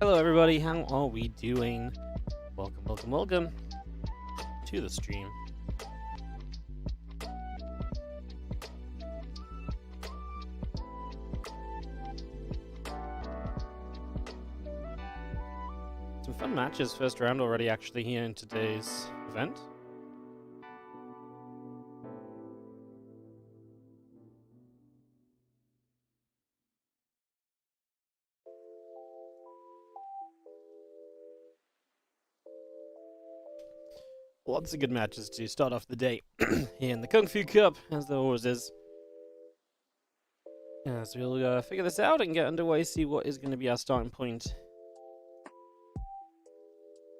Hello everybody, how are we doing? Welcome to the stream. Some fun matches first round already actually here in today's event. Lots of good matches to start off the day here in the Kung Fu Cup, as there always is. Yeah, so we'll figure this out and get underway, see what is going to be our starting point. Just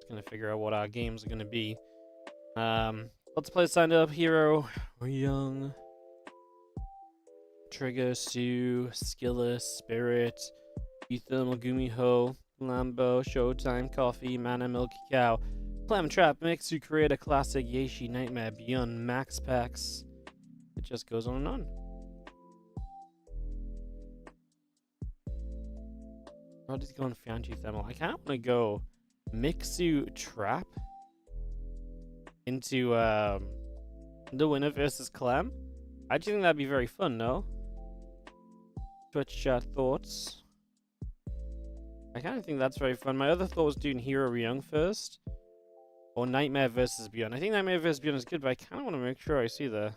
going to figure out what our games are going to be. Lots of players signed up. Hero, Young, Trigger, Sue, Skillet, Spirit, Ethermal, Gumiho, Lambo, Showtime, Coffee, Mana, Milky Cow, Clem, Trap, Mixu, Creator, Classic, Yeshi, Nightmare, Beyond, MaxPax. It just goes on and on. I'll just go on Fianchi Thermal. I kind of want to go Mixu, Trap into the winner versus Clem. I do think that'd be very fun, no? Twitch chat thoughts. I kind of think that's very fun. My other thought was doing Hero Young first. Or Nightmare versus Beyond. I think Nightmare versus Beyond is good, but I kind of want to make sure I see the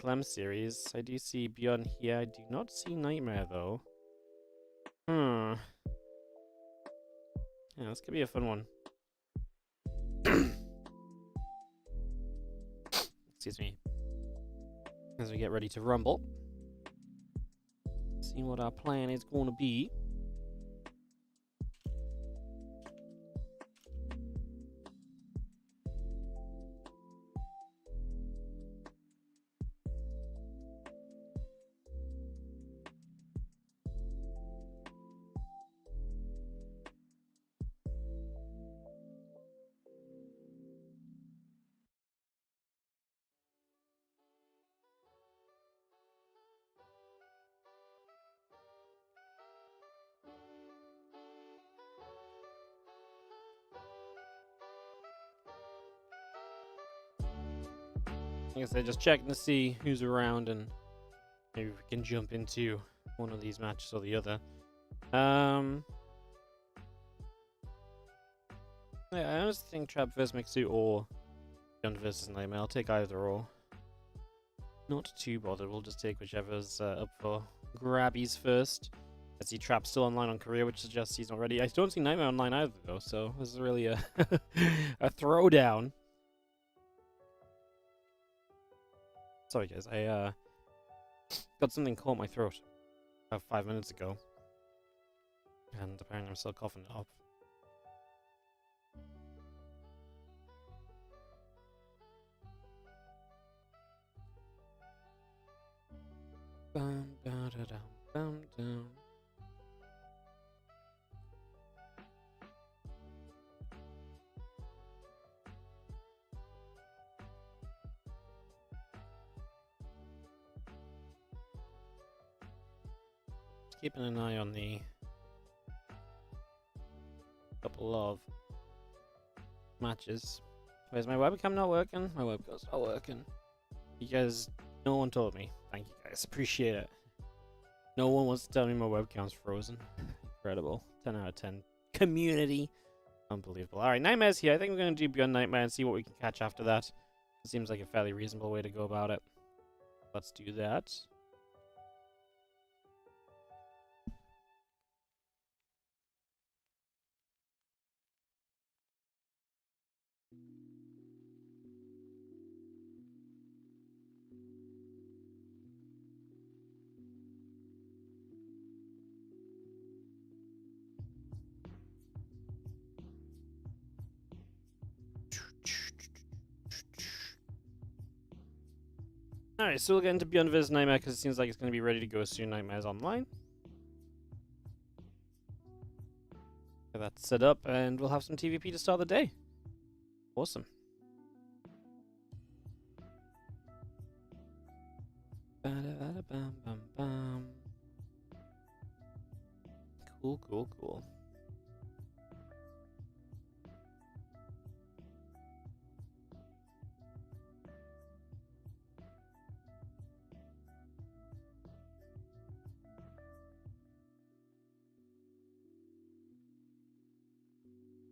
Clem series. I do see Beyond here. I do not see Nightmare, though. Yeah, this could be a fun one. Excuse me. As we get ready to rumble. See what our plan is going to be. Like I said, just checking to see who's around and maybe we can jump into one of these matches or the other. Yeah, I honestly think Trap vs Mixu or Beyond vs Nightmare. I'll take either or. Not too bothered. We'll just take whichever's up for grabbies first. I see Trap still online on Korea, which suggests he's not ready. I don't see Nightmare online either, though, so this is really a a throwdown. Sorry guys, I got something caught my throat about 5 minutes ago. And apparently I'm still coughing it up. Bum, da, da, dum, bum, dum. Keeping an eye on the couple of matches. Where's my webcam not working? My webcam's not working. You guys, no one told me. Thank you guys, appreciate it. No one wants to tell me my webcam's frozen. Incredible. 10 out of 10. Community. Unbelievable. Alright, Nightmare's here. I think we're going to do Beyond Nightmare and see what we can catch after that. It seems like a fairly reasonable way to go about it. Let's do that. Alright, so we'll get into Beyond vs Nightmare because it seems like it's going to be ready to go as soon as Nightmare's online. Get that set up and we'll have some TVP to start the day. Awesome. Cool.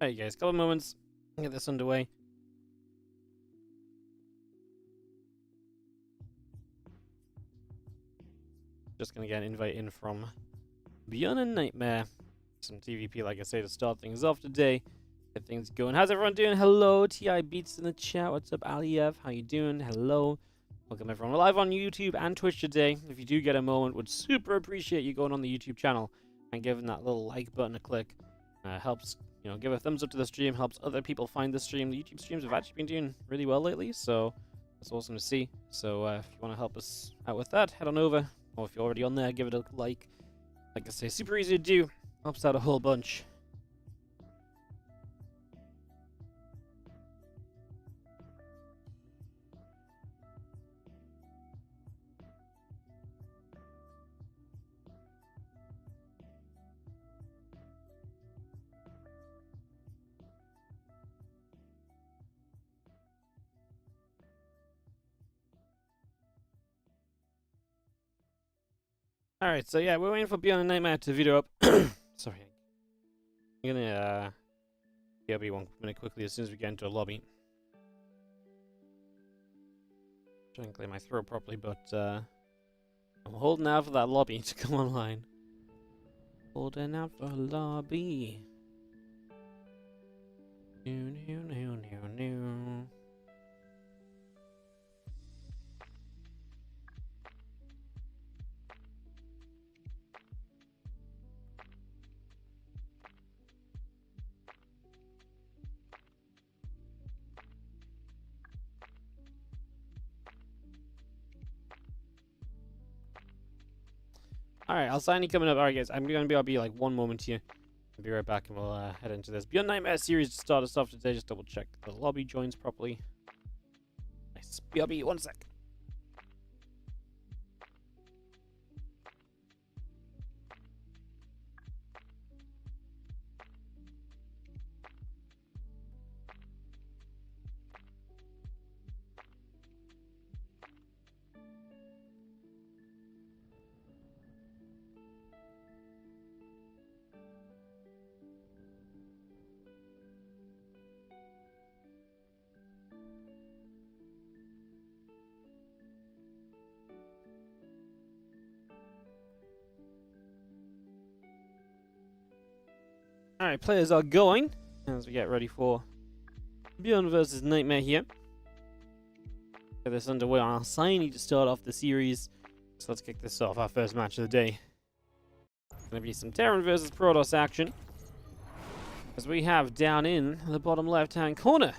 Alright guys, couple moments. Get this underway. Just gonna get an invite in from Beyond a Nightmare. Some TVP, like I say, to start things off today. Get things going. How's everyone doing? Hello, TI Beats in the chat. What's up, Aliev? How you doing? Hello. Welcome everyone. We're live on YouTube and Twitch today. If you do get a moment, would super appreciate you going on the YouTube channel and giving that little like button a click. Helps, you know, give a thumbs up to the stream, helps other people find the stream. The YouTube streams have actually been doing really well lately, so that's awesome to see. So if you want to help us out with that, head on over. Or if you're already on there, give it a like. Like I say, super easy to do. Helps out a whole bunch. Alright, so yeah, we're waiting for Beyond the Nightmare to video up. Sorry. I'm gonna be 1 minute quickly as soon as we get into a lobby. Try and clear my throat properly, but I'm holding out for that lobby to come online. Holding out for a lobby. New. Alright, I'll sign you coming up. Alright guys, I'm gonna be like 1 moment here. I'll be right back and we'll head into this Beyond Nightmare series to start us off today. Just double check the lobby joins properly. Nice. BRB, 1 sec. Alright, players are going as we get ready for Beyond versus Nightmare here. Get this underway on our signing to start off the series. So let's kick this off, our first match of the day. Gonna be some Terran versus Protoss action. As we have down in the bottom left hand corner,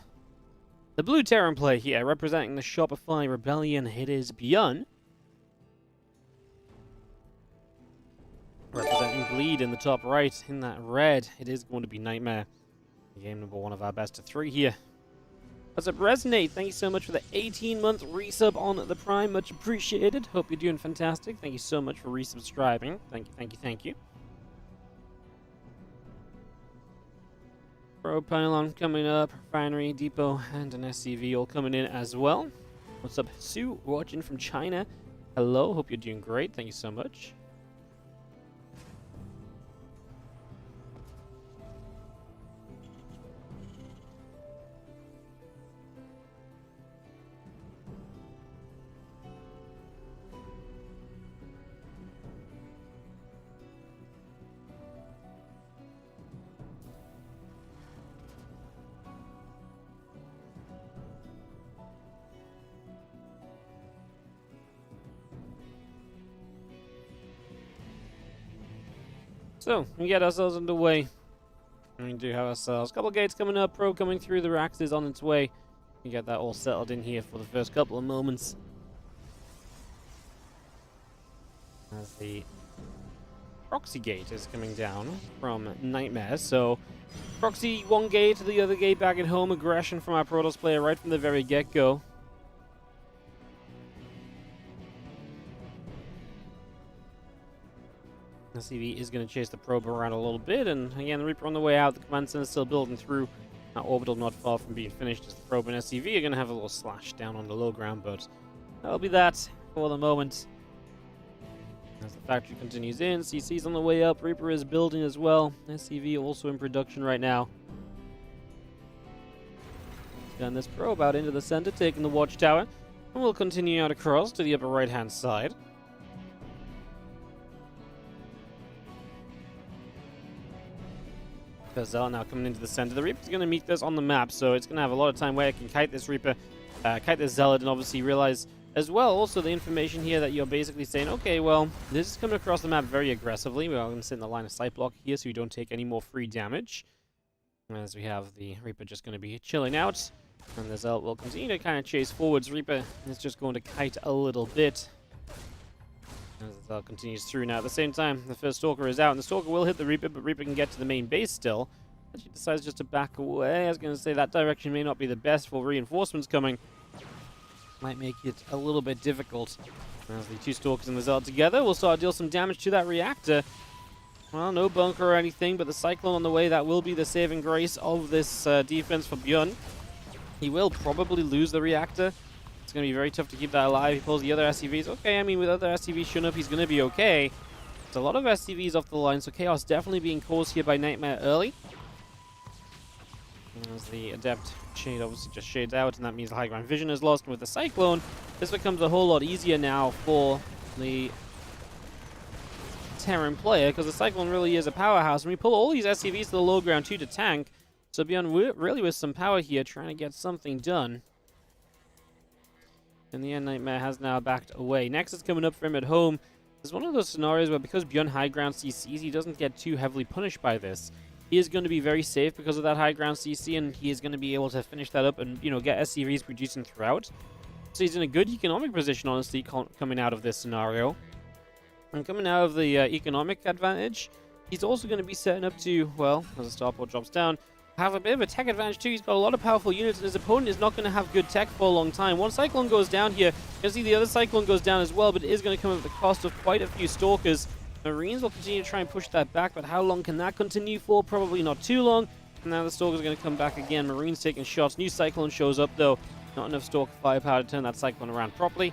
the blue Terran play here, representing the Shopify Rebellion. It is Beyond. Representing Bleed in the top right, in that red, it is going to be Nightmare. Game number 1 of our best of 3 here. What's up, Resonate? Thank you so much for the 18-month resub on the Prime. Much appreciated. Hope you're doing fantastic. Thank you so much for resubscribing. Thank you. Pro Pylon coming up, Refinery, Depot, and an SCV all coming in as well. What's up, Sue? Watching from China. Hello, hope you're doing great. Thank you so much. So, we get ourselves underway. And we do have ourselves a couple of gates coming up. Pro coming through. The Rax is on its way. We get that all settled in here for the first couple of moments. As the Proxy gate is coming down from Nightmare. So, Proxy 1 gate, the other gate back at home. Aggression from our Protoss player right from the very get-go. SCV is going to chase the probe around a little bit, and again, the Reaper on the way out. The command center is still building through. Orbital not far from being finished, as the probe and SCV are going to have a little slash down on the low ground, but that'll be that for the moment. As the factory continues in, CC's on the way up. Reaper is building as well. SCV also in production right now. Gun this probe out into the center, taking the watchtower. And we'll continue out across to the upper right-hand side. Gazelle now coming into the center. The Reaper's going to meet this on the map, so it's going to have a lot of time where it can kite this Reaper, kite this Zealot, and obviously realize as well also the information here that you're basically saying, okay, well, this is coming across the map very aggressively. We're going to sit in the line of sight block here so we don't take any more free damage. As we have the Reaper just going to be chilling out, and the Zealot will continue to kind of chase forwards. Reaper is just going to kite a little bit. As the Zealot continues through now. At the same time, the first Stalker is out, and the Stalker will hit the Reaper, but Reaper can get to the main base still. But she decides just to back away. I was going to say that direction may not be the best for reinforcements coming. Might make it a little bit difficult. As the two Stalkers and the Zealot together will start to deal some damage to that reactor. Well, no bunker or anything, but the Cyclone on the way, that will be the saving grace of this defense for Bjorn. He will probably lose the reactor. It's going to be very tough to keep that alive. He pulls the other SCVs. Okay, I mean, with other SCVs showing up, he's going to be okay. There's a lot of SCVs off the line, so chaos definitely being caused here by Nightmare early. As the Adept shade obviously just shades out, and that means the high ground vision is lost. And with the Cyclone, this becomes a whole lot easier now for the Terran player, because the Cyclone really is a powerhouse. And we pull all these SCVs to the low ground too to tank. So Bjorn really with some power here, trying to get something done. In the end, Nightmare has now backed away. Next is coming up for him at home. There's one of those scenarios where because Bjorn high ground CCs, he doesn't get too heavily punished by this. He is going to be very safe because of that high ground CC, and he is going to be able to finish that up and, you know, get SCVs producing throughout. So he's in a good economic position, honestly, coming out of this scenario. And coming out of the economic advantage, he's also going to be setting up to, well, as the starport drops down, have a bit of a tech advantage too. He's got a lot of powerful units, and his opponent is not going to have good tech for a long time. One Cyclone goes down here. You can see the other Cyclone goes down as well, but it is going to come at the cost of quite a few Stalkers. Marines will continue to try and push that back, but how long can that continue for? Probably not too long. And now the Stalkers are going to come back again. Marines taking shots. New Cyclone shows up, though. Not enough Stalker firepower to turn that Cyclone around properly.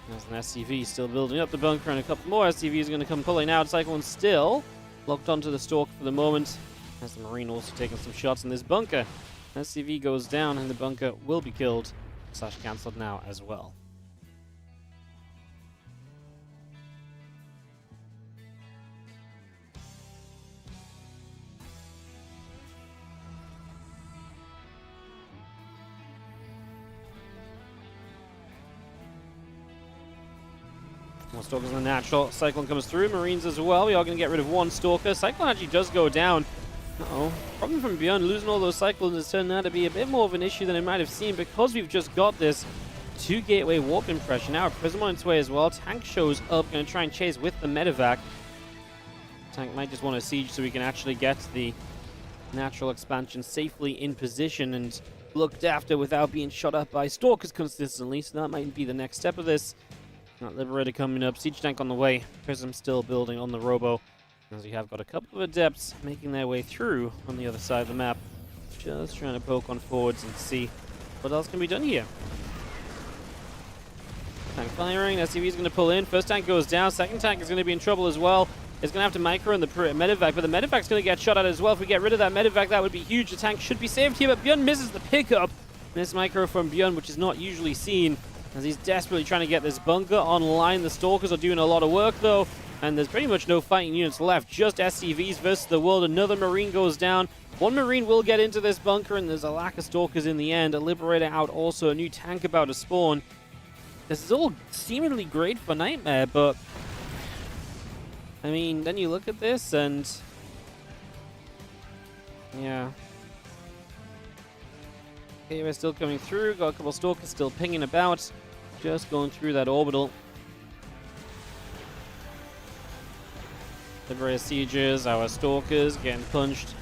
There's an SCV still building up the bunker, and a couple more SCVs are going to come pulling out. Cyclone still locked onto the Stalker for the moment. As the Marine also taking some shots in this bunker. SCV goes down, and the bunker will be killed. / cancelled now as well. More Stalkers in the natural. Cyclone comes through. Marines as well. We are going to get rid of one Stalker. Cyclone actually does go down. Uh-oh. Problem from Bjorn, losing all those Cyclones has turned out to be a bit more of an issue than it might have seemed, because we've just got this 2 gateway warp impression. Now a Prism on its way as well. Tank shows up, going to try and chase with the medevac. Tank might just want a siege so we can actually get the natural expansion safely in position and looked after without being shot up by Stalkers consistently, so that might be the next step of this. That Liberator coming up, siege tank on the way, Prism still building on the Robo. As we have got a couple of Adepts making their way through on the other side of the map. Just trying to poke on forwards and see what else can be done here. Tank firing, SCV is going to pull in. First tank goes down, second tank is going to be in trouble as well. It's going to have to micro in the medevac, but the medevac's going to get shot at as well. If we get rid of that medevac, that would be huge. The tank should be saved here, but Bjorn misses the pickup. This micro from Bjorn, which is not usually seen, as he's desperately trying to get this bunker online. The Stalkers are doing a lot of work, though. And there's pretty much no fighting units left, just SCVs versus the world. Another Marine goes down. One Marine will get into this bunker, and there's a lack of Stalkers in the end. A Liberator out also, a new tank about to spawn. This is all seemingly great for Nightmare, but I mean, then you look at this and yeah. Okay, we're still coming through. Got a couple Stalkers still pinging about. Just going through that orbital. Liberator sieges, our Stalkers getting punched.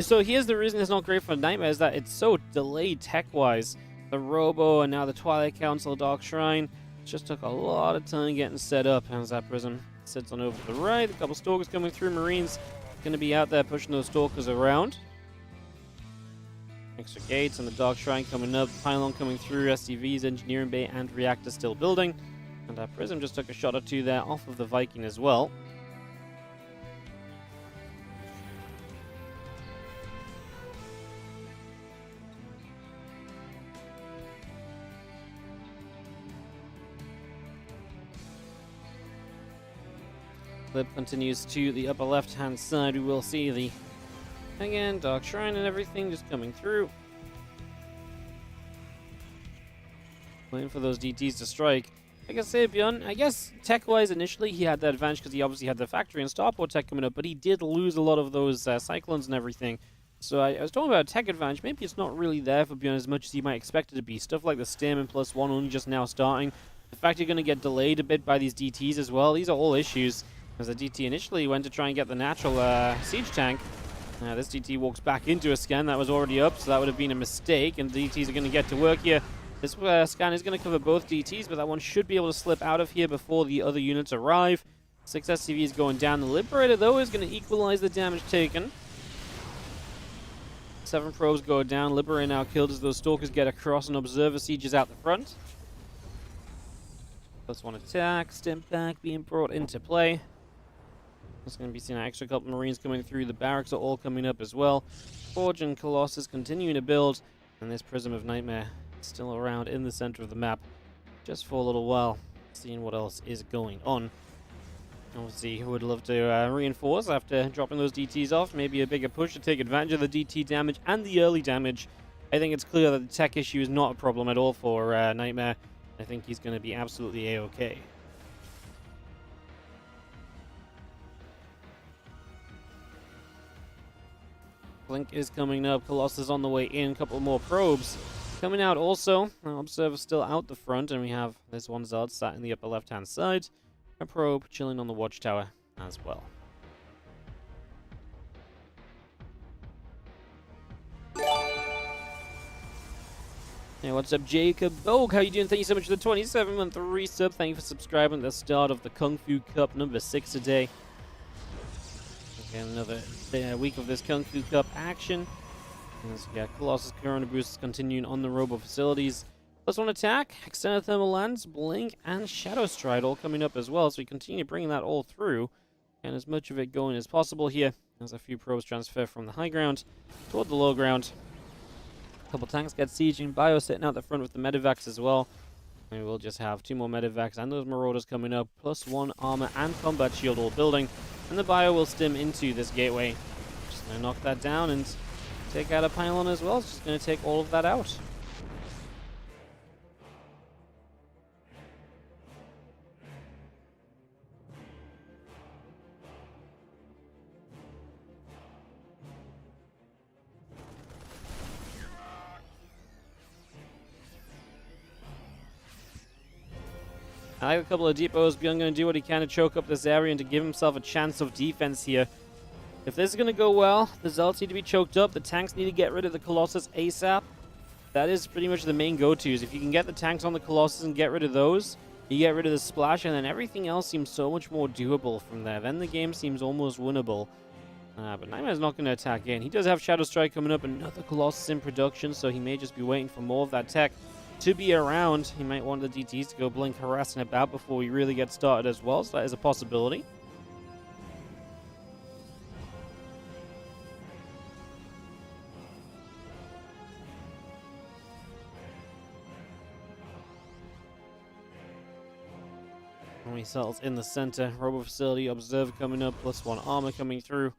So here's the reason it's not great for Nightmare, is that it's so delayed tech-wise. The Robo and now the Twilight Council Dark Shrine just took a lot of time getting set up. As that Prism sits on over to the right, a couple Stalkers coming through. Marines going to be out there pushing those Stalkers around. Extra gates and the Dark Shrine coming up. Pylon coming through. SCVs, Engineering Bay, and Reactor still building. And that Prism just took a shot or two there off of the Viking as well. Clip continues to the upper left-hand side. We will see the, again, Dark Shrine and everything just coming through. Waiting for those DTs to strike. Like I say, Bjorn, I guess tech-wise, initially, he had that advantage because he obviously had the factory and starport tech coming up, but he did lose a lot of those cyclones and everything. So I was talking about a tech advantage. Maybe it's not really there for Bjorn as much as you might expect it to be. Stuff like the stim and +1 only just now starting. The fact you're going to get delayed a bit by these DTs as well. These are all issues. As the DT initially went to try and get the natural siege tank. This DT walks back into a scan that was already up, so that would have been a mistake, and DTs are going to get to work here. This scan is going to cover both DTs, but that one should be able to slip out of here before the other units arrive. 6 SCV is going down. The Liberator, though, is going to equalize the damage taken. 7 probes go down. Liberator now killed as those Stalkers get across and Observer sieges out the front. +1 attack. Stim pack being brought into play. There's going to be seen an extra couple Marines coming through. The barracks are all coming up as well. Forge and Colossus continuing to build. And this Prism of Nightmare still around in the center of the map, just for a little while, seeing what else is going on. Obviously, would love to reinforce after dropping those DTs off. Maybe a bigger push to take advantage of the DT damage and the early damage. I think it's clear that the tech issue is not a problem at all for Nightmare. I think he's going to be absolutely A-okay. Blink is coming up. Colossus on the way in. A couple more probes coming out also. Observer still out the front, and we have this one Zod sat in the upper left-hand side. A probe chilling on the watchtower as well. Hey, what's up, Jacob Vogue? How you doing? Thank you so much for the 27-month resub. Thank you for subscribing at the start of the Kung Fu Cup number 6 today. Again, another week of this Kung Fu Cup action. As we got Colossus Corona Boosts continuing on the Robo facilities. +1 attack, Extended Thermal Lens, Blink, and Shadow Stride all coming up as well. So we continue bringing that all through. And as much of it going as possible here. As a few probes transfer from the high ground toward the low ground. A couple tanks get sieging. Bio sitting out the front with the Medivacs as well. And we'll just have 2 more Medivacs and those Marauders coming up. +1 armor and combat shield all building. And the Bio will stim into this gateway. Just going to knock that down and take out a pylon as well. It's just going to take all of that out. I like a couple of depots. Bjorn going to do what he can to choke up this area and to give himself a chance of defense here. If this is going to go well, the Zealots need to be choked up. The tanks need to get rid of the Colossus ASAP. That is pretty much the main go-tos. If you can get the tanks on the Colossus and get rid of those, you get rid of the splash, and then everything else seems so much more doable from there. Then the game seems almost winnable. But Nightmare's not going to attack in. He does have Shadow Strike coming up, another Colossus in production, so he may just be waiting for more of that tech to be around. He might want the DTs to go blink, harassing about before we really get started as well, so that is a possibility. Army cells in the center. Robo facility, Observer coming up, +1 armor coming through.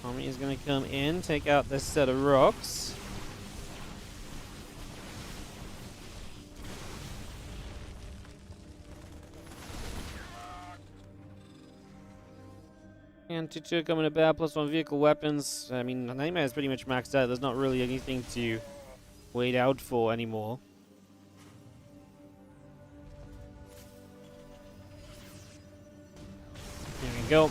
Army is going to come in, take out this set of rocks. And 2-2 coming about, +1 vehicle weapons. I mean, Nightmare is pretty much maxed out. There's not really anything to wait out for anymore. There we go.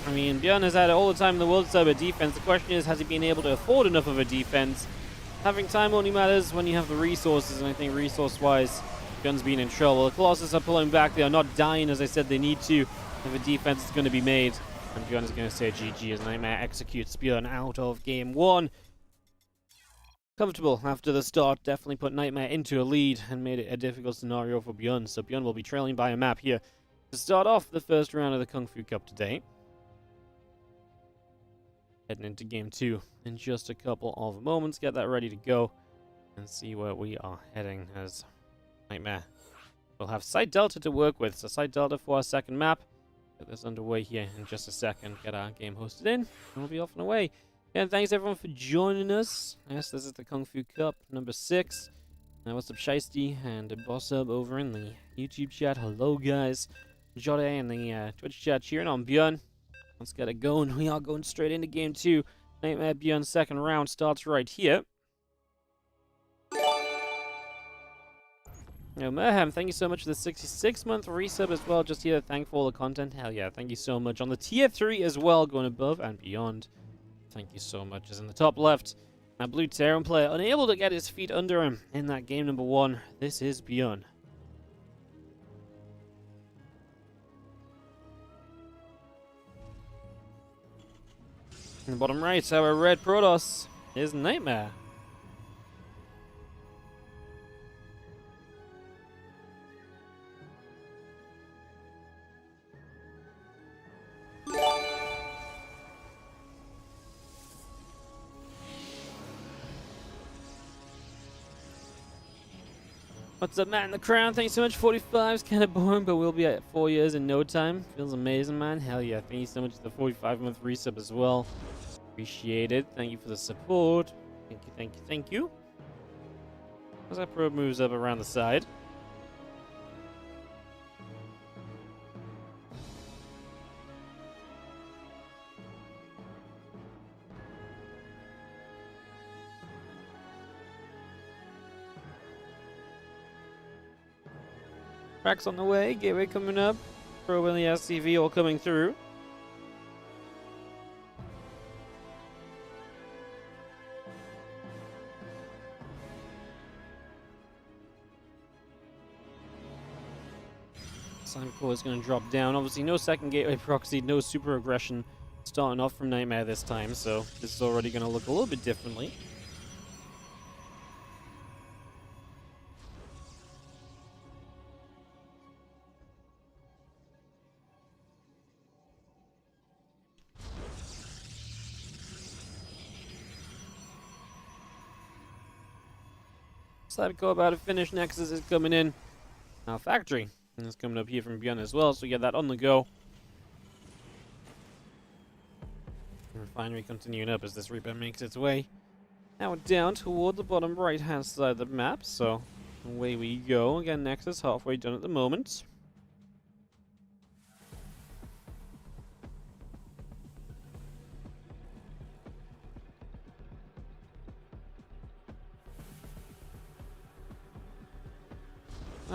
I mean, Bjorn has had all the time in the world to set up a defense. The question is, has he been able to afford enough of a defense? Having time only matters when you have the resources, and I think resource-wise, Bjorn's been in trouble. The Colossus are pulling back. They are not dying as I said they need to if a defense is going to be made. And Bjorn is going to say GG as Nightmare executes Bjorn out of game 1. Comfortable after the start. Definitely put Nightmare into a lead and made it a difficult scenario for Bjorn. So Bjorn will be trailing by a map here to start off the first round of the Kung Fu Cup today. heading into game 2 in just a couple of moments. Get that ready to go and see where we are heading as Nightmare. We'll have Site Delta to work with, so Site Delta for our second map. Get this underway here in just a second. Get our game hosted in, and we'll be off and away. And thanks everyone for joining us. Yes, this is the Kung Fu Cup number 6. What's up, Shiesty and Boss Up over in the YouTube chat. Hello, guys. Jode in the Twitch chat cheering on Björn. Let's get it going. We are going straight into game 2. Nightmare Björn's second round starts right here. Now, Merham, thank you so much for the 66-month resub as well. Just here, thank for all the content. Hell yeah, thank you so much. On the tier 3 as well, going above and beyond. Thank you so much. Is in the top left. Now, Blue Terran player unable to get his feet under him in that game number 1. This is Björn. In the bottom right, our red Protoss is Nightmare. What's up, Matt in the crown? Thanks so much. 45's kind of boring, but we'll be at 4 years in no time. Feels amazing, man. Hell yeah. Thank you so much for the 45-month resub as well. Appreciate it. Thank you for the support. Thank you, thank you, thank you. As our probe moves up around the side. Tracks on the way, gateway coming up, probe and the SCV all coming through. Sign core is going to drop down. Obviously, no second gateway proxy, no super aggression starting off from Nightmare this time, so this is already going to look a little bit differently. Decided to go about to finish. Nexus is coming in. Now Factory is coming up here from Björn as well, so we get that on the go. Refinery continuing up as this Reaper makes its way now down toward the bottom right hand side of the map, so away we go. Again, Nexus halfway done at the moment.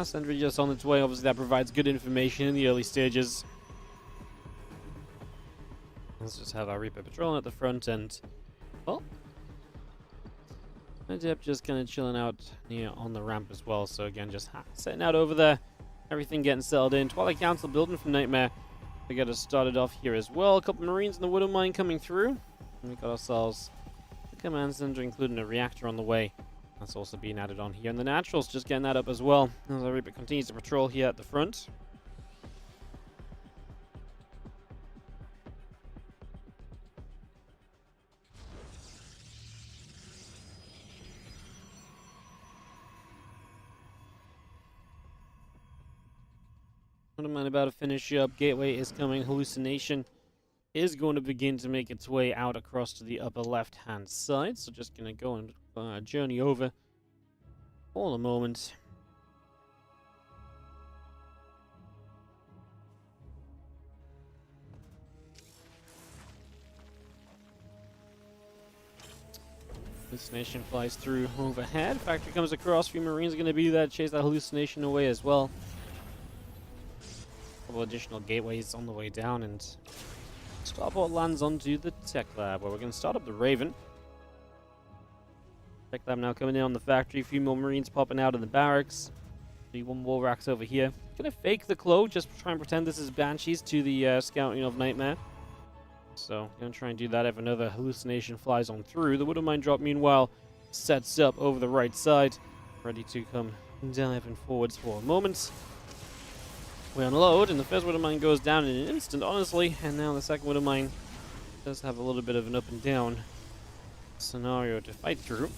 Sentry just on its way. Obviously, that provides good information in the early stages. Let's just have our Reaper patrolling at the front end. Well, Adept just kind of chilling out on the ramp as well. So again, just setting out over there. Everything getting settled in. Twilight Council building from Nightmare to get us started off here as well. A couple Marines in the Widow Mine coming through. And we got ourselves a command center, including a reactor on the way. That's also being added on here. And the Naturals just getting that up as well. As our Reaper continues to patrol here at the front. What am I about to finish up? Gateway is coming. Hallucination is going to begin to make its way out across to the upper left-hand side. So just going to go and journey over for a moment. Hallucination flies through overhead. Factory comes across. A few Marines are going to be there to chase that hallucination away as well. A couple additional gateways on the way down, and Starport lands onto the Tech Lab, where we're going to start up the Raven. Tech Lab now coming in on the factory. A few more Marines popping out in the barracks. One more racks over here. Gonna fake the cloak, just try and pretend this is Banshees to the scouting of Nightmare. So, gonna try and do that if another hallucination flies on through. The Widow Mine drop, meanwhile, sets up over the right side. Ready to come diving forwards for a moment. We unload, and the first Widow Mine goes down in an instant, honestly. And now the second Widow Mine does have a little bit of an up and down scenario to fight through.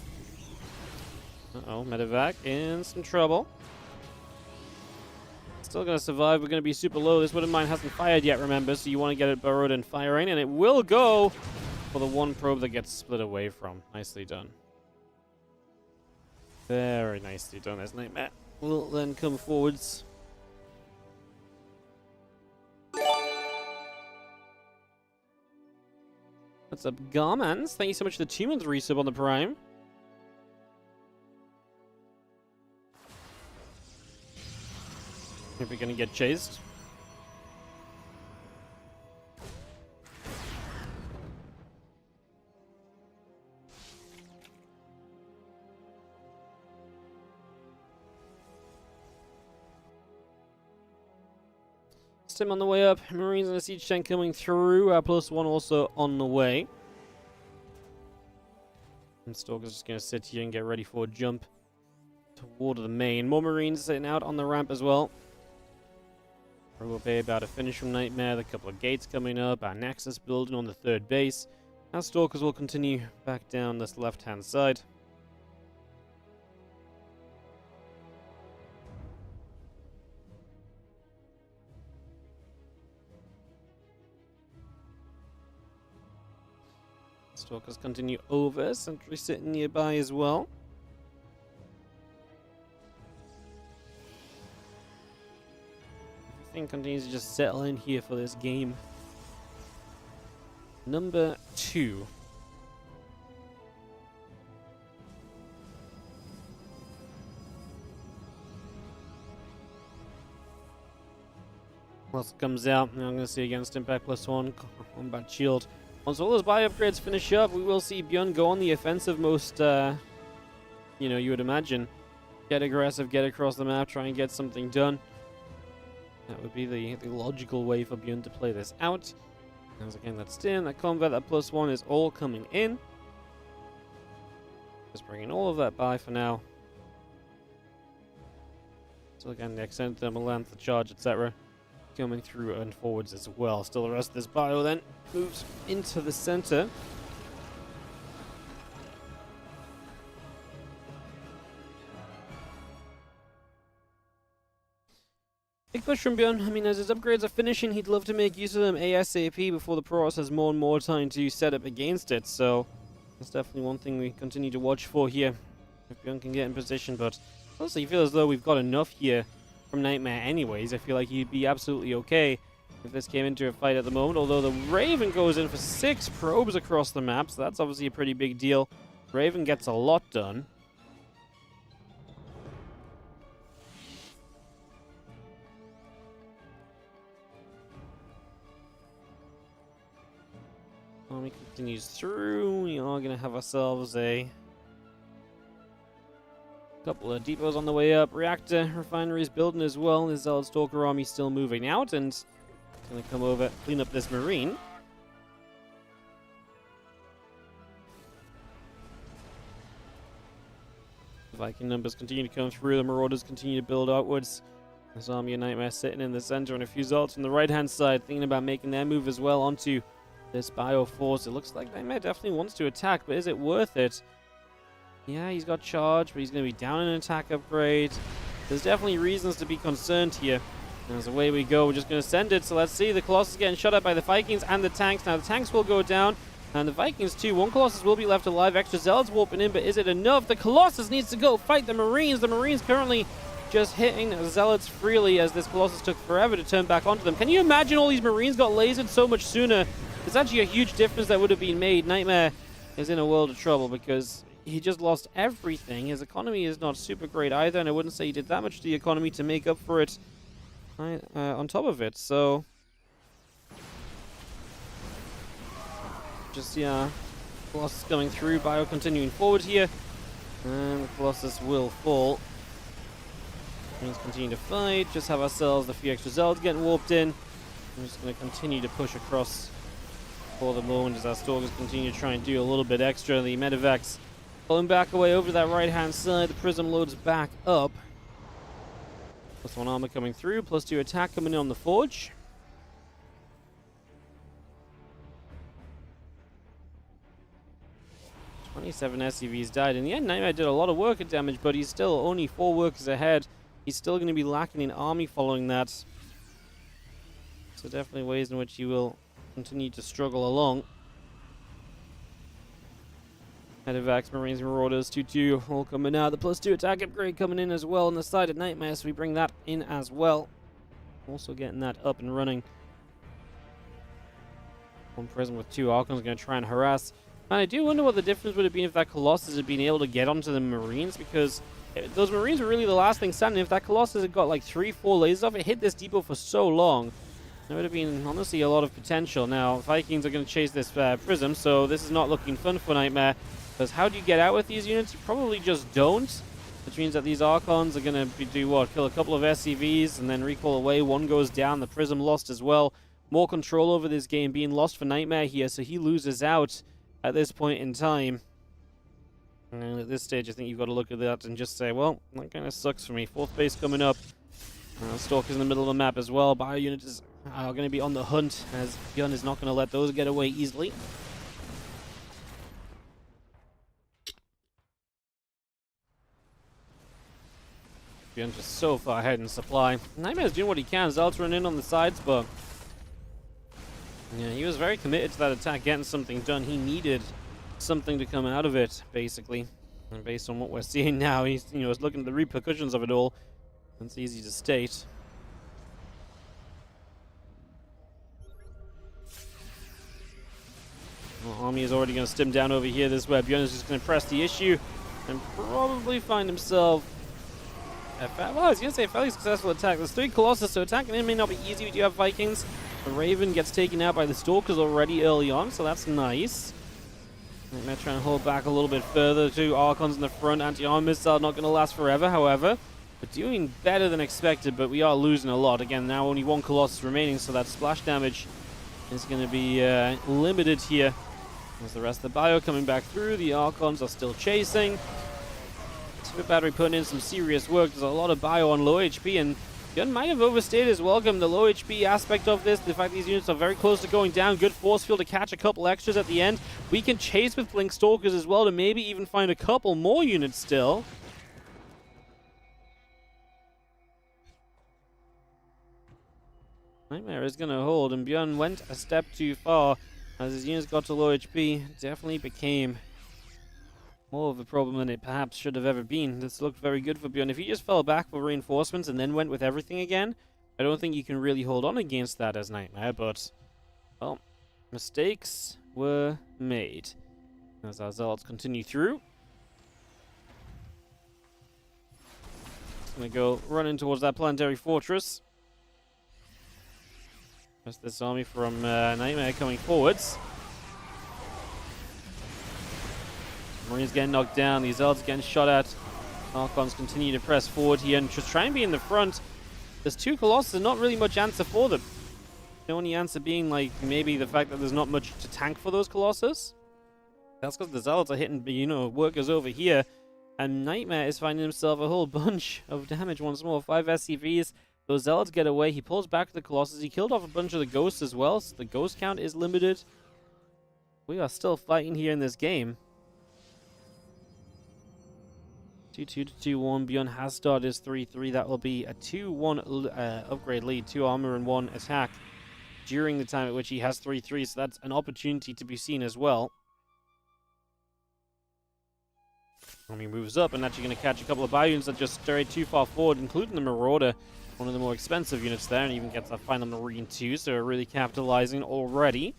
Uh-oh, medevac in some trouble. Still gonna survive. We're gonna be super low. This wood of mine hasn't fired yet, remember, so you want to get it burrowed and firing, and it will go for the one probe that gets split away from. Nicely done. Very nicely done, as Nightmare will then come forwards. What's up, Garmans? Thank you so much for the 2-month resub on the Prime. If we're gonna get chased. Stim on the way up. Marines and a siege tank coming through. +1 also on the way. And Stalker's just gonna sit here and get ready for a jump toward the main. More Marines sitting out on the ramp as well. We'll be about to finish from Nightmare. A couple of gates coming up. Our Nexus building on the 3rd base. Our Stalkers will continue back down this left-hand side. Stalkers continue over. Sentry sitting nearby as well. Everything continues to just settle in here for this game. Number 2. Once it comes out, I'm going to see against Impact +1, Combat Shield. Once all those buy upgrades finish up, we will see Bjorn go on the offensive most, you would imagine. Get aggressive, get across the map, try and get something done. That would be the logical way for Bjorn to play this out. As again, that stim, that combat, that +1 is all coming in. Just bringing all of that by for now. So again, the extended thermal length, the charge, etc. coming through and forwards as well. Still the rest of this bio then moves into the center. Big push from Bjorn. I mean, as his upgrades are finishing, he'd love to make use of them ASAP before the Protoss has more and more time to set up against it. So that's definitely one thing we continue to watch for here. If Bjorn can get in position, but honestly, I feel as though we've got enough here from Nightmare anyways. I feel like he'd be absolutely okay if this came into a fight at the moment, although the Raven goes in for 6 probes across the map, so that's obviously a pretty big deal. Raven gets a lot done. Army continues through. We are going to have ourselves a couple of depots on the way up. Reactor refineries building as well. The Zealot Stalker army still moving out and going to come over, clean up this Marine. The Viking numbers continue to come through. The Marauders continue to build outwards. This army of Nightmare sitting in the center, and a few Zealots on the right-hand side thinking about making their move as well onto this Bioforce. It looks like Nightmare definitely wants to attack, but is it worth it? Yeah, he's got charge, but he's going to be down in an attack upgrade. There's definitely reasons to be concerned here. And as away we go, we're just going to send it. So let's see, the Colossus getting shot at by the Vikings and the tanks. Now the tanks will go down, and the Vikings too. One Colossus will be left alive. Extra Zealots warping in, but is it enough? The Colossus needs to go fight the Marines. The Marines currently just hitting Zealots freely as this Colossus took forever to turn back onto them. Can you imagine all these Marines got lasered so much sooner? There's actually a huge difference that would have been made. Nightmare is in a world of trouble because he just lost everything. His economy is not super great either, and I wouldn't say he did that much to the economy to make up for it on top of it. So just, yeah, Colossus coming through, Bio continuing forward here, and the Colossus will fall. Let's continue to fight, just have ourselves a few extra Zealots getting warped in. I'm just going to continue to push across for the moment as our Stalkers continue to try and do a little bit extra. The Medivacs pulling back away over to that right-hand side. The Prism loads back up. +1 armor coming through, +2 attack coming in on the Forge. 27 SCVs died. In the end, Nightmare did a lot of worker damage, but he's still only 4 workers ahead. He's still going to be lacking in army following that. So definitely ways in which he will continue to struggle along. Medivacs, Marines, Marauders, 2-2 all coming out. The +2 attack upgrade coming in as well on the side of Nightmare, so we bring that in as well. Also getting that up and running. One Prism with 2 Archons going to try and harass. And I do wonder what the difference would have been if that Colossus had been able to get onto the Marines, because those Marines were really the last thing standing. If that Colossus had got like 3-4 lasers off, it hit this depot for so long. There would have been, honestly, a lot of potential. Now, Vikings are going to chase this Prism, so this is not looking fun for Nightmare. Because how do you get out with these units? You probably just don't. Which means that these Archons are going to do what? Kill a couple of SCVs and then recall away. One goes down. The Prism lost as well. More control over this game being lost for Nightmare here, so he loses out at this point in time. And at this stage, I think you've got to look at that and just say, well, that kind of sucks for me. 4th base coming up. Stalker's in the middle of the map as well. Bio units are going to be on the hunt, as Gun is not going to let those get away easily. Beyond just so far ahead in supply. Nightmare's doing what he can. Zealot's running in on the sides, but yeah, he was very committed to that attack, getting something done. He needed something to come out of it, basically. And based on what we're seeing now, he's looking at the repercussions of it all. It's easy to state. Well, Army is already going to stim down over here. This way, Bjorn is just going to press the issue and probably find himself. Well, I was going to say a fairly successful attack. There's 3 Colossus, so attacking him may not be easy. We do have Vikings. The Raven gets taken out by the Stalkers already early on, so that's nice. Nightmare trying to hold back a little bit further. 2 Archons in the front. Anti-armor missile not going to last forever, however. We're doing better than expected, but we are losing a lot. Again, now only 1 Colossus remaining, so that splash damage is going to be limited here. There's the rest of the bio coming back through. The Archons are still chasing. Super Battery putting in some serious work. There's a lot of bio on low HP, and Gun might have overstayed his welcome. The low HP aspect of this, the fact these units are very close to going down. Good force field to catch a couple extras at the end. We can chase with Blink Stalkers as well to maybe even find a couple more units still. Nightmare is going to hold, and Bjorn went a step too far. As his units got to low HP, definitely became more of a problem than it perhaps should have ever been. This looked very good for Bjorn. If he just fell back for reinforcements and then went with everything again, I don't think you can really hold on against that as Nightmare, but, well, mistakes were made. As our Zealots continue through. Just going to go running towards that planetary fortress. Just this army from Nightmare coming forwards. Marines getting knocked down. These Zealots getting shot at. Archons continue to press forward here and just try and be in the front. There's 2 Colossus, not really much answer for them. The only answer being like maybe the fact that there's not much to tank for those Colossus. That's because the Zealots are hitting, workers over here. And Nightmare is finding himself a whole bunch of damage once more. 5 SCVs. Those Zealots get away. He pulls back the Colossus. He killed off a bunch of the Ghosts as well, so the Ghost count is limited. We are still fighting here in this game. 2-2 to 2-1. Beyond has started is 3-3. That will be a 2-1 upgrade lead. 2 armor and 1 attack during the time at which he has 3-3, so that's an opportunity to be seen as well. Army moves up and actually going to catch a couple of bio units that just strayed too far forward, including the Marauder. One of the more expensive units there, and even gets that final Marine too, so we're really capitalizing already.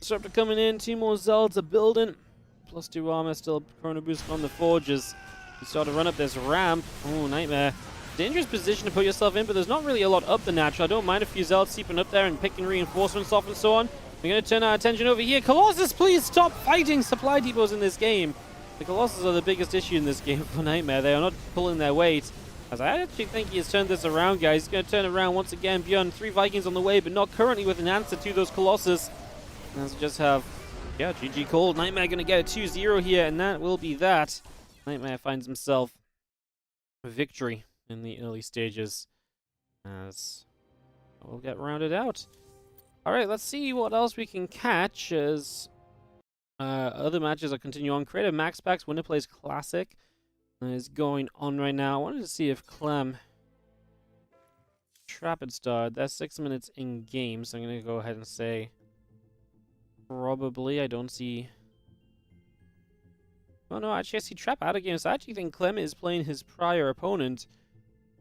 Disruptor coming in, 2 more Zealots are building. +2 armor, still Chrono Boost on the Forges. You start to run up this ramp. Oh, Nightmare. Dangerous position to put yourself in, but there's not really a lot up the natural. I don't mind a few Zealots seeping up there and picking reinforcements off and so on. We're going to turn our attention over here. Colossus, please stop fighting supply depots in this game. The Colossus are the biggest issue in this game for Nightmare. They are not pulling their weight. As I actually think he has turned this around, guys. He's going to turn it around once again. Beyond 3 Vikings on the way, but not currently with an answer to those Colossus. Let's just have, yeah, GG called. Nightmare going to get a 2-0 here, and that will be that. Nightmare finds himself a victory in the early stages. As we'll get rounded out. Alright, let's see what else we can catch as other matches are continuing on. Creative MaxPax Winner Plays Classic is going on right now. I wanted to see if Clem Trap had started. That's 6 minutes in game, so I'm going to go ahead and say probably. I don't see... Oh no, actually I see Trap out of game, so I actually think Clem is playing his prior opponent.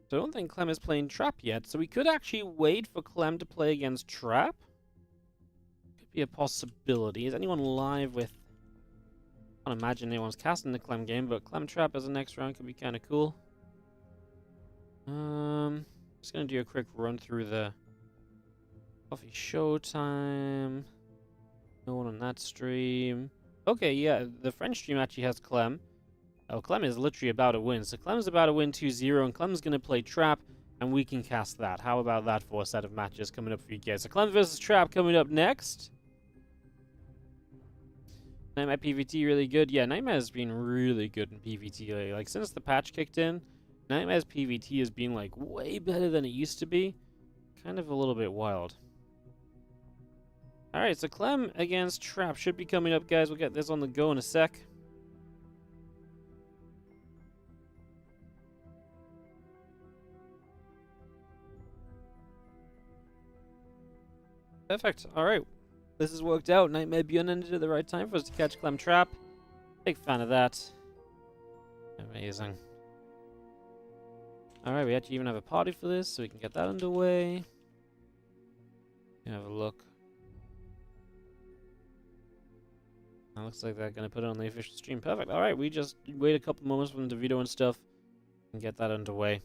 So I don't think Clem is playing Trap yet, so we could actually wait for Clem to play against Trap. Could be a possibility. Is anyone live with... I can't imagine anyone's casting the Clem game, but Clem Trap as the next round could be kind of cool. Just gonna do a quick run through the coffee showtime. No one on that stream. Okay, yeah, the French stream actually has Clem. Oh, Clem is literally about to win. So Clem's about to win 2-0, and Clem's gonna play Trap, and we can cast that. How about that for a set of matches coming up for you guys? So Clem versus Trap coming up next. Nightmare PvT really good. Yeah, Nightmare's been really good in PvT lately. Like, since the patch kicked in, Nightmare's PvT has been, like, way better than it used to be. Kind of a little bit wild. Alright, so Clem against Trap should be coming up, guys. We'll get this on the go in a sec. Perfect. Alright. This has worked out. Nightmare Beyond ended at the right time for us to catch Clem Trap. Big fan of that. Amazing. Alright, we actually even have a party for this, so we can get that underway. Have a look. That looks like they're going to put it on the official stream. Perfect. Alright, we just wait a couple moments for them to video and stuff and get that underway.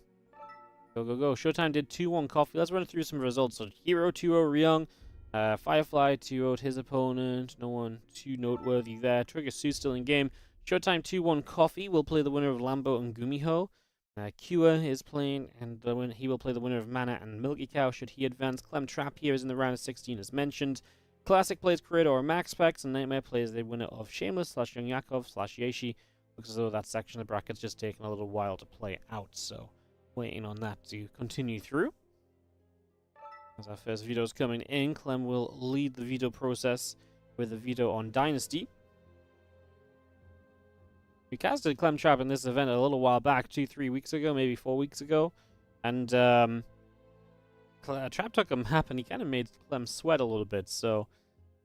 Go, go, go. Showtime did 2-1 Coffee. Let's run through some results. So, Hero 2-0 Ryung. Firefly 2-0'd his opponent. No one too noteworthy there. Trigger Sue still in game. Showtime 2-1 Coffee will play the winner of Lambo and Gumiho. Kua is playing, and he will play the winner of Mana and Milky Cow should he advance. Clem Trap here is in the round of 16 as mentioned. Classic plays Creator or MaxPax, and Nightmare plays the winner of Shameless / Young Yakov / Yeshi. Looks as though that section of the bracket's just taken a little while to play out, so waiting on that to continue through. As our first veto is coming in, Clem will lead the veto process with a veto on Dynasty. We casted Clem Trap in this event a little while back, 2-3 weeks ago, maybe 4 weeks ago, and Trap took a map and he kind of made Clem sweat a little bit, so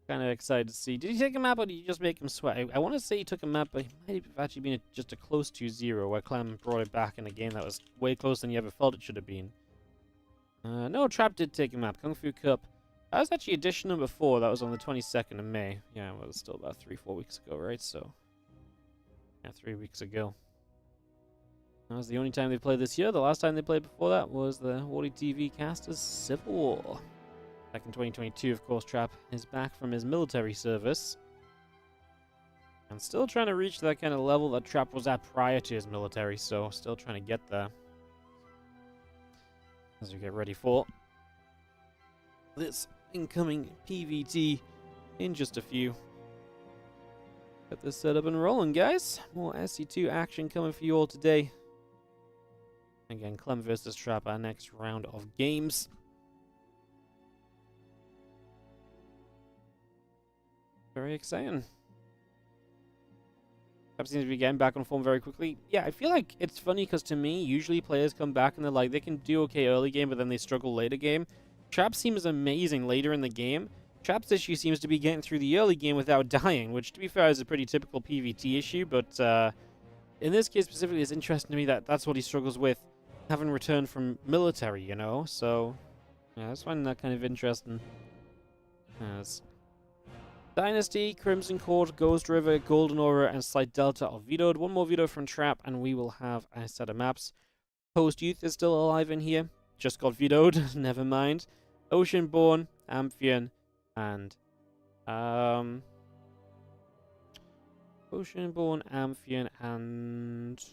kind of excited to see. Did he take a map or did he just make him sweat? I want to say he took a map, but he might have actually been just a close 2-0 where Clem brought it back in a game that was way closer than you ever felt it should have been. No, Trap did take a map. Kung Fu Cup. That was actually edition number 4. That was on the 22nd of May. Yeah, well, it was still about 3-4 weeks ago, right? So, yeah, 3 weeks ago. That was the only time they played this year. The last time they played before that was the WardiTV Casters Civil War. Back in 2022, of course, Trap is back from his military service. And still trying to reach that kind of level that Trap was at prior to his military, so still trying to get there. As we get ready for this incoming PvT in just a few. Get this set up and rolling, guys. More SC2 action coming for you all today. Again, Clem versus Trap, our next round of games. Very exciting. Trap seems to be getting back on form very quickly. Yeah, I feel like it's funny because to me, usually players come back and they're like, they can do okay early game, but then they struggle later game. Trap seems amazing later in the game. Trap's issue seems to be getting through the early game without dying, which to be fair is a pretty typical PvT issue, but in this case specifically, it's interesting to me that that's what he struggles with, having returned from military, you know? So, yeah, I just find that kind of interesting. As Dynasty, Crimson Court, Ghost River, Golden Aura, and Slight Delta are vetoed. One more veto from Trap, and we will have a set of maps. Post Youth is still alive in here. Just got vetoed. Never mind. Oceanborn, Amphion, and Oceanborn, Amphion, and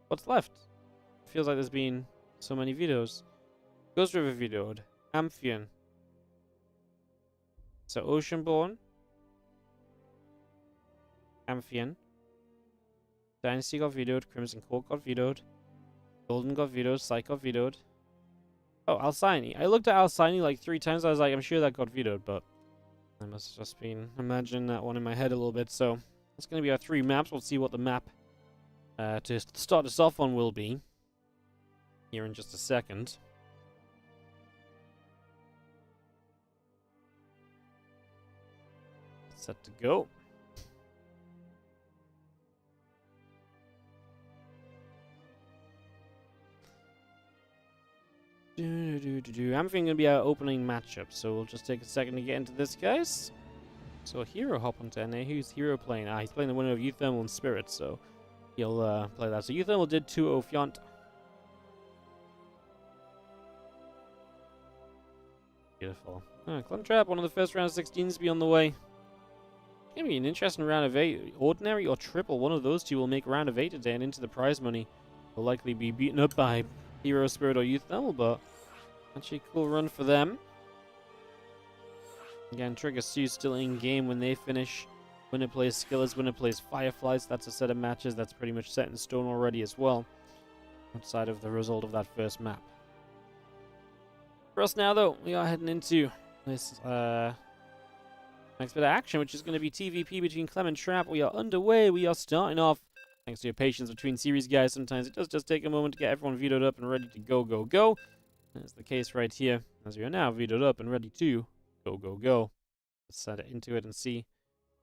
what's left? Feels like there's been so many vetoes. Ghost River vetoed. Amphion. So Oceanborn. Amphion. Dynasty got vetoed. Crimson Court got vetoed. Golden got vetoed. Psych got vetoed. Oh, Alcyone. I looked at Alcyone like 3 times. I was like, I'm sure that got vetoed, but I must have just been imagining that one in my head a little bit. So it's going to be our 3 maps. We'll see what the map to start us off on will be here in just a second. Set to go. I'm thinking gonna be our opening matchup, so we'll just take a second to get into this, guys. So Hero hop onto NA. Who's Hero playing? He's playing the winner of Euthermal and Spirit, so he'll play that. So Euthermal did 2-0 Fiant. Beautiful. Clem Trap, one of the first round of 16s to be on the way. It's gonna be an interesting round of 8. Ordinary or triple, one of those two will make round of 8 today, and into the prize money will likely be beaten up by Hero, Spirit, or Euthermal, but actually a cool run for them. Again, Trigger Sue's still in game when they finish. Winner plays Skillers, winner plays Fireflies. That's a set of matches that's pretty much set in stone already as well, outside of the result of that first map. For us now, though, we are heading into this next bit of action, which is going to be TVP between Clem and Trap. We are underway. We are starting off. Thanks to your patience between series, guys. Sometimes it does just take a moment to get everyone vetoed up and ready to go. That's the case right here, as we are now vetoed up and ready to go. Let's set it into it and see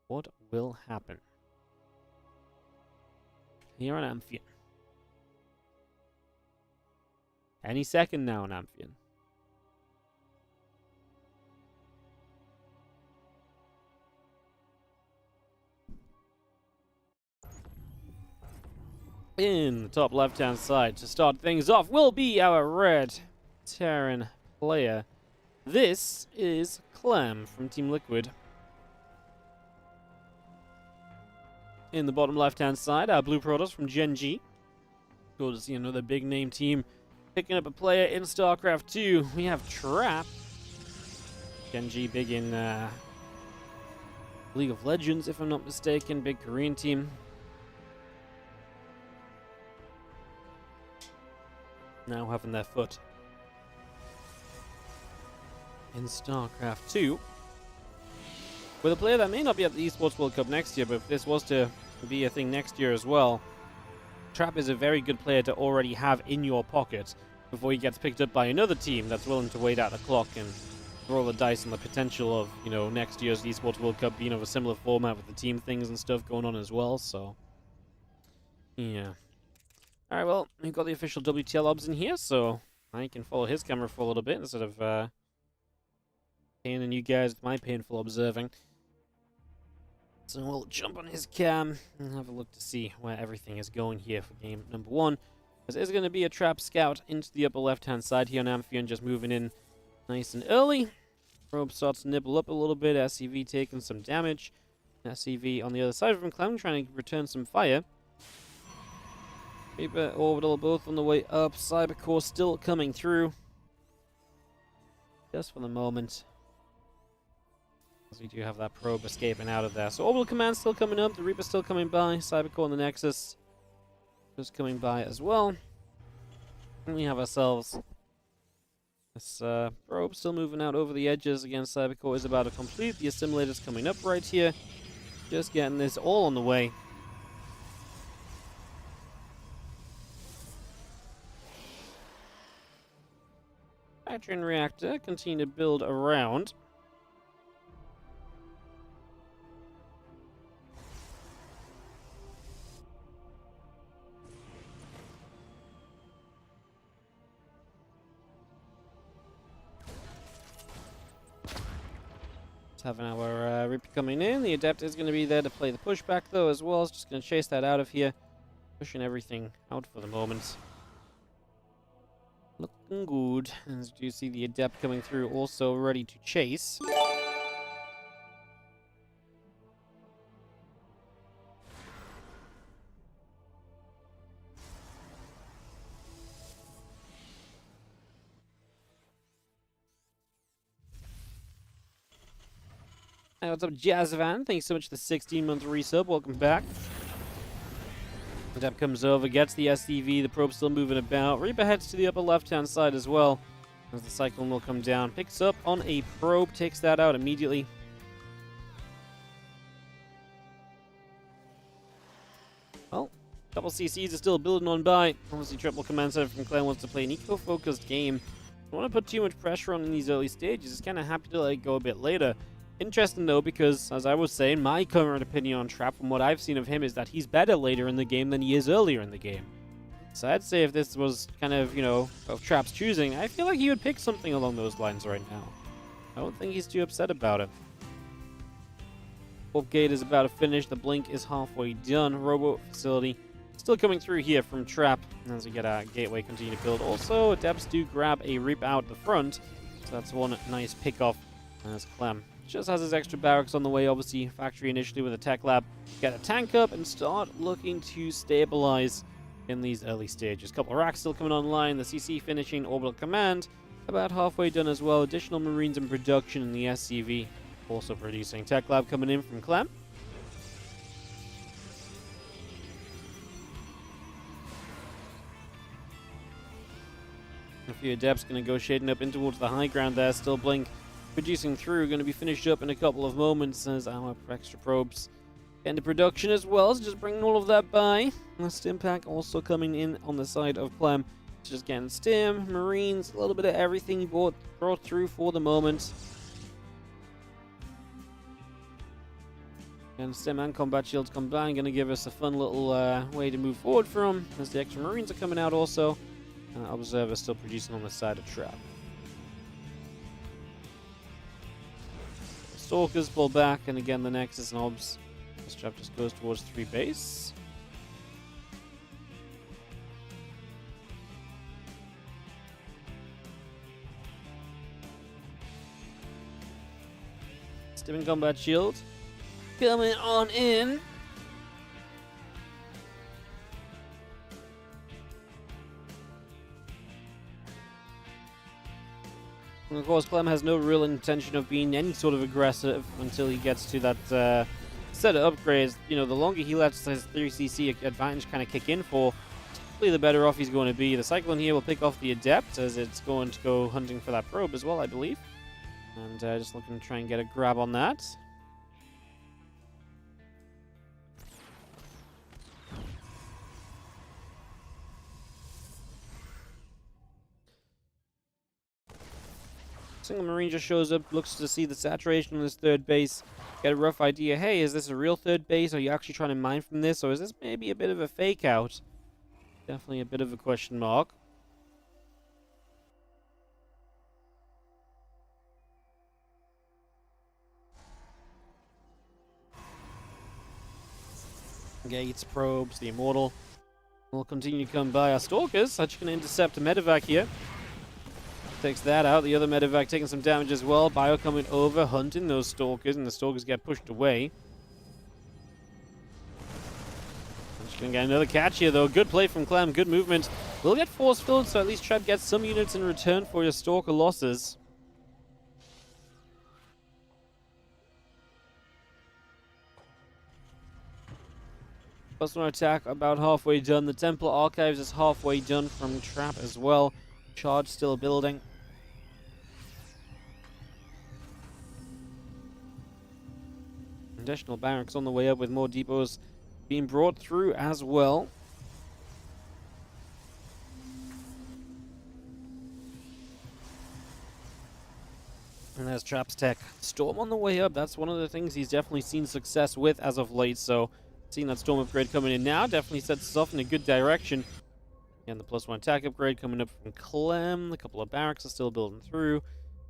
what will happen here on Amphion. Any second now on Amphion. In the top left-hand side to start things off will be our red Terran player. This is Clem from Team Liquid. In the bottom left-hand side, our blue Protoss from Gen G. Cool to see another big-name team picking up a player in Starcraft 2. We have Trap. Gen G big in League of Legends, if I'm not mistaken. Big Korean team. Now having their foot in StarCraft 2 with a player that may not be at the eSports World Cup next year, but if this was to be a thing next year as well, Trap is a very good player to already have in your pocket before he gets picked up by another team that's willing to wait out the clock and roll the dice on the potential of, you know, next year's eSports World Cup being of a similar format with the team things and stuff going on as well, so yeah. Alright, well, we've got the official WTL obs in here, so I can follow his camera for a little bit instead of paying you guys with my painful observing. So we'll jump on his cam and have a look to see where everything is going here for game number 1. Because there's going to be a Trap Scout into the upper left-hand side here on Amphion, just moving in nice and early. Probe starts to nibble up a little bit, SCV taking some damage. SCV on the other side of him, Clem trying to return some fire. Reaper, Orbital, both on the way up. Cybercore still coming through. Just for the moment. As we do have that probe escaping out of there. So Orbital Command still coming up. The Reaper still coming by. Cybercore and the Nexus just coming by as well. And we have ourselves this probe still moving out over the edges. Again, Cybercore is about to complete. The assimilator's coming up right here. Just getting this all on the way. Hydrogen reactor, continue to build around. Just having our Reaper coming in. The Adept is going to be there to play the pushback though as well. It's just going to chase that out of here. Pushing everything out for the moment. Looking good. As you see the Adept coming through, also ready to chase. Hey, what's up, Jazvan? Thanks so much for the 16-month resub. Welcome back. Deb comes over, gets the SCV, the probe's still moving about. Reaper heads to the upper left-hand side as well, as the Cyclone will come down. Picks up on a probe, takes that out immediately. Well, couple CCs are still building on by. Obviously, triple command center from Clem wants to play an eco-focused game. Don't want to put too much pressure on in these early stages. He's kind of happy to let it go a bit later. Interesting though, because as I was saying, my current opinion on Trap from what I've seen of him is that he's better later in the game than he is earlier in the game. So I'd say if this was kind of, you know, of Trap's choosing, I feel like he would pick something along those lines right now. I don't think he's too upset about it. Warp gate is about to finish. The blink is halfway done. Robo facility still coming through here from Trap as we get our gateway continue to build. Also, Adepts do grab a Reap out the front, so that's one nice pick off as Clem just has his extra barracks on the way. Obviously, factory initially with a tech lab. Get a tank up and start looking to stabilize in these early stages. Couple of racks still coming online. The CC finishing orbital command about halfway done as well. Additional Marines in production in the SCV also producing. Tech lab coming in from Clem. A few Adepts going to go shading up in towards the high ground there. Still Blink producing through. Going to be finished up in a couple of moments as our extra probes get into production as well. So just bringing all of that by. The stim pack also coming in on the side of Clem. Just getting stim, Marines, a little bit of everything he brought through for the moment. And stim and combat shields combined, going to give us a fun little way to move forward from as the extra Marines are coming out also. Observer still producing on the side of Trap. Stalkers pull back, and again the Nexus and Obs. This Trap just goes towards 3 base. Stim combat shield coming on in. And of course, Clem has no real intention of being any sort of aggressive until he gets to that set of upgrades. You know, the longer he lets his 3cc advantage kind of kick in for, typically the better off he's going to be. The Cyclone here will pick off the Adept as it's going to go hunting for that probe as well, I believe. And just looking to try and get a grab on that. Single Marine just shows up, looks to see the saturation on his third base, get a rough idea. Hey, is this a real third base? Are you actually trying to mine from this? Or is this maybe a bit of a fake out? Definitely a bit of a question mark. Gates, probes, the Immortal will continue to come by. Our Stalkers are just going to intercept a medevac here. Takes that out. The other medevac taking some damage as well. Bio coming over, hunting those Stalkers, and the Stalkers get pushed away. Just gonna get another catch here, though. Good play from Clem. Good movement. Will get force filled, so at least Trap gets some units in return for your Stalker losses. Plus one attack about halfway done. The Templar Archives is halfway done from Trap as well. Charge still building. Additional barracks on the way up with more depots being brought through as well. And there's Trap's tech. Storm on the way up. That's one of the things he's definitely seen success with as of late. So seeing that Storm upgrade coming in now definitely sets us off in a good direction. And the +1 attack upgrade coming up from Clem. A couple of barracks are still building through.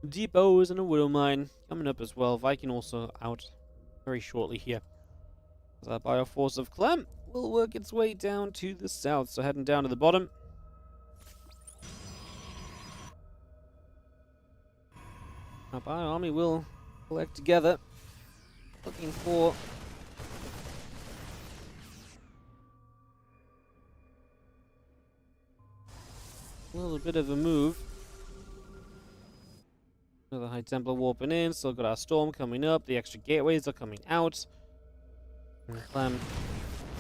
Depots and a Widow Mine coming up as well. Viking also out very shortly here. So that Bioforce of Clem will work its way down to the south. So heading down to the bottom. Our Bio Army will collect together. Looking for a little bit of a move. Another High Templar warping in. Still got our Storm coming up. The extra gateways are coming out. And Clem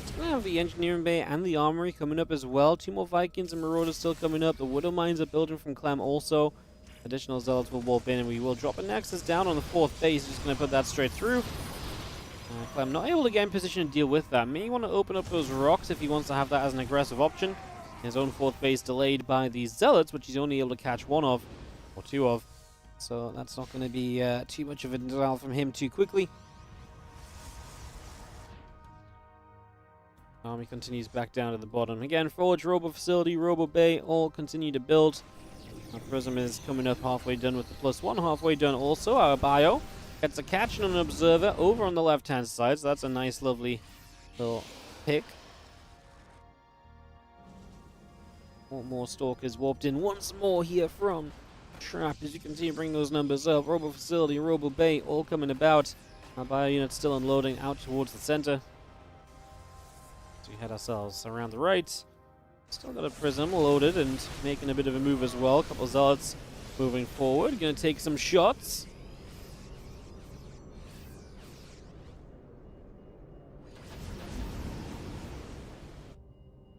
It's going to have the engineering bay and the armory coming up as well. 2 more Vikings and Marauders still coming up. The Widow Mines are building from Clem also. Additional Zealots will warp in, and we will drop a Nexus down on the 4th base. Just going to put that straight through. Clem not able to get in position to deal with that. May want to open up those rocks if he wants to have that as an aggressive option. His own 4th base delayed by these Zealots, which he's only able to catch 1 of, or 2 of. So that's not going to be too much of a denial from him too quickly. Army continues back down to the bottom. Again, Forge, Robo Facility, Robo Bay, all continue to build. Our Prism is coming up halfway done with the +1, halfway done also. Our Bio gets a catch and an Observer over on the left-hand side, so that's a nice, lovely little pick. More Stalkers warped in once more here from Trap as you continue to bring those numbers up. Robo Facility, Robo Bay, all coming about. Our Bio unit's still unloading out towards the center. So we head ourselves around the right. Still got a Prism loaded and making a bit of a move as well. A couple of Zealots moving forward. Going to take some shots.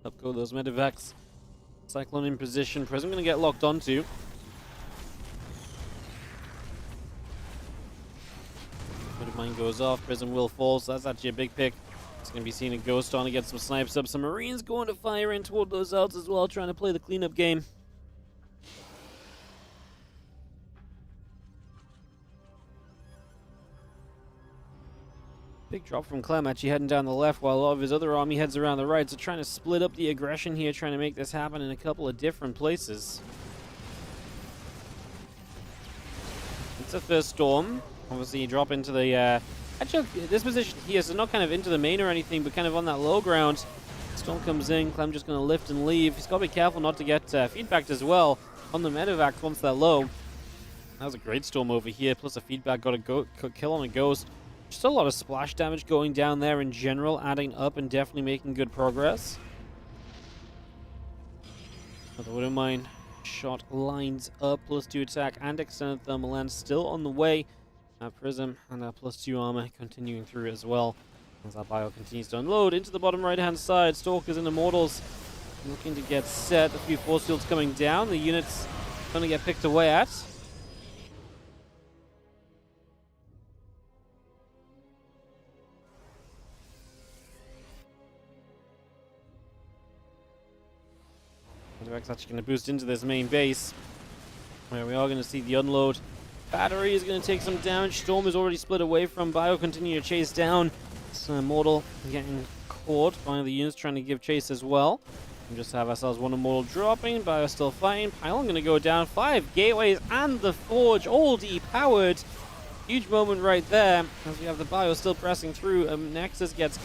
Up go those Medivacs. Cyclone in position. Prism going to get locked onto. Mine goes off. Prism will fall, so that's actually a big pick. It's going to be seeing a Ghost on to get some snipes up. Some Marines going to fire in toward those outs as well, trying to play the cleanup game. Big drop from Clem, actually heading down the left while a lot of his other army heads around the right. So trying to split up the aggression here, trying to make this happen in a couple of different places. It's a first storm. Obviously, you drop into the... Actually, this position here, so not kind of into the main or anything, but kind of on that low ground. Storm comes in, Clem just going to lift and leave. He's got to be careful not to get feedbacked as well on the medevac once they're low. That was a great storm over here, plus a feedback got a kill on a Ghost. Just a lot of splash damage going down there in general, adding up and definitely making good progress. But the Widow Mine shot lines up, +2 attack and extended thermal lens still on the way. Prism and our +2 armor continuing through as well as our Bio continues to unload into the bottom right hand side. Stalkers and Immortals looking to get set. A few force fields coming down. The units going to get picked away at. Medivac's actually going to boost into this main base where we are going to see the unload. Battery is going to take some damage. Storm is already split away from Bio, continue to chase down. So Immortal getting caught by the units trying to give chase as well. We just have ourselves one Immortal dropping. Bio still fighting. Pylon going to go down. 5 gateways and the Forge all depowered. Huge moment right there as we have the Bio still pressing through. Nexus gets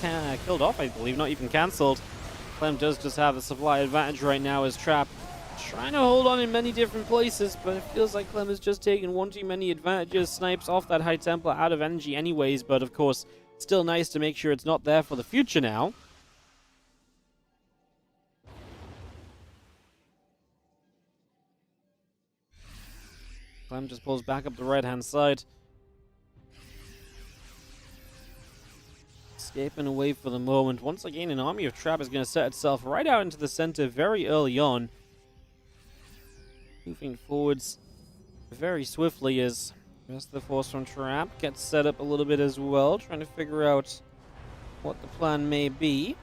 killed off, I believe, not even cancelled. Clem does just have the supply advantage right now as Trap trying to hold on in many different places, but it feels like Clem has just taken one too many advantages. Snipes off that High Templar out of energy anyways, but of course, still nice to make sure it's not there for the future now. Clem just pulls back up the right-hand side. Escaping away for the moment. Once again, an army of Trap is going to set itself right out into the center very early on. Moving forwards very swiftly as the rest of the force from Trap gets set up a little bit as well, trying to figure out what the plan may be.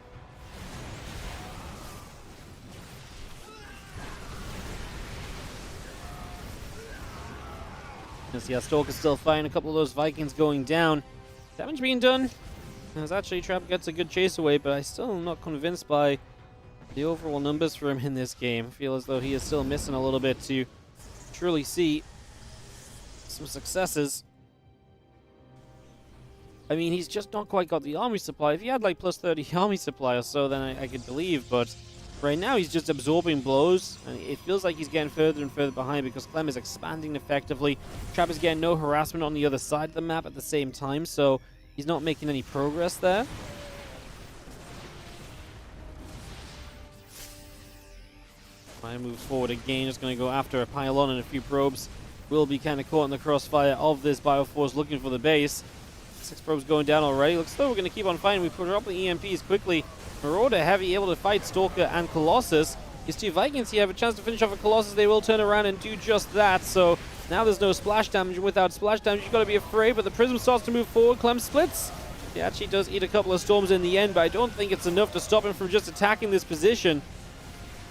You see our Stalker's still fighting, a couple of those Vikings going down. Damage being done. As actually Trap gets a good chase away, but I still am not convinced by the overall numbers for him in this game. I feel as though he is still missing a little bit to truly see some successes. I mean, he's just not quite got the army supply. If he had like +30 army supply or so, then I could believe, but right now he's just absorbing blows, and it feels like he's getting further and further behind because Clem is expanding effectively. Trap is getting no harassment on the other side of the map at the same time, so he's not making any progress there. Fire moves forward again, just going to go after a pylon and a few probes. Will be kind of caught in the crossfire of this Bioforce looking for the base. 6 probes going down already. Looks like we're going to keep on fighting. We put up the EMPs quickly. Marauder heavy, able to fight Stalker and Colossus. These two Vikings here have a chance to finish off a Colossus. They will turn around and do just that. So now there's no splash damage. Without splash damage, you've got to be afraid. But the Prism starts to move forward. Clem splits. He actually does eat a couple of storms in the end, but I don't think it's enough to stop him from just attacking this position.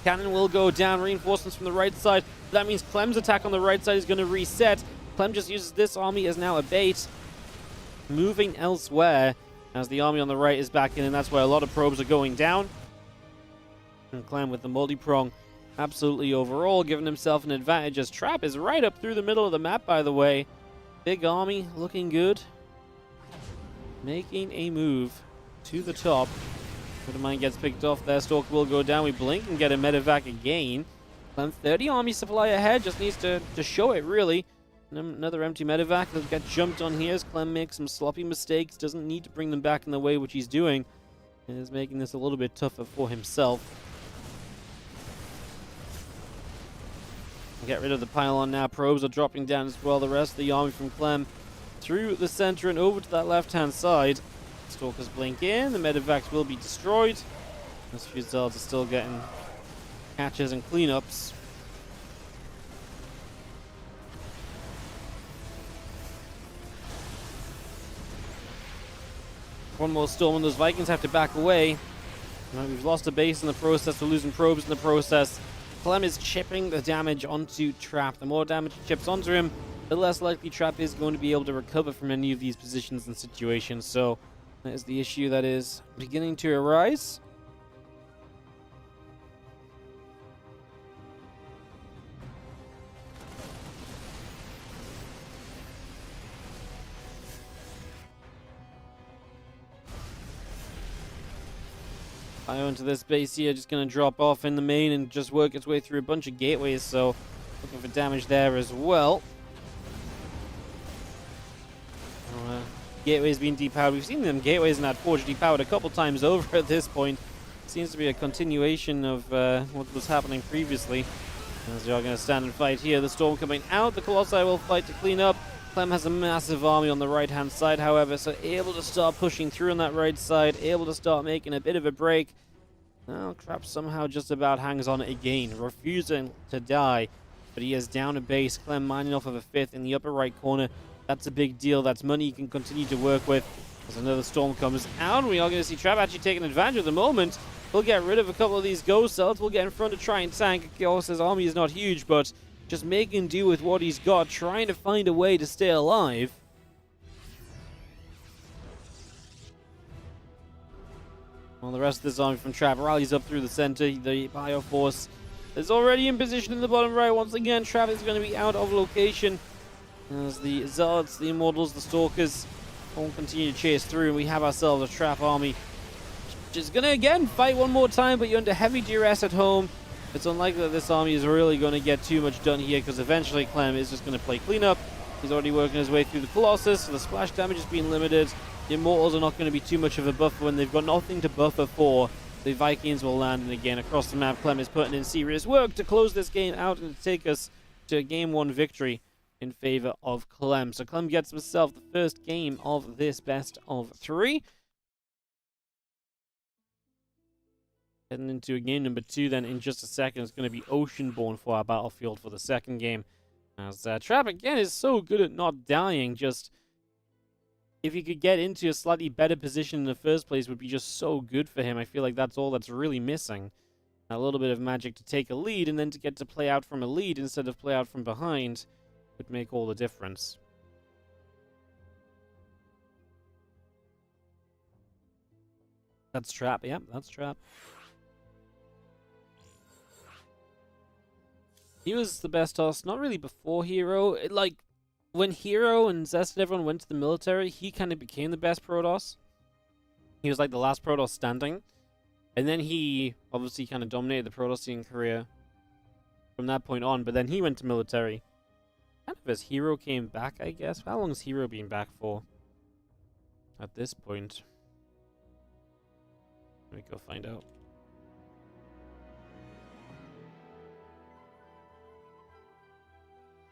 Cannon will go down. Reinforcements from the right side. That means Clem's attack on the right side is going to reset. Clem just uses this army as now a bait. Moving elsewhere as the army on the right is back in, and that's where a lot of probes are going down. And Clem with the multi-prong absolutely overall giving himself an advantage as Trap is right up through the middle of the map, by the way. Big army looking good. Making a move to the top. But mine gets picked off there. Stalker will go down. We blink and get a medevac again. Clem 30 army supply ahead. Just needs to show it, really. Another empty medevac. He'll get jumped on here as Clem makes some sloppy mistakes. Doesn't need to bring them back in the way, which he's doing. And is making this a little bit tougher for himself. Get rid of the pylon now. Probes are dropping down as well. The rest of the army from Clem through the center and over to that left-hand side. Stalkers blink in. The medevacs will be destroyed. Those few Zelds are still getting catches and cleanups. One more storm and those Vikings have to back away. Right, we've lost a base in the process. We're losing probes in the process. Clem is chipping the damage onto Trap. The more damage he chips onto him, the less likely Trap is going to be able to recover from any of these positions and situations. So that is the issue that is beginning to arise. Fire into this base here, just going to drop off in the main and just work its way through a bunch of gateways, so looking for damage there as well. Gateways being depowered. We've seen them gateways in that forge depowered a couple times over at this point. Seems to be a continuation of what was happening previously. As they are going to stand and fight here. The storm coming out. The Colossi will fight to clean up. Clem has a massive army on the right-hand side, however, so able to start pushing through on that right side, able to start making a bit of a break. Now, Crap somehow just about hangs on again, refusing to die, but he is down a base. Clem mining off of a fifth in the upper right corner. That's a big deal. That's money he can continue to work with. As another storm comes out, we are going to see Trap actually taking advantage of the moment. We'll get rid of a couple of these ghost cells. We'll get in front to try and tank. Of course, his army is not huge, but just making do with what he's got, trying to find a way to stay alive. Well, the rest of this army from Trap rallies up through the center. The Bioforce is already in position in the bottom right. Once again, Trap is going to be out of location. As the Zealots, the Immortals, the Stalkers all continue to chase through, and we have ourselves a Trap army. Just going to, again, fight one more time, but you're under heavy duress at home. It's unlikely that this army is really going to get too much done here, because eventually Clem is just going to play cleanup. He's already working his way through the Colossus, so the splash damage is being limited. The Immortals are not going to be too much of a buffer when they've got nothing to buffer for. The Vikings will land, and again, across the map, Clem is putting in serious work to close this game out and to take us to a Game 1 victory in favor of Clem. So Clem gets himself the first game of this best of 3. Heading into a game number 2 then in just a second. It's going to be Oceanborn for our battlefield for the second game. As Trap again is so good at not dying. Just if he could get into a slightly better position in the first place would be just so good for him. I feel like that's all that's really missing. A little bit of magic to take a lead and then to get to play out from a lead instead of play out from behind would make all the difference. That's Trap. Yep, that's Trap. He was the best host, not really before Hero. When Hero and Zest and everyone went to the military, he kind of became the best Protoss. He was like the last Protoss standing. And then he obviously kind of dominated the Protoss scene career from that point on. But then he went to military. Kind of as Hero came back, I guess. How long has Hero been back for? At this point. Let me go find out.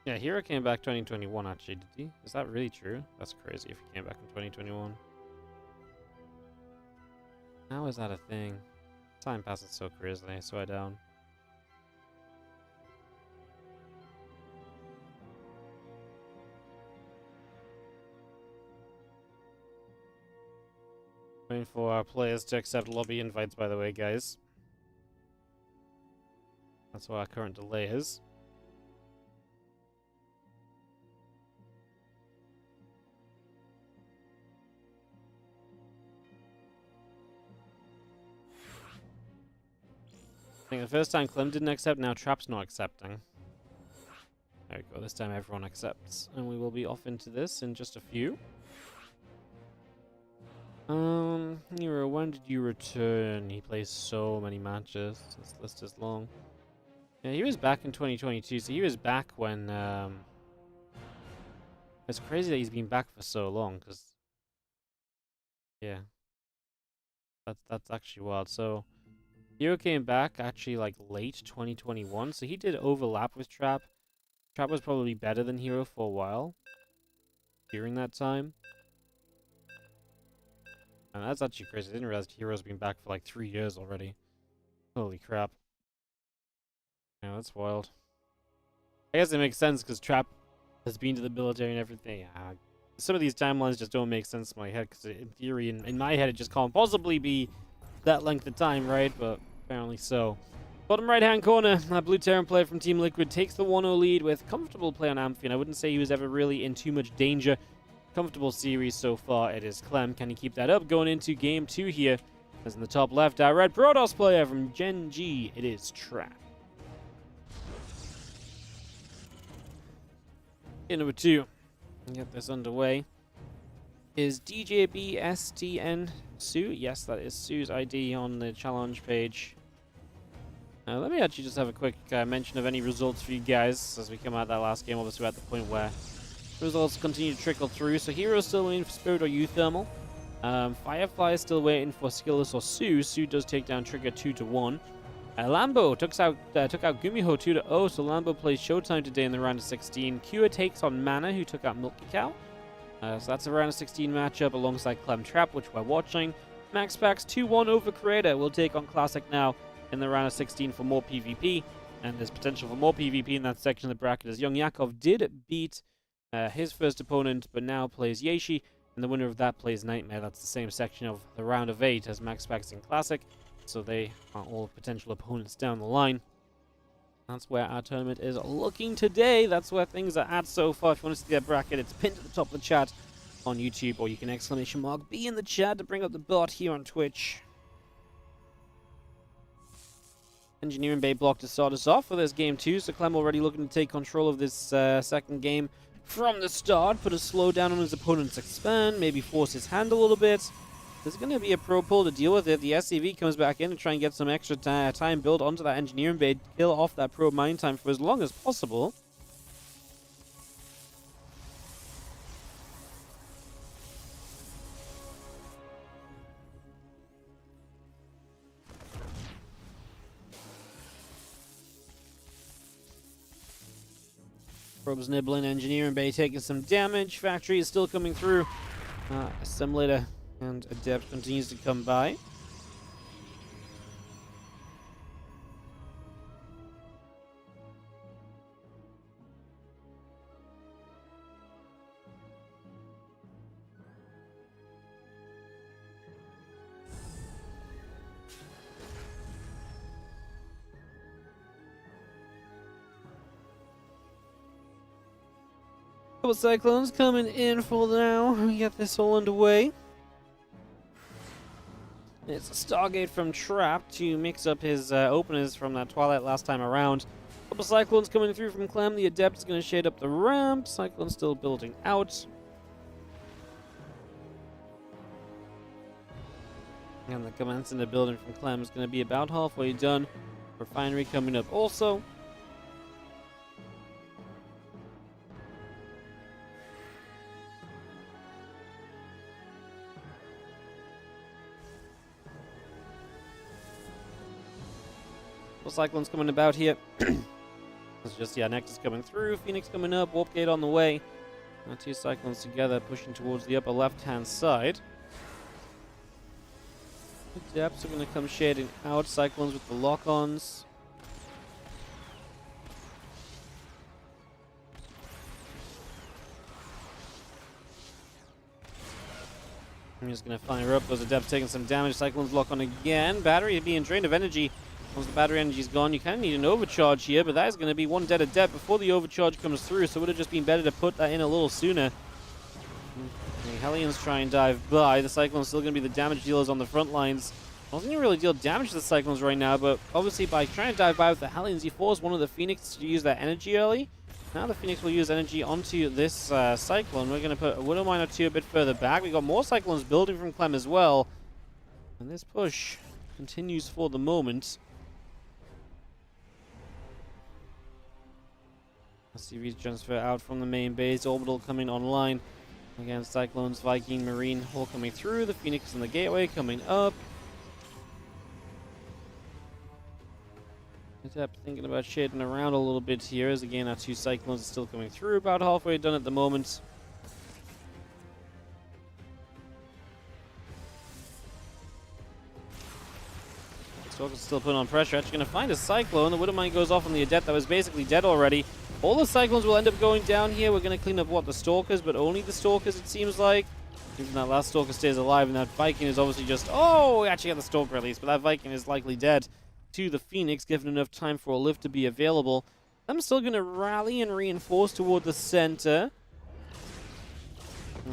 Yeah, Hero came back 2021, actually, did he? Is that really true? That's crazy if he came back in 2021. How is that a thing? Time passes so crazily, I swear down. Waiting for our players to accept lobby invites, by the way, guys. That's what our current delay is. I think the first time Clem didn't accept, now Trap's not accepting. There we go, this time everyone accepts. And we will be off into this in just a few. Hero, when did you return? He plays so many matches. This list is long. Yeah, he was back in 2022, so he was back when, it's crazy that he's been back for so long, because, yeah. That's actually wild. So, Hero came back actually like late 2021, so he did overlap with Trap. Trap was probably better than Hero for a while during that time. And that's actually crazy. I didn't realize Hero's been back for like 3 years already. Holy crap. Yeah, that's wild. I guess it makes sense because Trap has been to the military and everything. Yeah, some of these timelines just don't make sense in my head because in theory, in my head, it just can't possibly be that length of time, right? But apparently so. Bottom right-hand corner, Blue Terran player from Team Liquid takes the 1-0 lead with comfortable play on Amphion. I wouldn't say he was ever really in too much danger. Comfortable series so far. It is Clem. Can he keep that up going into game 2 here? As in the top left, our red Protoss player from Gen G. It is Trap. In number 2, get this underway, is DJBSTN Sue. Yes, that is Sue's ID on the challenge page. Let me actually just have a quick mention of any results for you guys as we come out of that last game. Obviously, we're at the point where results continue to trickle through. So Hero's still waiting for Spirit or U-Thermal. Firefly is still waiting for Skillless or Sue. Sue does take down Trigger 2-1. Lambo took out Gumiho 2-0. So Lambo plays Showtime today in the round of 16. Kua takes on Mana, who took out Milky Cow. So that's a round of 16 matchup alongside Clem Trap, which we're watching. MaxPax 2-1 over Creator will take on Classic now in the round of 16 for more PvP. And there's potential for more PvP in that section of the bracket, as Young Yakov did beat his first opponent, but now plays Yeshi, and the winner of that plays Nightmare. That's the same section of the round of 8 as MaxPax in Classic, so they are all potential opponents down the line. That's where our tournament is looking today. That's where things are at so far. If you want to see that bracket, it's pinned at the top of the chat on YouTube, or you can !B in the chat to bring up the bot here on Twitch. Engineering Bay block to start us off for this game 2, so Clem already looking to take control of this second game from the start. Put a slowdown on his opponent's expand, maybe force his hand a little bit. There's going to be a pro pull to deal with it. The SCV comes back in to try and get some extra time built onto that Engineering Bay, kill off that probe mine time for as long as possible. Probe's nibbling, Engineering Bay taking some damage. Factory is still coming through. Assimilator and Adept continues to come by. Couple Cyclones coming in for now. We get this all underway. It's a Stargate from Trap to mix up his openers from that Twilight last time around. Couple Cyclones coming through from Clem. The Adept is going to shade up the ramp. Cyclone still building out. And the commence in the building from Clem is going to be about halfway done. Refinery coming up also. Cyclones coming about here. It's just, yeah, Nectar's coming through, Phoenix coming up, Warp Gate on the way. Now 2 Cyclones together, pushing towards the upper left-hand side. The depths are going to come shading out. Cyclones with the lock-ons. I'm just going to fire up. Those Adepts taking some damage. Cyclones lock on again. Battery being drained of energy. Once the battery energy is gone, you kind of need an overcharge here, but that is going to be one dead Adept before the overcharge comes through, so it would have just been better to put that in a little sooner. The Hellions try and dive by. The Cyclones still going to be the damage dealers on the front lines. I wasn't going to really deal damage to the Cyclones right now, but obviously by trying to dive by with the Hellions, you force one of the Phoenix to use that energy early. Now the Phoenix will use energy onto this Cyclone. We're going to put a Widow Mine or two a bit further back. We got more Cyclones building from Clem as well. And this push continues for the moment. Series transfer out from the main base. Orbital coming online. Again, Cyclones, Viking, Marine, all coming through. The Phoenix and the Gateway coming up. Adept thinking about shading around a little bit here, as again our two Cyclones are still coming through. About halfway done at the moment. Stalker's still putting on pressure. Actually going to find a Cyclone. The Widow Mine goes off on the Adept that was basically dead already. All the Cyclones will end up going down here. We're going to clean up, what, the Stalkers, but only the Stalkers, it seems like. Even that last Stalker stays alive, and that Viking is obviously just... Oh, we actually got the Stalker release, but that Viking is likely dead to the Phoenix, given enough time for a lift to be available. I'm still going to rally and reinforce toward the center.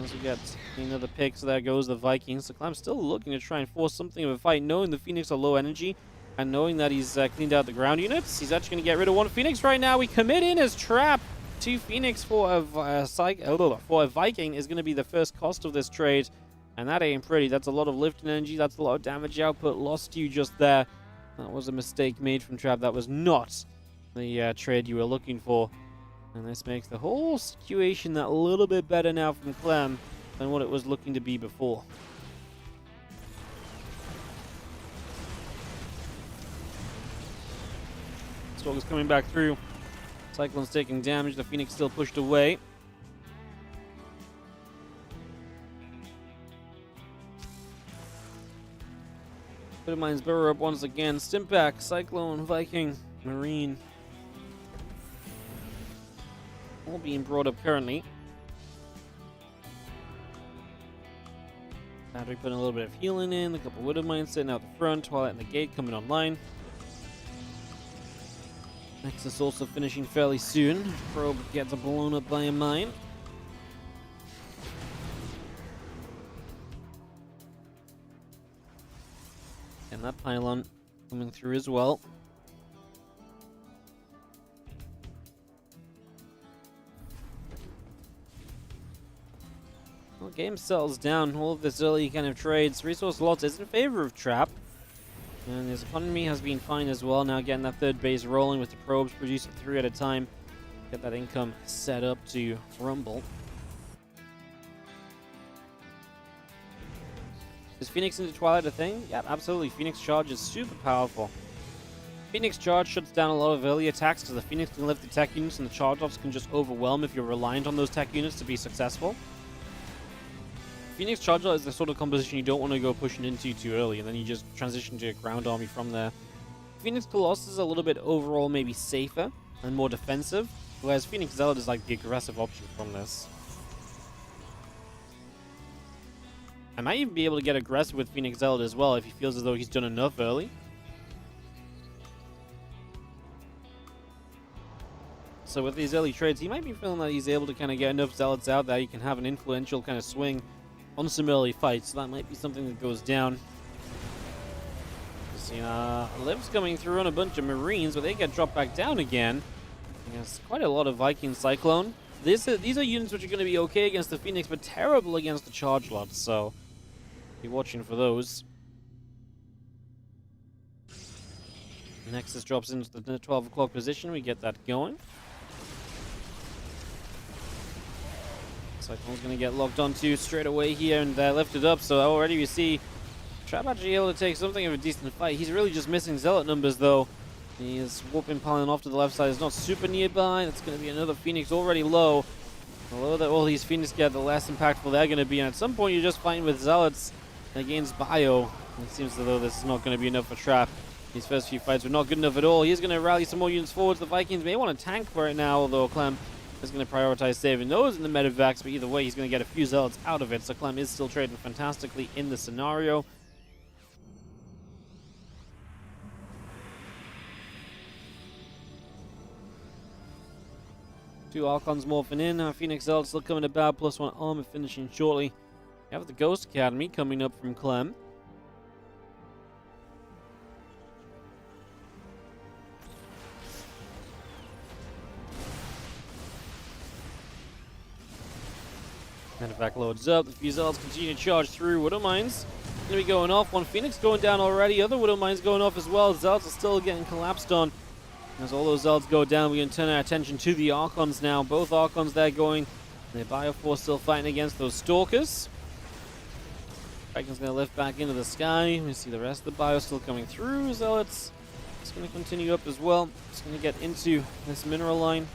As we get another pick, so there goes the Vikings. So Clem's still looking to try and force something of a fight, knowing the Phoenix are low energy. And knowing that he's cleaned out the ground units, he's actually going to get rid of one Phoenix right now. We commit in as trap. Two Phoenix for a Viking is going to be the first cost of this trade. And that ain't pretty. That's a lot of lifting energy. That's a lot of damage output lost to you just there. That was a mistake made from Trap. That was not the trade you were looking for. And this makes the whole situation that little bit better now from Clem than what it was looking to be before. Stalker's coming back through. Cyclone's taking damage. The Phoenix still pushed away. Bit of Mine's burrow up once again. Stimpack, Cyclone, Viking, Marine. All being brought up currently. Battery putting a little bit of healing in. A couple Widow Mines sitting out the front. Twilight and the Gate coming online. Nexus also finishing fairly soon. Probe gets blown up by a mine. And that pylon coming through as well. Well, game settles down. All of this early kind of trades. Resource lots is in favor of Trap. And his economy has been fine as well. Now getting that third base rolling with the probes, producing 3 at a time. Get that income set up to rumble. Is Phoenix into Twilight a thing? Yeah, absolutely. Phoenix Charge is super powerful. Phoenix Charge shuts down a lot of early attacks because the Phoenix can lift the tech units and the charge offs can just overwhelm if you're reliant on those tech units to be successful. Phoenix Charger is the sort of composition you don't want to go pushing into too early, and then you just transition to a ground army from there. Phoenix Colossus is a little bit overall maybe safer and more defensive, whereas Phoenix Zealot is like the aggressive option from this. I might even be able to get aggressive with Phoenix Zealot as well if he feels as though he's done enough early. So with these early trades, he might be feeling that he's able to kind of get enough Zealots out there. He can have an influential kind of swing on some early fights, so that might be something that goes down. See, Liv's coming through on a bunch of Marines, but they get dropped back down again. There's quite a lot of Viking Cyclone. These are units which are going to be okay against the Phoenix, but terrible against the Charge Lots, so be watching for those. Nexus drops into the 12 o'clock position. We get that going. Cyclone's going to get locked onto straight away here and lifted up, so already we see Trap actually able to take something of a decent fight. He's really just missing Zealot numbers though. He is whooping piling off to the left side. It's not super nearby. That's going to be another Phoenix already low. The lower that all these Phoenix get, the less impactful they're going to be. And at some point you're just fighting with Zealots against Bio. It seems as though this is not going to be enough for Trap. These first few fights were not good enough at all. He's going to rally some more units forwards. The Vikings may want to tank right now, although Clem is going to prioritize saving those in the medevacs, but either way, he's going to get a few zealots out of it, so Clem is still trading fantastically in the scenario. Two Archons morphing in. Phoenix Zealots still coming about, +1 armor finishing shortly. We have the Ghost Academy coming up from Clem. Medevac loads up. The few Zealots continue to charge through. Widow Mines going to be going off. One Phoenix going down already. Other Widow Mines going off as well. Zealots are still getting collapsed on. As all those Zealots go down, we can turn our attention to the Archons now. Both Archons there going. The Bioforce still fighting against those Stalkers. Vikings going to lift back into the sky. We see the rest of the Bio still coming through. Zealots just going to continue up as well. Just going to get into this mineral line.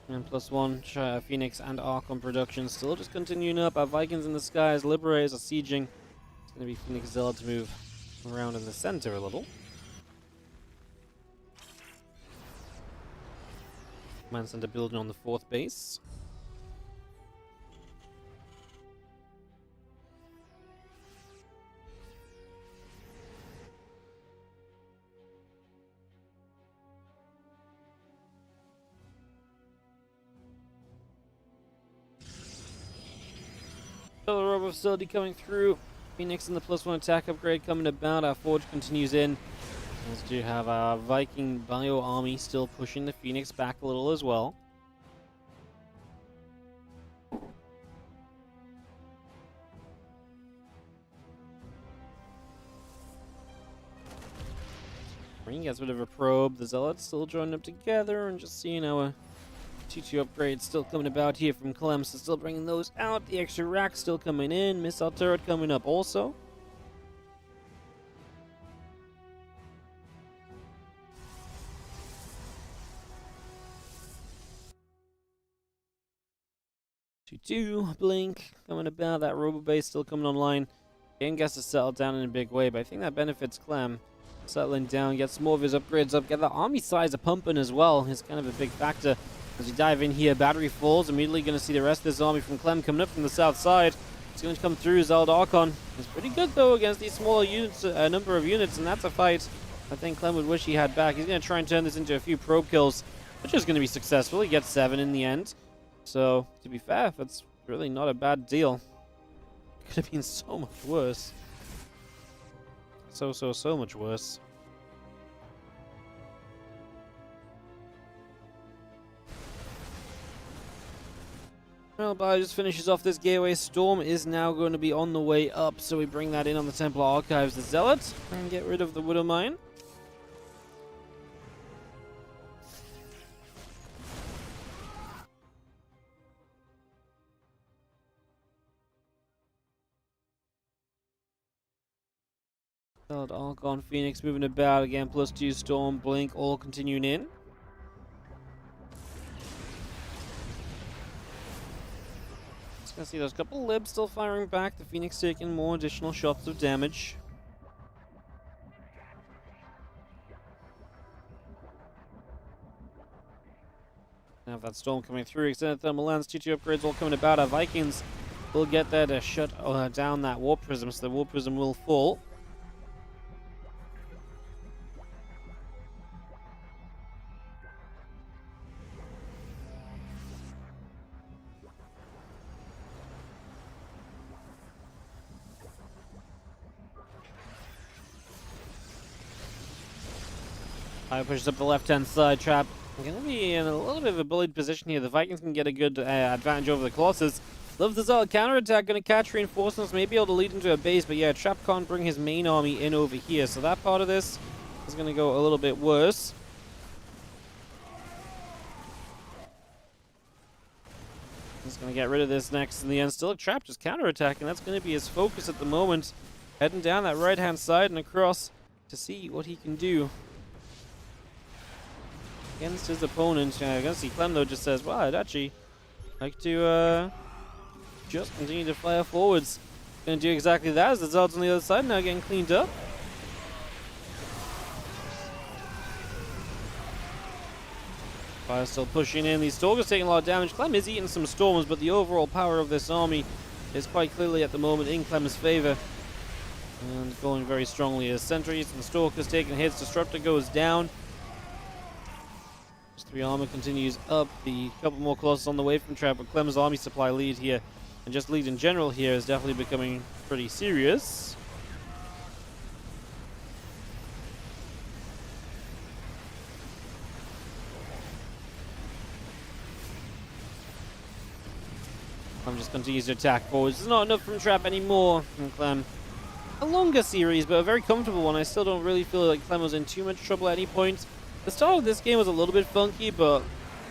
And +1 Phoenix and Archon production still just continuing up. Our Vikings in the skies, Liberators are sieging. It's going to be Phoenix Zealots move around in the center a little. Command center building on the 4th base. Another Robo facility coming through. Phoenix and the +1 attack upgrade coming about. Our Forge continues in. As do have our Viking Bio army still pushing the Phoenix back a little as well. Marine gets rid of a probe. The Zealots still joining up together and just seeing our T2 upgrades still coming about here from Clem, so still bringing those out. The extra rack still coming in. Missile turret coming up also. T2 blink coming about. That robo base still coming online. Game gets to settle down in a big way, but I think that benefits Clem. Settling down, gets more of his upgrades up, get the army size pumping as well. It's kind of a big factor. As we dive in here, battery falls. Immediately going to see the rest of this army from Clem coming up from the south side. It's going to come through. Zeld Archon is pretty good though against these smaller units, number of units, and that's a fight I think Clem would wish he had back. He's going to try and turn this into a few probe kills, which is going to be successful. He gets 7 in the end. So, to be fair, that's really not a bad deal. Could have been so much worse. So much worse. Well, Bio just finishes off this gateway. Storm is now going to be on the way up, so we bring that in on the Templar Archives. The Zealot, and get rid of the Widow Mine. Zealot, Archon, Phoenix moving about again, +2 Storm, Blink, all continuing in. Gonna see those couple libs still firing back. The Phoenix taking more additional shots of damage. Now that Storm coming through, extended thermal lens, T2 upgrades all coming about. Our Vikings will get there to shut down that Warp Prism, so the Warp Prism will fall. Pushes up the left-hand side. Trap going to be in a little bit of a bullied position here. The Vikings can get a good advantage over the Colossus. Love the Zealot counterattack, going to catch reinforcements, maybe able to lead into a base, but yeah, Trap can't bring his main army in over here, so that part of this is going to go a little bit worse. He's going to get rid of this next in the end. Still, Trap just counterattacking. That's going to be his focus at the moment. Heading down that right-hand side and across to see what he can do. against his opponent. Against see Clem though just says, "Well, I'd actually like to just continue to fire forwards." Gonna do exactly that as the Zod's on the other side now getting cleaned up. Fire still pushing in. These Stalkers taking a lot of damage. Clem is eating some storms, but the overall power of this army is quite clearly at the moment in Clem's favor. And going very strongly as sentries and Stalkers taking hits. Disruptor goes down. This 3 armor continues up. The couple more Colossus on the way from Trap, but Clem's army supply lead here, and just lead in general here, is definitely becoming pretty serious. Clem just continues to attack forwards. There's not enough from Trap anymore from Clem. A longer series, but a very comfortable one. I still don't really feel like Clem was in too much trouble at any point. The start of this game was a little bit funky, but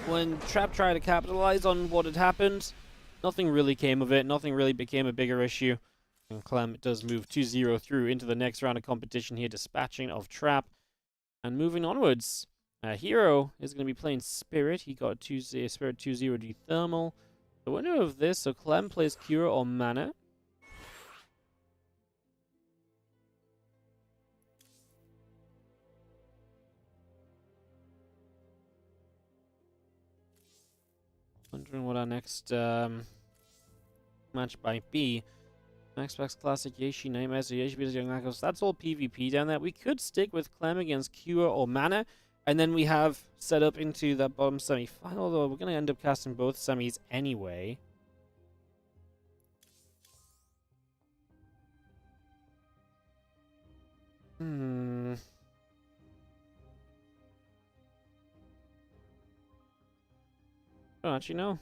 when Trap tried to capitalize on what had happened, nothing really came of it. Nothing really became a bigger issue. And Clem does move 2-0 through into the next round of competition here, dispatching of Trap. And moving onwards, Hero is going to be playing Spirit. He got a Spirit 2-0 D Thermal. The winner of this, so Clem plays Cure or Mana. Wondering what our next match might be. MaxPax Classic, Yeshi, Nightmares, Yeshi beats Young Knuckles. That's all PvP down there. We could stick with Clem against Cure or Mana, and then we have set up into that bottom semi-final, though we're going to end up casting both semis anyway. I don't actually know.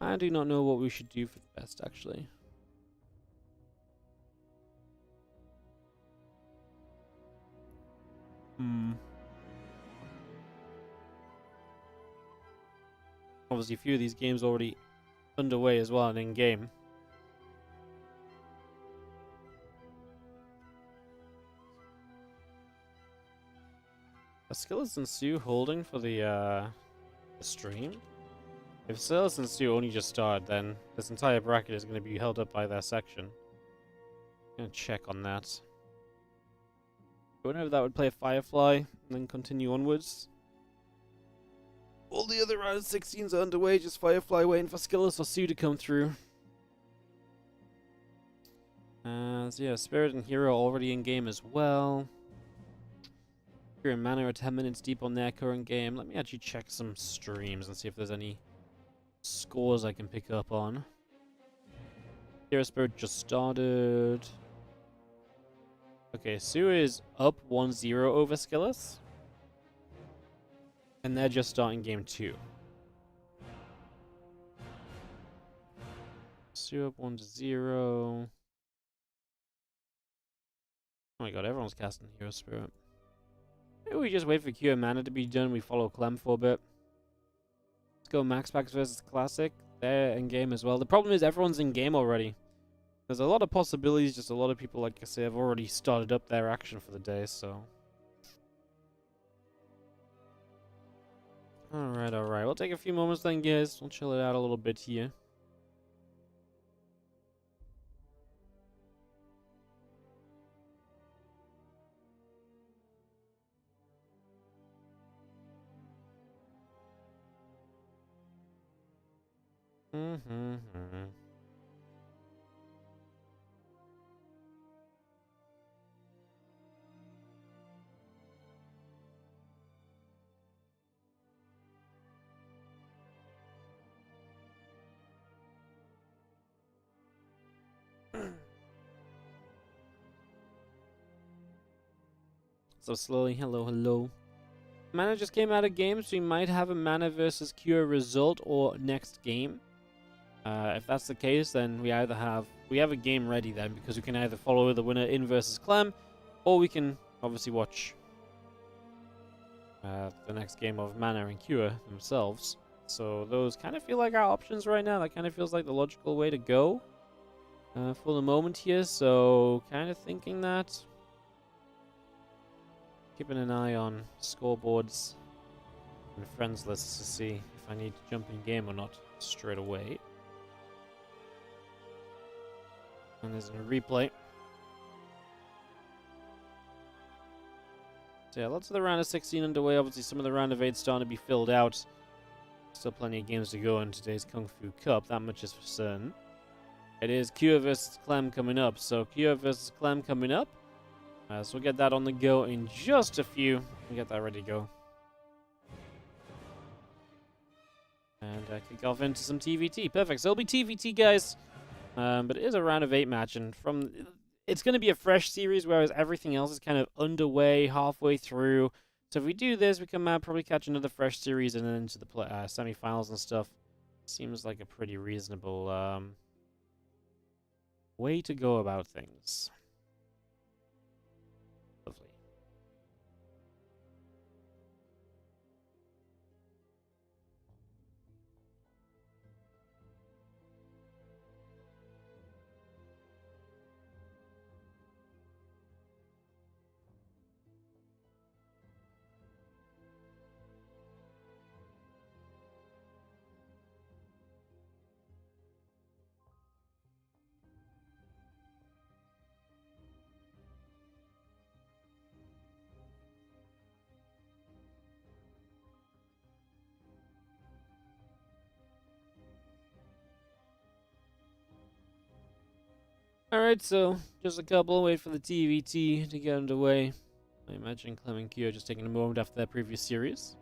I do not know what we should do for the best, actually. Obviously, a few of these games already underway as well and in-game. Are Skillet and Sue holding for the stream? If Skillet and Sue only just started, then this entire bracket is going to be held up by their section. I'm going to check on that. I wonder if that would play a Firefly and then continue onwards. All the other round 16s are underway, just Firefly waiting for Skillet or Sue to come through. So yeah, Spirit and Hero already in game as well. Hero and Mana are 10 minutes deep on their current game. Let me actually check some streams and see if there's any scores I can pick up on. Hero Spirit just started. Okay, Sue is up 1-0 over Skillet. And they're just starting game 2. Sue up 1-0. Oh my god, everyone's casting Hero Spirit. Maybe we just wait for Q and Mana to be done. We follow Clem for a bit. Let's go MaxPax versus Classic. They're in game as well. The problem is everyone's in game already. There's a lot of possibilities. Just a lot of people, like I say, have already started up their action for the day. So, all right. We'll take a few moments then, guys. We'll chill it out a little bit here. So slowly, hello. Mana just came out of game, so we might have a Mana versus Cure result or next game. If that's the case, then we have a game ready then, because we can either follow the winner in versus Clem, or we can obviously watch the next game of Mana and Cure themselves. So those kind of feel like our options right now. That kind of feels like the logical way to go for the moment here. So kind of thinking that keeping an eye on scoreboards and friends lists to see if I need to jump in game or not straight away. And there's a replay. So yeah, lots of the round of 16 underway. Obviously, some of the round of 8 starting to be filled out. Still plenty of games to go in today's Kung Fu Cup. That much is for certain. It is Kyo versus Clem coming up. So Kyo versus Clem coming up. So we'll get that on the go in just a few. We'll get that ready to go. And kick off into some TVT. Perfect. So it'll be TVT, guys. But it is a round of 8 match. And it's going to be a fresh series, whereas everything else is kind of underway, halfway through. So if we do this, we can probably catch another fresh series and then into the semifinals and stuff. Seems like a pretty reasonable way to go about things. Lovely. Alright, so just a couple. Wait for the TVT to get underway. I imagine Clem and Kyo just taking a moment after their previous series.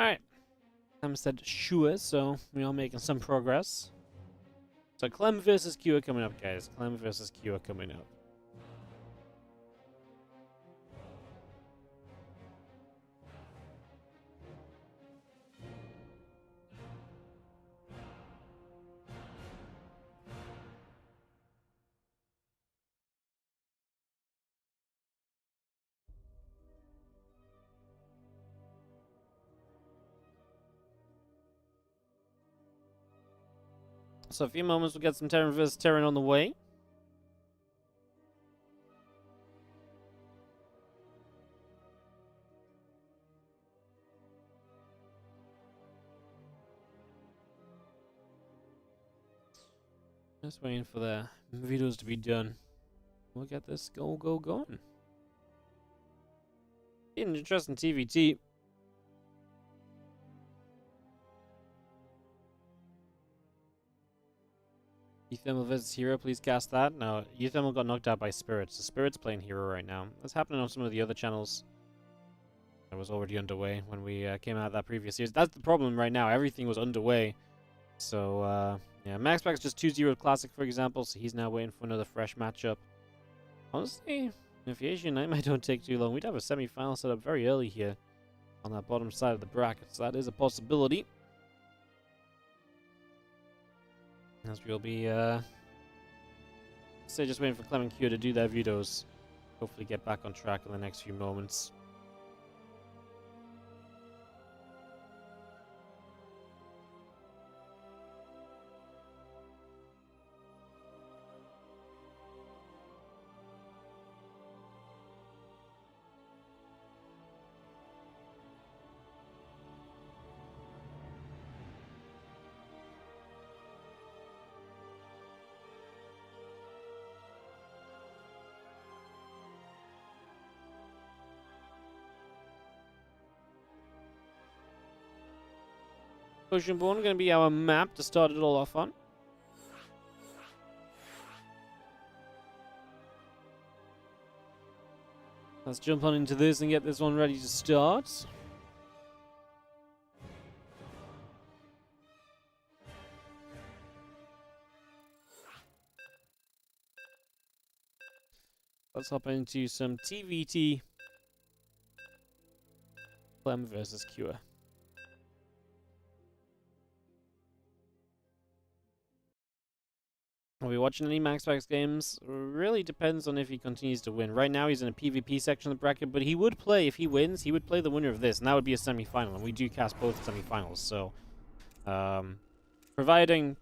Alright. Clem said sure, so we are making some progress. So Clem versus Kyo coming up, guys. Clem versus Kyo coming up. So a few moments, we'll get some Terran versus Terran on the way. Just waiting for the videos to be done. We'll get this going. Interesting TVT. Euthermal versus Hero, please cast that. No, Euthermal got knocked out by Spirits. The Spirit's playing Hero right now. That's happening on some of the other channels. That was already underway when we came out of that previous series. That's the problem right now. Everything was underway. So, yeah, MaxPax just 2-0 Classic, for example, so he's now waiting for another fresh matchup. Honestly, if the Asian Nightmare don't take too long, we'd have a semi-final set up very early here on that bottom side of the bracket, so that is a possibility. As we'll be, say, just waiting for Clem and Q to do their videos. Hopefully get back on track in the next few moments. Oceanborn going to be our map to start it all off on. Let's jump on into this and get this one ready to start. Let's hop into some TVT. Clem versus Cure. Are we watching any MaxPax games? Really depends on if he continues to win. Right now he's in a PvP section of the bracket, but he would play, if he wins, he would play the winner of this, and that would be a semi-final, and we do cast both semi-finals, so providing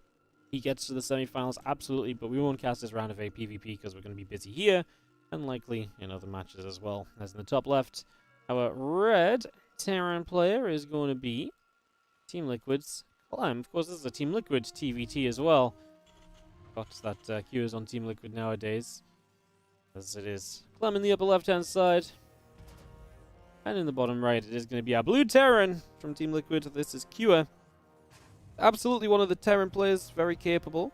he gets to the semi-finals, absolutely, but we won't cast this round of a PvP because we're going to be busy here, and likely in other matches as well. As in the top left, our red Terran player is going to be Team Liquid's Clem. Of course, this is a Team Liquid TVT as well. Got that Q is on Team Liquid nowadays, as it is Clem in the upper left-hand side. And in the bottom right, it is going to be our blue Terran from Team Liquid. This is Q. Absolutely one of the Terran players, very capable.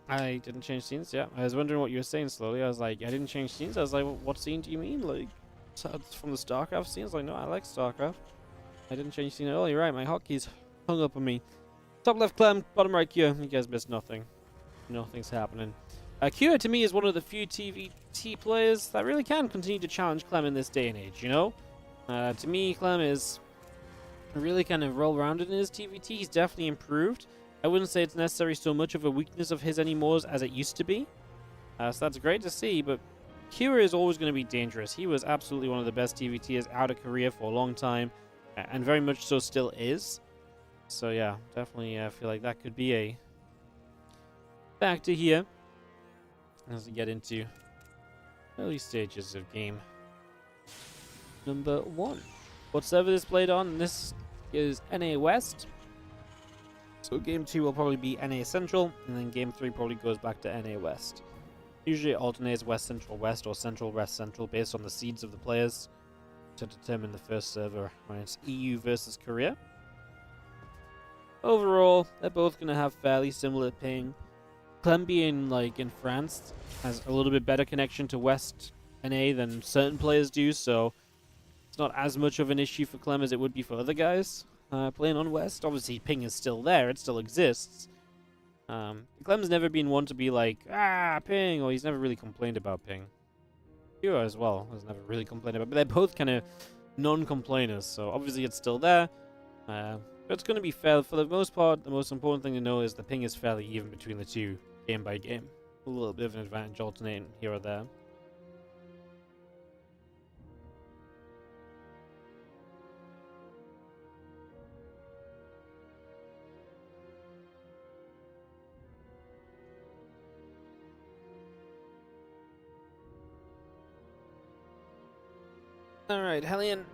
I didn't change scenes, yeah. I was wondering what you were saying slowly. I was like, I didn't change scenes. I was like, what scene do you mean? Like, from the Starcraft scene? I was like, no, I like Starcraft. I didn't change scene at all. You're right, my hotkeys hung up on me. Top left Clem, bottom right Q. You guys missed nothing. Nothing's happening. Q to me is one of the few TVT players that really can continue to challenge Clem in this day and age, you know? To me, Clem is really kind of well-rounded in his TVT. He's definitely improved. I wouldn't say it's necessarily so much of a weakness of his anymore as it used to be. So that's great to see, but Q is always going to be dangerous. He was absolutely one of the best TVTers out of Korea for a long time, and very much so still is. So yeah, definitely feel like that could be a factor here as we get into early stages of game number 1. What server this played on? This is NA West. So game 2 will probably be NA Central, and then game 3 probably goes back to NA West. Usually it alternates West Central West or Central West Central based on the seeds of the players to determine the first server when it's EU versus Korea. Overall, they're both going to have fairly similar ping. Clem being like in France has a little bit better connection to West NA than certain players do, so it's not as much of an issue for Clem as it would be for other guys playing on West. Obviously, ping is still there; it still exists. Clem's never been one to be like, ping, or he's never really complained about ping. Hero as well has never really complained about it, but they're both kind of non-complainers, so obviously it's still there. But it's going to be fair. For the most part, the most important thing to know is the ping is fairly even between the two, game by game. A little bit of an advantage alternating here or there. Alright, Hellion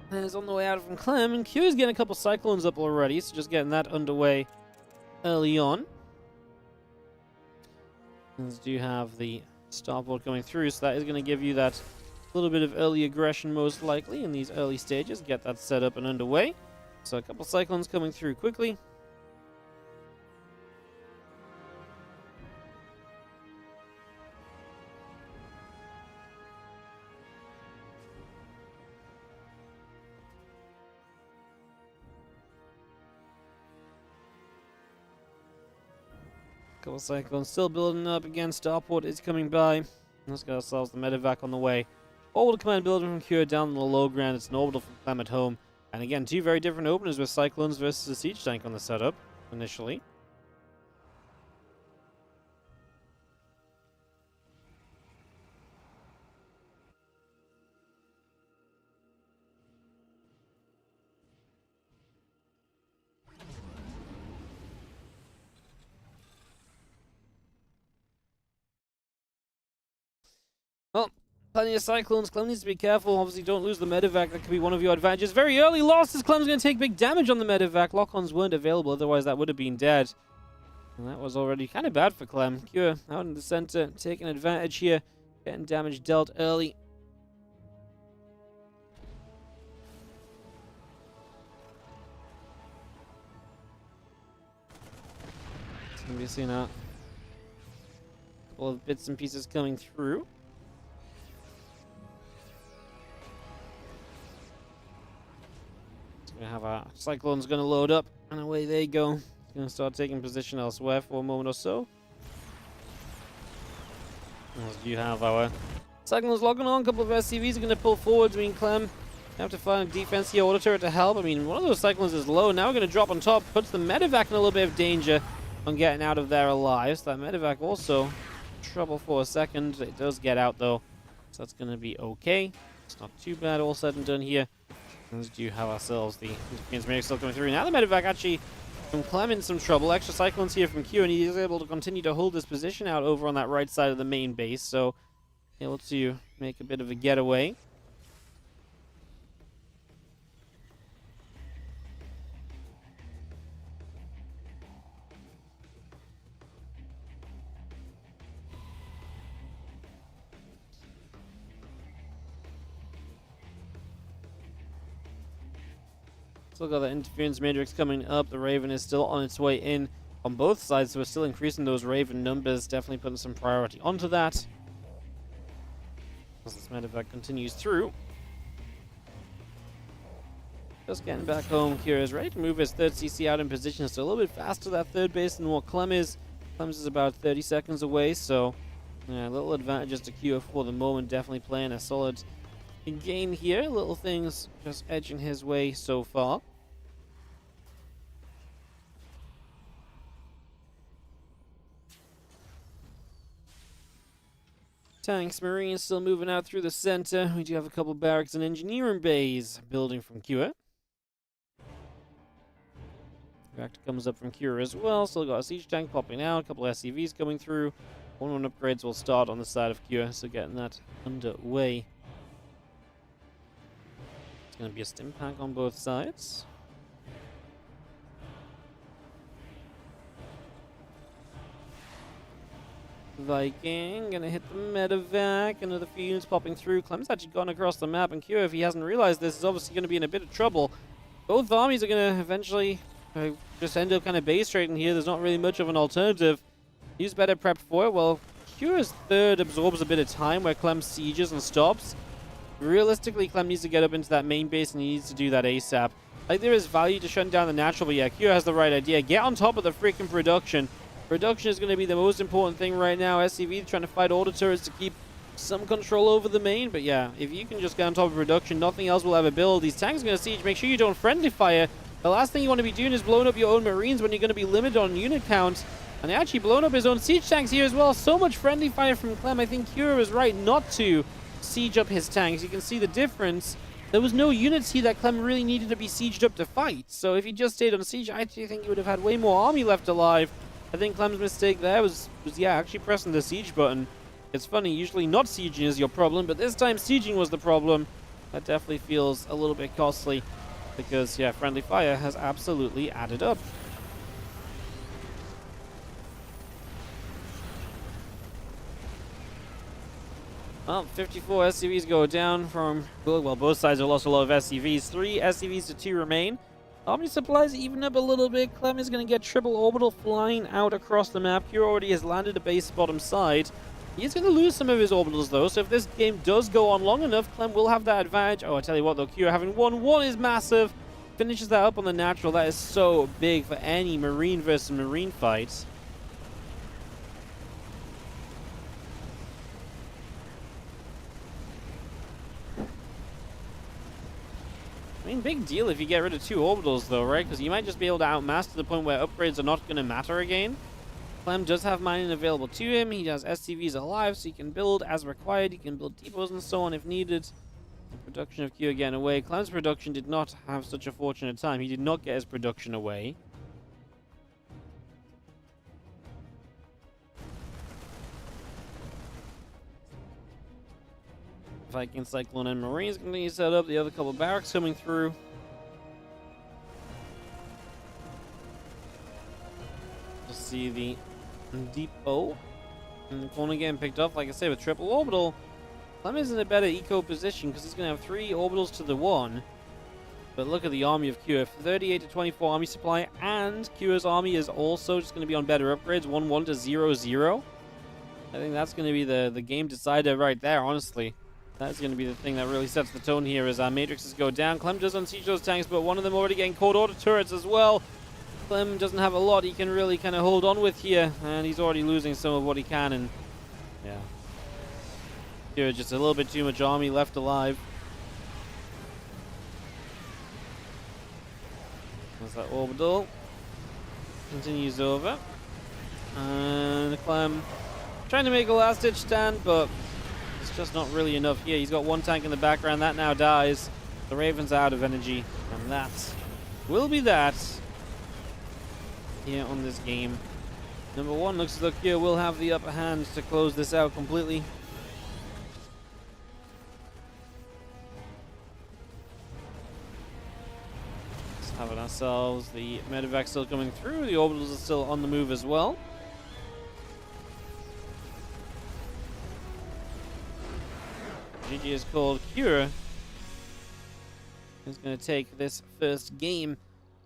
is on the way out from Clem, and Q is getting a couple Cyclones up already, so just getting that underway early on. As do have the starboard going through, so that is going to give you that little bit of early aggression most likely in these early stages. Get that set up and underway. So a couple Cyclones coming through quickly. Couple Cyclones still building up again. Starport is coming by. Let's get ourselves the medevac on the way. Orbital command building from Cure down on the low ground. It's an orbital from Clem at home. And again, two very different openers with Cyclones versus a siege tank on the setup initially. Well, plenty of Cyclones. Clem needs to be careful. Obviously, don't lose the medevac. That could be one of your advantages. Very early losses. Clem's going to take big damage on the medevac. Lock-ons weren't available. Otherwise, that would have been dead. And that was already kind of bad for Clem. Cure out in the center, taking advantage here. Getting damage dealt early. It's going to be seeing a couple of bits and pieces coming through. Gonna have our Cyclone's gonna load up, and away they go. Gonna start taking position elsewhere for a moment or so. As you have our Cyclones logging on, a couple of SCVs are gonna pull forward. I mean, Clem have to find a defense here, auto turret to help. I mean, one of those Cyclones is low. Now we're gonna drop on top, puts the medevac in a little bit of danger on getting out of there alive. So that medevac also trouble for a second. It does get out though, so that's gonna be okay. It's not too bad, all said and done here. As do have ourselves the medic still coming through. Now the medevac actually from Clem in some trouble. Extra Cyclones here from Q, and he is able to continue to hold his position out over on that right side of the main base. So able to make a bit of a getaway. Still got the interference matrix coming up. The Raven is still on its way in on both sides, so we're still increasing those Raven numbers. Definitely putting some priority onto that. As this medevac continues through. Just getting back home. Kira is ready to move his third CC out in position. So a little bit faster that third base than what Clem is. Clem's is about 30 seconds away, so yeah, little advantages to Kira for the moment. Definitely playing a solid game here. Little things just edging his way so far. Tanks, Marines still moving out through the center. We do have a couple barracks and engineering bays building from Kira. Reactor comes up from Kira as well. Still got a siege tank popping out. A couple of SCVs coming through. 1-1 upgrades will start on the side of Kira, so getting that underway. It's going to be a stim pack on both sides. Viking gonna hit the medevac. Another fumes popping through. Clem's actually gone across the map, and Q, if he hasn't realized this, is obviously going to be in a bit of trouble. Both armies are going to eventually just end up kind of base trading here. There's not really much of an alternative. He's better prepped for it. Well, Q's third absorbs a bit of time where Clem sieges and stops. Realistically, Clem needs to get up into that main base, and he needs to do that ASAP. Like, there is value to shutting down the natural, but yeah, Q has the right idea. Get on top of the freaking production. Production is going to be the most important thing right now. SCV trying to fight auto turrets to keep some control over the main. But yeah, if you can just get on top of production, nothing else will ever build. These tanks are going to siege. Make sure you don't friendly fire. The last thing you want to be doing is blowing up your own Marines when you're going to be limited on unit count. And they're actually blowing up his own siege tanks here as well. So much friendly fire from Clem. I think Kira is right not to siege up his tanks. You can see the difference. There was no units here that Clem really needed to be sieged up to fight. So if he just stayed on siege, I actually think he would have had way more army left alive. I think Clem's mistake there was yeah, actually pressing the siege button. It's funny, usually not sieging is your problem, but this time sieging was the problem. That definitely feels a little bit costly because, yeah, friendly fire has absolutely added up. Well, 54 SCVs go down from, well, both sides have lost a lot of SCVs. 3 SCVs to 2 remain. Army supplies even up a little bit. Clem is going to get triple orbital flying out across the map. Q already has landed a base bottom side. He is going to lose some of his orbitals though, so if this game does go on long enough, Clem will have that advantage. Oh, I tell you what though, Q having 1-1 is massive. Finishes that up on the natural. That is so big for any Marine versus Marine fight. I mean, big deal if you get rid of 2 orbitals though, right? Because you might just be able to outmass to the point where upgrades are not going to matter again. Clem does have mining available to him. He has SCVs alive, so he can build as required. He can build depots and so on if needed. The production of Q again away. Clem's production did not have such a fortunate time. He did not get his production away. Viking, Cyclone, and Marines continue to set up. The other couple of barracks coming through. Just see the depot. And the corner getting picked up, like I said, with triple orbital. Clem is in a better eco position because he's going to have 3 orbitals to the 1. But look at the army of Q. 38 to 24 army supply, and Q's army is also just going to be on better upgrades. 1-1 to 0-0. I think that's going to be the game decider right there, honestly. That's going to be the thing that really sets the tone here as our matrices go down. Clem does unsiege those tanks, but one of them already getting caught. Auto turrets as well. Clem doesn't have a lot he can really kind of hold on with here, and he's already losing some of what he can, and yeah. Here, just a little bit too much army left alive. There's that orbital. Continues over. And Clem trying to make a last-ditch stand, but it's just not really enough here. He's got one tank in the background. That now dies. The Raven's out of energy, and that will be that here on this game. Number one looks like here will have the upper hand to close this out completely. Just having ourselves the medevac still coming through. The orbitals are still on the move as well. GG is called Cure. Is going to take this first game.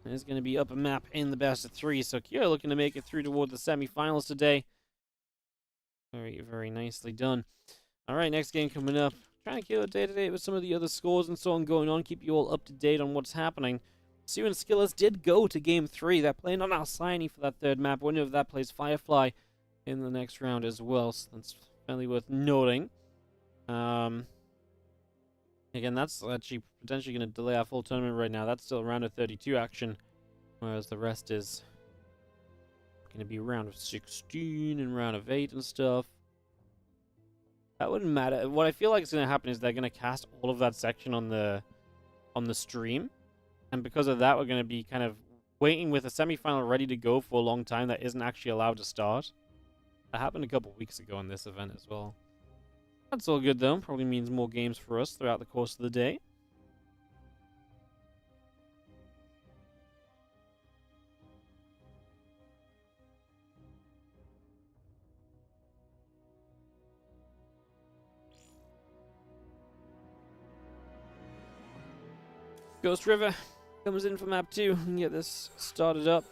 And is going to be up a map in the best of 3. So Cure looking to make it through toward the semifinals today. Very, very nicely done. All right, next game coming up. Trying to kill it day to day with some of the other scores and so on going on. Keep you all up to date on what's happening. Sue and Skillers did go to game 3. They're playing on Alcyone for that third map. Winner of that plays Firefly in the next round as well. So that's fairly worth noting. Again, that's actually potentially going to delay our full tournament right now. That's still round of 32 action, whereas the rest is going to be round of 16 and round of 8 and stuff. That wouldn't matter. What I feel like is going to happen is they're going to cast all of that section on the stream, and because of that, we're going to be kind of waiting with a semifinal ready to go for a long time that isn't actually allowed to start. That happened a couple weeks ago in this event as well. That's all good, though. Probably means more games for us throughout the course of the day. Ghost River comes in for map 2. We can get this started up.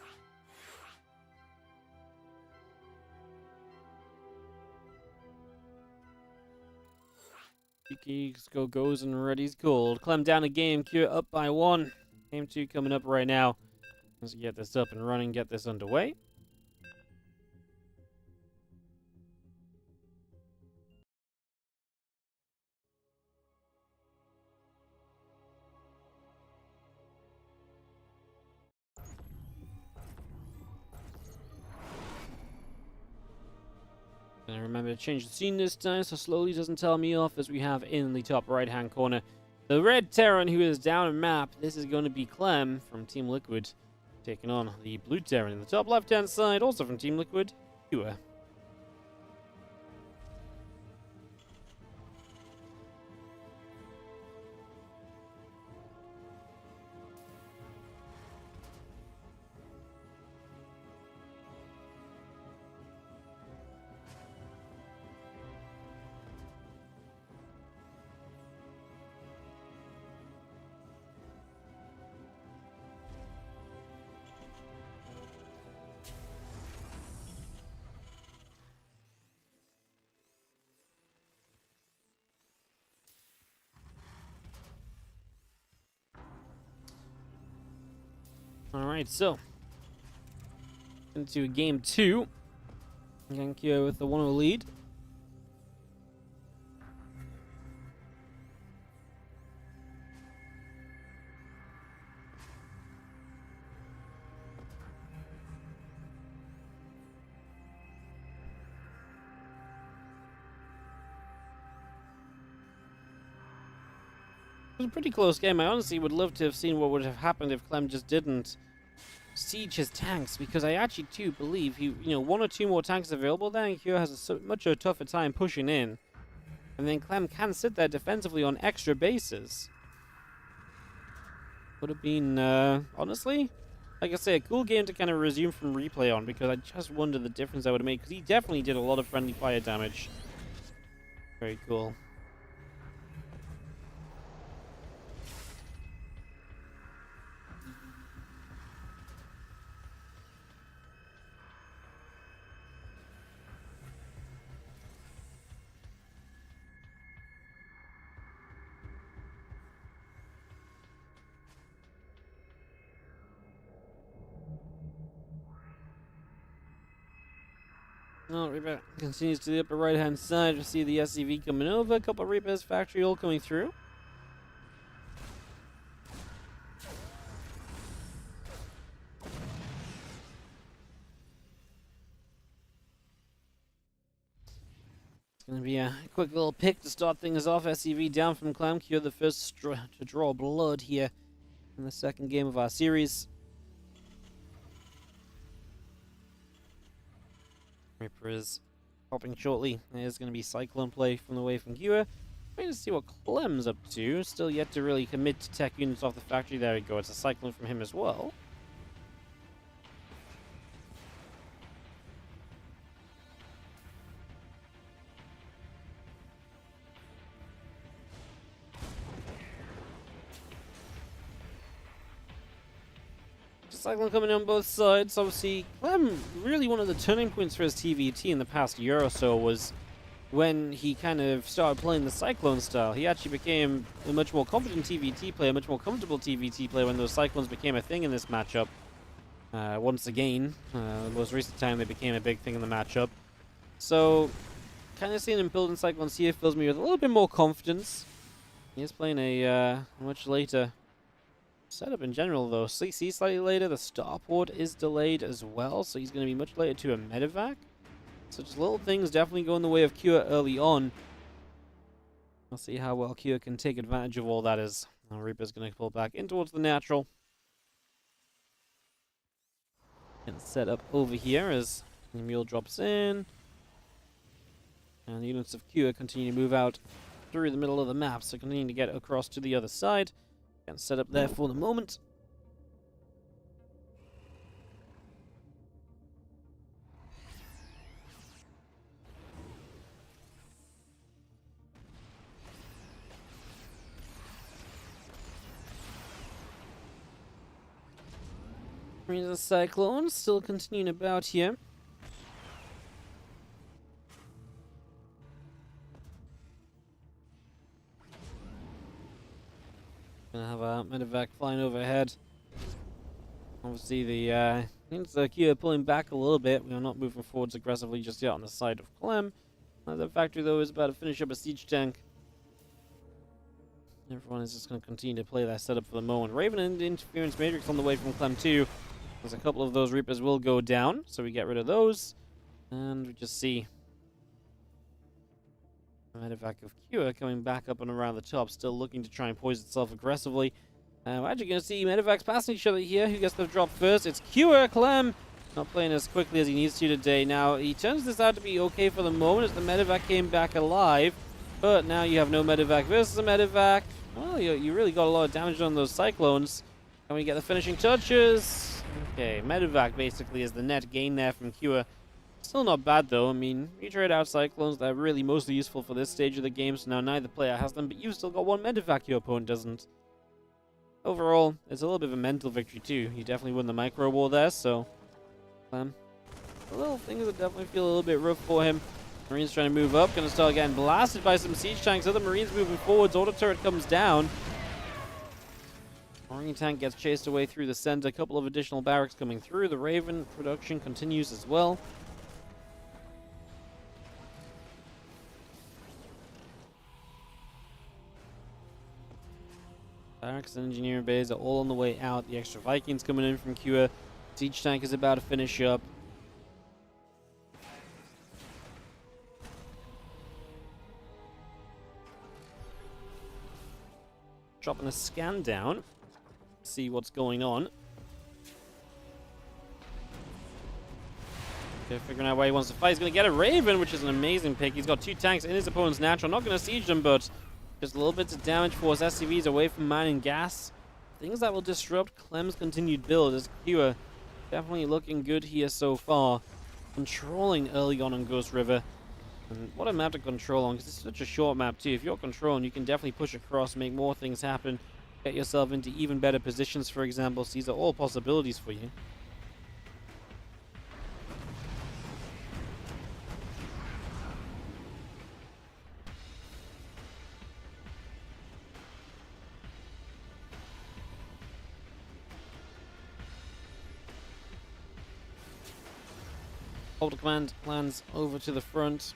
Goes and ready's cold. Clem down a game. Cure up by 1. Game 2 coming up right now. Let's get this up and running. Get this underway. And remember to change the scene this time so slowly doesn't tell me off, as we have in the top right hand corner the red Terran who is down a map. This is going to be Clem from Team Liquid taking on the blue Terran in the top left hand side, also from Team Liquid, Cure. Alright, so into game 2. Yankyo with the 1-0 lead. It was a pretty close game. I honestly would love to have seen what would have happened if Clem just didn't siege his tanks, because I actually too believe he, 1 or 2 more tanks available there, and Hugh has much a tougher time pushing in. And then Clem can sit there defensively on extra bases. Would have been, honestly, like I say, a cool game to kind of resume from replay on, because I just wonder the difference that would have made, because he definitely did a lot of friendly fire damage. Very cool. Oh, Reaper continues to the upper right-hand side. We see the SCV coming over. A couple of Reapers, factory all coming through. It's going to be a quick little pick to start things off. SCV down from Clem. Cure the first to draw blood here in the second game of our series. Reaper is popping shortly. There's going to be Cyclone play from the way from Cure. Waiting to see what Clem's up to. Still yet to really commit to tech units off the factory. There we go. It's a Cyclone from him as well. Cyclone coming on both sides. Obviously, Clem, really one of the turning points for his TVT in the past year or so was when he kind of started playing the Cyclone style. He actually became a much more confident TVT player, a much more comfortable TVT player when those Cyclones became a thing in this matchup. Once again, the most recent time they became a big thing in the matchup. So, kind of seeing him building Cyclones here fills me with a little bit more confidence. He is playing a much later setup in general, though. CC slightly later. The starport is delayed as well, so he's going to be much later to a medevac. So just little things definitely go in the way of Cure early on. We'll see how well Cure can take advantage of all that as Reaper's going to pull back in towards the natural. And set up over here as the mule drops in. And the units of Cure continue to move out through the middle of the map, so continuing to get across to the other side. And set up there for the moment. Here's a Cyclone still continuing about here. Gonna have a medevac flying overhead. Obviously, the Cure pulling back a little bit. We are not moving forwards aggressively just yet on the side of Clem. The factory, though, is about to finish up a siege tank. Everyone is just going to continue to play that setup for the moment. Raven and Interference Matrix on the way from Clem, too. There's a couple of those Reapers will go down, so we get rid of those. And we just see medevac of Cure coming back up and around the top, still looking to try and poise itself aggressively. We're actually going to see medevacs passing each other here. Who gets the drop first? It's Cure. Clem not playing as quickly as he needs to today. Now, he turns this out to be okay for the moment as the medevac came back alive. But now you have no medevac versus a medevac. Well, you really got a lot of damage on those Cyclones. Can we get the finishing touches? Okay, medevac basically is the net gain there from Cure. Still not bad, though. I mean, you trade out Cyclones, they're really mostly useful for this stage of the game, so now neither player has them, but you've still got one medevac your opponent doesn't. Overall, it's a little bit of a mental victory, too. You definitely won the micro war there, so the little things that definitely feel a little bit rough for him. Marines trying to move up, gonna start getting blasted by some siege tanks. Other Marines moving forwards, auto turret comes down. Marine tank gets chased away through the center. A couple of additional barracks coming through. The Raven production continues as well. Barracks and engineering bays are all on the way out. The extra Vikings coming in from Cure. Siege tank is about to finish up. Dropping a scan down. See what's going on. Okay, figuring out where he wants to fight. He's going to get a Raven, which is an amazing pick. He's got two tanks in his opponent's natural. Not going to siege them, but just a little bits of damage force SCVs away from mining gas. Things that will disrupt Clem's continued build as Cure definitely looking good here so far. Controlling early on Ghost River. And what a map to control on, because it's such a short map too. If you're controlling, you can definitely push across, make more things happen, get yourself into even better positions, for example. So these are all possibilities for you. Hold command lands over to the front.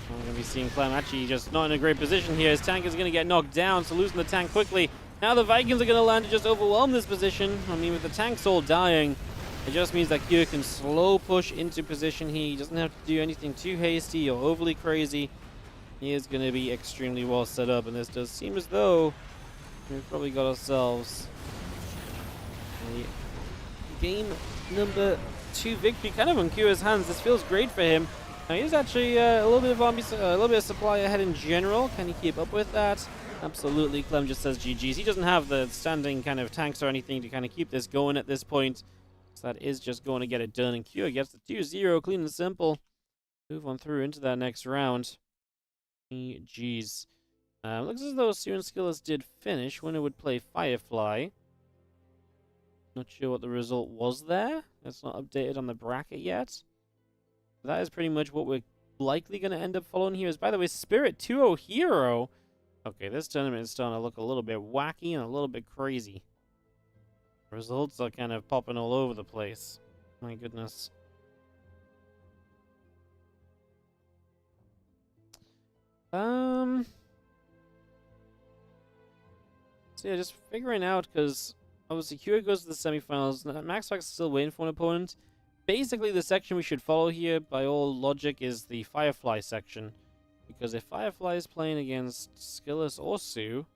I'm going to be seeing Clem actually just not in a great position here. His tank is going to get knocked down, so losing the tank quickly. Now the Vikings are going to land to just overwhelm this position. I mean, with the tanks all dying, it just means that Kyo can slow push into position. He doesn't have to do anything too hasty or overly crazy. He is going to be extremely well set up, and this does seem as though we've probably got ourselves a game number 2 victory kind of on Kyo's hands. This feels great for him. Now he's actually a little bit of army, a little bit of supply ahead in general. Can he keep up with that? Absolutely. Clem just says GG's. He doesn't have the standing kind of tanks or anything to kind of keep this going at this point. So that is just going to get it done. And Kyo gets the 2-0, clean and simple. Move on through into that next round. GG's. Looks as though Sue and Skillers did finish. Winner would play Firefly. Not sure what the result was there. It's not updated on the bracket yet. That is pretty much what we're likely going to end up following here. Is, by the way, Spirit 2-0 Hero. Okay, this tournament is starting to look a little bit wacky and a little bit crazy. Results are kind of popping all over the place. My goodness. So yeah, just figuring out, because obviously Kyo goes to the semifinals. MaxPax is still waiting for an opponent. Basically, the section we should follow here, by all logic, is the Firefly section. Because if Firefly is playing against Skillus or Sue,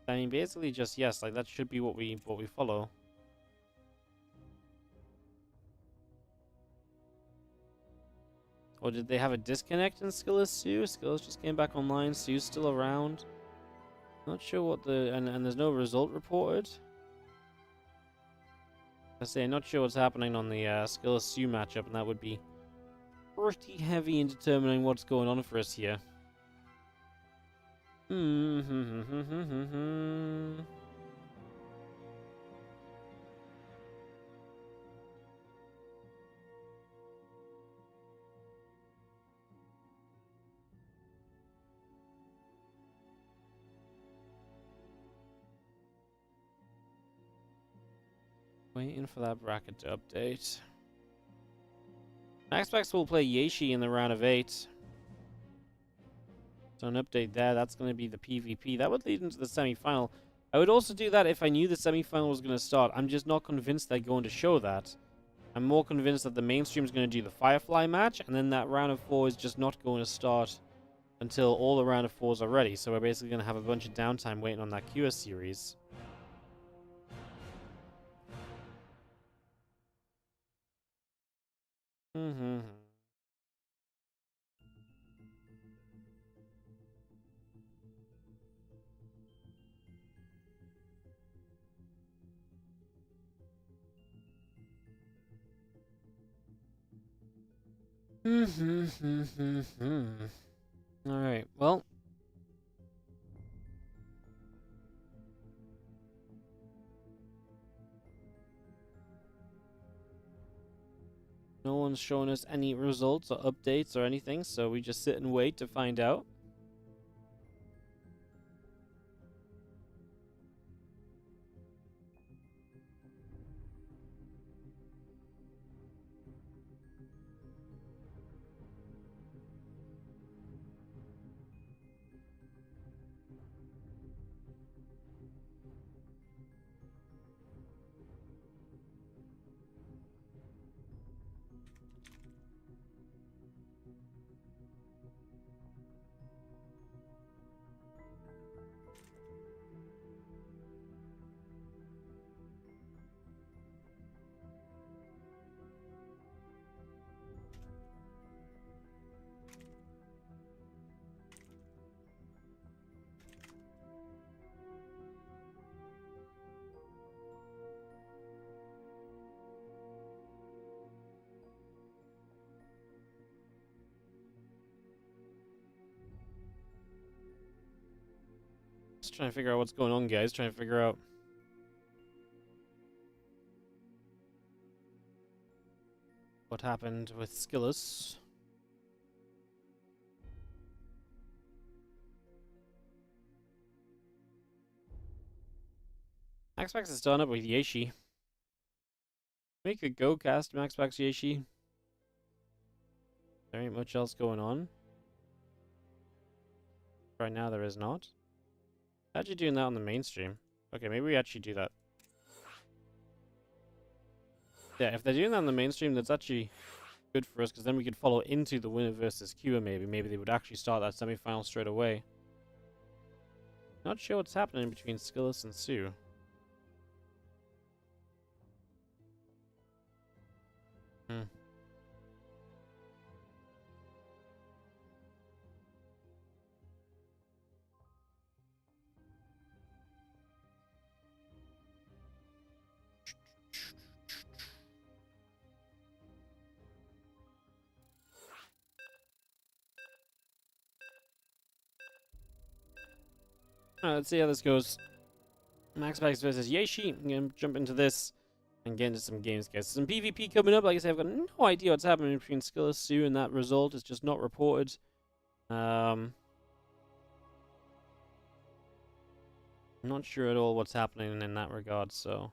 I mean, basically just, yes, like, that should be what we follow. Or did they have a disconnect in Skillus Sue? Skillus just came back online, Sue's still around. Not sure what the... And there's no result reported. I say, not sure what's happening on the Skillus Sue matchup, and that would be pretty heavy in determining what's going on for us here. Waiting for that bracket to update. MaxPax will play Yeshi in the round of 8. So an update there, that's going to be the PvP. That would lead into the semi-final. I would also do that if I knew the semi-final was going to start. I'm just not convinced they're going to show that. I'm more convinced that the mainstream is going to do the Firefly match, and then that round of 4 is just not going to start until all the round of 4s are ready. So we're basically going to have a bunch of downtime waiting on that QS series. Alright, well. No one's showing us any results or updates or anything, so we just sit and wait to find out. Just trying to figure out what's going on, guys. Trying to figure out what happened with Skillus. MaxPax is done up with Yeshi. We could go cast MaxPax Yeshi. There ain't much else going on. Right now there is not. Actually doing that on the mainstream. Okay, maybe we actually do that. Yeah, if they're doing that on the mainstream, that's actually good for us, because then we could follow into the winner versus Cure maybe. Maybe they would actually start that semi-final straight away. Not sure what's happening between Skillis and Sue. Alright, let's see how this goes. MaxPax versus Yeshi. I'm gonna jump into this and get into some games, guys. Some PvP coming up. Like I said, I've got no idea what's happening between Skillis, Sue, and that result is just not reported. I'm not sure at all what's happening in that regard, so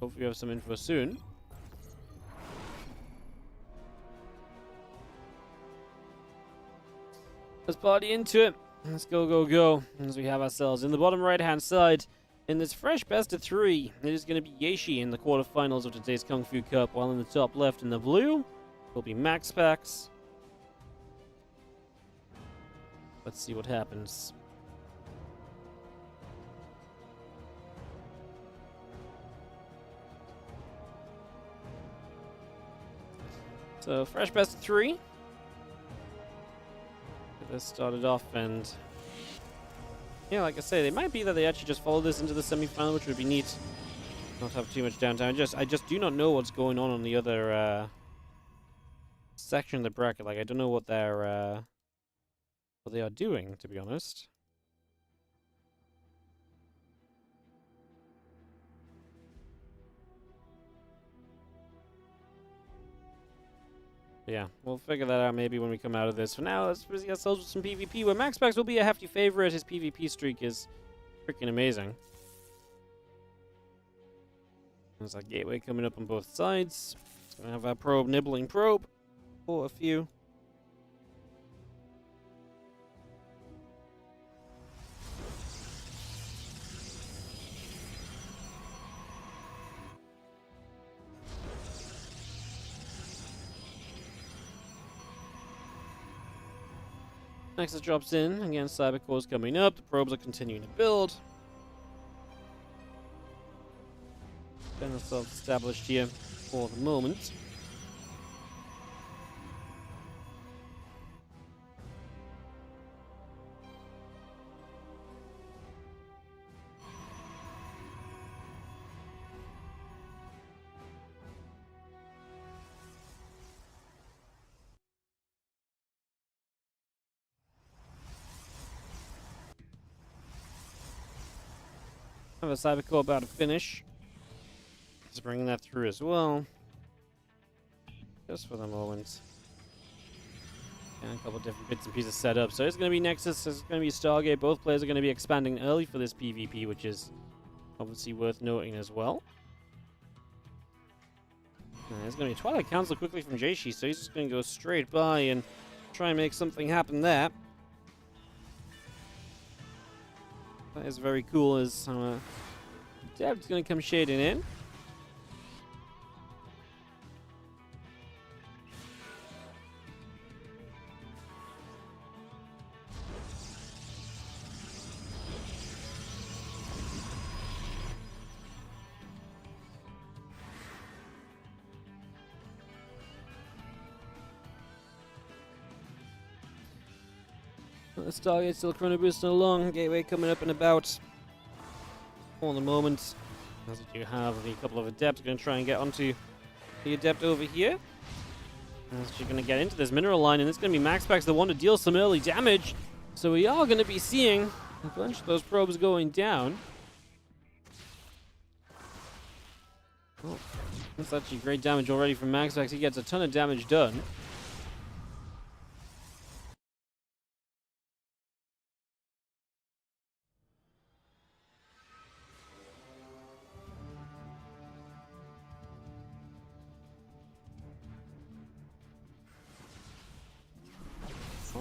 hopefully we have some info soon. Let's party into it. Let's go, go, go. As we have ourselves in the bottom right-hand side, in this fresh best of 3, it is going to be Yeshi in the quarterfinals of today's Kung Fu Cup, while in the top left in the blue will be MaxPax. Let's see what happens. So, fresh best of 3. This started off, and yeah, like I say, it might be that they actually just follow this into the semi-final, which would be neat. Not have too much downtime. I just do not know what's going on the other section of the bracket. Like, I don't know what they're what they are doing, to be honest. Yeah, we'll figure that out maybe when we come out of this. For now, let's busy ourselves with some PvP, where MaxPax will be a hefty favorite. His PvP streak is freaking amazing. There's a gateway coming up on both sides. It's going to have our probe nibbling probe for a few. Nexus drops in. Again, Cybercore's coming up. The probes are continuing to build. Getting ourselves established here for the moment. Have a Cybercore about to finish. Just bringing that through as well. Just for the moment. And a couple different bits and pieces set up. So it's going to be Nexus, it's going to be Stargate. Both players are going to be expanding early for this PvP, which is obviously worth noting as well. And there's going to be Twilight Council quickly from Jaishi, so he's just going to go straight by and try and make something happen there. That is very cool, as Deb's going to come shading in. The Stargate still chrono boosting along. Gateway coming up and about for the moment. As we do have a couple of adepts going to try and get onto the adept over here. As she's going to get into this mineral line, and it's going to be MaxPax the one to deal some early damage. So we are going to be seeing a bunch of those probes going down. Oh, that's actually great damage already from MaxPax. He gets a ton of damage done.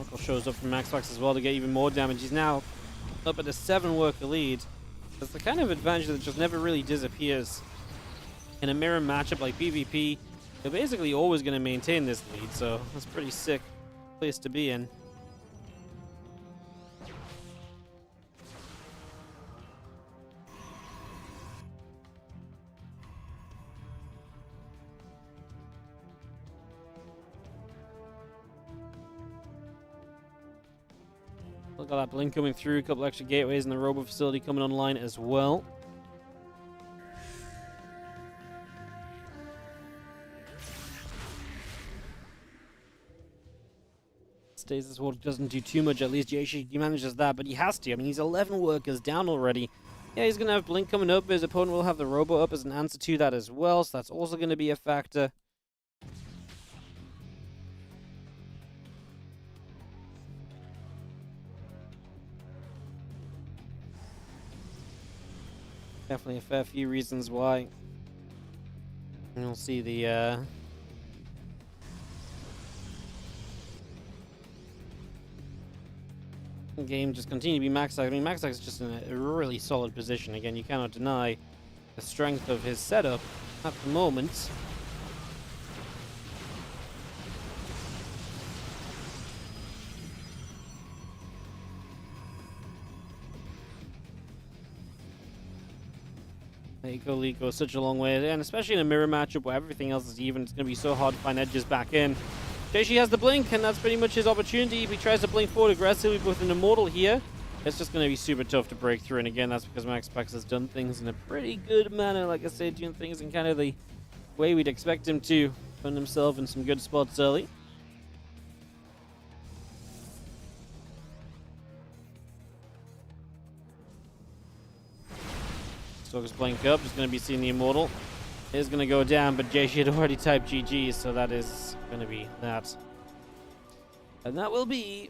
Oracle shows up from MaxPax as well to get even more damage. He's now up at a 7-worker lead. That's the kind of advantage that just never really disappears. In a mirror matchup like PvP, you're basically always going to maintain this lead, so that's a pretty sick place to be in. Look at that blink coming through, a couple extra gateways and the robo facility coming online as well. Stasis Ward doesn't do too much, at least he manages that, but he has to. I mean, he's 11 workers down already. Yeah, he's going to have blink coming up. His opponent will have the robo up as an answer to that as well, so that's also going to be a factor. Definitely a fair few reasons why. And you'll see the game just continue to be MaxPax. I mean, MaxPax is just in a really solid position. Again, you cannot deny the strength of his setup at the moment. League goes such a long way, and especially in a mirror matchup where everything else is even, it's going to be so hard to find edges back in. Jaishi has the blink, and that's pretty much his opportunity. If he tries to blink forward aggressively with an Immortal here, it's just going to be super tough to break through. And again, that's because MaxPax has done things in a pretty good manner. Like I said, doing things in kind of the way we'd expect him to. Putting himself in some good spots early. Stalker's blink up, just going to be seeing the Immortal. It is going to go down, but Jaishi had already typed GG, so that is going to be that. And that will be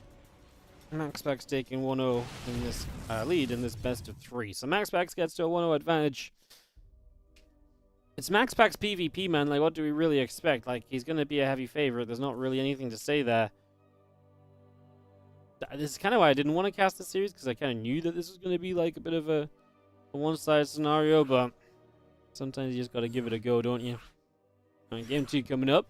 MaxPax taking 1-0 in this lead in this best of 3. So MaxPax gets to a 1-0 advantage. It's MaxPax PvP, man. Like, what do we really expect? Like, he's going to be a heavy favorite. There's not really anything to say there. This is kind of why I didn't want to cast the series, because I kind of knew that this was going to be like a bit of a one-sided scenario, but sometimes you just got to give it a go, don't you? Alright, game 2 coming up.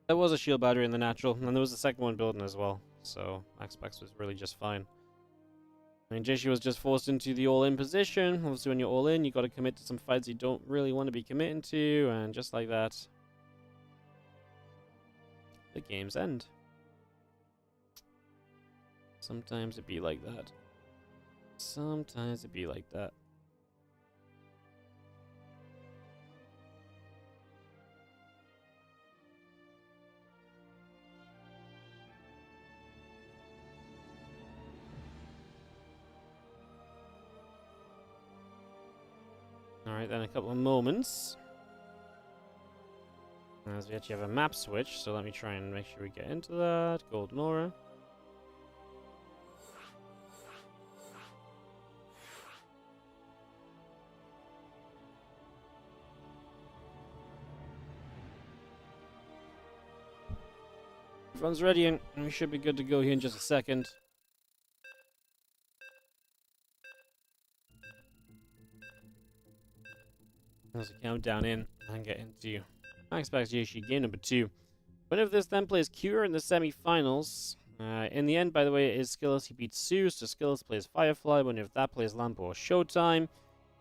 There was a shield battery in the natural, and there was a second one building as well, so MaxPax was really just fine. I mean, Jaishi was just forced into the all-in position. Obviously, when you're all-in, you got to commit to some fights you don't really want to be committing to, and just like that, the games end. Sometimes it be like that. Sometimes it be like that. Alright, then a couple of moments. As we actually have a map switch, so let me try and make sure we get into that. Golden Aura. Everyone's ready, and we should be good to go here in just a second. As we count down in and get into MaxPax Jaishi game number 2. Winner of this then plays Cure in the semi-finals. In the end, by the way, it is Skillless. He beats Zeus. So Skillless plays Firefly. Winner of that plays Lamp or Showtime.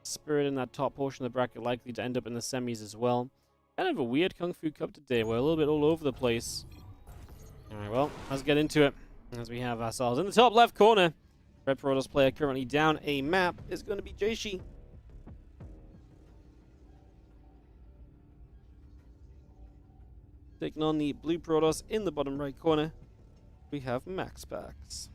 Spirit in that top portion of the bracket likely to end up in the semis as well. Kind of a weird Kung Fu Cup today. We're a little bit all over the place. Alright, well, let's get into it. As we have ourselves in the top left corner. Red Protoss player currently down a map is going to be Jaishi. Taking on the blue Protoss in the bottom right corner, we have MaxPax.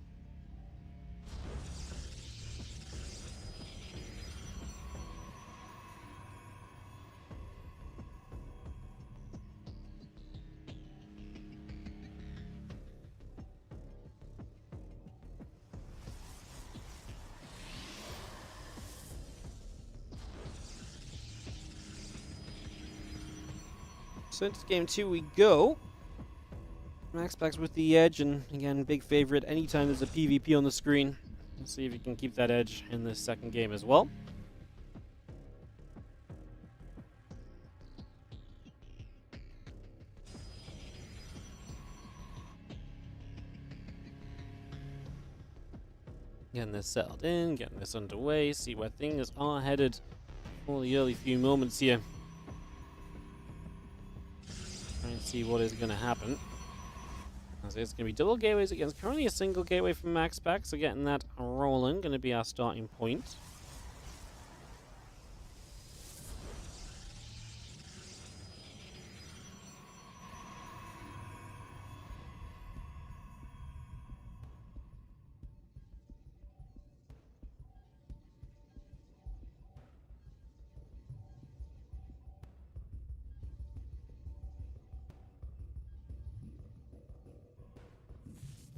So into game 2 we go. MaxPax with the edge, and again, big favorite anytime there's a PvP on the screen. Let's see if he can keep that edge in this second game as well. Getting this settled in, getting this underway, see where things are headed for the early few moments here. Try and see what is going to happen. As it's going to be double gateways against currently a single gateway from MaxPax, so getting that rolling, going to be our starting point.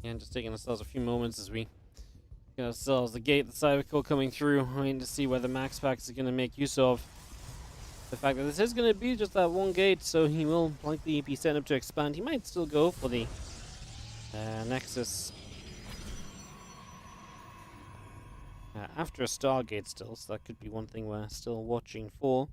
And just taking ourselves a few moments as we get ourselves the gate, the cybercore coming through, waiting to see whether MaxPax is going to make use of the fact that this is going to be just that one gate, so he will likely be set up to expand. He might still go for the Nexus after a Stargate still, so that could be one thing we're still watching for.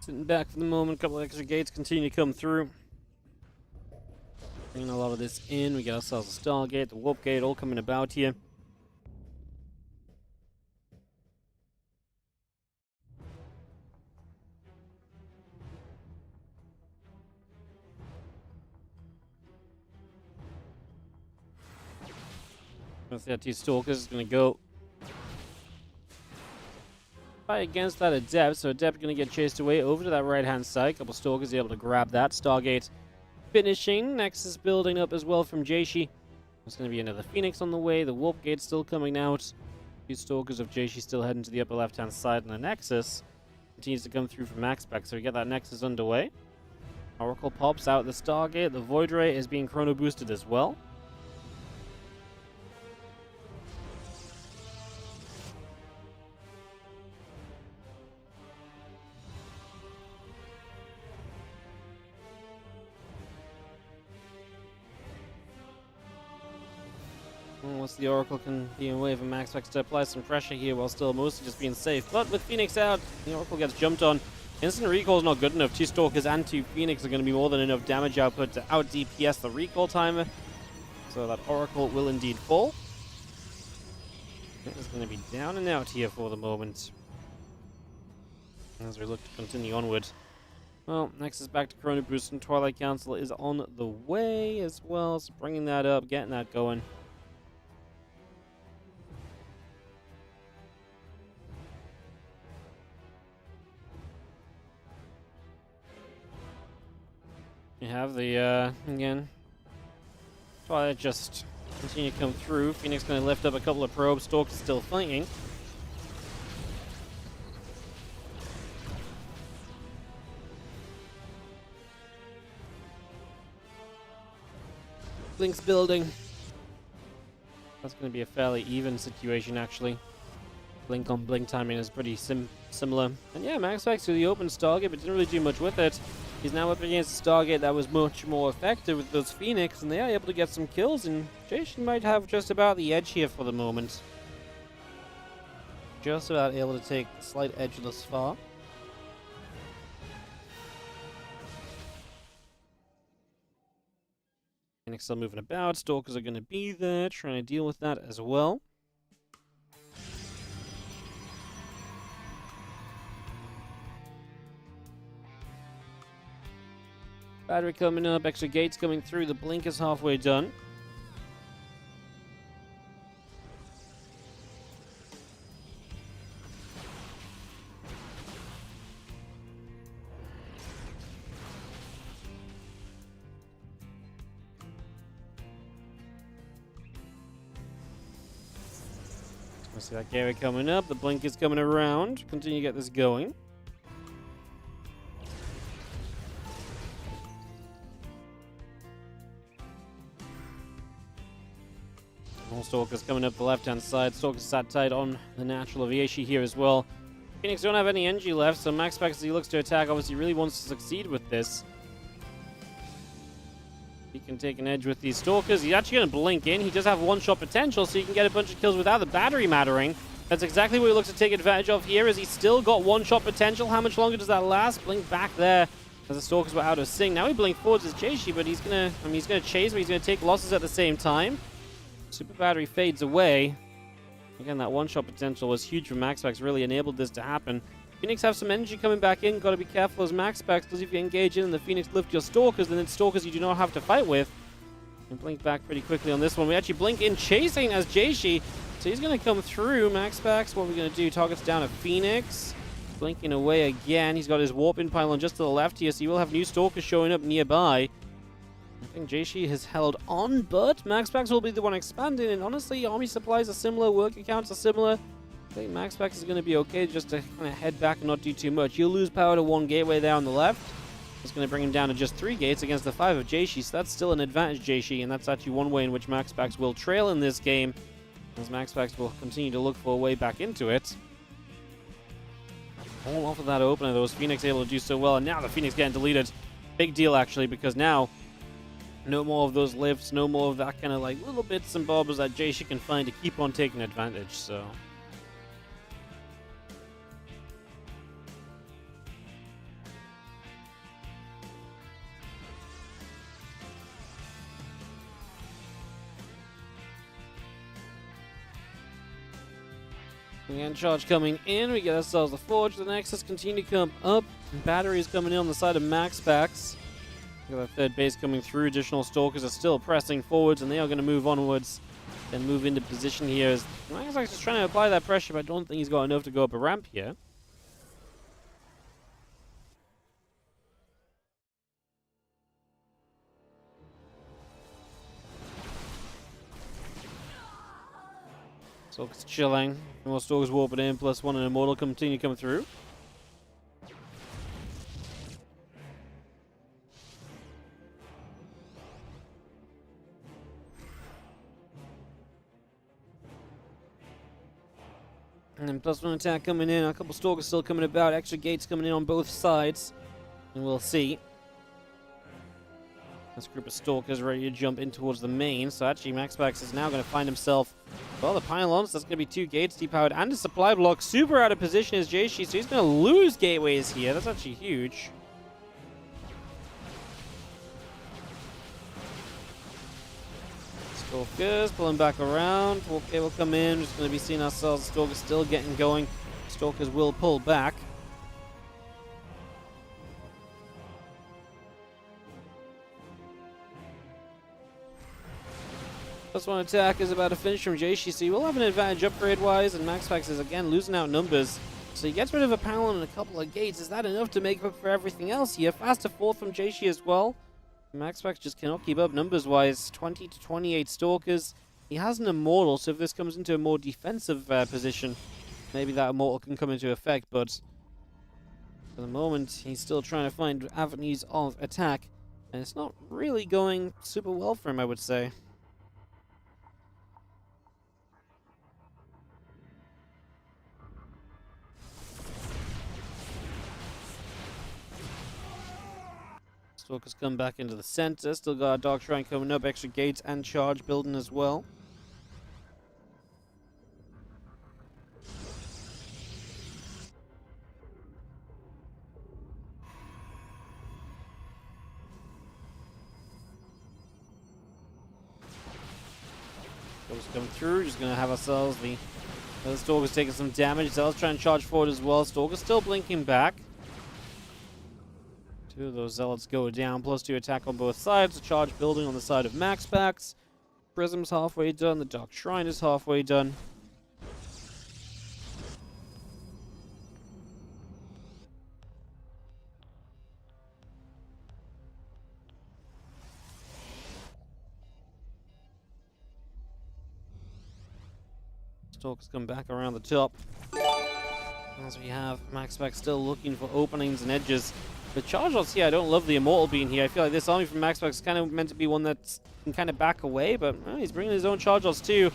Sitting back for the moment, a couple of extra gates continue to come through. Bringing a lot of this in, we get ourselves a Stargate, the Warp Gate, all coming about here. The two Stalkers is going to go fight against that Adept, so Adept going to get chased away over to that right-hand side. Couple Stalkers able to grab that. Stargate finishing. Nexus building up as well from Jaishi. There's going to be another Phoenix on the way. The Warp Gate still coming out. Two Stalkers of Jaishi still heading to the upper left-hand side, and the Nexus continues to come through from MaxPax, so we get that Nexus underway. Oracle pops out the Stargate. The Void Ray is being chrono boosted as well. Once the Oracle can be away from MaxPax to apply some pressure here while still mostly just being safe. But with Phoenix out, the Oracle gets jumped on. Instant recall is not good enough. Two Stalkers and two Phoenix are going to be more than enough damage output to out DPS the recall timer. So that Oracle will indeed fall. It is going to be down and out here for the moment, as we look to continue onward. Well, next is back to Chrono Boost, and Twilight Council is on the way as well. So bringing that up, getting that going. You have the, again, Twilight just continue to come through. Phoenix going to lift up a couple of probes. Stalker's still fighting. Blink's building. That's going to be a fairly even situation, actually. Blink on blink timing is pretty similar. And yeah, MaxPax to the open Stargate, but didn't really do much with it. He's now up against a Stargate that was much more effective with those Phoenix, and they are able to get some kills, and Jason might have just about the edge here for the moment. Just about able to take the slight edge thus far. Phoenix still moving about. Stalkers are going to be there, trying to deal with that as well. Battery coming up, extra gates coming through. The blink is halfway done. See that gateway coming up. The blink is coming around. Continue to get this going. More Stalkers coming up the left-hand side. Stalkers sat tight on the natural of Ieshi here as well. Phoenix don't have any energy left, so MaxPax, as he looks to attack, obviously really wants to succeed with this. He can take an edge with these Stalkers. He's actually going to blink in. He does have one-shot potential, so he can get a bunch of kills without the battery mattering. That's exactly what he looks to take advantage of here, as he's still got one-shot potential. How much longer does that last? Blink back there, as the Stalkers were out of sync. Now he blink forwards as Jeishi, but he's going to chase, but he's going to take losses at the same time. Super battery fades away. Again, that one-shot potential was huge for MaxPax, really enabled this to happen. Phoenix have some energy coming back in. Got to be careful as MaxPax, because if you engage in and the Phoenix lift your Stalkers, then it's Stalkers you do not have to fight with. And blink back pretty quickly on this one. We actually blink in chasing as Jeishi. So he's going to come through. MaxPax, what are we going to do? Targets down a Phoenix. Blinking away again. He's got his warp in pylon just to the left here, so you will have new Stalkers showing up nearby. I think Jeishi has held on, but MaxPax will be the one expanding, and honestly, army supplies are similar, work accounts are similar. I think MaxPax is going to be okay just to kind of head back and not do too much. You'll lose power to one gateway there on the left. It's going to bring him down to just 3 gates against the 5 of Jeishi, so that's still an advantage, Jeishi, and that's actually one way in which MaxPax will trail in this game, as MaxPax will continue to look for a way back into it. All off of that opener, though, was Phoenix able to do so well, and now the Phoenix getting deleted. Big deal, actually, because now no more of those lifts, no more of that kind of like little bits and bobs that Jeishi can find to keep on taking advantage, so. Again, charge coming in, we get ourselves the Forge, the Nexus continue to come up, batteries coming in on the side of MaxPax. We got that third base coming through, additional Stalkers are still pressing forwards, and they are going to move onwards and move into position here as MaxPax is trying to apply that pressure, but I don't think he's got enough to go up a ramp here. Stalkers chilling. More Stalkers warping in, plus one and Immortal continue to come through. And then plus one attack coming in, a couple Stalkers still coming about, extra gates coming in on both sides. And we'll see. This group of Stalkers ready to jump in towards the main, so actually MaxPax is now going to find himself, well, the pylons, that's going to be 2 gates depowered and a supply block. Super out of position is Jeishi, so he's going to lose gateways here. That's actually huge. Stalkers pulling back around. Okay, we'll come in. We're just going to be seeing ourselves. Stalkers still getting going. Stalkers will pull back. Plus one attack is about to finish from Jeishi, so he will have an advantage upgrade-wise, and MaxPax is again losing out numbers. So he gets rid of a pylon and a couple of gates. Is that enough to make up for everything else here? Faster fourth from Jeishi as well. MaxPax just cannot keep up numbers-wise. 20 to 28 Stalkers. He has an Immortal, so if this comes into a more defensive position, maybe that Immortal can come into effect, but for the moment, he's still trying to find avenues of attack, and it's not really going super well for him, I would say. Stalkers come back into the center. Still got a Dark Shrine coming up. Extra gates and charge building as well. Stalkers coming through. Just going to have ourselves the Stalkers taking some damage. Zealot's trying to charge forward as well. Stalkers still blinking back. 2 of those Zealots go down, plus 2 attack on both sides. A charge building on the side of MaxPax. Prism's halfway done. The Dark Shrine is halfway done. Stalkers come back around the top. As we have MaxPax still looking for openings and edges. The charge lots here, I don't love the Immortal being here. I feel like this army from MaxPax is kind of meant to be one that can kind of back away, but he's bringing his own charge lots too.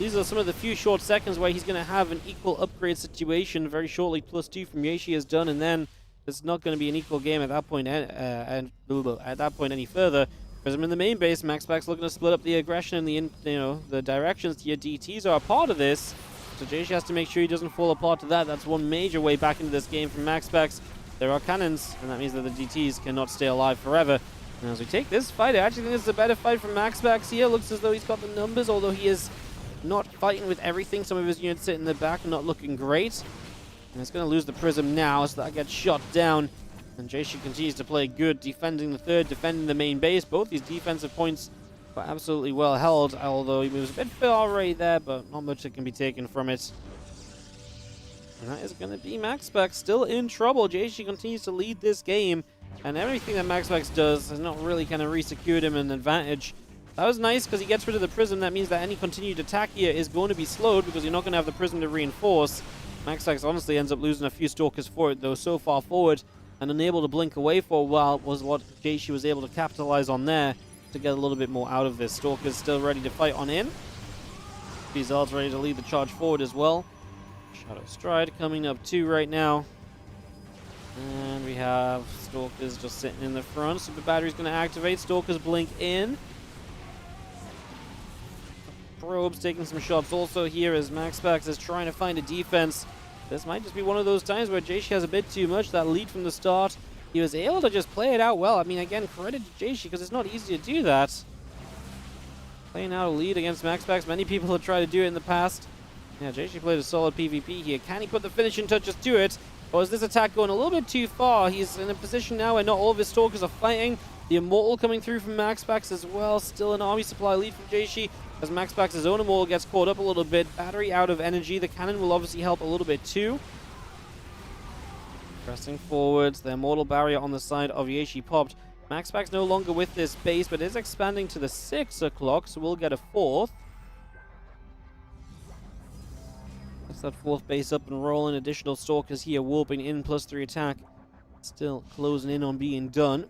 These are some of the few short seconds where he's going to have an equal upgrade situation very shortly. +2 from Yeshi is done, and then it's not going to be an equal game at that point. At that point any further. Prism in the main base, MaxPax looking to split up the aggression and the directions. Your DTs are a part of this, so Yeshi has to make sure he doesn't fall apart to that. That's one major way back into this game from MaxPax. There are cannons, and that means that the DTs cannot stay alive forever. And as we take this fight, I actually think this is a better fight from MaxPax here. Looks as though he's got the numbers, although he is not fighting with everything. Some of his units sit in the back, not looking great. And he's going to lose the Prism now, so that gets shot down. And Yeshi continues to play good, defending the third, defending the main base. Both these defensive points were absolutely well held, although he was a bit far right there, but not much that can be taken from it. And that is going to be MaxPax still in trouble. Yeshi continues to lead this game, and everything that MaxPax does has not really kind of re-secured him an advantage. That was nice because he gets rid of the Prism. That means that any continued attack here is going to be slowed because you're not going to have the Prism to reinforce. MaxPax honestly ends up losing a few Stalkers for it, though, so far forward and unable to blink away for a while was what Yeshi was able to capitalize on there to get a little bit more out of this. Stalkers still ready to fight on in. Bizarre's ready to lead the charge forward as well. Shadow Stride coming up too right now. And we have Stalkers just sitting in the front. Super Battery's going to activate. Stalkers blink in. Probes taking some shots also here as MaxPax is trying to find a defense. This might just be one of those times where Yeshi has a bit too much. That lead from the start, he was able to just play it out well. I mean, again, credit to Yeshi because it's not easy to do that. Playing out a lead against MaxPax. Many people have tried to do it in the past. Yeah, Yeshi played a solid PvP here. Can he put the finishing touches to it? Or is this attack going a little bit too far? He's in a position now where not all of his Stalkers are fighting. The Immortal coming through from MaxPax as well. Still an army supply lead from Yeshi as MaxPax's own Immortal gets caught up a little bit. Battery out of energy. The cannon will obviously help a little bit too. Pressing forwards. The Immortal barrier on the side of Yeshi popped. MaxPax no longer with this base, but is expanding to the 6 o'clock, so we'll get a 4th. That's that 4th base up and rolling. Additional Stalkers here warping in, +3 attack. Still closing in on being done.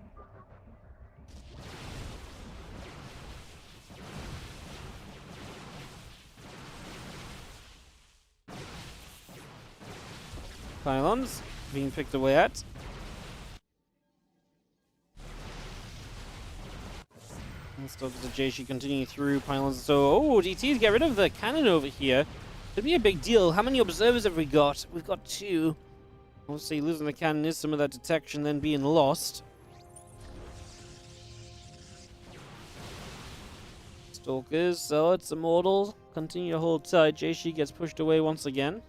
Pylons being picked away at. And Stalkers of Yeshi continuing through pylons. So, DTs get rid of the cannon over here. Could be a big deal. How many observers have we got? We've got 2. Obviously, losing the cannon is some of that detection then being lost. Stalkers, Zealots, Immortal continue to hold tight. Yeshi gets pushed away once again.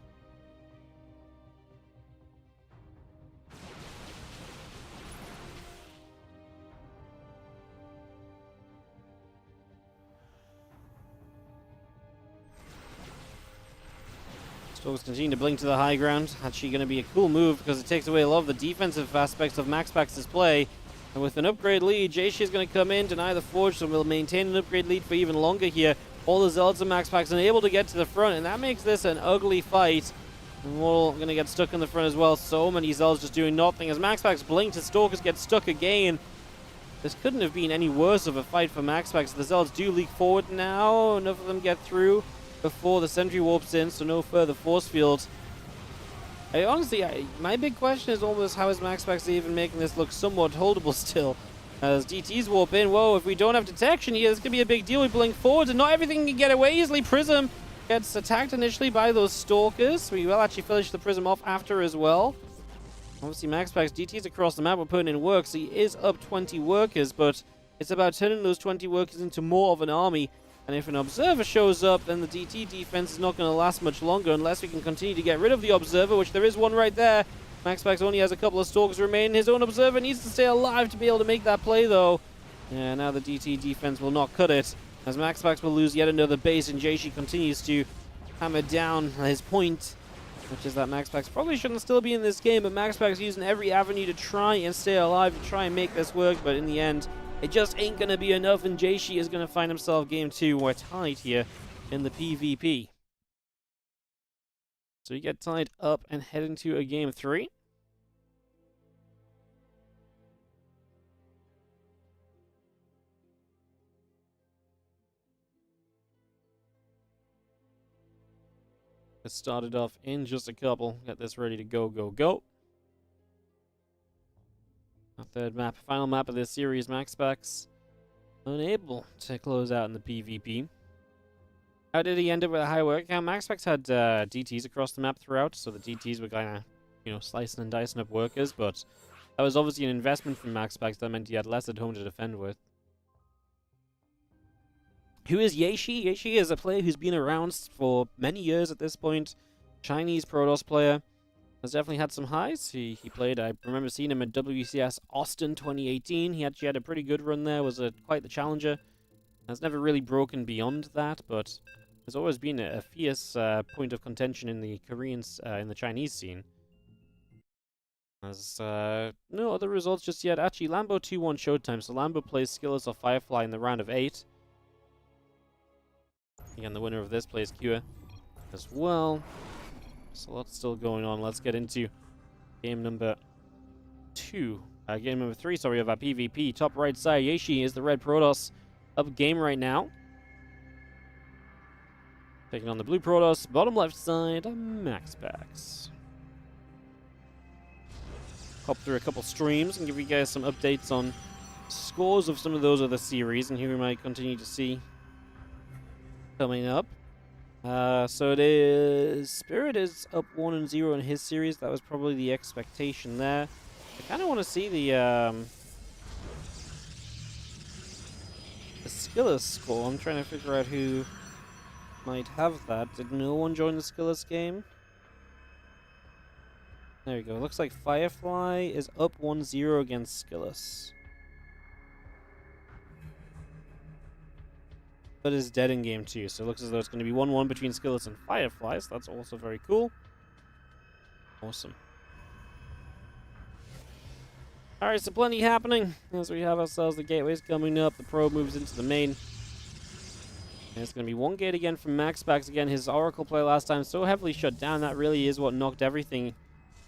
Stalkers continue to blink to the high ground. Actually going to be a cool move because it takes away a lot of the defensive aspects of MaxPax's play. And with an upgrade lead, Yeshi is going to come in, deny the Forge, so we'll maintain an upgrade lead for even longer here. All the Zealots of MaxPax unable to get to the front, and that makes this an ugly fight. And we're going to get stuck in the front as well. So many Zealots just doing nothing. As MaxPax blinks, his Stalkers get stuck again. This couldn't have been any worse of a fight for MaxPax. The Zealots do leak forward now. Enough of them get through before the sentry warps in, so no further force fields. Honestly, my big question is almost how is MaxPax even making this look somewhat holdable still? As DTs warp in, whoa, if we don't have detection here, this could be a big deal. We blink forwards and not everything can get away easily. Prism gets attacked initially by those Stalkers. We will actually finish the Prism off after as well. Obviously, MaxPax DTs across the map are putting in work, so he is up 20 workers, but it's about turning those 20 workers into more of an army. And if an Observer shows up, then the DT defense is not going to last much longer unless we can continue to get rid of the Observer, which there is one right there. MaxPax only has a couple of Stalkers remaining. His own Observer needs to stay alive to be able to make that play, though. Yeah, now the DT defense will not cut it, as MaxPax will lose yet another base, and Yeshi continues to hammer down his point, which is that MaxPax probably shouldn't still be in this game, but MaxPax using every avenue to try and stay alive, to try and make this work, but in the end, it just ain't going to be enough, and Yeshi is going to find himself game 2. We're tied here in the PvP. So we get tied up and head into a game 3. It started off in just a couple. Get this ready to go, go, go. Our third map, final map of this series, MaxPax. Unable to close out in the PvP. How did he end up with a high work count? MaxPax had DTs across the map throughout, so the DTs were kind of, slicing and dicing up workers, but that was obviously an investment from MaxPax. That meant he had less at home to defend with. Who is Yeshi? Yeshi is a player who's been around for many years at this point. Chinese Protoss player. Has definitely had some highs. He played, I remember seeing him at WCS Austin 2018. He actually had a pretty good run there, was quite the challenger. Has never really broken beyond that, but has always been a fierce point of contention in the Koreans, in the Chinese scene. Has no other results just yet. Actually, Lambo 2-1 showtime, so Lambo plays Skillers or Firefly in the round of 8. Again, the winner of this plays Cure as well. So lots still going on. Let's get into game number 3, sorry, of our PvP. Top right side, Yeshi is the red Protoss up game right now. Taking on the blue Protoss. Bottom left side, MaxPax. Hop through a couple streams and give you guys some updates on scores of some of those other series and who we might continue to see coming up. So it is Spirit is up 1-0 in his series. That was probably the expectation there. I kind of want to see the Skillers score. I'm trying to figure out who might have that. Did no one join the Skillers game? There we go. Looks like Firefly is up 1-0 against Skillers. But is dead in game 2, so it looks as though it's going to be 1-1 between Skillers and Fireflies. That's also very cool. Awesome. Alright, so plenty happening as we have ourselves the gateways coming up. The probe moves into the main. And it's going to be one gate again from MaxPax. Again, his Oracle play last time so heavily shut down. That really is what knocked everything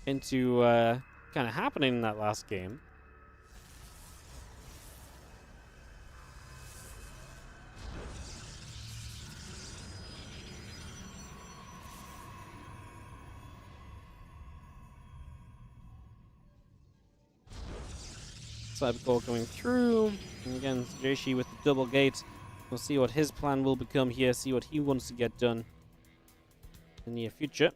into kind of happening in that last game. Cybercore going through. And again, Yeshi with the double gate. We'll see what his plan will become here, see what he wants to get done in the near future.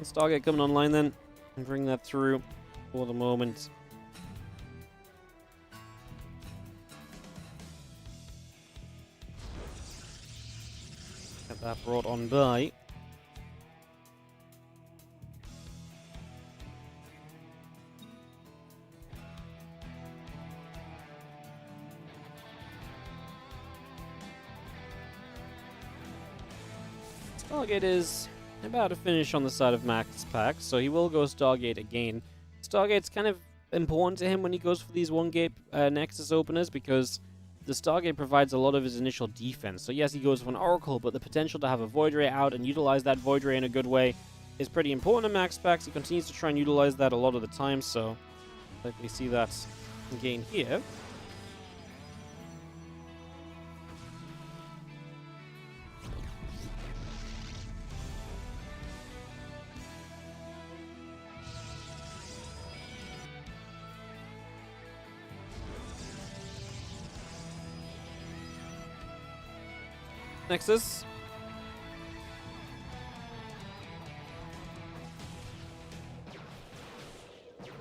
Stargate coming online then, and bring that through for the moment. Get that brought on by. Stargate is about to finish on the side of MaxPax, so he will go Stargate again. Stargate's kind of important to him when he goes for these one-gate Nexus openers, because the Stargate provides a lot of his initial defense. So yes, he goes for an Oracle, but the potential to have a Void Ray out and utilize that Void Ray in a good way is pretty important to MaxPax. He continues to try and utilize that a lot of the time, so likely see that gain here. Nexus.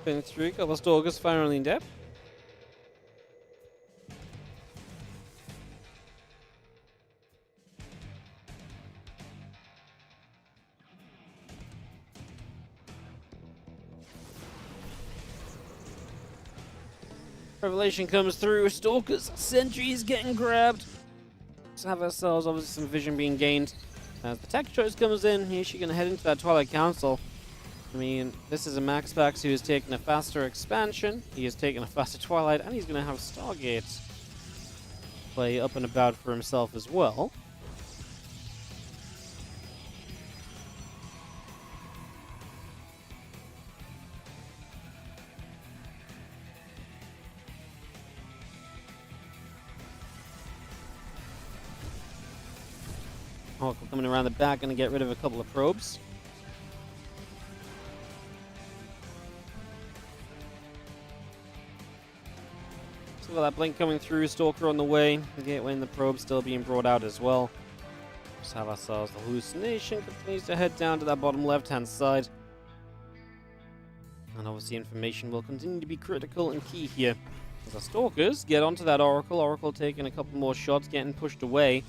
Going through, couple of Stalkers firing in depth. Revelation comes through. Stalkers, sentries getting grabbed. Let's have ourselves obviously some vision being gained. As the tech choice comes in, he's going to head into that Twilight Council. I mean, this is a MaxPax who has taken a faster expansion, he has taken a faster Twilight, and he's going to have Stargate play up and about for himself as well. Oracle coming around the back, going to get rid of a couple of probes. So that blink coming through, Stalker on the way, the gateway and the probe still being brought out as well. Just have ourselves the hallucination, continues to head down to that bottom left-hand side. And obviously information will continue to be critical and key here. As our Stalkers get onto that Oracle, Oracle taking a couple more shots, getting pushed away.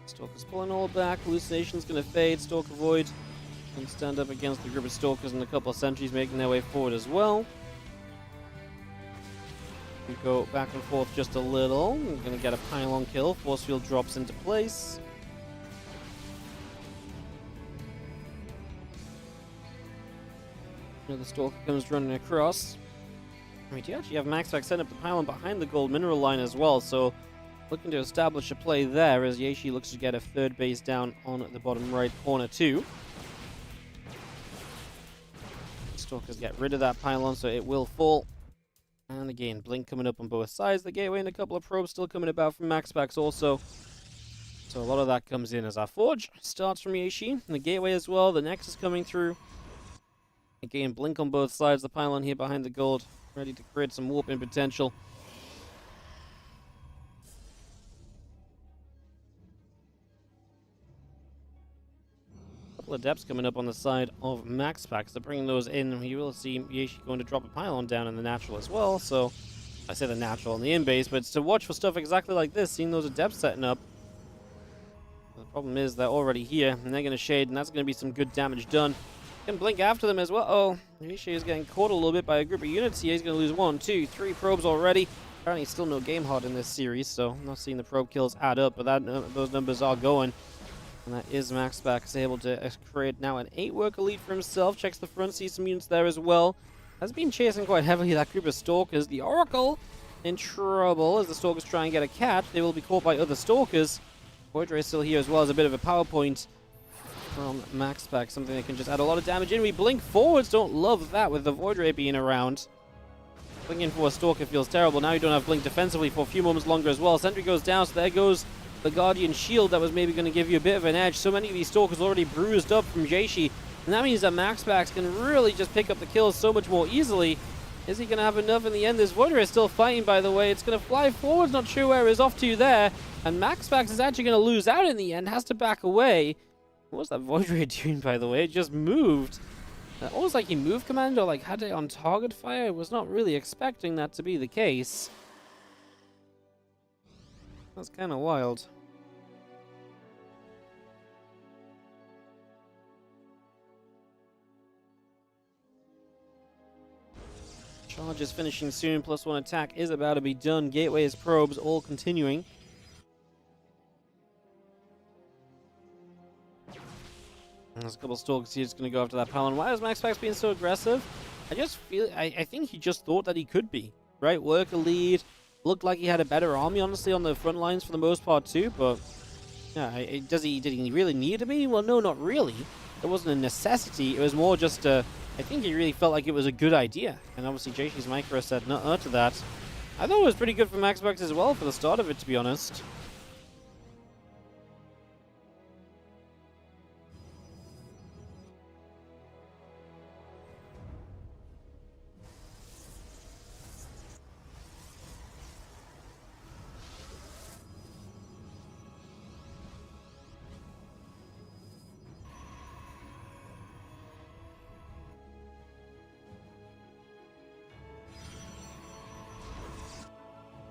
Stalker's pulling all back, hallucination's gonna fade, Stalker Void can stand up against the group of Stalkers and a couple of sentries making their way forward as well. We go back and forth just a little. We're gonna get a pylon kill, force field drops into place. Another Stalker comes running across. We do actually have MaxPax setting up the pylon behind the gold mineral line as well, so looking to establish a play there as Yaeshi looks to get a third base down on the bottom right corner too. Stalkers get rid of that pylon so it will fall. And again, blink coming up on both sides. The gateway and a couple of probes still coming about from MaxPax also. So a lot of that comes in as our Forge starts from Yaeshi. And the gateway as well, the Nexus coming through. Again, blink on both sides. The pylon here behind the gold, ready to create some warping potential. Couple of depths coming up on the side of MaxPax. They're bringing those in. You will see Yaeshi going to drop a pylon down in the natural as well. So I say the natural in the in base, but it's to watch for stuff exactly like this, seeing those adepts setting up. The problem is they're already here, and they're going to shade, and that's going to be some good damage done. Can blink after them as well. Oh, Yaeshi is getting caught a little bit by a group of units here. He's going to lose 1, 2, 3 probes already. Apparently still no game hard in this series, so I'm not seeing the probe kills add up, but those numbers are going. And that is MaxPax able to create now an 8-worker lead for himself. Checks the front, sees some units there as well. Has been chasing quite heavily that group of Stalkers. The Oracle in trouble as the Stalkers try and get a catch. They will be caught by other Stalkers. Void Ray is still here as well as a bit of a power point from MaxPax. Something that can just add a lot of damage in. We blink forwards. Don't love that with the Void Ray being around. Blinking for a Stalker feels terrible. Now you don't have blink defensively for a few moments longer as well. Sentry goes down, so there goes the Guardian Shield that was maybe going to give you a bit of an edge. So many of these Stalkers already bruised up from Yaeshi, and that means that MaxPax can really just pick up the kills so much more easily. Is he going to have enough in the end? This Void Ray is still fighting, by the way. It's going to fly forwards, not sure where he's off to there, and MaxPax is actually going to lose out in the end, has to back away. What was that Void Ray doing, by the way? It just moved. Almost like he moved command or like had it on target fire. I was not really expecting that to be the case. That's kind of wild. Charge is finishing soon. +1 attack is about to be done. Gateways, probes, all continuing. There's a couple of Stalkers here just going to go after that pylon. Why is MaxPax being so aggressive? I just feel... I think he just thought that he could be. Right? Work a lead. Looked like he had a better army, honestly, on the front lines for the most part, too. But, yeah, did he really need to be? Well, no, not really. It wasn't a necessity. It was more just a... I think he really felt like it was a good idea. And obviously, Jayshi's micro said nuh-uh to that. I thought it was pretty good for MaxPax as well for the start of it, to be honest.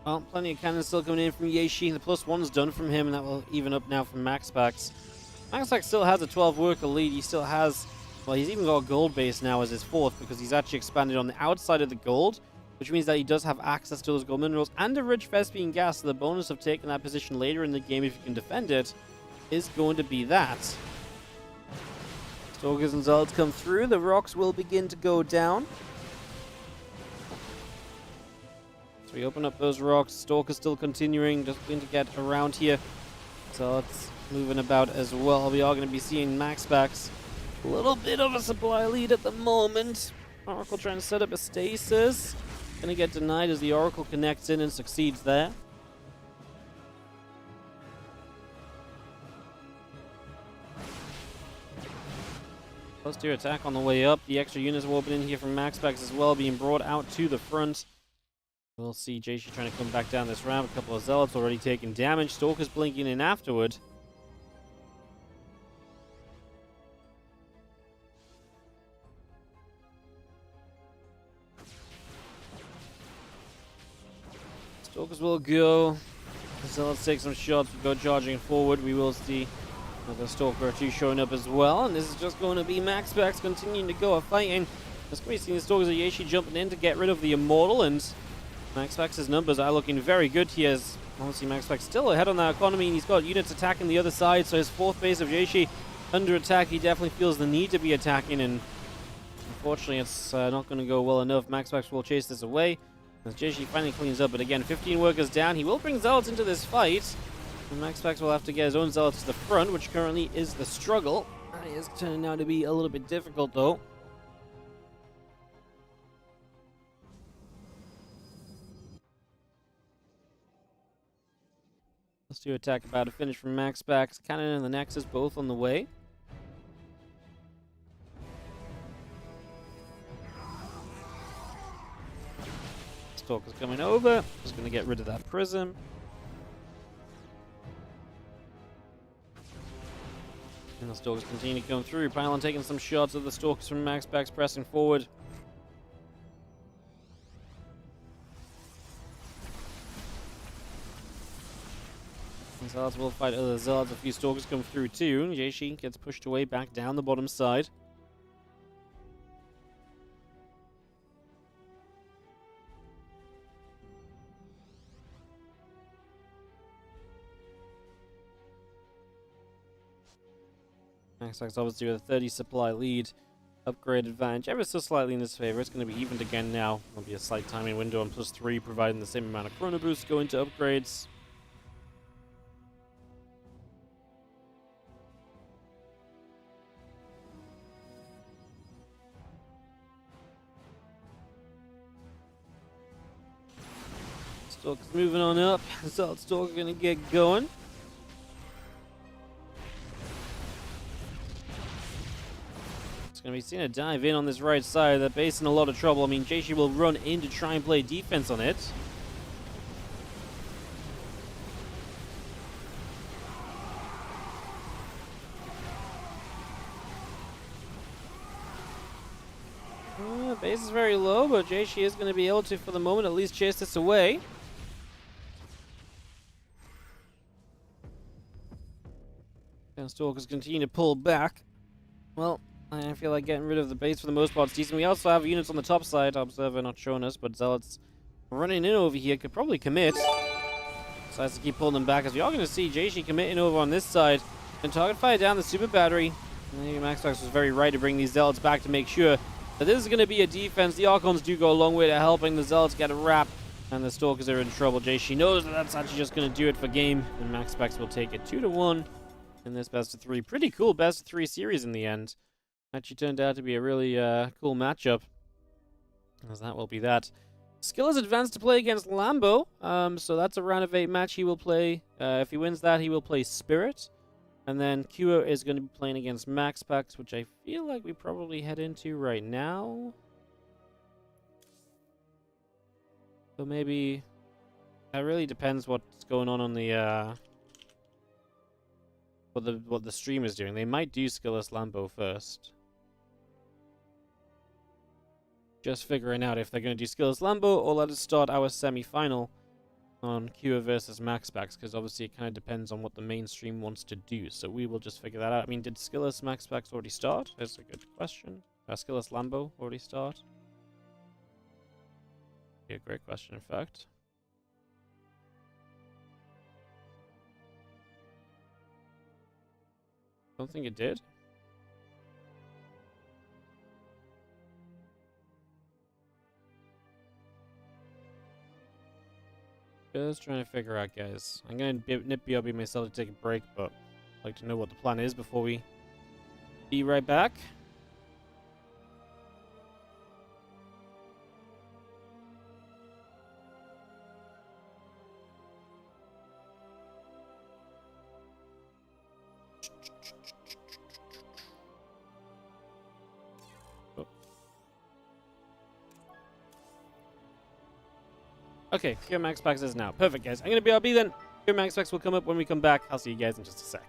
Well, plenty of cannons still coming in from Yaeshi. The +1's done from him, and that will even up now from MaxPax. MaxPax still has a 12-worker lead. He still has Well, he's even got a gold base now as his fourth because he's actually expanded on the outside of the gold, which means that he does have access to those gold minerals and a rich Vespian gas. So the bonus of taking that position later in the game, if you can defend it, is going to be that. Stalkers and Zealots come through. The rocks will begin to go down. So we open up those rocks. Stalkers still continuing, just going to get around here. Zealots moving about as well. We are going to be seeing MaxPax. A little bit of a supply lead at the moment. Oracle trying to set up a stasis. Going to get denied as the Oracle connects in and succeeds there. Plus 2 attack on the way up. The extra units will open in here from MaxPax as well, being brought out to the front. We'll see Jaishi trying to come back down this ramp. A couple of Zealots already taking damage. Stalkers blinking in afterward. Stalkers will go. Zealots take some shots. We go charging forward. We will see another Stalker or two showing up as well. And this is just going to be MaxPax continuing to go fighting. Just going to be seeing the Stalkers of Jaishi jumping in to get rid of the Immortal. And MaxPax's numbers are looking very good here. As honestly, MaxPax still ahead on that economy. And he's got units attacking the other side. So his fourth base of Jaishi under attack. He definitely feels the need to be attacking. And unfortunately, it's not going to go well enough. MaxPax will chase this away. As Jaishi finally cleans up, but again, 15 workers down. He will bring Zealots into this fight. And MaxPax will have to get his own Zealots to the front, which currently is the struggle. It is turning out to be a little bit difficult, though. Let's do attack about to finish from MaxPax. Cannon and the Nexus both on the way. Stalker's coming over. Just going to get rid of that prism. And the Stalkers continue to come through. Pylon taking some shots of the Stalkers from MaxPax pressing forward. And Zealots will fight other Zealots. A few Stalkers come through too. Jaishi gets pushed away back down the bottom side. MaxPax obviously with a 30 supply lead. Upgrade advantage ever so slightly in his favor. It's going to be evened again now. There'll be a slight timing window on +3, providing the same amount of chrono boost go into upgrades. Stalker's moving on up. Stalker going to get going. Going to be seeing a dive in on this right side. That base in a lot of trouble. I mean, Jaishi will run in to try and play defense on it. Base is very low, but Jaishi is going to be able to, for the moment, at least chase this away. And Stalkers continue to pull back. Well, I feel like getting rid of the base for the most part is decent. We also have units on the top side. Observer not showing us, but Zealots running in over here could probably commit. Decides to keep pulling them back, as we are going to see Jaishi committing over on this side. And target fire down the super battery. Maybe MaxPax was very right to bring these Zealots back to make sure that this is going to be a defense. The Archons do go a long way to helping the Zealots get a wrap. And the Stalkers are in trouble. Jaishi knows that that's actually just going to do it for game. And MaxPax will take it 2-1 in this best of 3. Pretty cool best of 3 series in the end. Actually turned out to be a really cool matchup, as that will be that. Skill is advanced to play against Lambo, so that's a round of 8 match he will play. If he wins that, he will play Spirit. And then Kyo is going to be playing against MaxPax, which I feel like we probably head into right now. So maybe that really depends what's going on the what the stream is doing. They might do Skillless Lambo first. Just figuring out if they're going to do Skillless Lambo or let us start our semi-final. on Q versus MaxPax, because obviously it kind of depends on what the mainstream wants to do. So we will just figure that out. I mean, did Skilless MaxPax already start? That's a good question. Skilless Lambo already start? Yeah, great question, in fact. Don't think it did. Just trying to figure out, guys. I'm gonna nip BRB myself to take a break, but I'd like to know what the plan is before we be right back. Okay, Cure MaxPax is now. Perfect, guys. I'm gonna BRB then. Cure MaxPax will come up when we come back. I'll see you guys in just a sec.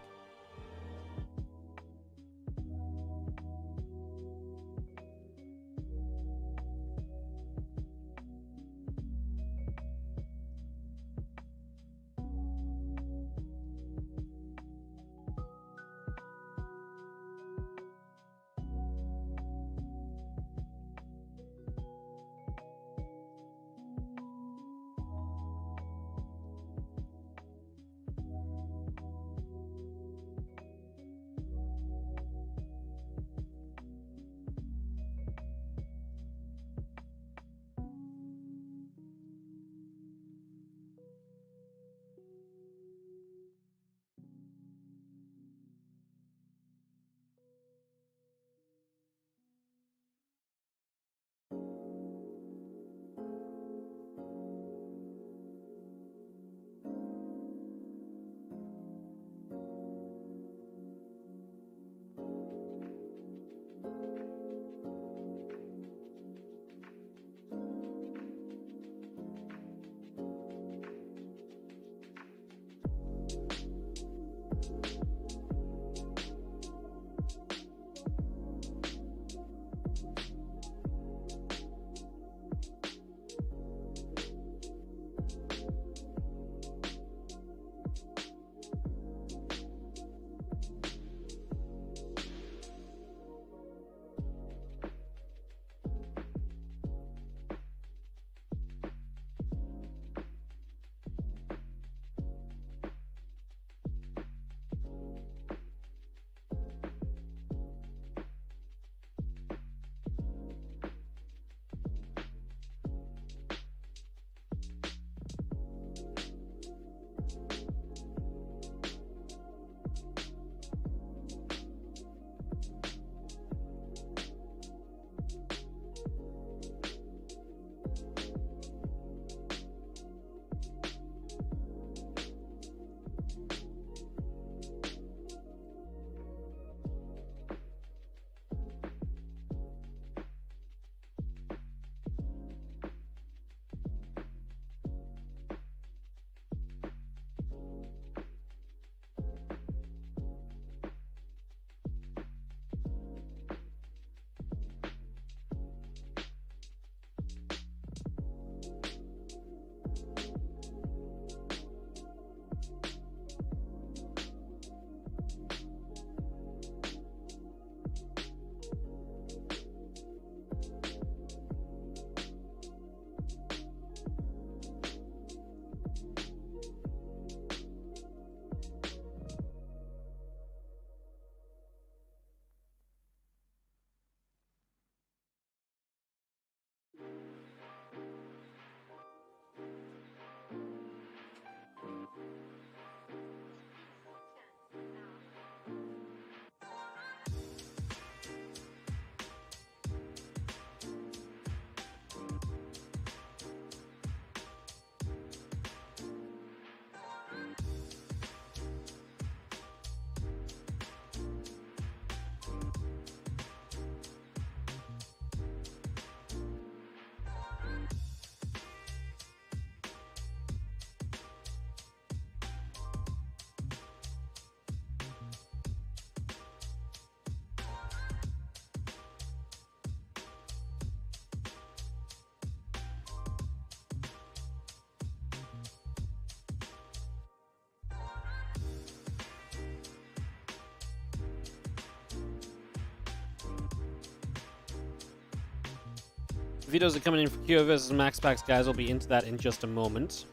videos are coming in for Cure versus MaxPax, guys. We'll be into that in just a moment.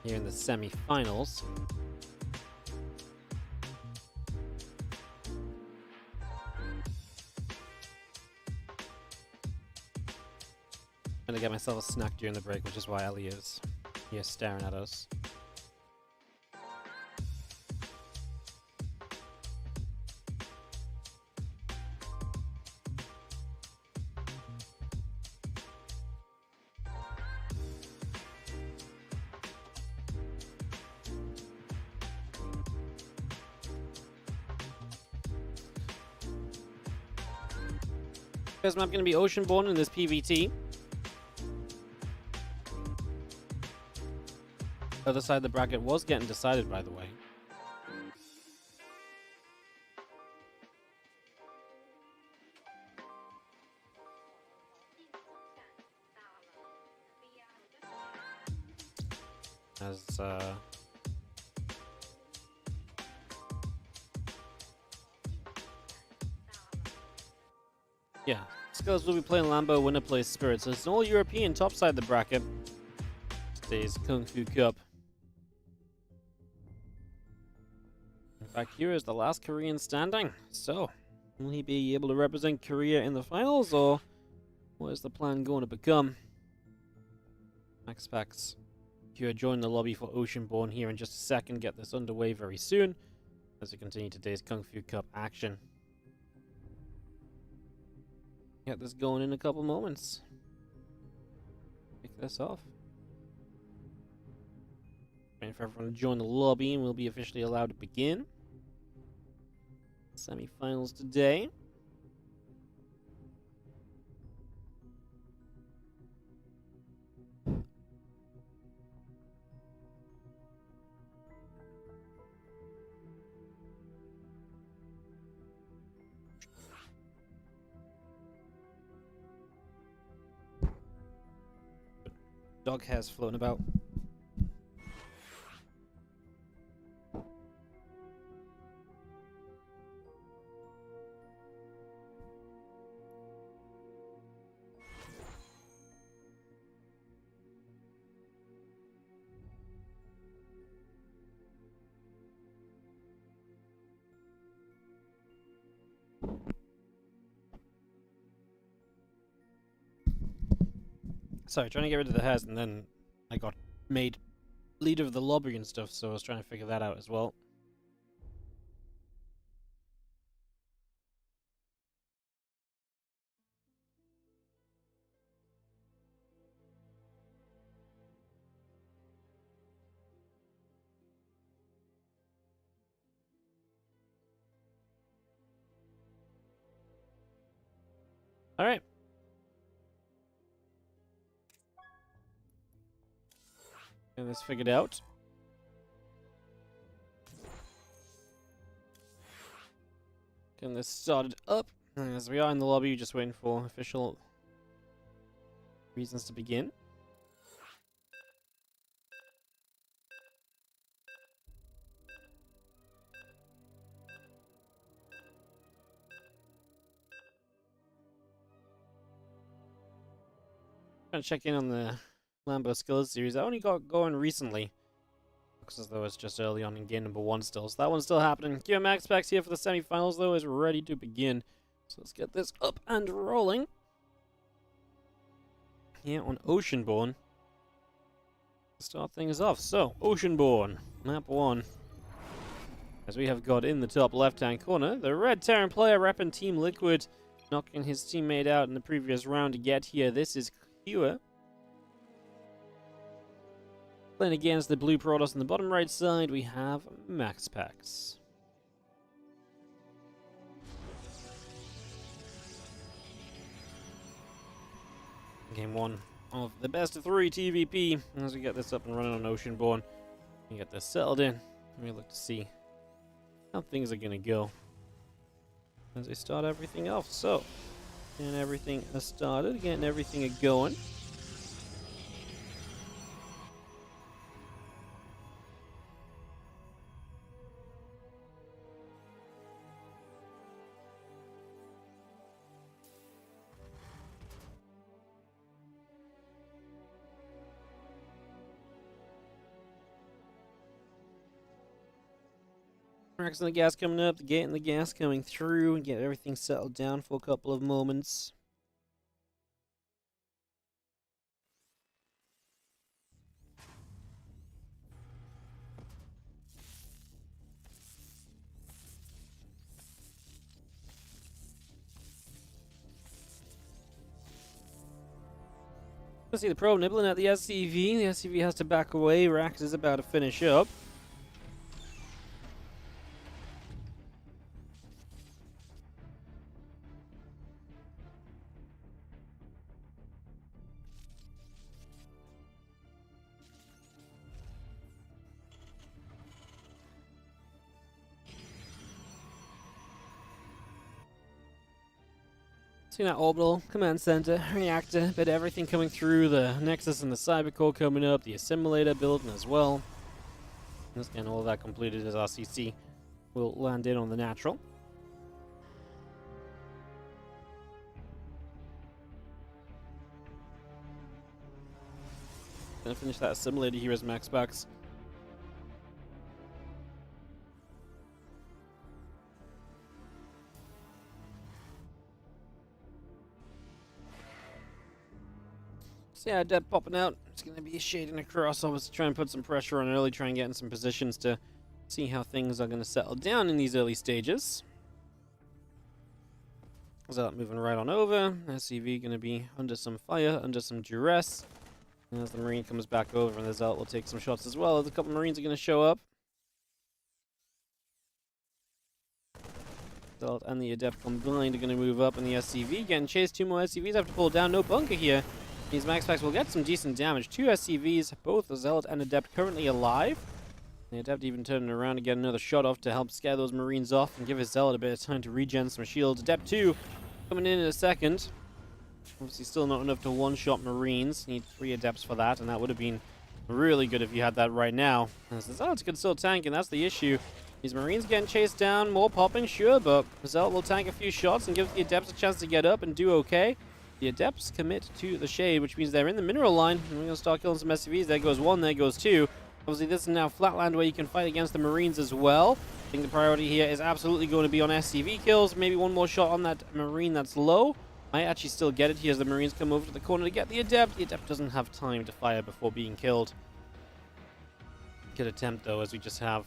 Here in the semi-finals. I'm gonna get myself a snack during the break, which is why Ellie is here staring at us. First map going to be Oceanborn in this PvT. Other side of the bracket was getting decided, by the way. As yeah, Skulls will be playing Lambo, winner plays Spirit. So it's an all-European top side of the bracket. Today's Kung Fu Cup. In fact, here is the last Korean standing. So, will he be able to represent Korea in the finals, or what is the plan going to become? MaxPax, you join the lobby for Oceanborn here in just a second. Get this underway very soon as we continue today's Kung Fu Cup action. Get this going in a couple moments. Kick this off. Waiting for everyone to join the lobby and we'll be officially allowed to begin. Semi-finals today. Dog hairs floating about. Sorry, trying to get rid of the hairs, and then I got made leader of the lobby and stuff, so I was trying to figure that out as well. Alright. Get this figured out. Getting this started up. As we are in the lobby, just waiting for official reasons to begin. Trying to check in on the Lambo Skills series. I only got going recently. Looks as though it's just early on in game number 1 still. So that one's still happening. Gear MaxPax here for the semi-finals, though, is ready to begin. So let's get this up and rolling. Here on Oceanborn. Start things off. So, Oceanborn, map 1. As we have got in the top left-hand corner, the red Terran player repping Team Liquid, knocking his teammate out in the previous round to get here. This is Cure. Playing against the blue Protoss on the bottom right side, we have MaxPax. Game 1 of the best of 3 TVP. As we get this up and running on Oceanborn, we get this settled in. We look to see how things are going to go as they start everything off. So, getting everything started, getting everything going. Racks and the gas coming up, the gate and the gas coming through, and get everything settled down for a couple of moments. See the probe nibbling at the SCV. The SCV has to back away. Rax is about to finish up. See that orbital command center, reactor, but everything coming through, the Nexus and the Cybercore coming up, the assimilator building as well. Just getting all of that completed as RCC will land in on the natural. Gonna finish that assimilator here as MaxPax. So yeah, Adept popping out. It's going to be shading across. Obviously try and put some pressure on early, try and get in some positions to see how things are going to settle down in these early stages. Zealot moving right on over. SCV going to be under some fire, under some duress. And as the Marine comes back over, and the Zealot will take some shots as well, as a couple Marines are going to show up. Zealot and the Adept combined are going to move up, and the SCV getting chased. 2 more SCVs have to pull down. No bunker here. These MaxPax will get some decent damage. 2 SCVs, both the Zealot and Adept currently alive. The Adept even turning around to get another shot off to help scare those Marines off and give his Zealot a bit of time to regen some shields. Adept 2 coming in a second. Obviously still not enough to one-shot Marines. Need 3 Adepts for that, and that would have been really good if you had that right now. As the Zealots can still tank, and that's the issue. These Marines getting chased down, more popping, sure, but the Zealot will tank a few shots and give the Adepts a chance to get up and do okay. The Adepts commit to the shade, which means they're in the mineral line. And we're going to start killing some SCVs. There goes 1, there goes 2. Obviously, this is now flatland where you can fight against the Marines as well. I think the priority here is absolutely going to be on SCV kills. Maybe one more shot on that Marine that's low. Might actually still get it here as the Marines come over to the corner to get the Adept. The Adept doesn't have time to fire before being killed. Good attempt, though, as we just have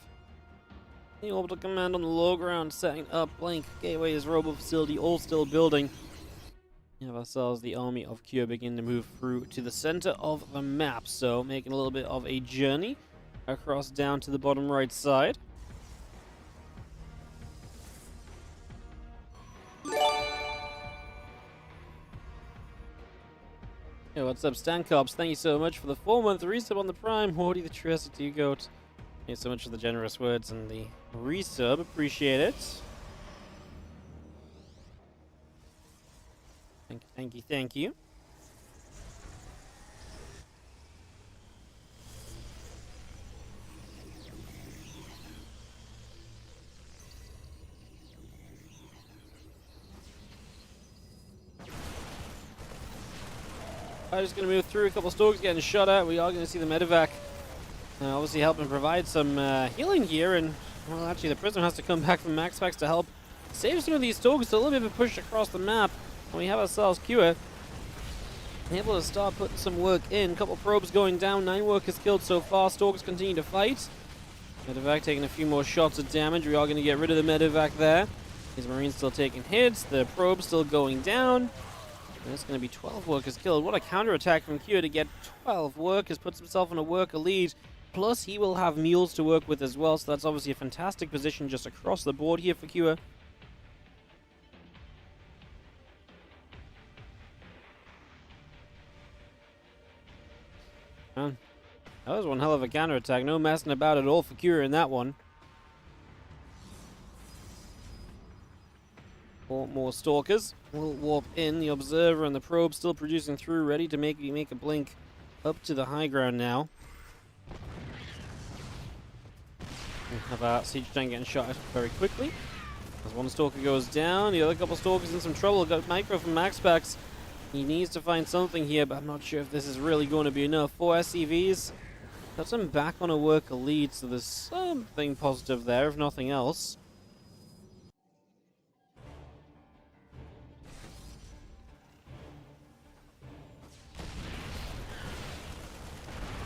the orbital command on the low ground, setting up Blink, Gateways, Robo Facility, all still building. We have ourselves the army of Cure begin to move through to the center of the map, so making a little bit of a journey across down to the bottom right side. Hey, what's up, Stancops? Thank you so much for the 4-month resub on the Prime. Hordy the Trusty Goat. Thank you so much for the generous words and the resub. Appreciate it. Thank you, thank you. I'm just going to move through a couple of Storks getting shot at. We are going to see the medevac obviously helping provide some healing here. And, well, actually, the prisoner has to come back from MaxPax to help save some of these Storks. So a little bit of a push across the map. And we have ourselves Cure able to start putting some work in. A couple probes going down. 9 workers killed so far. Storks continue to fight. Medevac taking a few more shots of damage. We are going to get rid of the medevac there. These Marines still taking hits. The probe still going down. And it's going to be 12 workers killed. What a counterattack from Cure to get 12 workers. Puts himself in a worker lead. Plus, he will have mules to work with as well. So that's obviously a fantastic position just across the board here for Cure. Man, that was one hell of a counterattack. No messing about at all for Cure in that one. 4 more Stalkers will warp in. The Observer and the Probe still producing through, ready to make a blink up to the high ground now. We have our Siege Tank getting shot at very quickly. As one Stalker goes down, the other couple Stalkers in some trouble. Got Micro from MaxPax. He needs to find something here, but I'm not sure if this is really going to be enough. 4 SCVs. That's him back on a worker lead, so there's something positive there, if nothing else.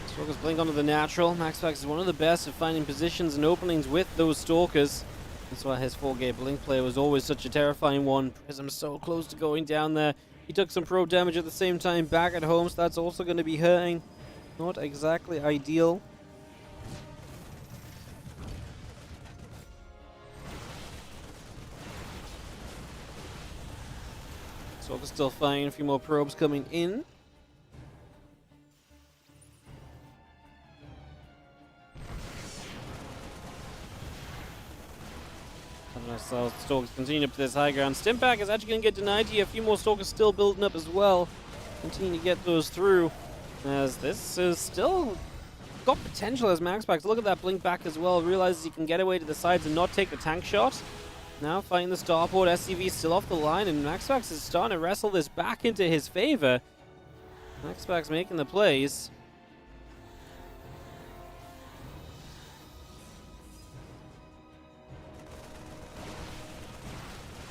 Stalkers blink onto the natural. MaxPax is one of the best at finding positions and openings with those Stalkers. That's why his 4-gate blink play was always such a terrifying one. Prism so close to going down there. He took some probe damage at the same time back at home, so that's also going to be hurting. Not exactly ideal. Stalker's still firing, a few more probes coming in. So Stalkers continue up to this high ground. Stimpack is actually going to get denied here. A few more Stalkers still building up as well. Continue to get those through. As this is still got potential as MaxPax. Look at that blink back as well. Realizes he can get away to the sides and not take the tank shot. Now fighting the starport. SCV still off the line, and MaxPax is starting to wrestle this back into his favor. MaxPax making the plays.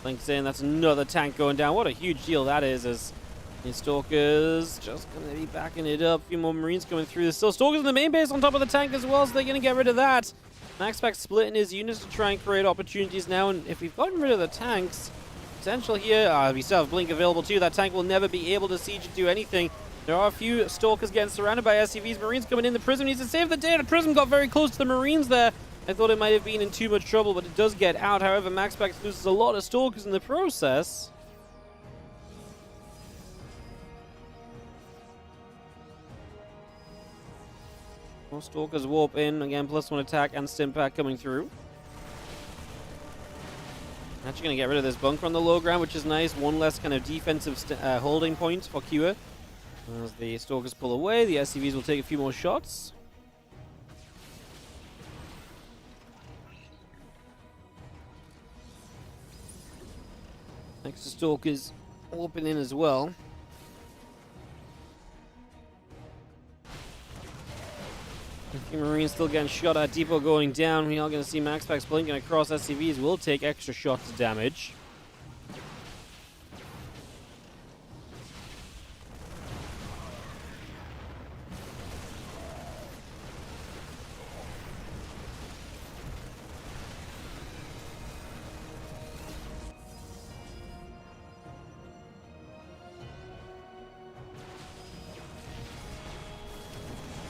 Blink's in. That's another tank going down. What a huge deal that is, as the Stalkers just going to be backing it up. A few more Marines coming through. There's still Stalkers in the main base on top of the tank as well, so they're going to get rid of that. MaxPax splitting his units to try and create opportunities now, and if we've gotten rid of the tanks, potential here, we still have Blink available too. That tank will never be able to siege and do anything. There are a few Stalkers getting surrounded by SCVs. Marines coming in. The Prism needs to save the day. The Prism got very close to the Marines there. I thought it might have been in too much trouble, but it does get out. However, MaxPax loses a lot of Stalkers in the process. More Stalkers warp in. Again, +1 attack and Stimpack coming through. Actually going to get rid of this bunker on the low ground, which is nice. One less kind of defensive holding point for Kua. As the Stalkers pull away, the SCVs will take a few more shots. Next to Stalkers warping in as well. A few Marines still getting shot at. Depot going down. We are going to see MaxPax blinking across. SCVs will take extra shots of damage.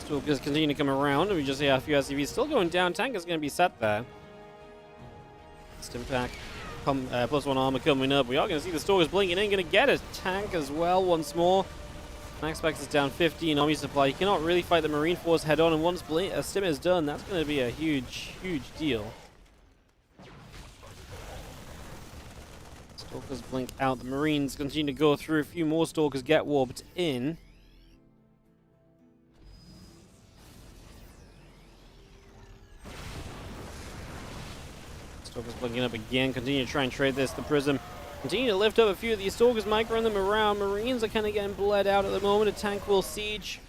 Stalkers continue to come around, and we just see a few SCVs still going down. Tank is going to be set there. Stimpack, +1 armor coming up. We are going to see the Stalkers blinking in. Going to get a tank as well once more. MaxPax is down 15 army supply. You cannot really fight the Marine Force head on, and once Stim is done, that's going to be a huge, huge deal. Stalkers blink out. The Marines continue to go through. A few more Stalkers get warped in. Stalkers blinking up again. Continue to try and trade this. The Prism continue to lift up a few of these Stalkers. Might run them around. Marines are kind of getting bled out at the moment. A tank will siege.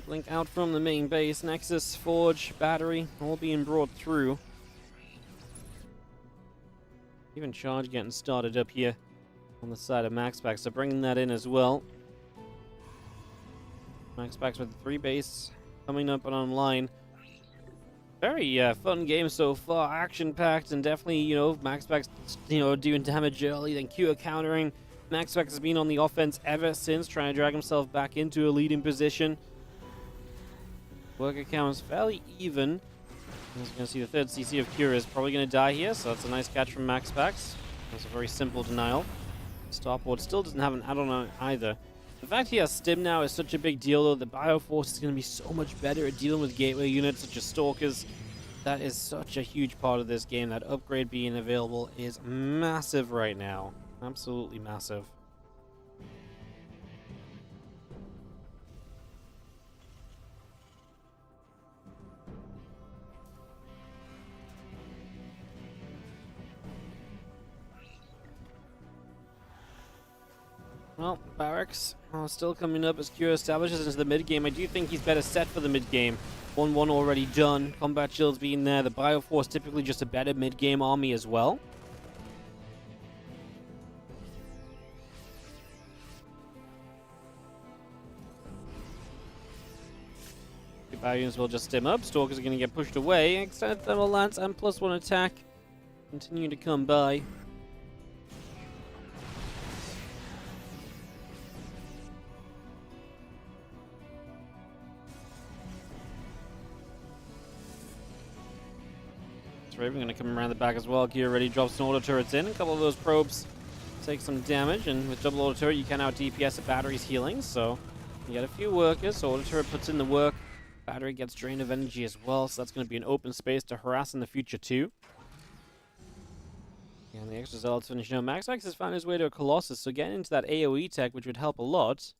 Blink out from the main base. Nexus, Forge, Battery, all being brought through. Even Charge getting started up here on the side of MaxPax. So bringing that in as well. MaxPax with 3 base coming up and online. Very fun game so far, action-packed, and definitely, MaxPax, doing damage early, then Kua countering. MaxPax has been on the offense ever since, trying to drag himself back into a leading position. Worker count is fairly even. As you're going to see, the third CC of Kua is probably going to die here, so that's a nice catch from MaxPax. That's a very simple denial. Starport still doesn't have an add-on on it either. The fact he has Stim now is such a big deal, though. The Bioforce is going to be so much better at dealing with gateway units such as Stalkers. That is such a huge part of this game. That upgrade being available is massive right now. Absolutely massive. Well, Barracks still coming up as Q establishes into the mid-game. I do think he's better set for the mid-game. 1-1 already done. Combat Shields being there. The Bioforce typically just a better mid-game army as well. The Barriers will just stim up. Stalkers are going to get pushed away. Extended Thermal Lance and +1 attack continue to come by. Raven going to come around the back as well. Gear already drops some auto turrets in. A couple of those probes take some damage, and with double auto turret, you can out DPS the battery's healing. So you get a few workers. So auto turret puts in the work. Battery gets drained of energy as well, so that's going to be an open space to harass in the future too. And the extra zealots finishing up. MaxPax has found his way to a Colossus, so getting into that AoE tech, which would help a lot.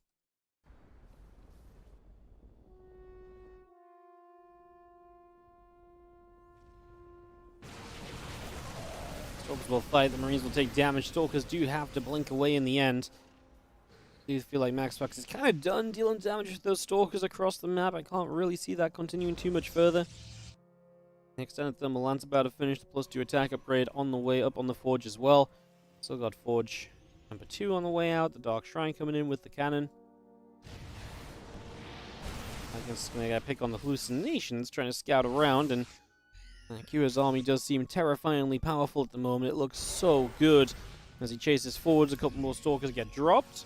Stalkers will fight, the Marines will take damage. Stalkers do have to blink away in the end. I do feel like MaxPax is kind of done dealing damage with those Stalkers across the map. I can't really see that continuing too much further. The extended Thermal Lance about to finish the +2 attack upgrade on the way up on the Forge as well. Still got Forge number 2 on the way out. The Dark Shrine coming in with the cannon. I guess going to pick on the hallucinations, trying to scout around, and Kira's army does seem terrifyingly powerful at the moment. It looks so good. As he chases forwards, a couple more Stalkers get dropped.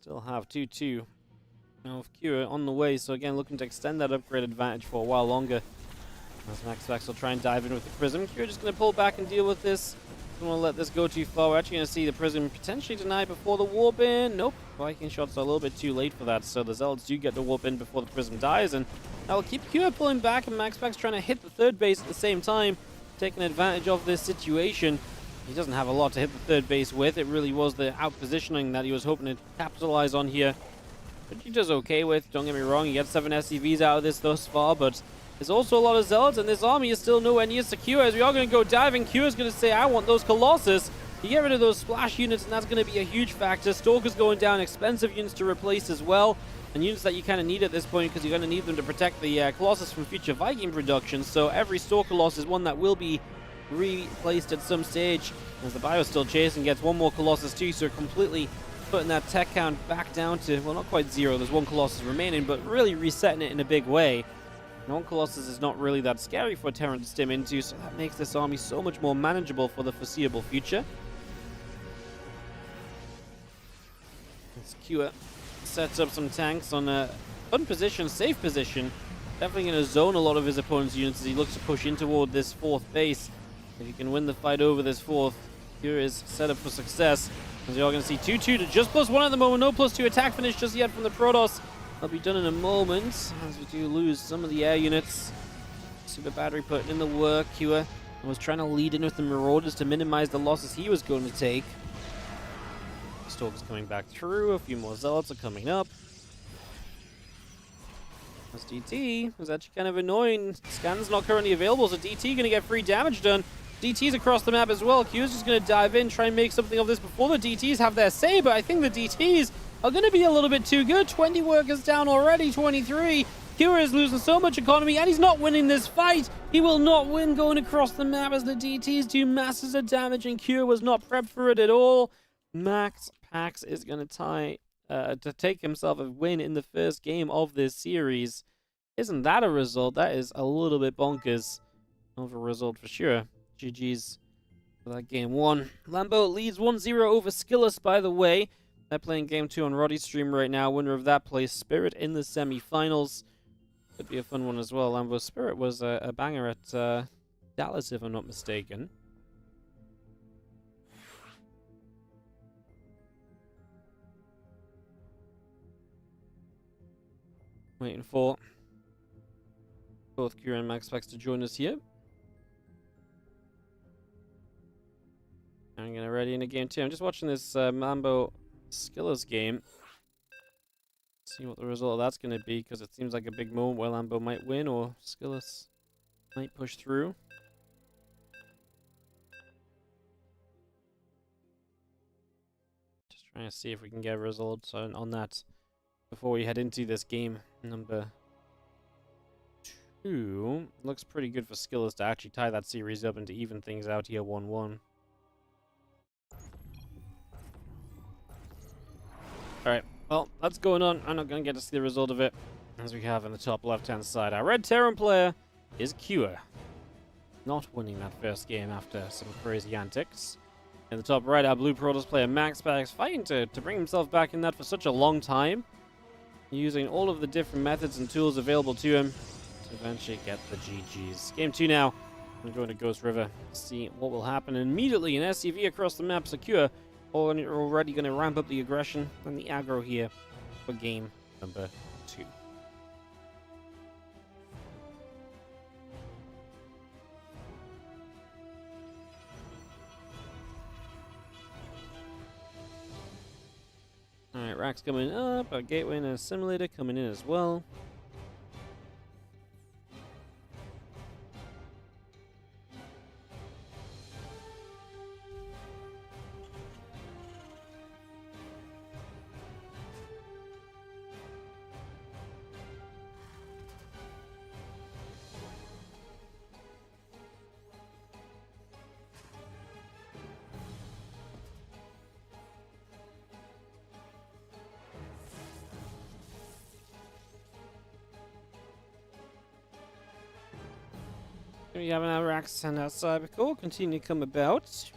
Still have 2-2. Now with Kira on the way, so again looking to extend that upgrade advantage for a while longer. As MaxPax will try and dive in with the Prism. Kira just going to pull back and deal with this. Don't want to let this go too far. We're actually going to see the Prism potentially denied before the warp in. Nope. Viking shots are a little bit too late for that, so the Zealots do get the warp in before the Prism dies, and that will keep Kira pulling back, and MaxPax trying to hit the third base at the same time, taking advantage of this situation. He doesn't have a lot to hit the third base with. It really was the out-positioning that he was hoping to capitalize on here, which he does okay with. Don't get me wrong, he gets 7 SCVs out of this thus far, but there's also a lot of Zealots, and this army is still nowhere near secure, as we are going to go diving. Q is going to say, I want those Colossus. You get rid of those splash units, and that's going to be a huge factor. Stalkers going down, expensive units to replace as well, and units that you kind of need at this point, because you're going to need them to protect the Colossus from future Viking production. So every Stalker loss is one that will be replaced at some stage, as the Bio still chasing, gets one more Colossus too, so completely putting that tech count back down to, well, not quite 0. There's one Colossus remaining, but really resetting it in a big way. One Colossus is not really that scary for Terran to stim into, so that makes this army so much more manageable for the foreseeable future. As Kua sets up some tanks on a fun position, safe position. Definitely going to zone a lot of his opponent's units as he looks to push in toward this 4th base. If he can win the fight over this 4th, Kua is set up for success. As you're going to see 2-2 to just +1 at the moment. No +2 attack finish just yet from the Protoss. That'll be done in a moment, as we do lose some of the air units. Super Battery putting in the work. Kua was trying to lead in with the Marauders to minimize the losses he was going to take. Stalkers coming back through. A few more Zealots are coming up. As DT is actually kind of annoying. Scan's not currently available, so DT going to get free damage done. DT's across the map as well. Q's just going to dive in, try and make something of this before the DTs have their say, but I think the DTs are going to be a little bit too good. 20 workers down already, 23. Kira is losing so much economy, and he's not winning this fight. He will not win going across the map as the DTs do masses of damage, and Kira was not prepped for it at all. MaxPax is going to take himself a win in the first game of this series. Isn't that a result? That is a little bit bonkers of a result for sure. GG's for that game 1. Lambo leads 1-0 over Skillus, by the way. They're playing game 2 on Roddy's stream right now. Winner of that plays Spirit in the semi-finals. Could be a fun one as well. Lambo Spirit was a banger at Dallas, if I'm not mistaken. Waiting for both Kira and MaxPax to join us here. I'm gonna ready into game 2. I'm just watching this Mambo Skillers game. See what the result of that's going to be, because it seems like a big moment where Lambo might win or Skillus might push through. Just trying to see if we can get results on that before we head into this game number 2. Looks pretty good for Skillus to actually tie that series up and to even things out here 1-1. Alright, well, that's going on. I'm not going to get to see the result of it, as we have in the top left-hand side. Our red Terran player is Cure, not winning that first game after some crazy antics. In the top right, our blue Protoss player MaxPax fighting to bring himself back in that for such a long time, using all of the different methods and tools available to him to eventually get the GGs. Game 2 now. I'm going to Ghost River to see what will happen. And immediately an SCV across the map, secure. Already going to ramp up the aggression and the aggro here for game number 2. Alright, racks coming up, our gateway and assimilator coming in as well. We have an racks sent outside, but cool, continue to come about.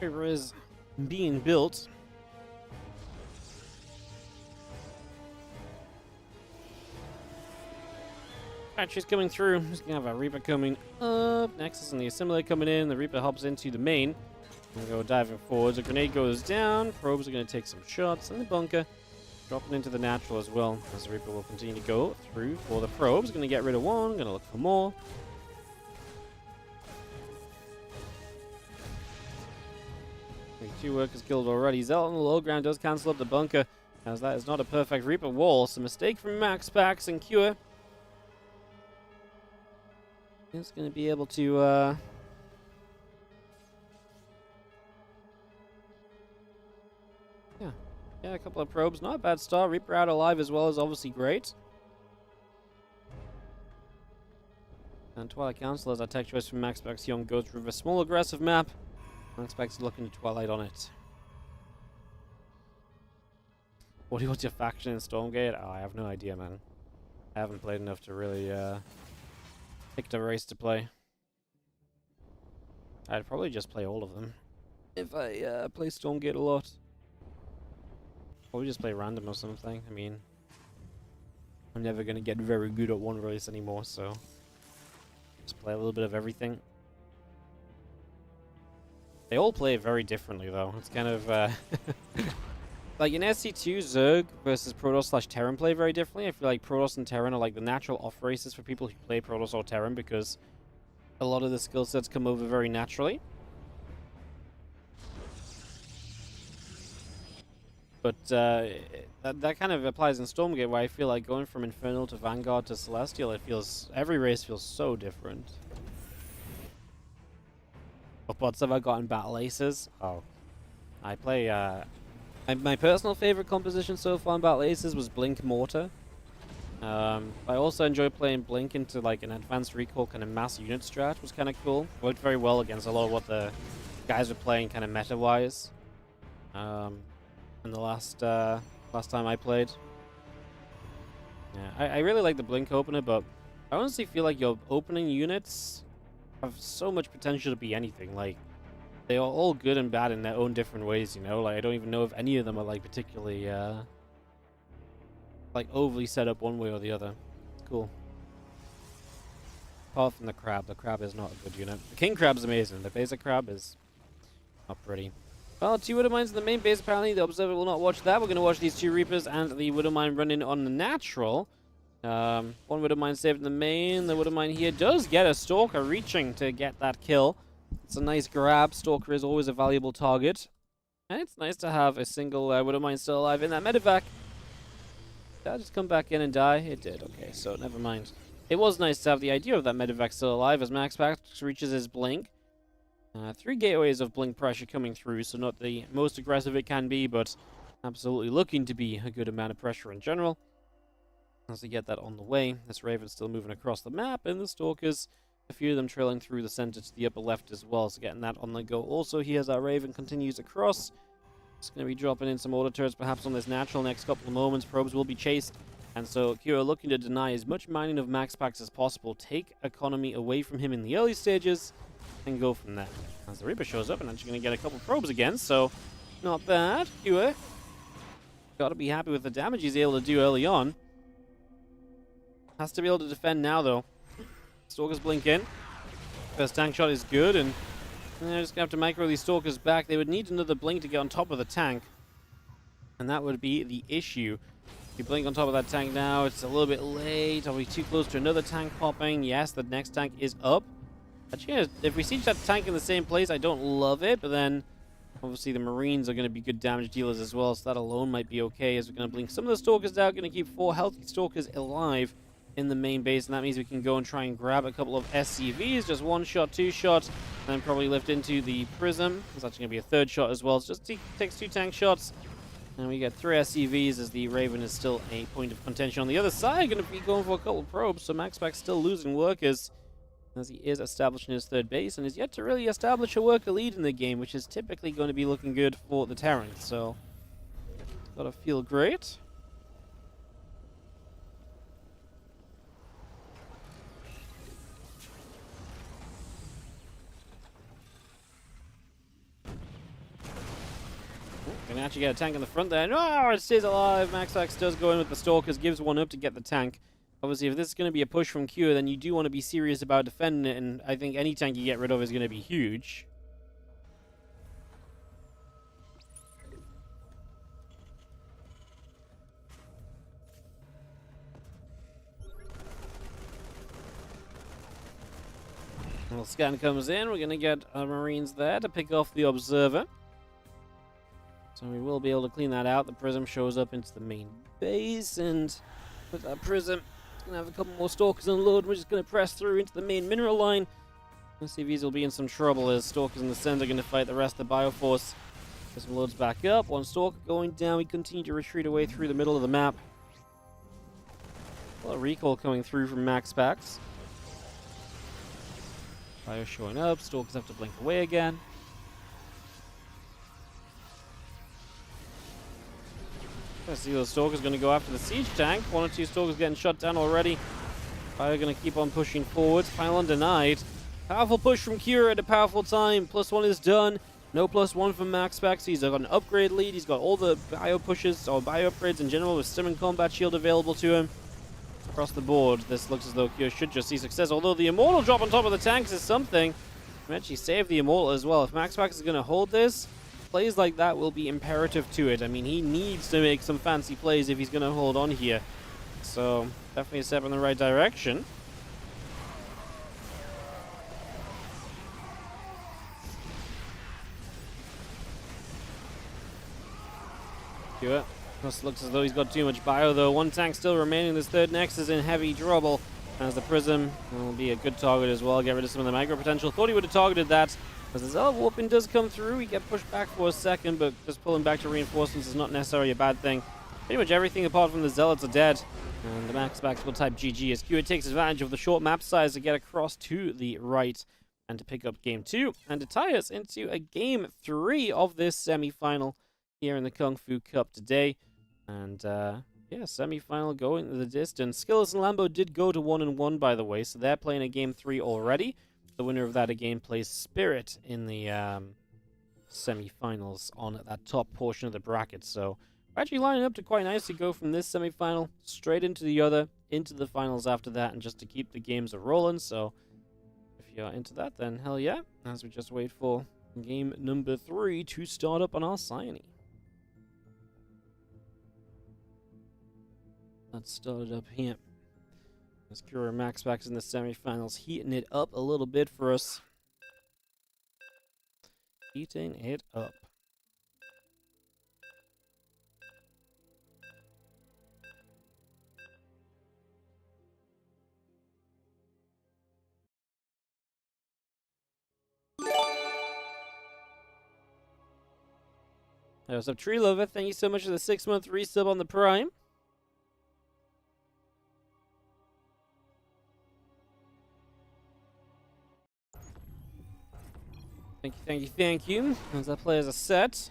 River is being built. Alright, she's coming through. Just gonna have a Reaper coming up. Nexus and the assimilator coming in. The Reaper hops into the main. And go diving forwards. A grenade goes down. Probes are gonna take some shots. And the bunker dropping into the natural as well. As the Reaper will continue to go through for the probes. Gonna get rid of one. Gonna look for more. Two workers killed already. Zealot on the low ground does cancel up the bunker, as that is not a perfect Reaper wall. So mistake from MaxPax and Cure. He's going to be able to yeah, a couple of probes. Not a bad start. Reaper out alive as well is obviously great. And Twilight Council as our tech choice from MaxPax Young goes through a small aggressive map. MaxPax looking to Twilight on it. What's your faction in Stormgate? Oh, I have no idea, man. I haven't played enough to really pick a race to play. I'd probably just play all of them if I play Stormgate a lot. Probably just play random or something. I mean, I'm never going to get very good at one race anymore, so just play a little bit of everything. They all play very differently, though. It's kind of like in SC2, Zerg versus Protoss/Terran play very differently. I feel like Protoss and Terran are like the natural off races for people who play Protoss or Terran, because a lot of the skill sets come over very naturally. But that kind of applies in Stormgate, where I feel like going from Infernal to Vanguard to Celestial, every race feels so different. What bots have I got in Battle Aces? Oh, I play, my personal favorite composition so far in Battle Aces was Blink Mortar. I also enjoy playing Blink into like an advanced recall kind of mass unit strat, was kind of cool. Worked very well against a lot of what the guys were playing kind of meta-wise. In the last time I played. Yeah, I really like the Blink opener, but I honestly feel like your opening units have so much potential to be anything. Like, they are all good and bad in their own different ways, you know? Like, I don't even know if any of them are, like, particularly, like, overly set up one way or the other. It's cool. Apart from the crab. The crab is not a good unit. The king crab is amazing. The basic crab is not pretty. Well, 2 Widow Mines in the main base, apparently. The Observer will not watch that. We're going to watch these 2 Reapers and the Widow Mine run in on the natural. 1 Widow Mine saved in the main. The Widow Mine here does get a Stalker reaching to get that kill. It's a nice grab. Stalker is always a valuable target. And it's nice to have a single Widow Mine still alive in that medevac. Did I just come back in and die? It did. Okay, so never mind. It was nice to have the idea of that medevac still alive as MaxPax reaches his blink. 3 gateways of blink pressure coming through, so not the most aggressive it can be, but absolutely looking to be a good amount of pressure in general. As we get that on the way, this Raven's still moving across the map, and the Stalkers, a few of them trailing through the center to the upper left as well, so getting that on the go. Also, here's our Raven continues across. It's going to be dropping in some auto turrets perhaps on this natural next couple of moments. Probes will be chased, and so Kira looking to deny as much mining of MaxPax as possible, take economy away from him in the early stages, and go from there. As the Reaper shows up and actually going to get a couple probes again, so not bad. Kira got to be happy with the damage he's able to do early on. Has to be able to defend now, though. Stalkers blink in. First tank shot is good, and they're just going to have to micro these Stalkers back. They would need another blink to get on top of the tank, and that would be the issue. If you blink on top of that tank now, it's a little bit late. Are we too close to another tank popping? Yes, the next tank is up. Actually, if we siege that tank in the same place, I don't love it, but then obviously the Marines are going to be good damage dealers as well, so that alone might be okay as we're going to blink some of the Stalkers down. Going to keep 4 healthy Stalkers alive in the main base, and that means we can go and try and grab a couple of SCVs, just 1 shot, 2 shots, and then probably lift into the Prism. There's actually going to be a 3rd shot as well, so just takes 2 tank shots, and we get 3 SCVs as the Raven is still a point of contention. On the other side, going to be going for a couple of probes, so MaxPax still losing workers, as he is establishing his 3rd base, and is yet to really establish a worker lead in the game, which is typically going to be looking good for the Terrans, so gotta feel great. Gonna actually get a tank in the front there. No, it stays alive. MaxPax does go in with the Stalkers, gives 1 up to get the tank. Obviously, if this is going to be a push from Q, then you do want to be serious about defending it, and I think any tank you get rid of is going to be huge. Well, scan comes in. We're going to get our Marines there to pick off the Observer. So we will be able to clean that out. The Prism shows up into the main base, and with that Prism, gonna have a couple more Stalkers unload. We're just gonna press through into the main mineral line. SCVs will be in some trouble as Stalkers in the center are gonna fight the rest of the Bioforce. Prism loads back up. 1 Stalker going down. We continue to retreat away through the middle of the map. A lot of recall coming through from MaxPax. Bio showing up. Stalkers have to blink away again. I see those Stalkers going to go after the siege tank. 1 or 2 Stalkers getting shot down already. Fire going to keep on pushing forwards. Pylon denied. Powerful push from Kira at a powerful time. +1 is done. No +1 from MaxPax. He's got an upgrade lead. He's got all the bio pushes, or bio upgrades in general, with Stim and Combat Shield available to him. Across the board, this looks as though Kira should just see success. Although the Immortal drop on top of the tanks is something. We actually save the Immortal as well. If MaxPax is going to hold this, plays like that will be imperative to it. I mean, he needs to make some fancy plays if he's going to hold on here. So, definitely a step in the right direction. It just looks as though he's got too much bio, though. 1 tank still remaining. This 3rd Nex is in heavy trouble, as the Prism will be a good target as well. Get rid of some of the micro potential. Thought he would have targeted that. As the Zealot Warping does come through, we get pushed back for a second, but just pulling back to reinforcements is not necessarily a bad thing. Pretty much everything apart from the Zealots are dead. And the MaxPax will type GG as Q takes advantage of the short map size to get across to the right and to pick up game 2 and to tie us into a game 3 of this semi-final here in the Kung Fu Cup today. And yeah, semi-final going the distance. Skillers and Lambo did go to 1-1, by the way, so they're playing a game 3 already. The winner of that again plays Spirit in the semi-finals on that top portion of the bracket. So we're actually lining up to quite nicely go from this semi-final straight into the other, into the finals after that, and just to keep the games a rolling. So you're into that, then hell yeah. As we just wait for game number 3 to start up on our Cyane. Let's start it up here. As Kura MaxPax in the semifinals, heating it up a little bit for us. Heating it up. What's up, Tree Lover? Thank you so much for the 6-month resub on the Prime. Thank you, thank you, thank you. As that players are set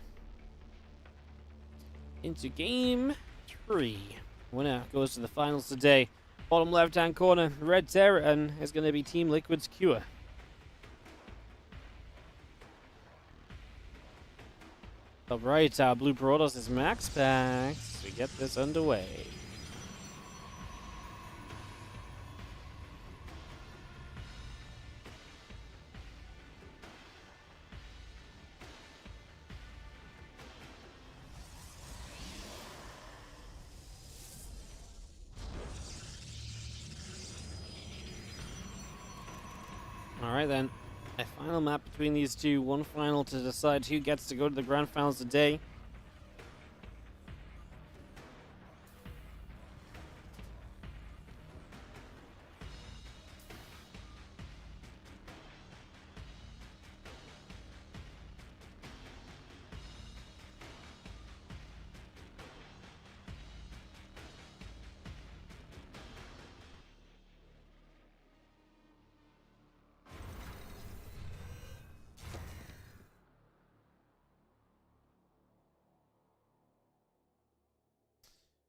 into game 3. Winner goes to the finals today. Bottom left-hand corner, Red Terror, and is going to be Team Liquid's Cure. Top right, our Blue Protoss is MaxPax. We get this underway. Alright then, a final map between these two, one final to decide who gets to go to the grand finals today.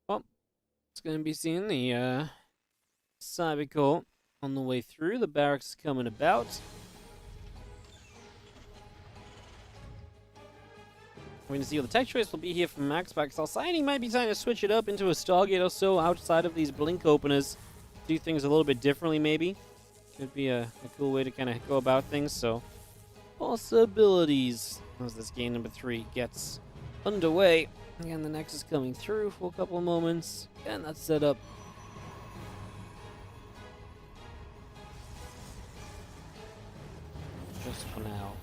Well, it's going to be seeing the Cybercore on the way through. The barracks coming about. We're going to see what the tech choice will be here from MaxPax. Cyane might be trying to switch it up into a Stargate or so outside of these blink openers. Do things a little bit differently, maybe. Could be a cool way to kind of go about things. So, possibilities as this game number 3 gets underway. Again, the Nexus coming through for a couple of moments. And that's set up. Just for now.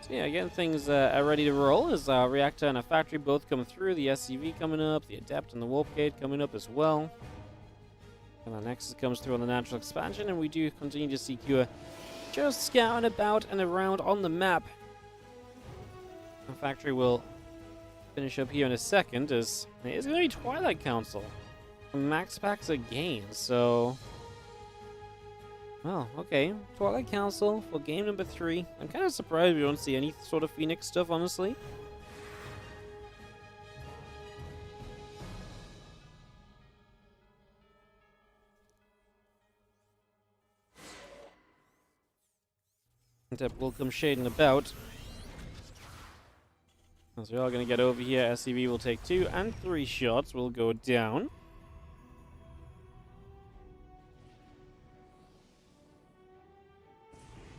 So yeah, again, things are ready to roll as Reactor and a Factory both come through. The SCV coming up, the Adept and the Warp Gate coming up as well. And the Nexus comes through on the natural expansion, and we do continue to see Cure just scouting about and around on the map. The Factory will finish up here in a second, as it is going to be Twilight Council. MaxPax again, so... Well, okay. Twilight Council for game number 3. I'm kind of surprised we don't see any sort of Phoenix stuff, honestly. That will come shading about. As we are going to get over here, SCV will take 2 and 3 shots. Will go down.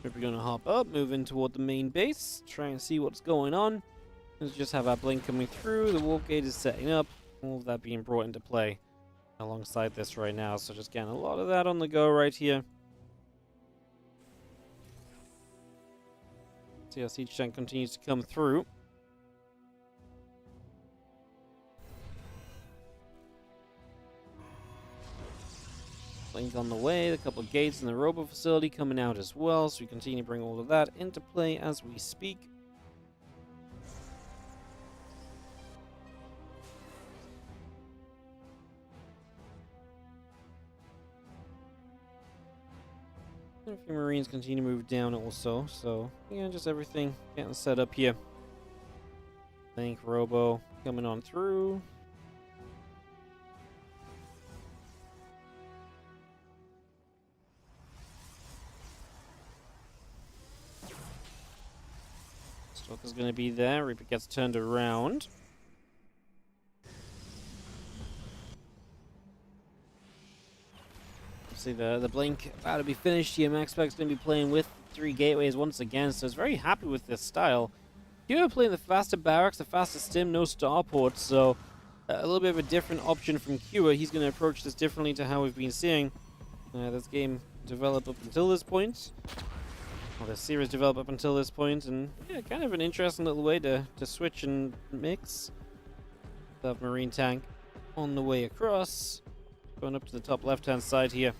We're going to hop up, move in toward the main base, try and see what's going on. Let's just have our blink coming through. The Warp Gate is setting up. All of that being brought into play alongside this right now. So just getting a lot of that on the go right here. See how Siege Tank continues to come through. Blink on the way, a couple of gates in the Robo facility coming out as well, so we continue to bring all of that into play as we speak. And a few Marines continue to move down also, so yeah, just everything getting set up here. Think Robo coming on through. Stalker's going to be there. Reaper gets turned around. See the blink about to be finished here. MaxPax going to be playing with 3 gateways once again, so it's very happy with this style. Here playing the faster barracks, the faster stim, no starports, so a little bit of a different option from Cure. He's going to approach this differently to how we've been seeing this game develop up until this point. Well, the series develop up until this point, and yeah, kind of an interesting little way to switch and mix. Submarine tank on the way across, going up to the top left-hand side here.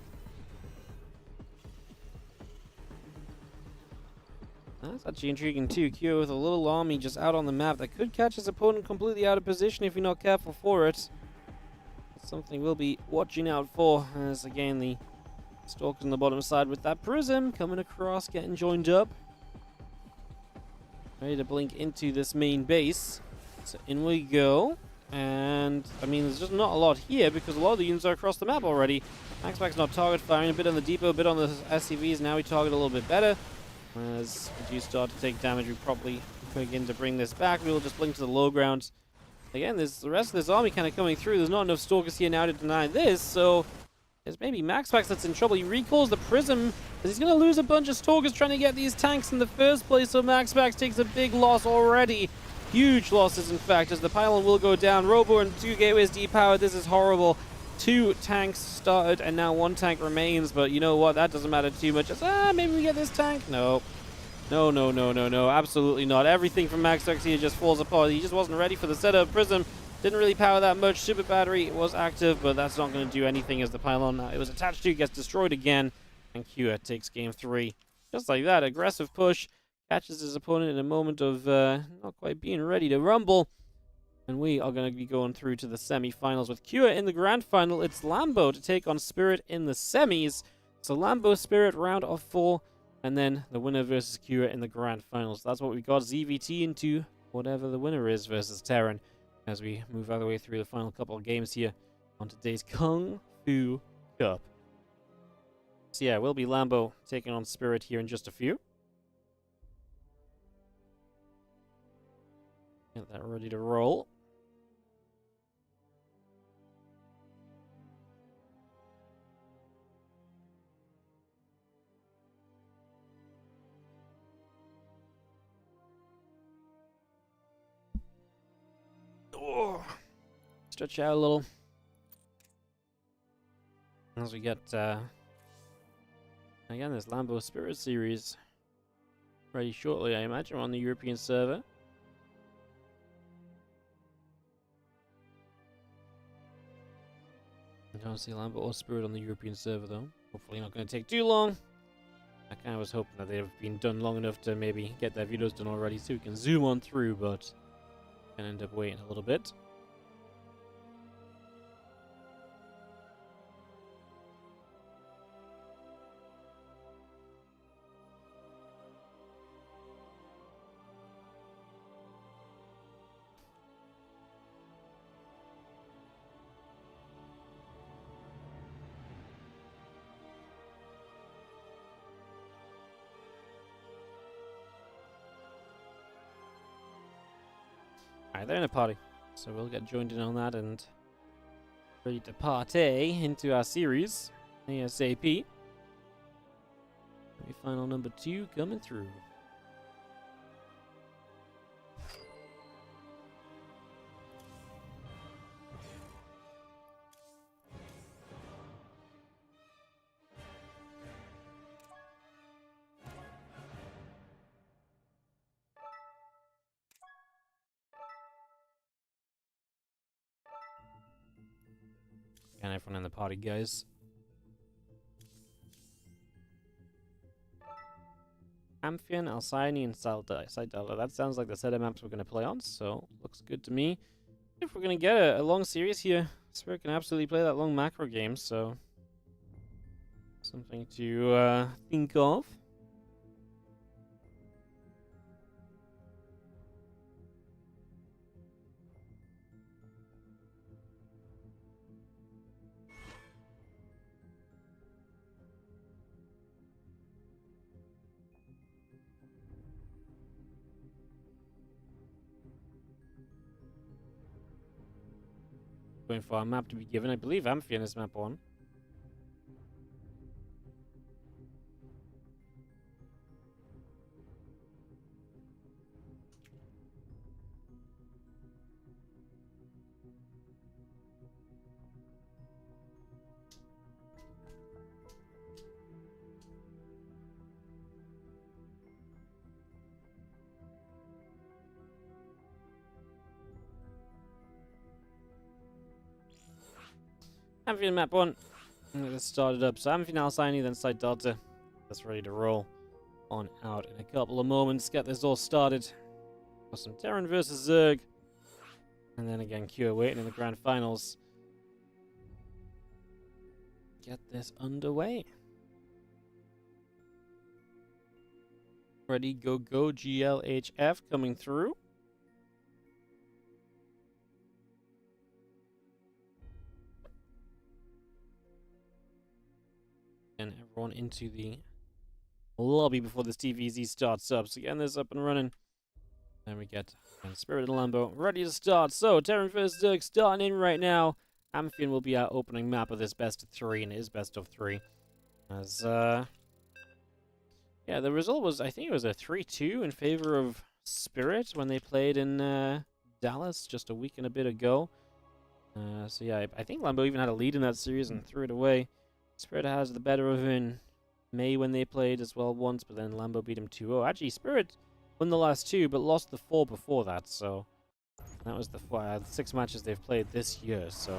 That's actually intriguing too. Kyo with a little army just out on the map that could catch his opponent completely out of position if you're not careful for it. That's something we'll be watching out for, as again the Stalkers on the bottom side with that prism coming across, getting joined up. Ready to blink into this main base. So in we go. And, I mean, there's just not a lot here because a lot of the units are across the map already. MaxPax not target firing, a bit on the depot, a bit on the SCVs. Now we target a little bit better. As we do start to take damage, we probably begin to bring this back. We'll just blink to the low ground. Again, there's the rest of this army kind of coming through. There's not enough Stalkers here now to deny this, so it's maybe MaxPax that's in trouble. He recalls the Prism, as he's going to lose a bunch of Stalkers trying to get these tanks in the first place, so MaxPax takes a big loss already. Huge losses, in fact, as the pylon will go down. Robo and 2 gateways depowered. This is horrible. 2 tanks started, and now 1 tank remains. But you know what? That doesn't matter too much. It's, maybe we get this tank. No. No. Absolutely not. Everything from MaxPax here just falls apart. He just wasn't ready for the setup. Prism didn't really power that much. Super battery was active, but that's not going to do anything as the pylon it was attached to gets destroyed again. And Kua takes game 3. Just like that. Aggressive push. Catches his opponent in a moment of not quite being ready to rumble. And we are going to be going through to the semi-finals with Kua in the grand final. It's Lambo to take on Spirit in the semis. So Lambo, Spirit, round of 4. And then the winner versus Kua in the grand finals. That's what we got. ZVT into whatever the winner is versus Terran. As we move our way through the final couple of games here on today's Kung Fu Cup. So yeah, we'll be Lambo taking on Spirit here in just a few. Get that ready to roll. Oh, stretch out a little. As we get, again, this Lambo Spirit series ready shortly, I imagine, on the European server. I don't see Lambo or Spirit on the European server, though. Hopefully not going to take too long. I kind of was hoping that they'd have been done long enough to maybe get their videos done already so we can zoom on through, but can end up waiting a little bit. Alright, they're in a party, so we'll get joined in on that and ready to partay into our series ASAP. Semi-final number 2 coming through. And everyone in the party, guys. Amphion, Alcyone, and Side Delta. That sounds like the set of maps we're going to play on, so looks good to me. If we're going to get a long series here, Spirit can absolutely play that long macro game, so something to think of. Going for a map to be given. I believe Amphion is map 1. Amphion map 1. Let's start it up. So Amphion Alcyone, then Site Delta. That's ready to roll on out in a couple of moments. Get this all started. Got some Terran versus Zerg. And then again, Q waiting in the grand finals. Get this underway. Ready, go, go. GLHF coming through. And everyone into the lobby before this TVZ starts up. So getting this up and running. Then we get Spirit and Lambo ready to start. So Terran vs Zerg starting in right now. Amphion will be our opening map of this best of 3, and it is best of 3. As yeah, the result was, I think it was a 3-2 in favor of Spirit when they played in Dallas just a week and a bit ago. So yeah, I think Lambo even had a lead in that series and threw it away. Spirit has the better of in May when they played as well once, but then Lambo beat him 2-0. Actually, Spirit won the last 2, but lost the 4 before that, so that was the 6 matches they've played this year, so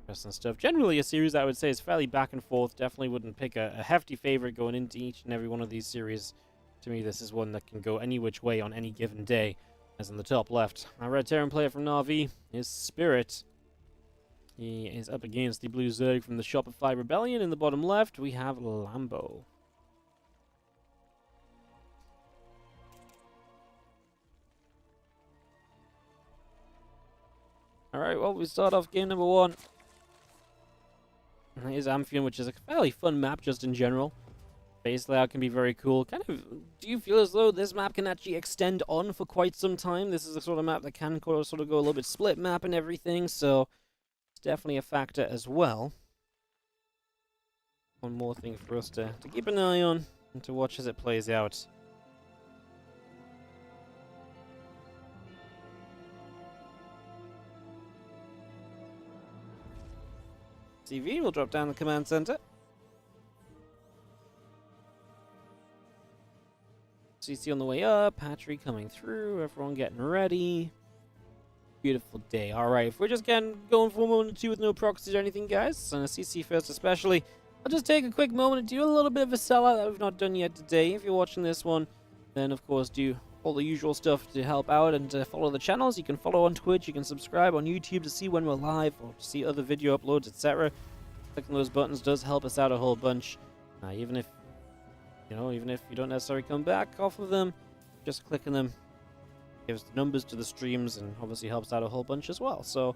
interesting stuff. Generally, a series I would say is fairly back and forth. Definitely wouldn't pick a hefty favorite going into each and every one of these series. To me, this is one that can go any which way on any given day. As in the top left, our Red Terran player from Na'vi is Spirit. He is up against the Blue Zerg from the Shopify Rebellion. In the bottom left, we have Lambo. Alright, well, we start off game number 1. Here's Amphion, which is a fairly fun map just in general. Base layout can be very cool. Kind of, do you feel as though this map can actually extend on for quite some time? This is the sort of map that can sort of go a little bit split map and everything, so it's definitely a factor as well. One more thing for us to keep an eye on and to watch as it plays out. CV will drop down the command center. CC on the way up, hatchery coming through, everyone getting ready. Beautiful day. Alright, if we're just going for a moment or two with no proxies or anything, guys, and a CC first especially, I'll just take a quick moment to do a little bit of a sellout that we've not done yet today. If you're watching this one, then of course do all the usual stuff to help out and to follow the channels. You can follow on Twitch, you can subscribe on YouTube to see when we're live or to see other video uploads, etc. Clicking those buttons does help us out a whole bunch. Even if you don't necessarily come back off of them, just clicking them gives the numbers to the streams and obviously helps out a whole bunch as well. So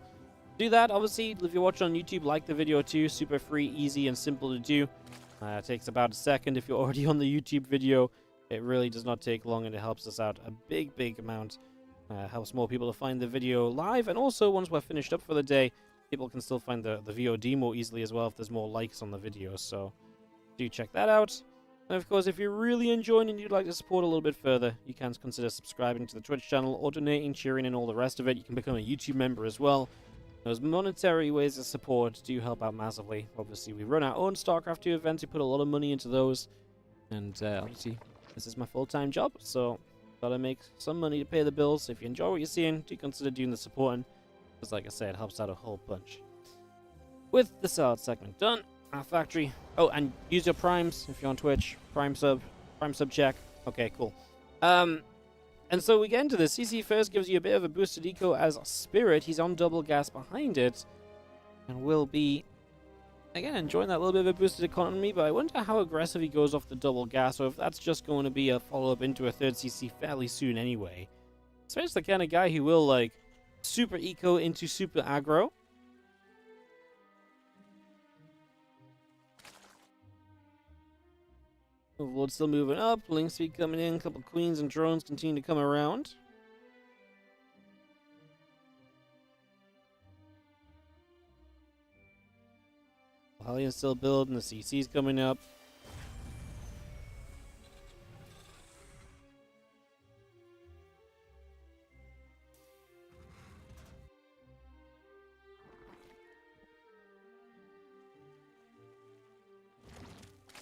do that. Obviously, if you're watching on YouTube, like the video too. Super free, easy, and simple to do. It takes about a second if you're already on the YouTube video. It really does not take long, and it helps us out a big amount. Helps more people to find the video live, and also once we're finished up for the day, people can still find the VOD more easily as well if there's more likes on the video. So do check that out. And of course, if you're really enjoying and you'd like to support a little bit further, you can consider subscribing to the Twitch channel or donating, cheering, and all the rest of it. You can become a YouTube member as well. Those monetary ways of support do help out massively. Obviously, we run our own Starcraft 2 events. We put a lot of money into those. And obviously, this is my full-time job, so gotta make some money to pay the bills. If you enjoy what you're seeing, do consider doing the supporting. Because like I said, it helps out a whole bunch. With the salad segment done, our factory. Oh, and use your primes if you're on Twitch. Prime sub check. Okay, cool. And so we get into this. CC first gives you a bit of a boosted eco as Spirit. He's on double gas behind it. And will be, again, enjoying that little bit of a boosted economy. But I wonder how aggressive he goes off the double gas, or if that's just going to be a follow-up into a third CC fairly soon anyway. Spirit's the kind of guy who will, like, super eco into super aggro. Overlord still moving up, link speed coming in, a couple queens and drones continue to come around. Hallian's still building, the CC's coming up.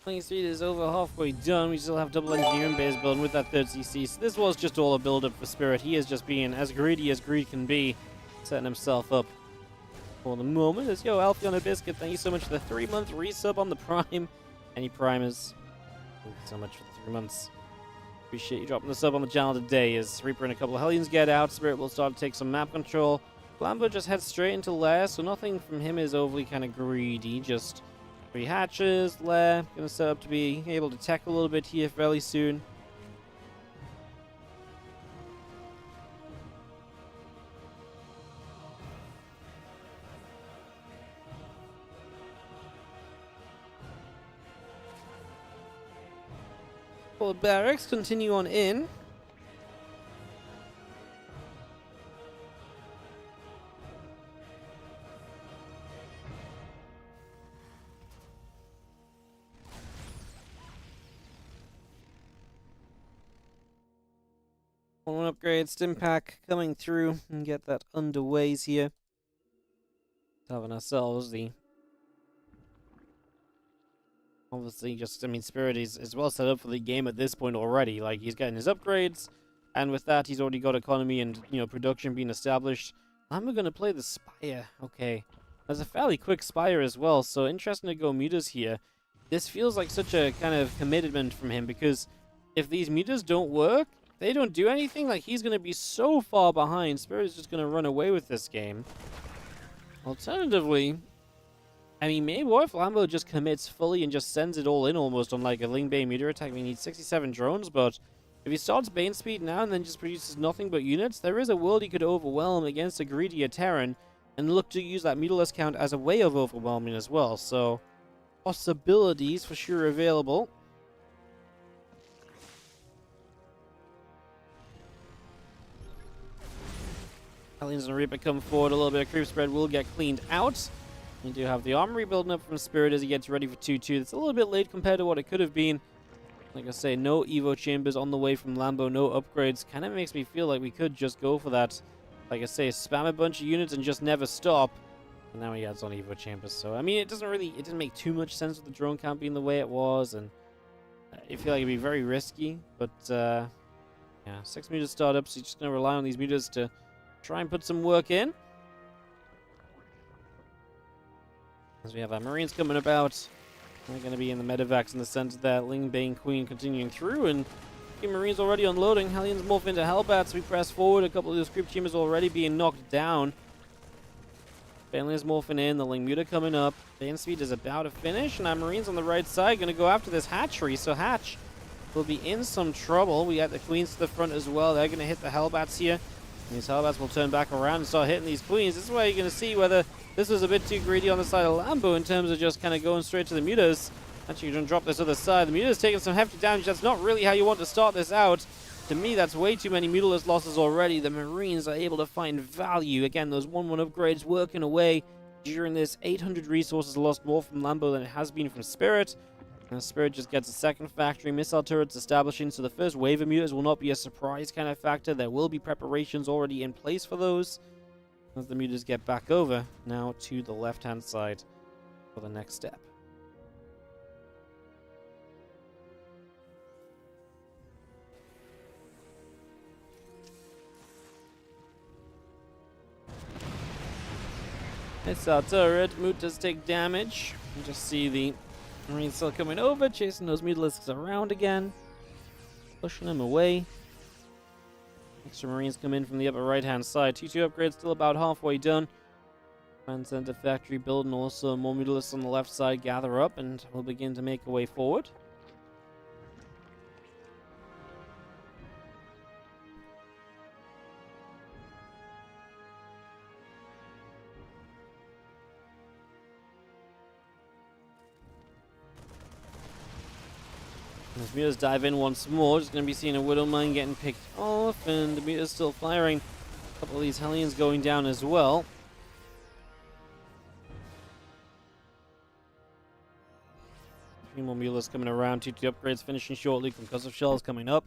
Playing speed is over halfway done. We still have double engineering base building with that third CC. So this was just all a build-up for Spirit. He is just being as greedy as greed can be, setting himself up for the moment. As yo, Alfie on a biscuit, thank you so much for the 3-month resub on the Prime. Any primers? Thank you so much for the 3 months. Appreciate you dropping the sub on the channel today. As Reaper and a couple of Hellions get out, Spirit will start to take some map control. Lambo just heads straight into Lair, so nothing from him is overly kind of greedy. Just 3 hatches, Lair. Gonna set up to be able to tackle a little bit here fairly soon. Well, barracks continue on in. One upgrade, stim pack coming through and get that underways here. Having ourselves the obviously just, I mean, Spirit is well set up for the game at this point already. Like, he's getting his upgrades, and with that, he's already got economy and, you know, production being established. I'm going to play the Spire. Okay. There's a fairly quick Spire as well, so interesting to go mutas here. This feels like such a kind of commitment from him, because if these mutas don't work, they don't do anything, like, he's going to be so far behind. Spirit is just going to run away with this game. Alternatively, I mean, maybe what if Lambo just commits fully and just sends it all in almost on like a Ling Bane meter attack? We need 67 drones, but if he starts Bane speed now and then just produces nothing but units, there is a world he could overwhelm against a greedier Terran and look to use that meterless count as a way of overwhelming as well. So, possibilities for sure available. Hellions and Reaper come forward, a little bit of creep spread will get cleaned out. We do have the armory building up from Spirit as he gets ready for 2-2. It's a little bit late compared to what it could have been. Like I say, no Evo chambers on the way from Lambo, no upgrades. Kind of makes me feel like we could just go for that. Like I say, spam a bunch of units and just never stop. And now he adds on Evo chambers. So, I mean, it doesn't make too much sense with the drone count being the way it was. And I feel like it'd be very risky. But, yeah, 6 mutas startups. So you're just going to rely on these mutas to try and put some work in. As we have our Marines coming about. They're going to be in the medevacs in the center there. Ling Bane Queen continuing through. And the Marines already unloading. Hellions morph into Hellbats. We press forward. A couple of those creep chambers already being knocked down. Banelier's morphing in. The Ling Muta coming up. Bane speed is about to finish. And our Marines on the right side going to go after this hatchery. So Hatch will be in some trouble. We got the Queens to the front as well. They're going to hit the Hellbats here. And these Hellbats will turn back around and start hitting these Queens. This is where you're going to see whether this was a bit too greedy on the side of Lambo in terms of just kind of going straight to the mutas. Actually, you're going to drop this other side. The muta's taking some hefty damage. That's not really how you want to start this out. To me, that's way too many mutalist losses already. The Marines are able to find value. Again, those 1-1 upgrades working away during this. 800 resources lost more from Lambo than it has been from Spirit. And Spirit just gets a second factory. Missile turrets establishing, so the first wave of mutas will not be a surprise kind of factor. There will be preparations already in place for those. As the mutas get back over, now to the left-hand side for the next step. It's our turret. Mutas take damage. You just see the Marines still coming over, chasing those mutalisks around again, pushing them away. Extra Marines come in from the upper right-hand side. 2-2 upgrade still about halfway done. Command Center factory build, and also more mutalisks on the left side gather up, and we'll begin to make our way forward. As mutas dive in once more, just going to be seeing a Widow Mine getting picked off, and the muta's still firing. A couple of these Hellions going down as well. Three more mulas coming around, 2-2 upgrades finishing shortly, concussive shells coming up.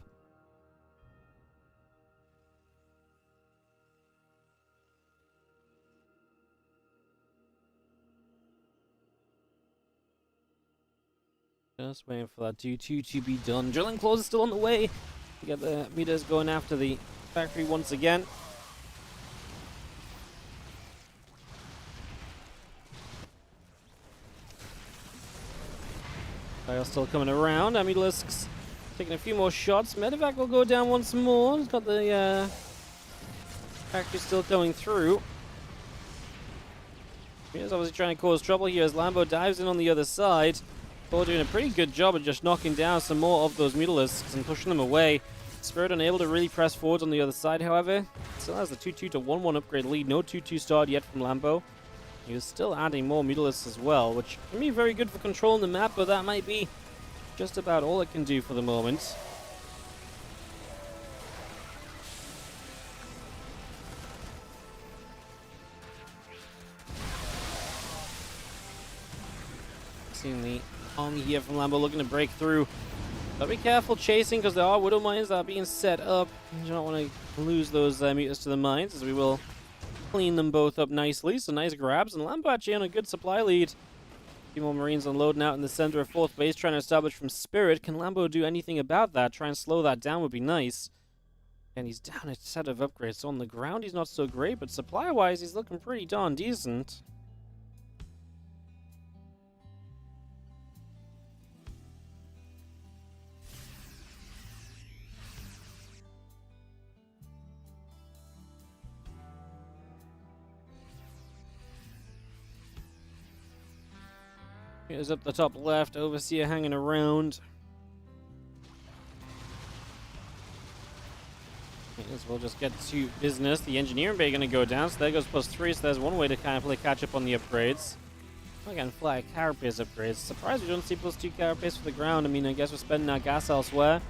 Just waiting for that 2-2 to be done. Drilling claws is still on the way. We get the mutas going after the factory once again. Kyle's still coming around. Amulisk's taking a few more shots. Medevac will go down once more. He's got the factory still going through. He's obviously trying to cause trouble here as Lambo dives in on the other side. Thor doing a pretty good job of just knocking down some more of those Mutalisks and pushing them away. Spirit unable to really press forwards on the other side, however. Still has the 2-2 to 1-1 upgrade lead. No 2-2 start yet from Lambo. He was still adding more Mutalisks as well, which can be very good for controlling the map, but that might be just about all it can do for the moment. Seeing the army here from Lambo looking to break through. But be careful chasing because there are Widow mines that are being set up. You don't want to lose those mutas to the mines, as we will clean them both up nicely. So nice grabs, and Lambo actually on a good supply lead. A few more Marines unloading out in the center of 4th base, trying to establish from Spirit. Can Lambo do anything about that? Try and slow that down would be nice. And he's down a set of upgrades. So on the ground, he's not so great, but supply-wise, he's looking pretty darn decent. Here's up the top left, Overseer hanging around. As we'll just get to business. The engineering bay going to go down, so there goes +3, so there's one way to kind of play catch up on the upgrades. Again, fly carapace upgrades. Surprised we don't see +2 carapace for the ground. I mean, I guess we're spending our gas elsewhere.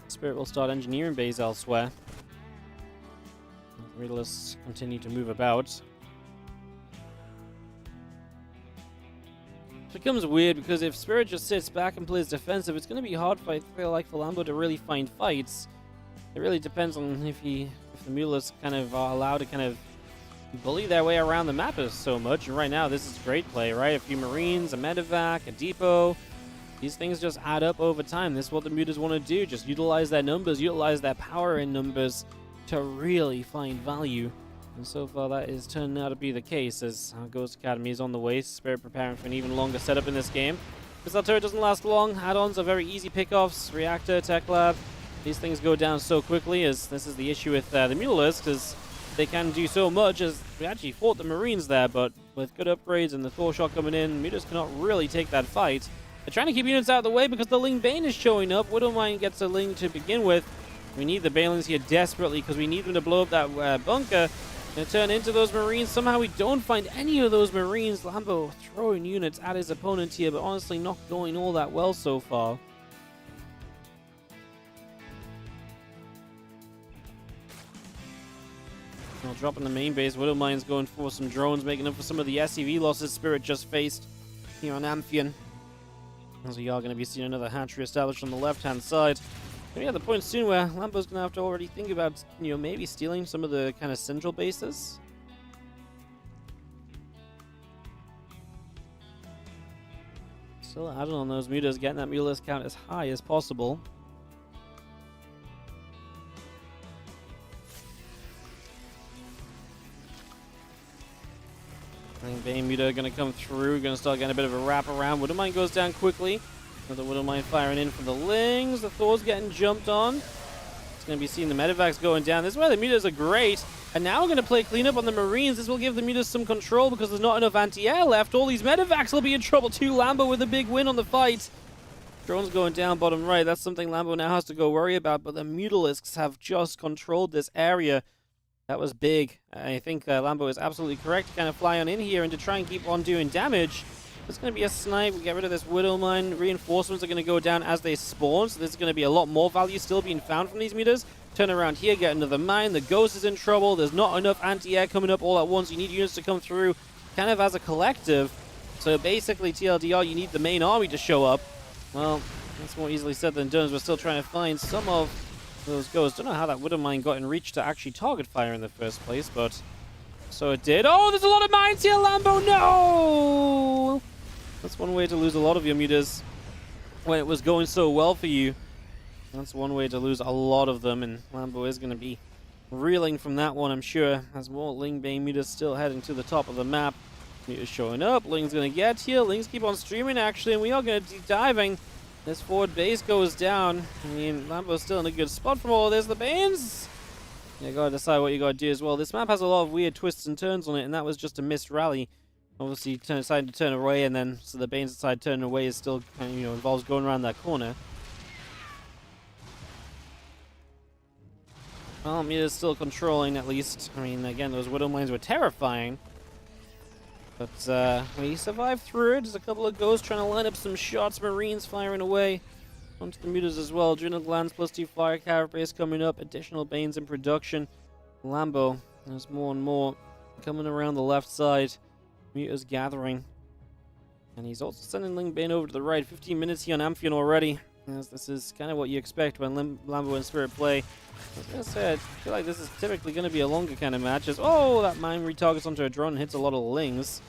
Spirit will start engineering bays elsewhere. The Realists continue to move about. It becomes weird because if Spirit just sits back and plays defensive, it's going to be hard for, I feel like, for Lambo to really find fights. It really depends on if the Mutalisks kind of are allowed to kind of bully their way around the map so much. And right now, this is great play, right? A few Marines, a medevac, a depot. These things just add up over time. This is what the mutas want to do. Just utilize their numbers, utilize their power in numbers to really find value. And so far, that is turning out to be the case as Ghost Academy is on the way. Spirit preparing for an even longer setup in this game. Missile turret doesn't last long. Add-ons are very easy pickoffs. Reactor, Tech Lab. These things go down so quickly, as this is the issue with the Mutalisks, as they can do so much, as we actually fought the Marines there, but with good upgrades and the Thor shot coming in, Mutas cannot really take that fight. They're trying to keep units out of the way because the Ling Bane is showing up. Widowmine gets a Ling to begin with. We need the Balins here desperately because we need them to blow up that bunker. Gonna turn into those Marines. Somehow we don't find any of those Marines. Lambo throwing units at his opponent here, but honestly not going all that well so far. Well, dropping the main base. Widowmine's going for some drones, making up for some of the SCV losses Spirit just faced here on Amphion. As we are going to be seeing another hatchery established on the left-hand side. Maybe at the point soon where Lambo's going to have to already think about, you know, maybe stealing some of the kind of central bases. Still adding on those mutas, getting that Mutalisk count as high as possible. I think Bane Muta going to come through, going to start getting a bit of a wrap around. Widowmine goes down quickly. Another Widowmine firing in for the Lings. The Thor's getting jumped on. It's going to be seeing the medevacs going down. This is where the mutas are great. And now we're going to play cleanup on the Marines. This will give the mutas some control because there's not enough anti-air left. All these medevacs will be in trouble too. Lambo with a big win on the fight. Drones going down bottom right. That's something Lambo now has to go worry about. But the Mutalisks have just controlled this area. That was big. I think Lambo is absolutely correct to kind of fly on in here and to try and keep on doing damage. There's going to be a snipe. We get rid of this Widowmine. Reinforcements are going to go down as they spawn, so there's going to be a lot more value still being found from these mutas. Turn around here, get another mine. The Ghost is in trouble. There's not enough anti-air coming up all at once. You need units to come through kind of as a collective. So basically, TLDR, you need the main army to show up. Well, that's more easily said than done. We're still trying to find some of those Ghosts. Don't know how that Widowmine got in reach to actually target fire in the first place, but so it did. Oh, there's a lot of mines here, Lambo. No! That's one way to lose a lot of your mutas when it was going so well for you. That's one way to lose a lot of them, and Lambo is going to be reeling from that one, I'm sure, as more Ling Bane mutas still heading to the top of the map. Mutas showing up. Ling's going to get here. Lings keep on streaming, actually, and we are going to be diving. This forward base goes down. I mean, Lambo's still in a good spot from all this. The Banes! You gotta decide what you gotta do as well. This map has a lot of weird twists and turns on it, and that was just a missed rally. Obviously, decided to turn away, and then so the Banes decide turning away is still kind of, involves going around that corner. Well, Mita's still controlling at least. I mean, again, those Widow Mines were terrifying. But we survived through it. There's a couple of ghosts trying to line up some shots. Marines firing away onto the Mutas as well. Adrenal Glands plus 2 fire carapace coming up. Additional Banes in production. Lambo, there's more and more coming around the left side. Muta's gathering. And he's also sending Ling Bane over to the right. 15 minutes here on Amphion already. As this is kind of what you expect when Lambo and Spirit play. I was going to say, I feel like this is typically going to be a longer kind of match. Oh, that mine retargets onto a drone and hits a lot of Lings.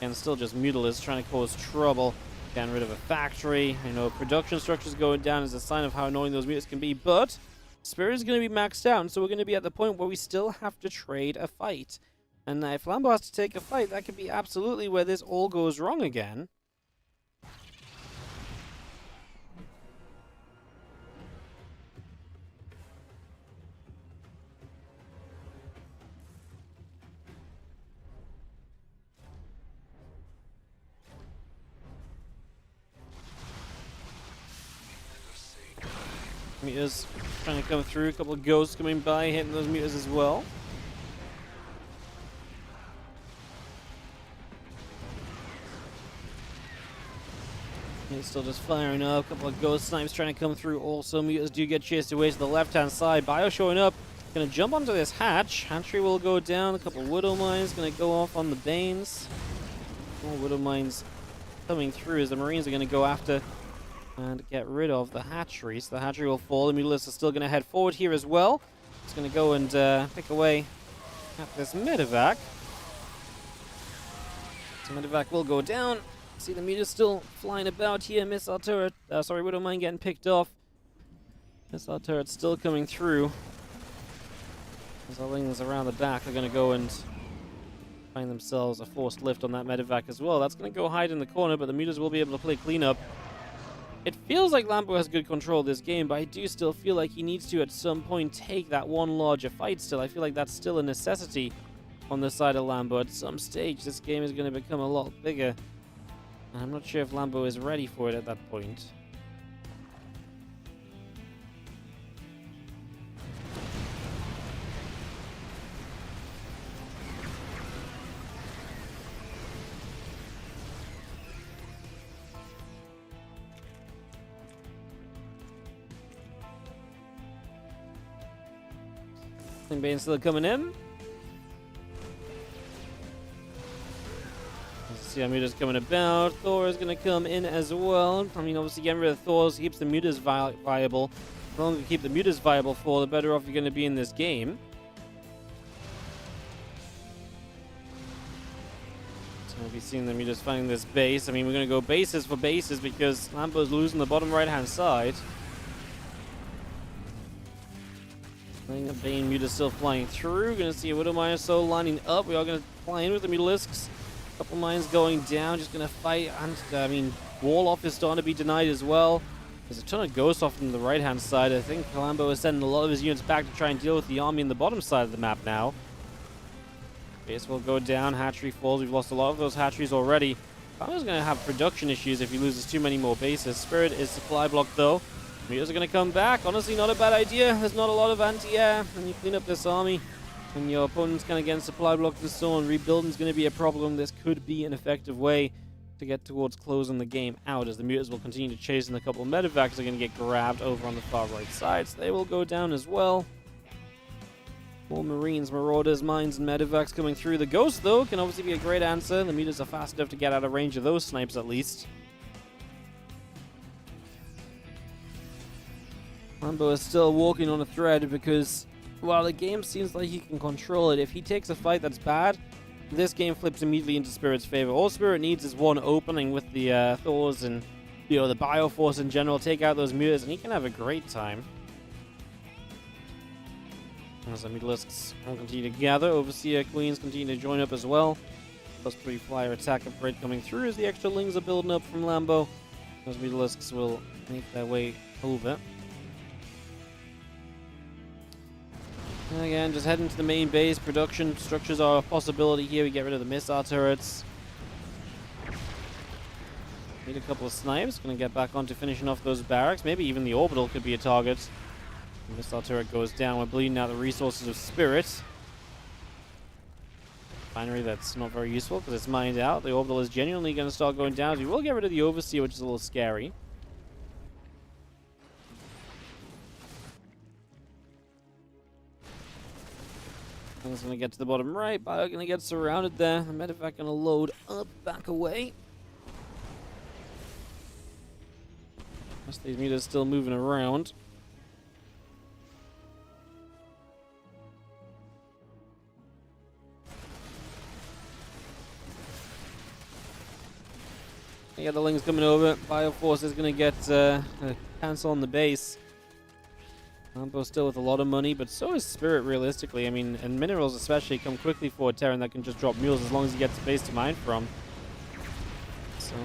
And still just Mutilis trying to cause trouble. Getting rid of a factory. Production structures going down is a sign of how annoying those Mutas can be. But Spirit is going to be maxed out, so we're going to be at the point where we still have to trade a fight. And if Lambo has to take a fight, that could be absolutely where this all goes wrong again. Mutas trying to come through. A couple of ghosts coming by, hitting those Mutas as well. He's still just firing up. A couple of ghost snipes trying to come through. Also, Mutas do get chased away to the left-hand side. Bio showing up. Gonna jump onto this hatch. Hatchery will go down. A couple of Widow Mines gonna go off on the Banes. More Widow Mines coming through as the Marines are gonna go after and get rid of the hatchery. So the hatchery will fall. The Mutilis are still going to head forward here as well. It's going to go and pick away at this medevac. So medevac will go down. See the Mutas still flying about here. Missile turret, Widow Mine getting picked off. Missile turret still coming through. As the Lings around the back are going to go and find themselves a forced lift on that medevac as well. That's going to go hide in the corner, but the Mutas will be able to play cleanup. It feels like Lambo has good control of this game, but I do still feel like he needs to at some point take that one larger fight still. I feel like that's still a necessity on the side of Lambo. At some stage, this game is going to become a lot bigger. And I'm not sure if Lambo is ready for it at that point. Bane still coming in. Let's see how Muta's coming about. Thor is going to come in as well. I mean, obviously getting rid of Thor's keeps the Mutas viable. The longer you keep the Mutas viable for, the better off you're going to be in this game. So we'll be seeing the Mutas finding this base. I mean, we're going to go bases for bases because Lambo's losing the bottom right-hand side. Bane Muta still flying through. Gonna see a Widow Mine so lining up. We are gonna fly in with the Mutalisks. Couple mines going down. Just gonna fight. And wall off is starting to be denied as well. There's a ton of ghosts off on the right hand side. I think Lambo is sending a lot of his units back to try and deal with the army in the bottom side of the map now. Base will go down. Hatchery falls. We've lost a lot of those hatcheries already. Lambo's gonna have production issues if he loses too many more bases. Spirit is supply blocked though. Mutas are going to come back. Honestly, not a bad idea. There's not a lot of anti-air. When you clean up this army, and your opponent's kind of getting supply blocked and so on, rebuilding is going to be a problem. This could be an effective way to get towards closing the game out, as the Mutas will continue to chase, and a couple of medevacs are going to get grabbed over on the far right side, so they will go down as well. More Marines, Marauders, Mines, and medevacs coming through. The Ghost, though, can obviously be a great answer. The Mutas are fast enough to get out of range of those snipes, at least. Lambo is still walking on a thread because while the game seems like he can control it, if he takes a fight that's bad, this game flips immediately into Spirit's favor. All Spirit needs is one opening with the Thors and the Bioforce in general, take out those Mutas, and he can have a great time. As the Mutalisks will continue to gather, Overseer Queens continue to join up as well. +3 flyer attack upgrade coming through as the extra Lings are building up from Lambo. Those Mutalisks will make their way over. And again, just heading to the main base. Production structures are a possibility here. We get rid of the missile turrets. Need a couple of snipes. Gonna get back onto finishing off those barracks. Maybe even the orbital could be a target. The missile turret goes down. We're bleeding out the resources of Spirit. Binary, that's not very useful because it's mined out. The orbital is genuinely going to start going down. We will get rid of the Overseer, which is a little scary. It's going to get to the bottom right. Bio going to get surrounded there. The medevac going to load up, back away. Most of these meters still moving around. Yeah, the Ling's coming over. Bioforce is going to get cancel on the base. Lambo's still with a lot of money, but so is Spirit realistically. I mean, and minerals especially come quickly for a Terran that can just drop mules as long as he gets a base to mine from. So,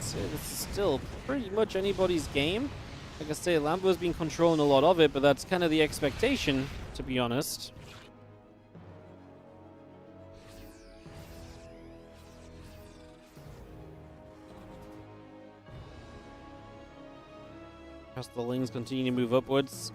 this is still pretty much anybody's game. Like I say, Lambo's been controlling a lot of it, but that's kind of the expectation, to be honest. As the Lings continue to move upwards.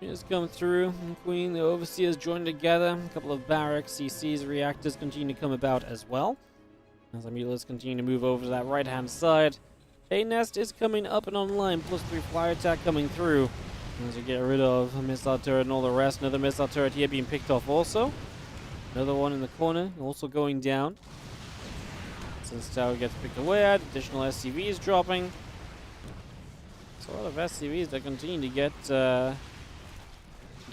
Just come through. And Queen, the Overseers join together. A couple of barracks, CCs, reactors continue to come about as well. As the Mutilas continue to move over to that right-hand side. A nest is coming up and online. +3 fly attack coming through. As we get rid of a missile turret and all the rest. Another missile turret here being picked off also. Another one in the corner also going down. Since tower gets picked away at. Additional SCVs dropping. So a lot of SCVs that continue to get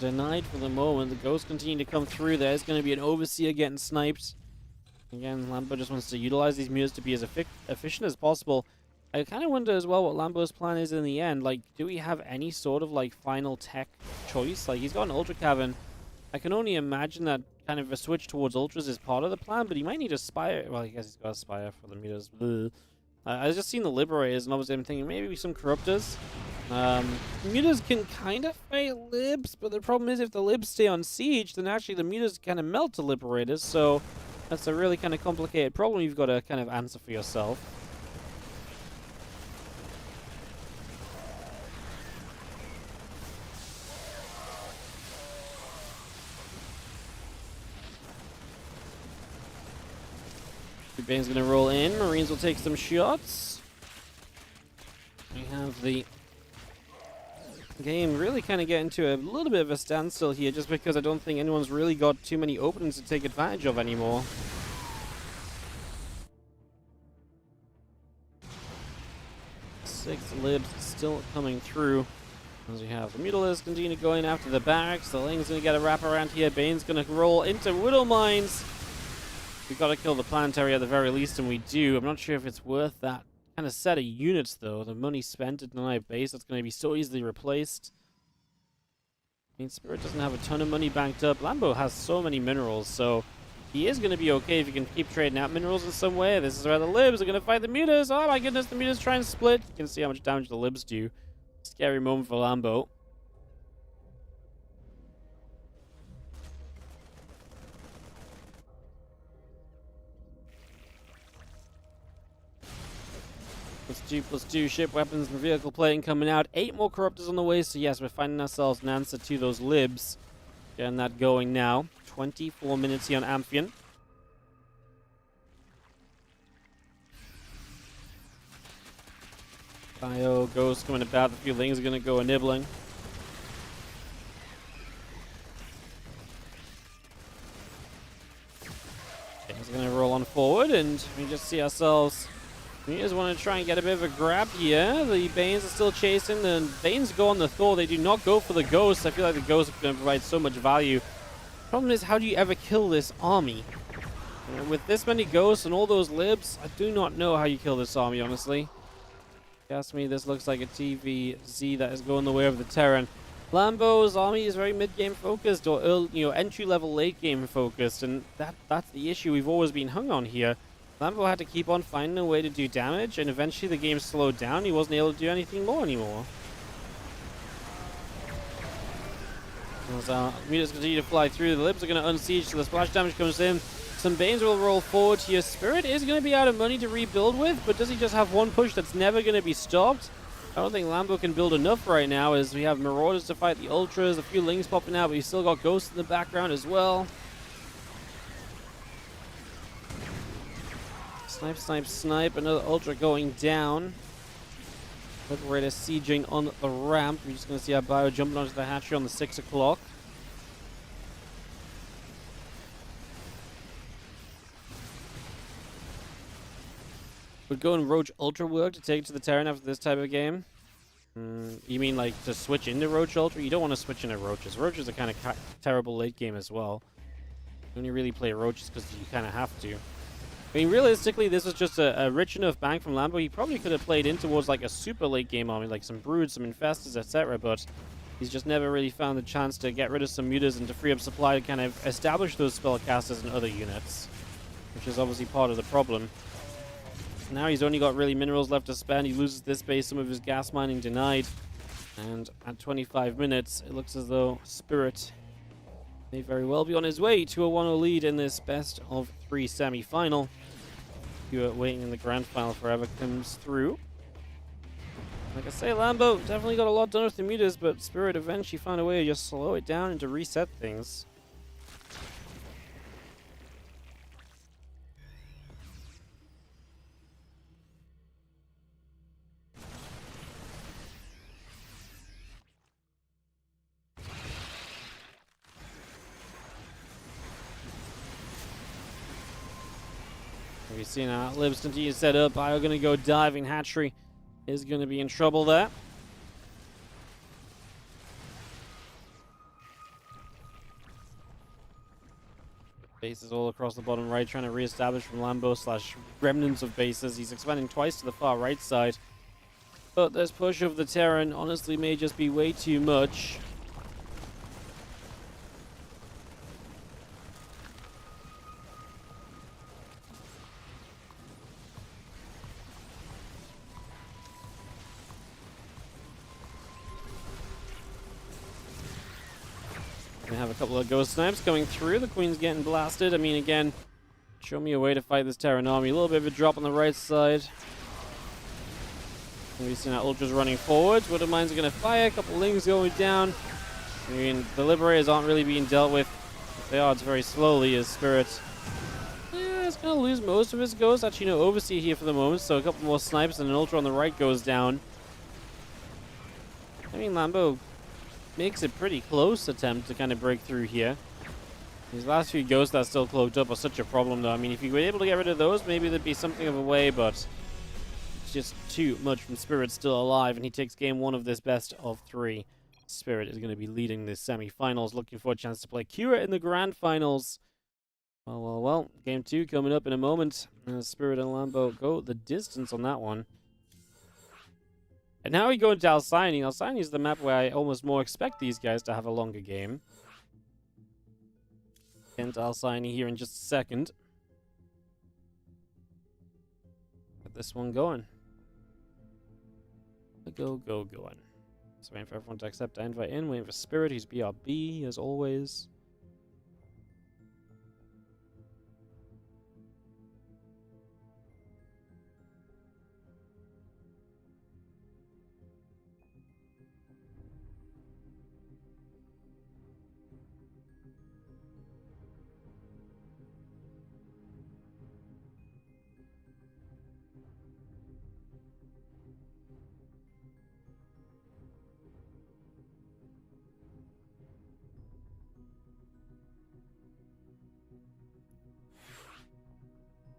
denied for the moment. The ghosts continue to come through. There's going to be an Overseer getting sniped. Again, Lambo just wants to utilize these mutants to be as efficient as possible. I kind of wonder as well what Lambo's plan is in the end. Like, do we have any sort of, like, final tech choice? Like, he's got an Ultra Cavern. I can only imagine that kind of a switch towards Ultras is part of the plan, but he might need a Spire. Well, I guess he's got a Spire for the meters. I've just seen the Liberators, and obviously I'm thinking maybe some Corruptors. Mutas can kind of fight Libs, but the problem is if the Libs stay on siege, then actually the Mutas kind of melt to Liberators, so that's a really kind of complicated problem you've got to kind of answer for yourself. Bane's going to roll in. Marines will take some shots. We have the game really kind of getting to a little bit of a standstill here just because I don't think anyone's really got too many openings to take advantage of anymore. Six Libs still coming through. As we have the Mutalisks continue going after the barracks. The Ling's going to get a wrap around here. Bane's going to roll into Widow Mines. We've got to kill the Planetary at the very least, and we do. I'm not sure if it's worth that kind of set of units, though. The money spent at deny base, that's going to be so easily replaced. I mean, Spirit doesn't have a ton of money banked up. Lambo has so many minerals, so he is going to be okay if he can keep trading out minerals in some way. This is where the Libs are going to fight the Mutas. Oh my goodness, the Mutas try and split. You can see how much damage the Libs do. Scary moment for Lambo. +2/+2 ship weapons and vehicle plating coming out. 8 more Corruptors on the way, so yes, we're finding ourselves an answer to those Libs. Getting that going now. 24 minutes here on Amphion. Bio Ghost coming about. The few Lings are going to go a nibbling. Things are going to roll on forward, and we just see ourselves. We just want to try and get a bit of a grab here. The Banes are still chasing. The Banes go on the Thor. They do not go for the Ghosts. I feel like the Ghosts are going to provide so much value. Problem is, how do you ever kill this army? And with this many ghosts and all those libs, I do not know how you kill this army, honestly. If you ask me, this looks like a TVZ that is going the way of the Terran. Lambo's army is very mid-game focused, or early, entry-level late-game focused, and that's the issue we've always been hung on here. Lambo had to keep on finding a way to do damage, and eventually the game slowed down. He wasn't able to do anything more anymore. As meters continue to fly through, the libs are going to unsiege, so the splash damage comes in. Some Banes will roll forward here. Spirit is going to be out of money to rebuild with, but does he just have one push that's never going to be stopped? I don't think Lambo can build enough right now, as we have Marauders to fight the Ultras, a few Lings popping out, but he's still got Ghosts in the background as well. Snipe, snipe, snipe. Another Ultra going down. Liberator sieging on the ramp. We're just going to see our Bio jumping onto the hatchery on the 6 o'clock. Would go and Roach Ultra work to take it to the Terran after this type of game? You mean like to switch into Roach Ultra? You don't want to switch into Roaches. Roaches are kind of terrible late game as well. You only really play Roaches because you kind of have to. I mean, realistically, this was just a rich enough bank from Lambo. He probably could have played in towards like a super late game army, like some Broods, some Infestors, etc. But he's just never really found the chance to get rid of some mutas and to free up supply to kind of establish those spellcasters and other units, which is obviously part of the problem. Now he's only got really minerals left to spend. He loses this base, some of his gas mining denied. And at 25 minutes, it looks as though Spirit may very well be on his way to a 1-0 lead in this best of 3 semi-final. You are waiting in the grand final forever comes through. Like I say, Lambo definitely got a lot done with the mutas, but Spirit eventually found a way to just slow it down and to reset things. We've seen how Libs continue to set up. Bio gonna go diving. Hatchery is gonna be in trouble there. Bases all across the bottom right, trying to re-establish from Lambo / remnants of bases. He's expanding twice to the far right side. But this push of the Terran honestly may just be way too much. We have a couple of ghost snipes coming through. The Queen's getting blasted. I mean, again, show me a way to fight this Terran army. A little bit of a drop on the right side. We've seen our Ultras running forwards. Widow Mines are going to fire. A couple Lings going down. I mean, the Liberators aren't really being dealt with. If they are, it's very slowly as Spirit. Yeah, it's going to lose most of his ghosts. Actually, no Overseer here for the moment, so a couple more snipes and an Ultra on the right goes down. I mean, Lambo makes a pretty close attempt to kind of break through here. These last few ghosts that are still cloaked up are such a problem, though. I mean, if you were able to get rid of those, maybe there'd be something of a way, but it's just too much from Spirit still alive, and he takes game 1 of this best of 3. Spirit is going to be leading this semi-finals, looking for a chance to play Cura in the grand finals. Well, game 2 coming up in a moment. Spirit and Lambo go the distance on that one. And now we go into Alcyone. Alcyone is the map where I almost more expect these guys to have a longer game. Into Alcyone here in just a second. Get this one going. Going. So waiting for everyone to accept the invite in. Waiting for Spirit, he's BRB as always.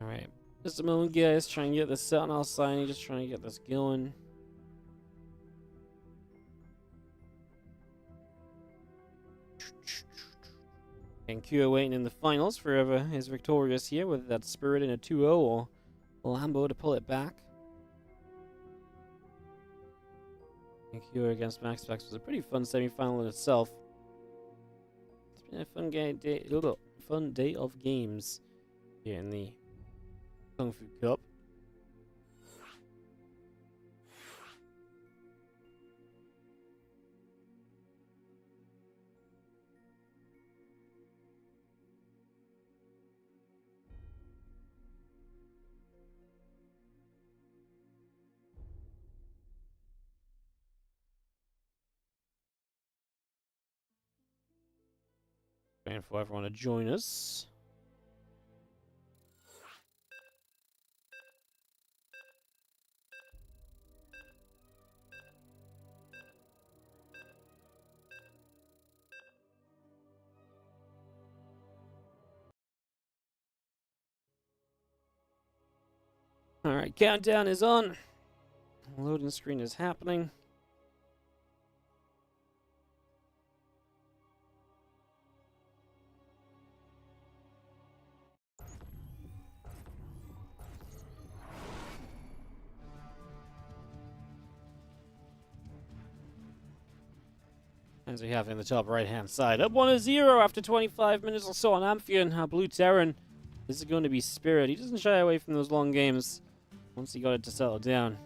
Alright, just a moment, guys. Trying to get this set on Alcyone. Just trying to get this going. And Kyo waiting in the finals for whoever is victorious here, whether that's Spirit in a 2-0 or Lambo to pull it back. And Kyo against MaxPax was a pretty fun semi-final in itself. It's been a fun day of games here in the Kung Fu Cup. Waiting for everyone to join us. Alright, countdown is on. Loading screen is happening. As we have in the top right-hand side. Up 1-0 after 25 minutes or so on Amphion. Blue Terran. This is going to be Spirit. He doesn't shy away from those long games. Once he got it to settle down,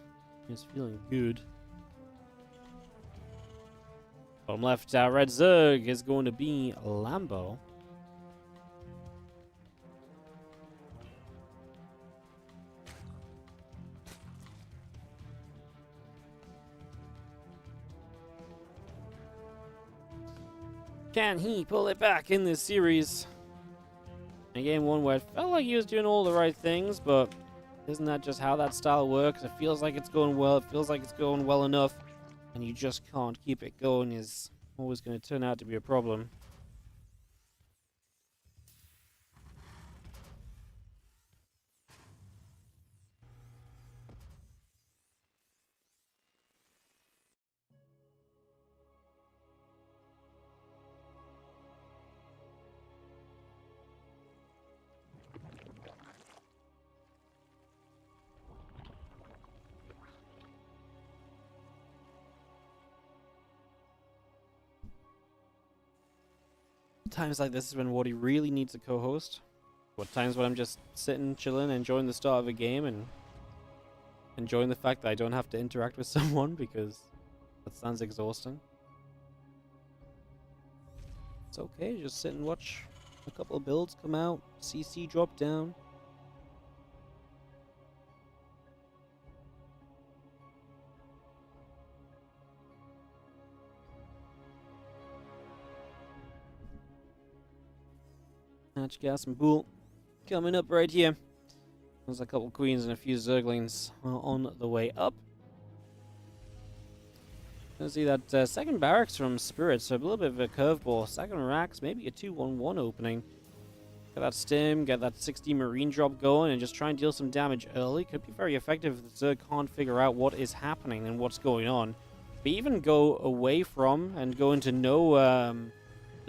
he's feeling good. Bottom left, Red Zerg is going to be Lambo. Can he pull it back in this series? In game one where it felt like he was doing all the right things, but isn't that just how that style works? It feels like it's going well, it feels like it's going well enough, and you just can't keep it going is always going to turn out to be a problem. Times like this is when Wardy really needs a co-host. What times when I'm just sitting, chilling, enjoying the start of a game and enjoying the fact that I don't have to interact with someone because that sounds exhausting. It's okay, just sit and watch a couple of builds come out, CC drop down. Hatch, Gas, and Bull coming up right here. There's a couple queens and a few zerglings on the way up. Gonna see that second barracks from Spirit, so a little bit of a curveball. Second racks, maybe a 2-1-1 opening. Get that stim, get that 60 marine drop going, and just try and deal some damage early. Could be very effective if the Zerg can't figure out what is happening and what's going on. But even go away from and go into no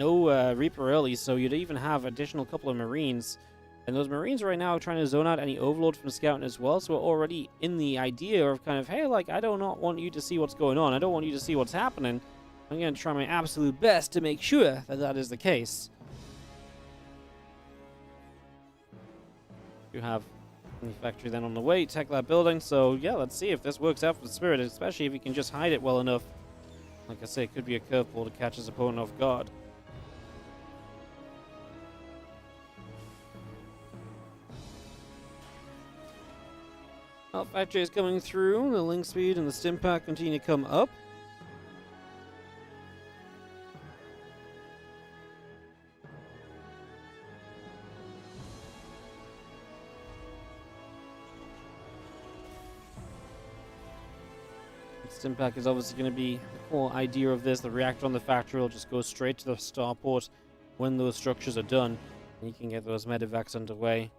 Reaper early, so you'd even have additional couple of Marines. And those Marines right now are trying to zone out any Overlord from scouting as well, so we're already in the idea of kind of, hey, like, I do not want you to see what's going on. I don't want you to see what's happening. I'm going to try my absolute best to make sure that that is the case. You have the factory then on the way, tech that building, so yeah, let's see if this works out for the Spirit, especially if he can just hide it well enough. Like I say, it could be a curveball to catch his opponent off guard. Factory is coming through, the link speed and the stim pack continue to come up. The stim pack is obviously going to be the core idea of this. The reactor on the factory will just go straight to the starport when those structures are done, and you can get those medevacs underway.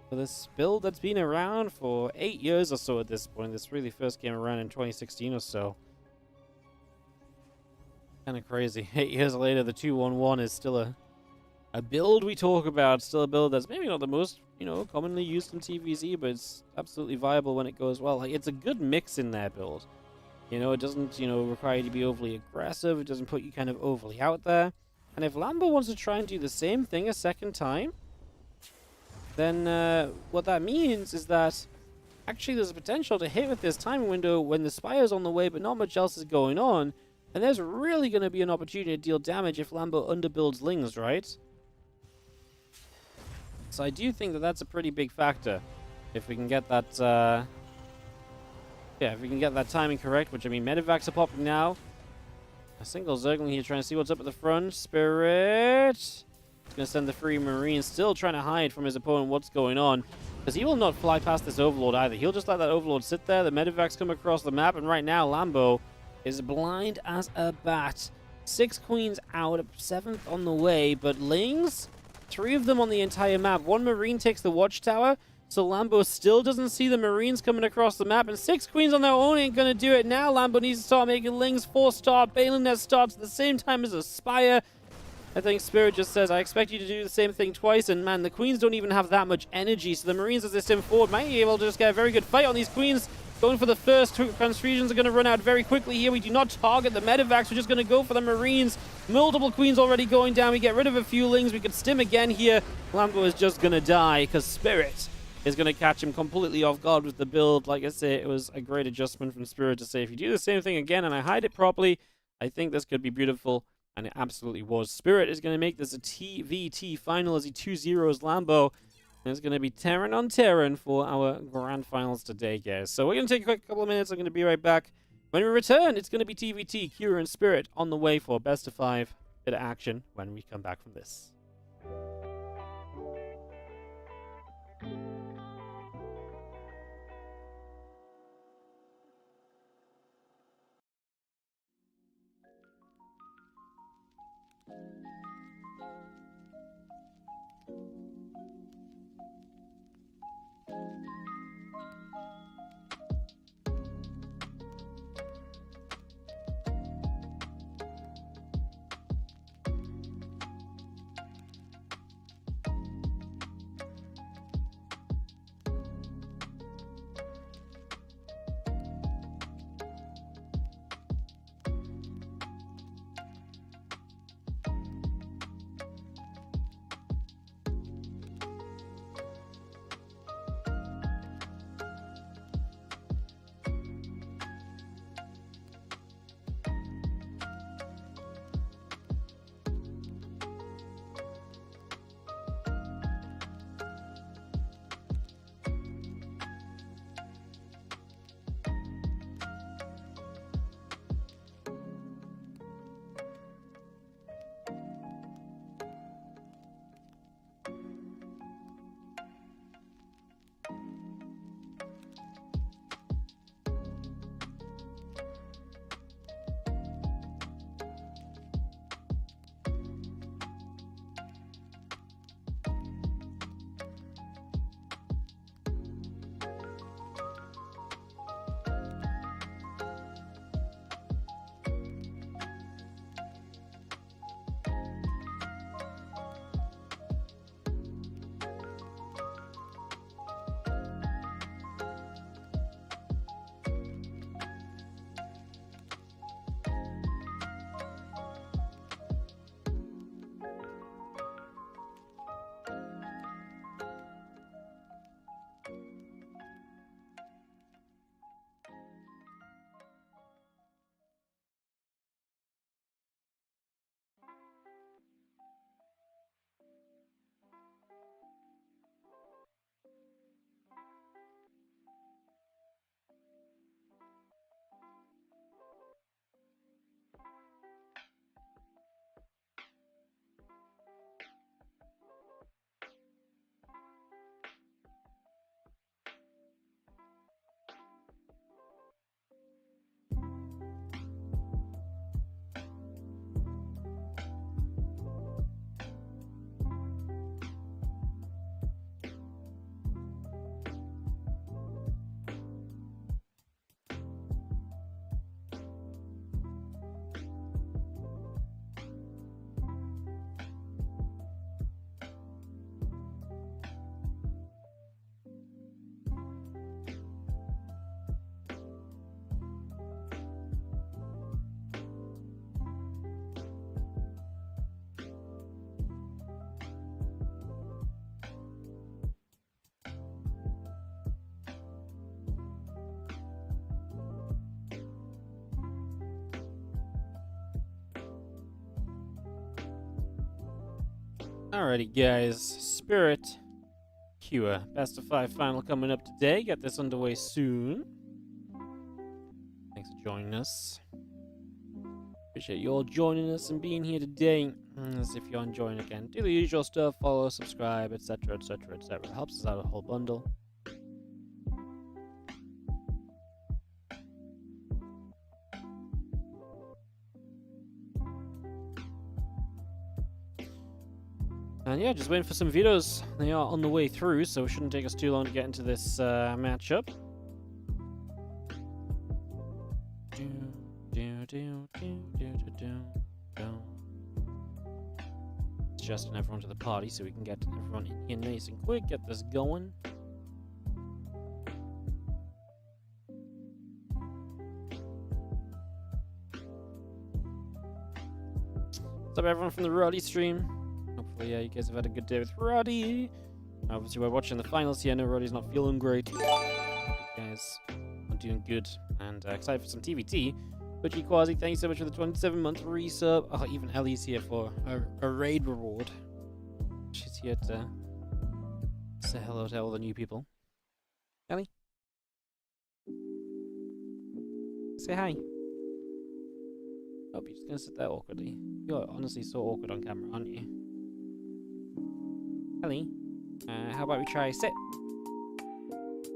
For this build that's been around for 8 years or so at this point. This really first came around in 2016 or so. Kind of crazy. 8 years later, the 211 is still a build we talk about. Still a build that's maybe not the most, commonly used in TVZ, but it's absolutely viable when it goes well. Like, it's a good mix in their build. It doesn't, require you to be overly aggressive. It doesn't put you kind of overly out there. And if Lambo wants to try and do the same thing a second time, then what that means is that actually there's a potential to hit with this timing window when the Spire's on the way, but not much else is going on. And there's really going to be an opportunity to deal damage if Lambo underbuilds Lings, right? So I do think that that's a pretty big factor. If we can get that, if we can get that timing correct, which, I mean, Medivacs are popping now. A single Zergling here trying to see what's up at the front. Spirit! He's going to send the free Marine, still trying to hide from his opponent what's going on. Because he will not fly past this Overlord either. He'll just let that Overlord sit there. The Medivacs come across the map, and right now, Lambo is blind as a bat. 6 Queens out, 7th on the way, but Lings, 3 of them on the entire map. 1 Marine takes the Watchtower, so Lambo still doesn't see the Marines coming across the map, and 6 Queens on their own ain't gonna do it now. Lambo needs to start making Lings 4-star. Balinette starts at the same time as Aspire. I think Spirit just says, I expect you to do the same thing twice, and man, the Queens don't even have that much energy, so the Marines, as they stem forward, might be able to just get a very good fight on these Queens. Going for the first. Transfusions are going to run out very quickly here. We do not target the Medivacs. We're just going to go for the Marines. Multiple Queens already going down. We get rid of a few Lings. We could stim again here. Lambo is just going to die because Spirit is going to catch him completely off guard with the build. Like I say, it was a great adjustment from Spirit to say, if you do the same thing again and I hide it properly, I think this could be beautiful. And it absolutely was. Spirit is going to make this a TVT final as he 2-0s Lambo. And it's going to be Terran on Terran for our grand finals today, guys. So we're going to take a quick couple of minutes. I'm going to be right back. When we return, it's going to be TVT, Cure, and Spirit on the way for best of 5. Bit of action when we come back from this. Alrighty, guys. Spirit Cure. Best of 5 final coming up today. Get this underway soon. Thanks for joining us. Appreciate you all joining us and being here today. As if you're enjoying again, do the usual stuff, follow, subscribe, etc, etc, etc. It helps us out a whole bundle. And yeah, just waiting for some videos. They are on the way through, so it shouldn't take us too long to get into this matchup. Adjusting everyone to the party so we can get everyone in here nice and quick, get this going. What's up, everyone from the Roddy stream? Hopefully, you guys have had a good day with Roddy. Obviously, we're watching the finals here. I know Roddy's not feeling great. Hope you guys are doing good and excited for some TVT. Butchie Quasi, thank you so much for the 27-month resub. Oh, even Ellie's here for a raid reward. She's here to say hello to all the new people. Ellie? Say hi. Oh, you're just gonna sit there awkwardly. You're honestly so awkward on camera, aren't you? Ellie? How about we try sit?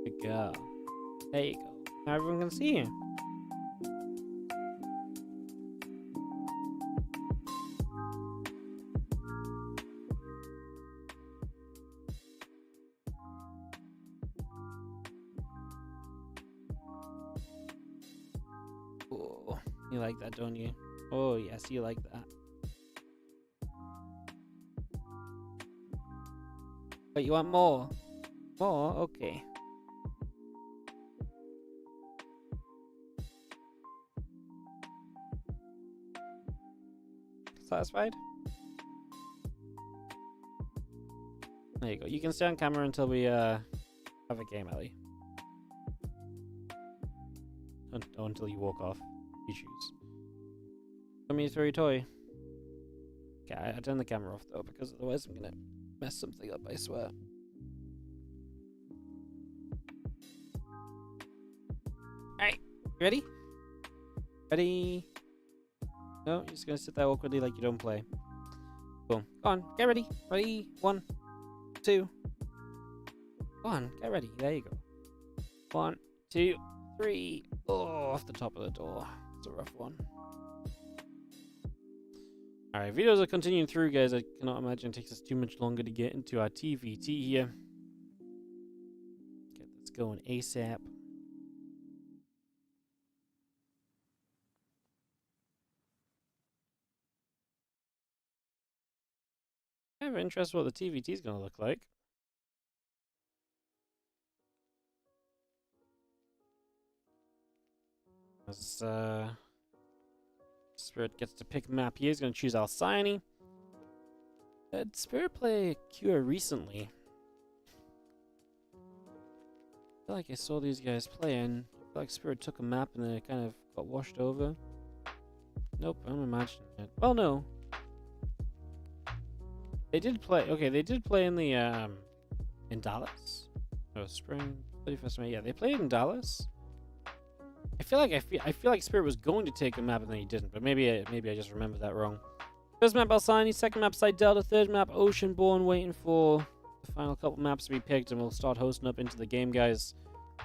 Good girl. There you go. Now everyone can see you. Oh, you like that, don't you? Oh, yes, you like that. But you want more? More? Okay. Satisfied? There you go. You can stay on camera until we have a game, Ellie. Or until you walk off. You choose. Let me throw your toy. Okay, I turned the camera off though, because otherwise I'm gonna mess something up, I swear. Alright, ready? Ready? No, you're just gonna sit there awkwardly like you don't play. Boom. Go on, get ready. Ready? 1, 2. Go on, get ready. There you go. 1, 2, 3. Oh, off the top of the door. It's a rough one. Alright, videos are continuing through, guys. I cannot imagine it takes us too much longer to get into our TVT here. Get this going ASAP. I have interest in what the TVT is going to look like. As Spirit gets to pick map here, he's going to choose Alcyone. Did Spirit play Cure recently? I feel like I saw these guys playing. I feel like Spirit took a map and then it kind of got washed over. Nope, I'm imagining it. Well, no. They did play. Okay, they did play in the in Dallas. Oh, spring 31st May. Yeah, they played in Dallas. I feel like Spirit was going to take a map and then he didn't, but maybe I just remember that wrong. First map Alcyone, second map Side Delta, third map Oceanborn, waiting for the final couple maps to be picked, and we'll start hosting up into the game, guys.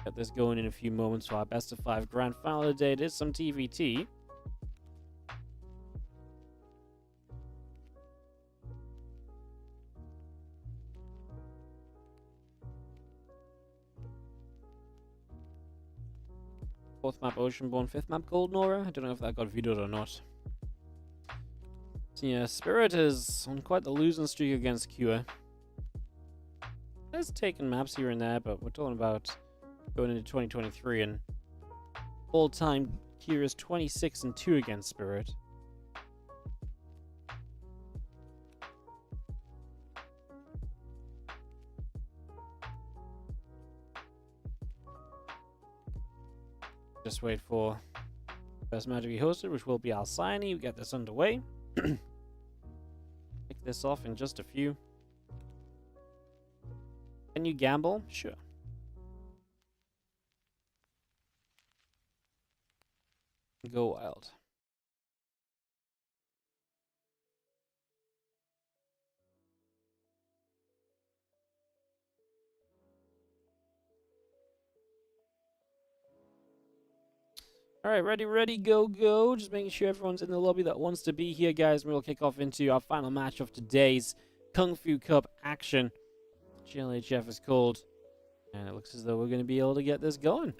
Get this going in a few moments for our best of 5 grand final today. It is some TVT. Fourth map Oceanborn, fifth map Golden Aura. I don't know if that got videoed or not. So yeah, Spirit is on quite the losing streak against Cure. Has taken maps here and there, but we're talking about going into 2023, and all-time Cure is 26-2 against Spirit. Just wait for first match to be hosted, which will be Alcyone. We get this underway. Pick this off in just a few. Can you gamble? Sure. Go wild. Alright, ready, go. Just making sure everyone's in the lobby that wants to be here, guys. We'll kick off into our final match of today's Kung Fu Cup action. GLHF is called. And it looks as though we're going to be able to get this going.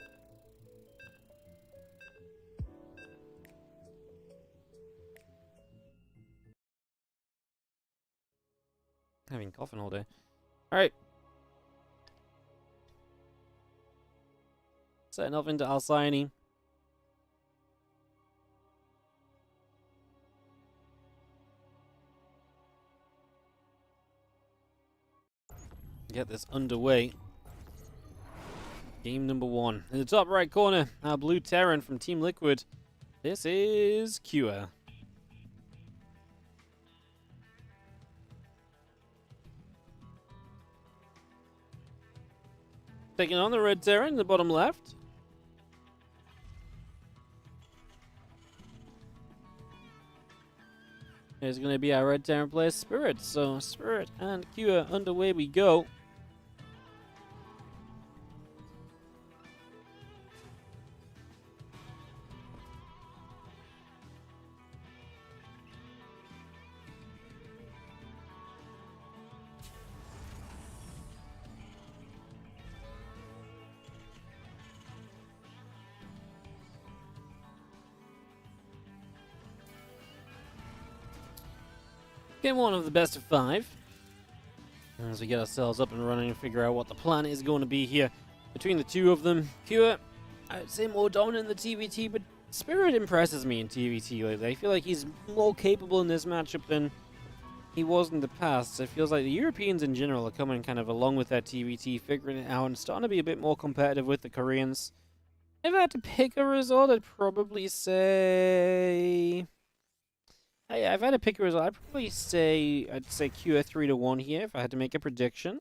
Having coughing all day. Alright. Setting off into Alcyone. Get this underway. Game number 1. In the top right corner, our blue Terran from Team Liquid. This is Cure. Taking on the red Terran in the bottom left. Here's going to be our red Terran player, Spirit. So, Spirit and Cure, underway we go. Game 1 of the best of 5. As we get ourselves up and running and figure out what the plan is going to be here between the two of them. Cure, I would say more dominant in the TVT, but Spirit impresses me in TVT lately. I feel like he's more capable in this matchup than he was in the past. It feels like the Europeans in general are coming kind of along with that TVT, figuring it out, and starting to be a bit more competitive with the Koreans. If I had to pick a result, I'd probably say... Yeah, if I had to pick a result, I'd say Cure 3-1 here if I had to make a prediction.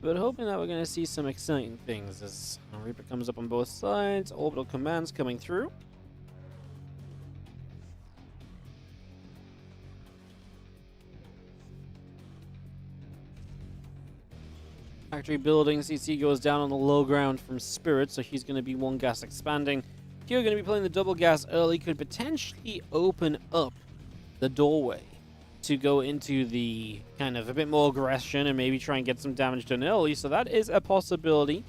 But hoping that we're going to see some exciting things as Reaper comes up on both sides, orbital commands coming through. Factory building, CC goes down on the low ground from Spirit, so he's going to be one gas expanding. Cure going to be playing the double gas early, could potentially open up the doorway to go into the kind of a bit more aggression and maybe try and get some damage done early, so that is a possibility.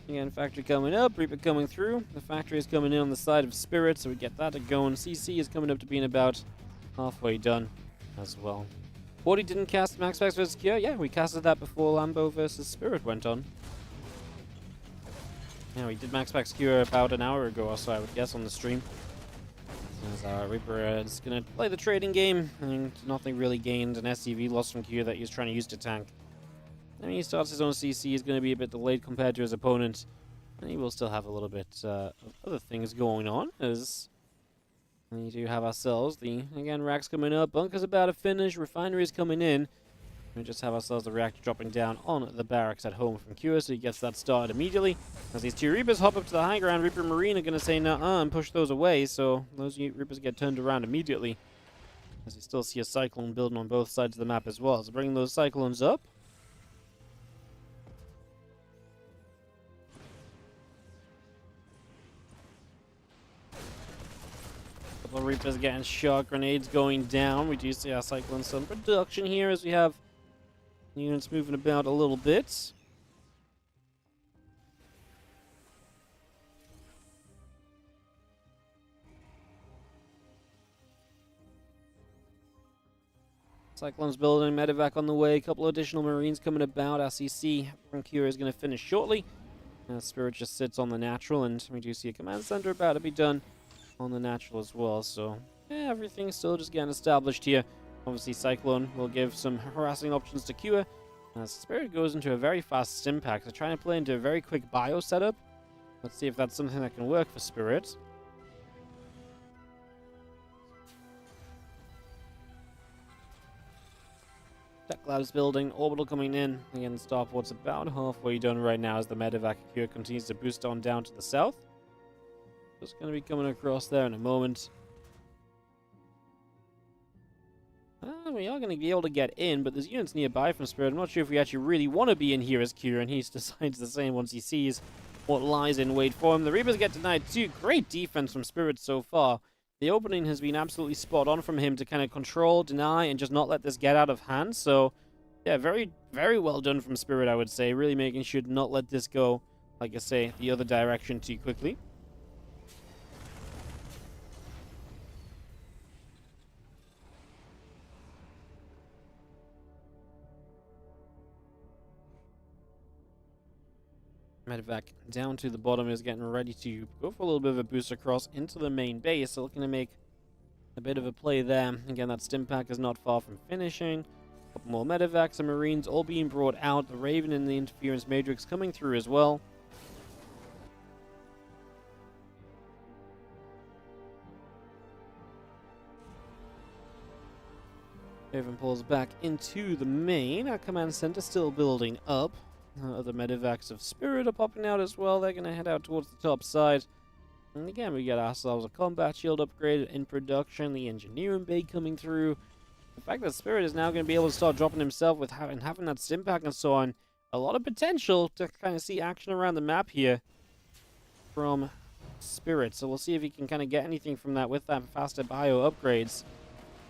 Again, factory coming up, Reaper coming through. The factory is coming in on the side of Spirit, so we get that going. CC is coming up to being about halfway done as well. Wardy didn't cast MaxPax versus Cure. Yeah, we casted that before Lambo versus Spirit went on. Yeah, we did MaxPax Cure about an hour ago or so, I would guess, on the stream. As Reaper is going to play the trading game, and nothing really gained. An SCV lost from Cure that he was trying to use to tank. And he starts his own CC, he's going to be a bit delayed compared to his opponent. And he will still have a little bit of other things going on, as we do have ourselves again, racks coming up, bunkers about to finish, refineries coming in. We just have ourselves the reactor dropping down on the barracks at home from Cure, so he gets that started immediately. As these two Reapers hop up to the high ground, Reaper and Marine are going to say nah and push those away, so those Reapers get turned around immediately. As you still see a Cyclone building on both sides of the map as well. So bringing those Cyclones up. Couple of Reapers getting shot, grenades going down. We do see our Cyclones some production here as we have units moving about a little bit. Cyclones building, medevac on the way, a couple of additional Marines coming about. RCC from Cure is going to finish shortly. Spirit just sits on the natural, and we do see a command center about to be done on the natural as well. So, yeah, everything's still just getting established here. Obviously, Cyclone will give some harassing options to Cure. Spirit goes into a very fast stim pack. They're trying to play into a very quick bio setup. Let's see if that's something that can work for Spirit. Tech Labs building, orbital coming in. Again, starport's about halfway done right now as the medevac cure continues to boost on down to the south. Just going to be coming across there in a moment. We are going to be able to get in, but there's units nearby from Spirit. I'm not sure if we actually really want to be in here as Q, and he decides the same once he sees what lies in wait for him. The Reapers get denied too. Great defense from Spirit so far. The opening has been absolutely spot on from him to kind of control, deny, and just not let this get out of hand. So, yeah, very, very well done from Spirit, I would say. Really making sure to not let this go, like I say, the other direction too quickly. Medevac down to the bottom is getting ready to go for a little bit of a boost across into the main base. So looking to make a bit of a play there. Again, that stim pack is not far from finishing. A couple more medevacs and marines all being brought out. The Raven and the interference matrix coming through as well. Raven pulls back into the main. Our command center still building up. Other medevacs of Spirit are popping out as well. They're going to head out towards the top side. And again, we get ourselves a combat shield upgrade in production. The engineering bay coming through. The fact that Spirit is now going to be able to start dropping himself with having that stim pack and so on. A lot of potential to kind of see action around the map here from Spirit. So we'll see if he can kind of get anything from that with that faster bio upgrades.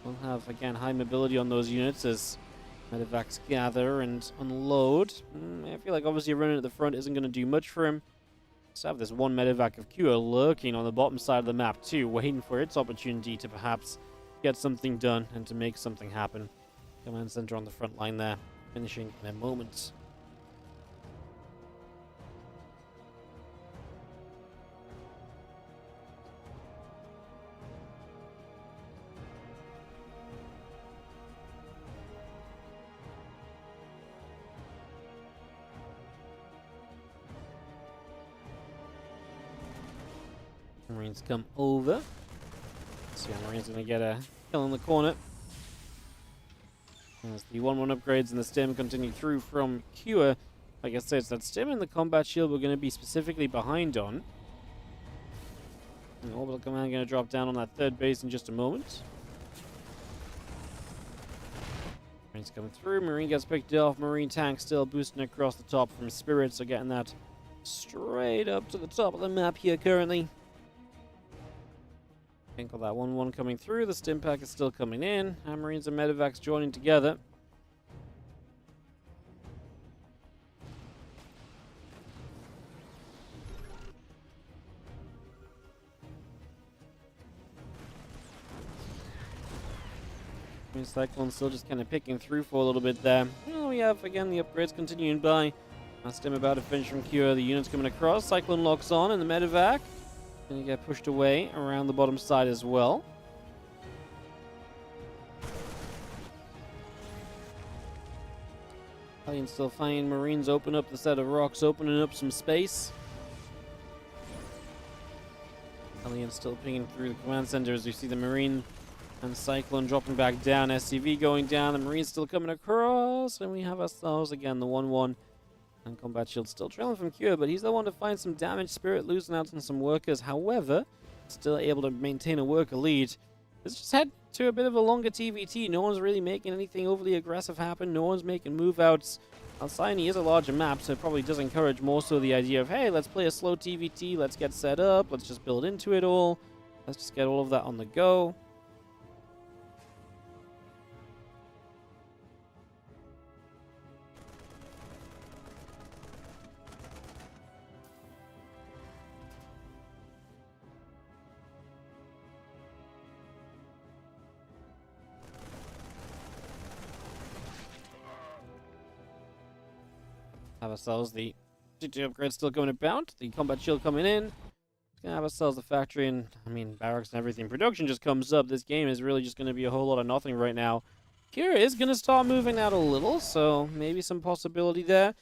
We'll have, again, high mobility on those units as medevacs gather and unload. I feel like obviously running at the front isn't going to do much for him. Just have this one medevac of Q lurking on the bottom side of the map too, waiting for its opportunity to perhaps get something done and to make something happen. Command center on the front line there, finishing in a moment. Marines come over. So yeah, Marine's going to get a kill in the corner. As the 1-1 upgrades and the stim continue through from Cure. Like I said, it's that stim and the combat shield we're going to be specifically behind on. And orbital command going to drop down on that third base in just a moment. Marine's coming through. Marine gets picked off. Marine tank still boosting across the top from Spirit. So getting that straight up to the top of the map here currently. Got that 1-1 coming through. The stim pack is still coming in. And Marines and medevacs joining together. Cyclone still just kind of picking through for a little bit there. Well, we have, again, the upgrades continuing by. Stim about to finish from Cure. The units coming across. Cyclone locks on and the medevac. Going to get pushed away around the bottom side as well. Italians still finding Marines open up the set of rocks, opening up some space. Italians still pinging through the command center as we see the Marine and Cyclone dropping back down. SCV going down. The Marines still coming across. And we have ourselves again the 1-1. And combat shield still trailing from Cure, but he's the one to find some damage. Spirit losing out on some workers. However, still able to maintain a worker lead. This just had to a bit of a longer TVT. No one's really making anything overly aggressive happen. No one's making move outs. Alcyone is a larger map, so it probably does encourage more so the idea of, hey, let's play a slow TVT. Let's get set up. Let's just build into it all. Let's just get all of that on the go. Have ourselves the G2 upgrade still going about. The combat shield coming in. Gonna have ourselves the factory and, I mean, barracks and everything. Production just comes up. This game is really just going to be a whole lot of nothing right now. Kira is going to start moving out a little, so maybe some possibility there.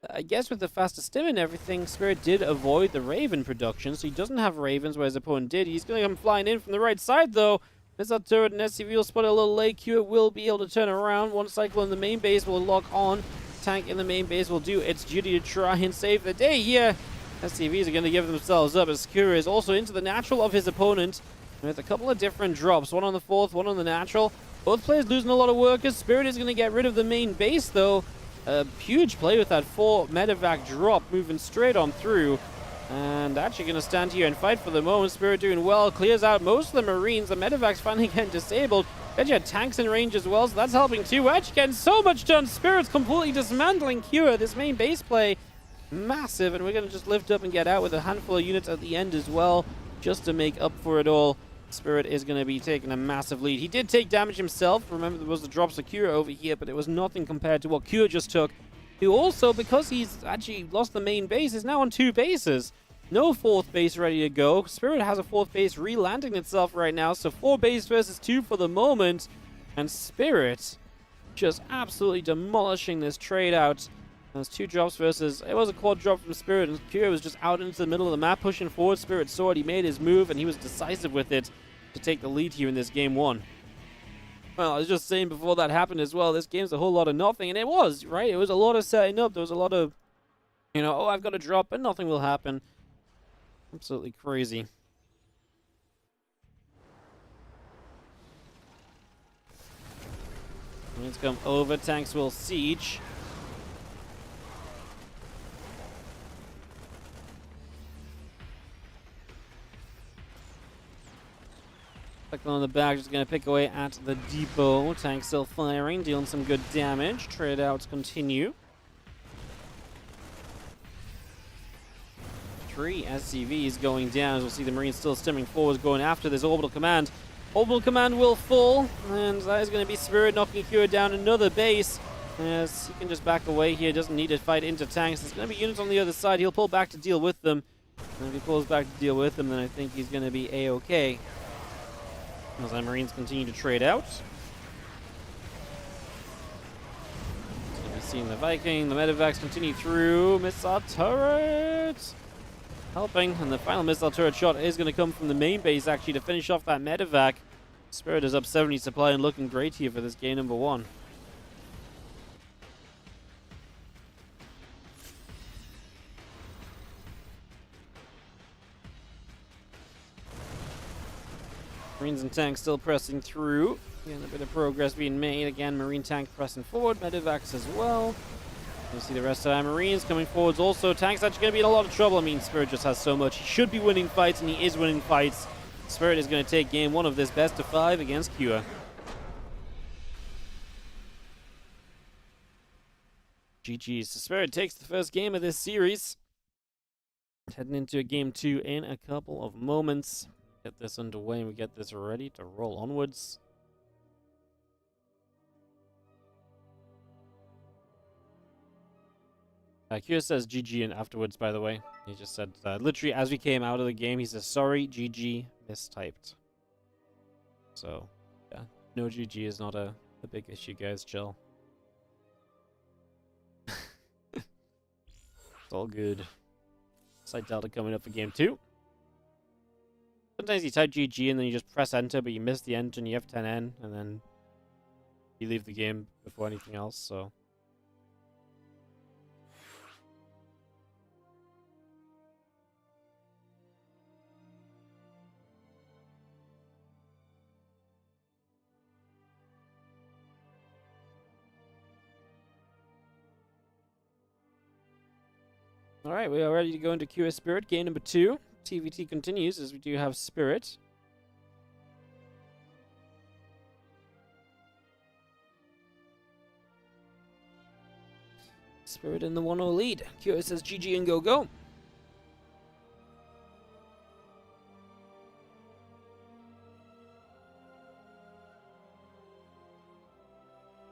I guess with the faster stim and everything, Spirit did avoid the Raven production, so he doesn't have Ravens, whereas his opponent did. He's going to come flying in from the right side, though. Missile turret and SCV will spot a little late. Q will be able to turn around. One cycle in the main base will lock on. Tank in the main base will do its duty to try and save the day here. SCVs are going to give themselves up as Kura is also into the natural of his opponent with a couple of different drops. One on the fourth, one on the natural. Both players losing a lot of workers. Spirit is going to get rid of the main base, though. A huge play with that 4 medevac drop moving straight on through. And actually going to stand here and fight for the moment. Spirit doing well. Clears out most of the Marines. The medevac's finally getting disabled. Actually had tanks in range as well, so that's helping too. We're actually getting so much done. Spirit's completely dismantling Cure. This main base play, massive. And we're going to just lift up and get out with a handful of units at the end as well, just to make up for it all. Spirit is going to be taking a massive lead. He did take damage himself. Remember, there was the drops of Cure over here, but it was nothing compared to what Cure just took. Who also, because he's actually lost the main base, is now on 2 bases. No 4th base ready to go. Spirit has a 4th base re-landing itself right now, so 4 base versus 2 for the moment. And Spirit just absolutely demolishing this trade out. There's 2 drops versus... It was a quad drop from Spirit, and Kira was just out into the middle of the map, pushing forward. Spirit saw it, he made his move, and he was decisive with it to take the lead here in this game 1. Well, I was just saying before that happened as well, this game's a whole lot of nothing, and it was, right? It was a lot of setting up. There was a lot of, you know, oh, I've got to drop, but nothing will happen. Absolutely crazy. Let's come over. Tanks will siege. Cyclone on the back, just going to pick away at the depot. Tank still firing, dealing some good damage. Trade outs continue. 3 SCVs going down, as we'll see the Marines still stimming forwards, going after this orbital command. Orbital command will fall, and that is going to be Spirit knocking Cure down another base. As he can just back away here, doesn't need to fight into tanks. There's going to be units on the other side. He'll pull back to deal with them. And if he pulls back to deal with them, then I think he's going to be A-okay. As our Marines continue to trade out. We've seen the Viking, the medevacs continue through. Missile turret helping, and the final missile turret shot is going to come from the main base actually to finish off that medevac. Spirit is up 70 supply and looking great here for this game number 1. Marines and tanks still pressing through. Again, a bit of progress being made. Again, Marine tank pressing forward. Medevacs as well. You see the rest of our Marines coming forwards also. Tank's actually going to be in a lot of trouble. I mean, Spirit just has so much. He should be winning fights, and he is winning fights. Spirit is going to take game 1 of this best of 5 against Cure. GG's. So Spirit takes the first game of this series. Heading into game 2 in a couple of moments. Get this underway and we get this ready to roll onwards. Kira says GG and afterwards, by the way. He just said, literally as we came out of the game, he says, sorry, GG, mistyped. So, yeah, no GG is not a big issue, guys, chill. It's all good. Site Delta coming up for game 2. Sometimes you type GG and then you just press enter, but you miss the enter and you F10N, and then you leave the game before anything else, so. Alright, we are ready to go into QS Spirit, game number 2. TVT continues as we do have Spirit. Spirit in the 1-0 lead. QS says GG and go go.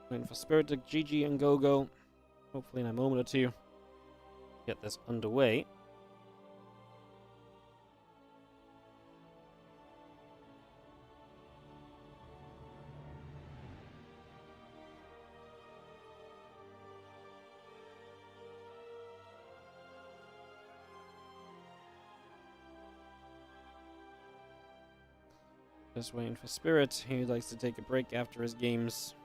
Waiting for Spirit to GG and go go. Hopefully in a moment or two. Get this underway. Just waiting for Spirit. He likes to take a break after his games.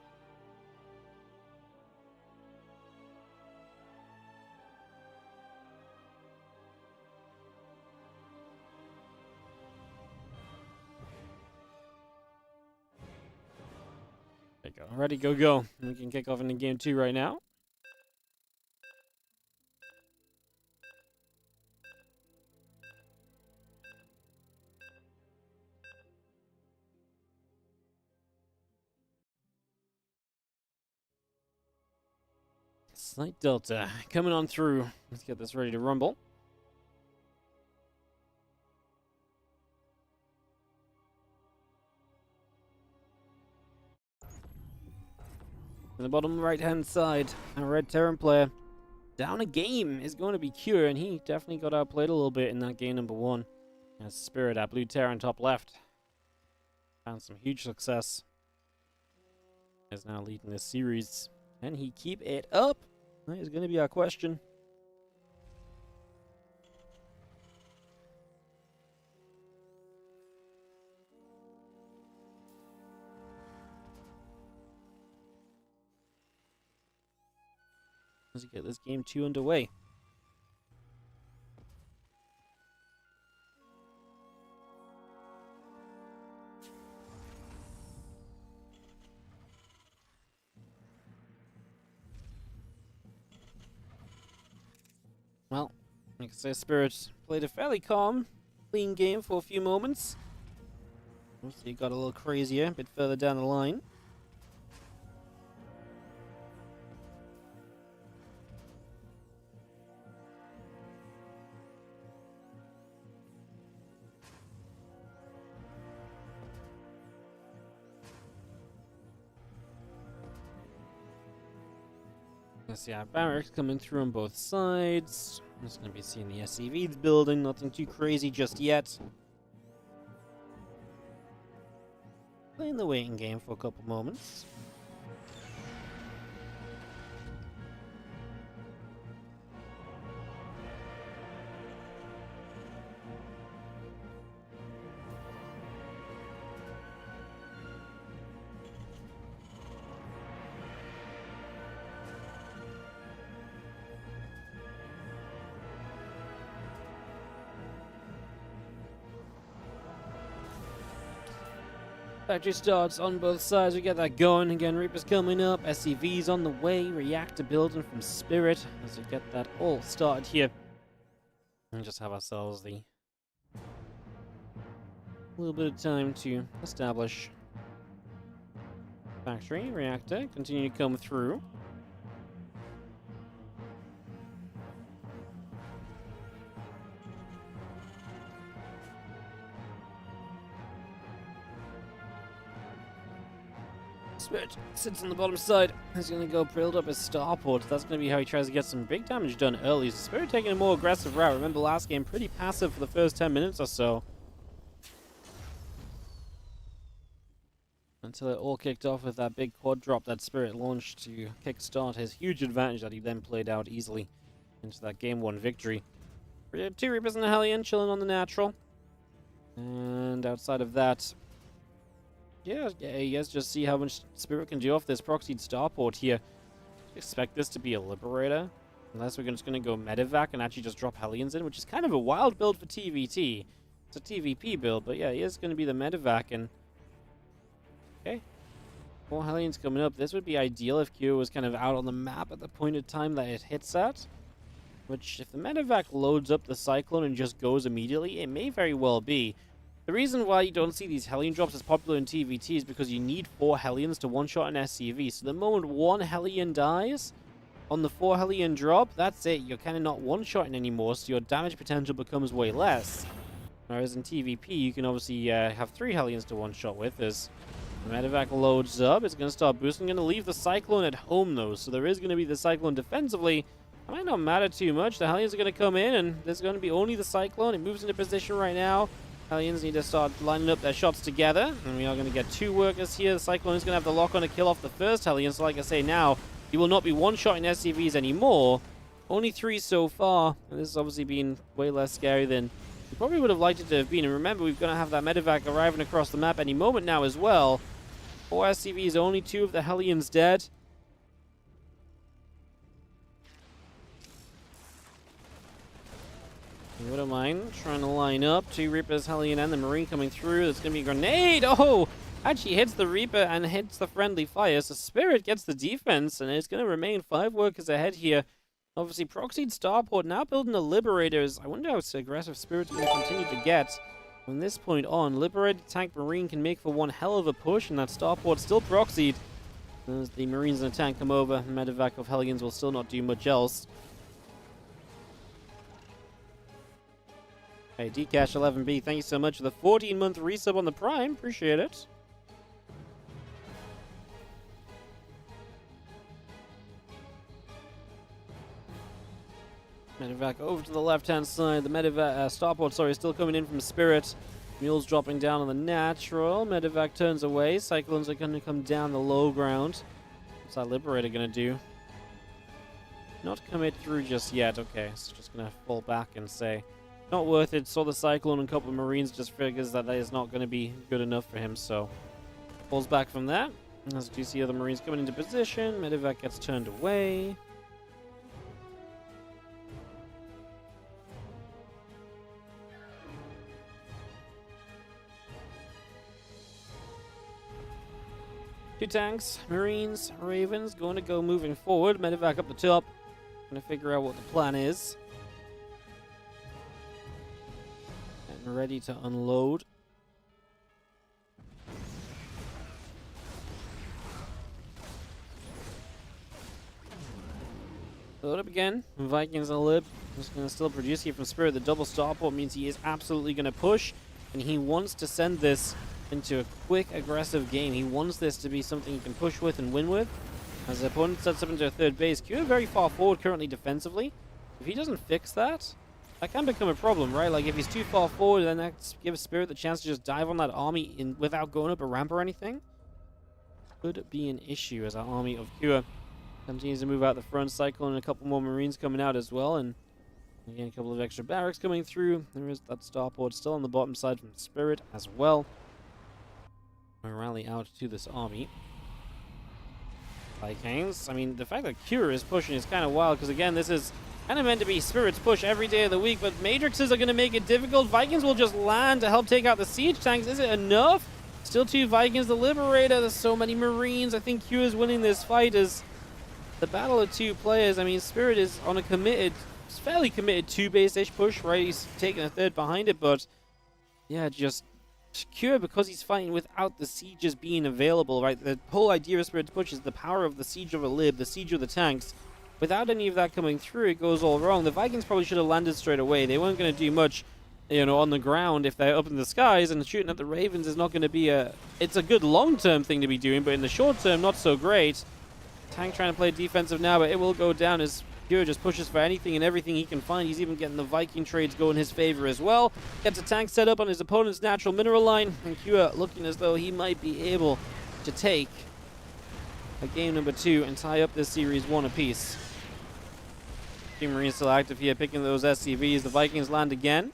There you go. Ready, go, go. We can kick off into game 2 right now. Slight delta coming on through. Let's get this ready to rumble. On the bottom right-hand side, a red Terran player down a game is going to be Cure, and he definitely got outplayed a little bit in that game number 1. As Spirit, our blue Terran top left, found some huge success. Is now leading this series. Can he keep it up? That is going to be our question. Let's get this game 2 underway. Well, like I say, Spirit played a fairly calm, clean game for a few moments. Obviously, it got a little crazier a bit further down the line. Let's see, our barracks coming through on both sides. I'm just going to be seeing the SCVs building, nothing too crazy just yet. Playing the waiting game for a couple moments. Factory starts on both sides. We get that going again. Reaper's coming up. SCV's on the way. Reactor building from Spirit as we get that all started here. And just have ourselves the little bit of time to establish factory. Reactor continue to come through. Spirit sits on the bottom side. He's going to go build up his starport. That's going to be how he tries to get some big damage done early. Spirit taking a more aggressive route. Remember last game, pretty passive for the first 10 minutes or so. Until it all kicked off with that big quad drop that Spirit launched to kickstart his huge advantage that he then played out easily into that game 1 victory. We had 2 Reapers and a Hellion chilling on the natural. And outside of that, yeah, you guys just see how much Spirit can do off this proxied starport here. Expect this to be a Liberator. Unless we're just going to go Medivac and actually just drop Hellions in, which is kind of a wild build for TVT. It's a TVP build, but yeah, he is going to be the Medivac. And okay, 4 Hellions coming up. This would be ideal if Q was kind of out on the map at the point of time that it hits at. Which, if the Medivac loads up the Cyclone and just goes immediately, it may very well be. The reason why you don't see these Hellion drops as popular in TVT is because you need 4 Hellions to one-shot an SCV. So the moment 1 Hellion dies on the 4 Hellion drop, that's it. You're kind of not one-shotting anymore, so your damage potential becomes way less. Whereas in TVP, you can obviously have 3 Hellions to one-shot with. As the Medivac loads up, it's going to start boosting. Going to leave the Cyclone at home, though. So there is going to be the Cyclone defensively. It might not matter too much. The Hellions are going to come in, and there's going to be only the Cyclone. It moves into position right now. Hellions need to start lining up their shots together, and we are going to get 2 workers here. The Cyclone is going to have the lock on to kill off the first Hellion, so like I say now, he will not be one-shotting SCVs anymore. Only 3 so far, and this has obviously been way less scary than We probably would have liked it to have been. And remember, we're going to have that medevac arriving across the map any moment now as well. 4 SCVs, only 2 of the Hellions dead. I wouldn't mind trying to line up 2 Reapers, Hellion, and the Marine coming through. There's going to be a grenade. Oh! Actually hits the Reaper and hits the friendly fire. So Spirit gets the defense, and it's going to remain 5 workers ahead here. Obviously, proxied Starport, now building the Liberators. I wonder how aggressive Spirit's going to continue to get. From this point on, Liberated Tank Marine can make for one hell of a push, and that Starport still proxied. As the Marines and the tank come over, the medevac of Hellions will still not do much else. Hey, Dcash11B, thank you so much for the 14-month resub on the Prime. Appreciate it. Medevac over to the left-hand side. The medevac, Starport, sorry, is still coming in from Spirit. Mule's dropping down on the natural. Medevac turns away. Cyclones are going to come down the low ground. What's that Liberator going to do? Not commit through just yet. Okay, so just going to fall back and say, not worth it. Saw the Cyclone and a couple of Marines, just figures that is not going to be good enough for him, so falls back from that. As you see other Marines coming into position, medevac gets turned away. Two tanks, Marines, Ravens, going to go moving forward. Medevac up the top. Going to figure out what the plan is. And ready to unload. Load up again. Vikings and Lib. Just going to still produce here from Spirit. The double Starport means he is absolutely going to push. And he wants to send this into a quick, aggressive game. He wants this to be something he can push with and win with. As the opponent sets up into a third base, Q very far forward currently defensively. If he doesn't fix that, that can become a problem, right? Like if he's too far forward, then that gives Spirit the chance to just dive on that army without going up a ramp or anything. Could be an issue as our army of Q continues to move out the front. Cyclone and a couple more Marines coming out as well, and again a couple of extra barracks coming through. There is that Starport still on the bottom side from Spirit as well. Rally out to this army. Vikings. I mean, the fact that Cure is pushing is kind of wild, because again, this is kind of meant to be Spirit's push every day of the week, but Matrixes are going to make it difficult. Vikings will just land to help take out the siege tanks. Is it enough? Still 2 Vikings. The Liberator. There's so many Marines. I think Q is winning this fight as the battle of 2 players. I mean, Spirit is on a fairly committed 2-base-ish push, right? He's taking a third behind it, but yeah, just Cure, because he's fighting without the sieges being available, right? The whole idea of Spirit's push is the power of the siege of a Lib, the siege of the tanks. Without any of that coming through, it goes all wrong. The Vikings probably should have landed straight away. They weren't going to do much, you know, on the ground if they're up in the skies, and shooting at the Ravens is not going to be it's a good long-term thing to be doing, but in the short term, not so great. Tank trying to play defensive now, but it will go down as Cure just pushes for anything and everything he can find. He's even getting the Viking trades go in his favor as well. Gets a tank set up on his opponent's natural mineral line, and Cure looking as though he might be able to take a game number 2 and tie up this series 1 apiece. Team Marine still active here, picking those SCVs. The Vikings land again.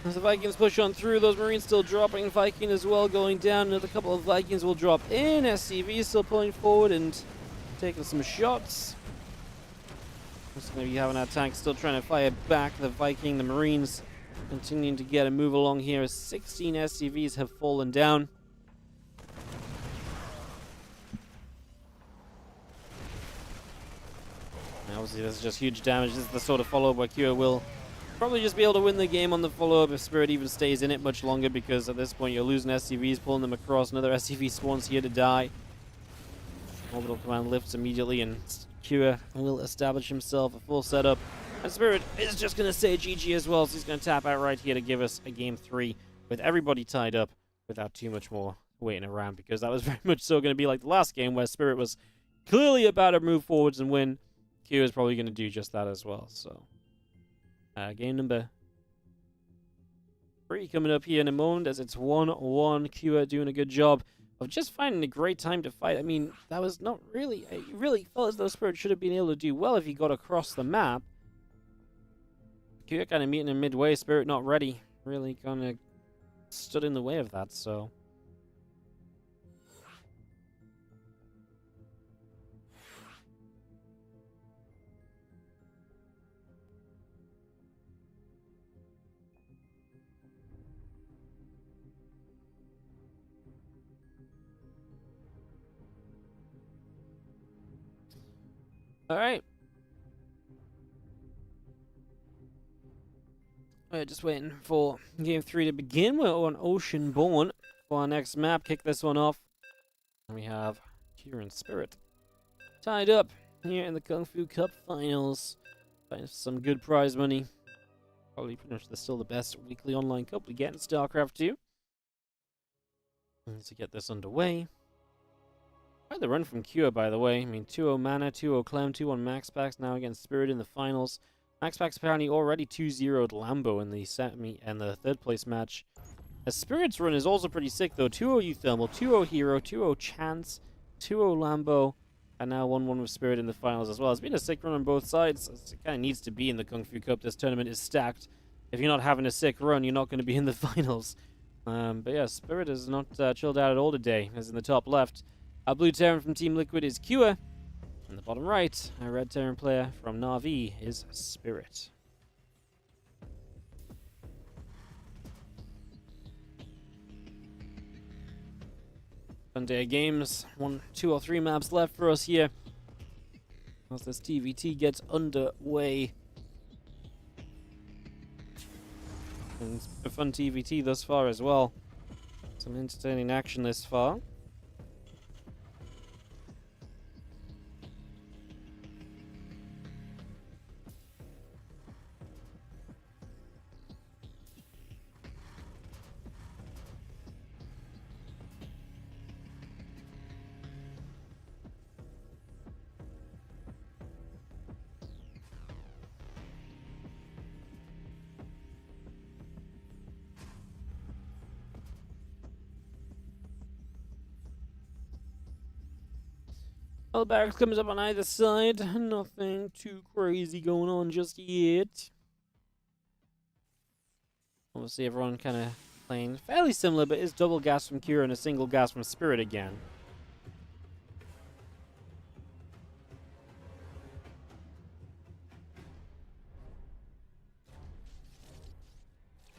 As the Vikings push on through, those Marines still dropping. Viking as well going down. Another couple of Vikings will drop in. SCV still pulling forward and taking some shots. Just going to be having our tank still trying to fire back. The Viking, the Marines continuing to get a move along here as 16 SCVs have fallen down. And obviously this is just huge damage. This is the sort of follow-up where Q will probably just be able to win the game on the follow-up if Spirit even stays in it much longer, because at this point you're losing SCVs, pulling them across. Another SCV spawns here to die. Orbital command lifts immediately, and Q will establish himself a full setup. And Spirit is just going to say GG as well, so he's going to tap out right here to give us a game 3 with everybody tied up without too much more waiting around, because that was very much so going to be like the last game where Spirit was clearly about to move forwards and win. Q is probably going to do just that as well, so... game number 3 coming up here in a moment as it's 1-1. Q doing a good job of just finding a great time to fight. I mean, that was not really... It really felt as though Spirit should have been able to do well if he got across the map. Kyo kind of meeting him midway, Spirit not ready. Really kind of stood in the way of that, so... Alright. We're just waiting for Game 3 to begin. We're on Oceanborn for our next map. Kick this one off. We have Kieran Spirit tied up here in the Kung Fu Cup finals. Find some good prize money. Probably pretty much still the best weekly online cup we get in Starcraft 2. To get this underway. Quite the run from Cure, by the way. I mean, 2-0 Mana, 2-0 Clem, 2-1 MaxPax, now against Spirit in the finals. MaxPax apparently already 2-0'd Lambo in the semi and the third place match. A Spirit's run is also pretty sick though. 2-0 Uthermal, 2-0 Hero, 2-0 Chance, 2-0 Lambo, and now 1-1 with Spirit in the finals as well. It's been a sick run on both sides. It kind of needs to be in the Kung Fu Cup. This tournament is stacked. If you're not having a sick run, you're not going to be in the finals. But yeah, Spirit is not chilled out at all today, as in the top left. Our blue Terran from Team Liquid is Cure. In the bottom right, our red Terran player from Na'Vi is Spirit. Fun day of games. 1, 2, or 3 maps left for us here. As this TVT gets underway. And it's a fun TVT thus far as well. Some entertaining action this far. Well, the barracks comes up on either side. Nothing too crazy going on just yet. Obviously, everyone kind of playing fairly similar, but it's double gas from Cure and a single gas from Spirit again.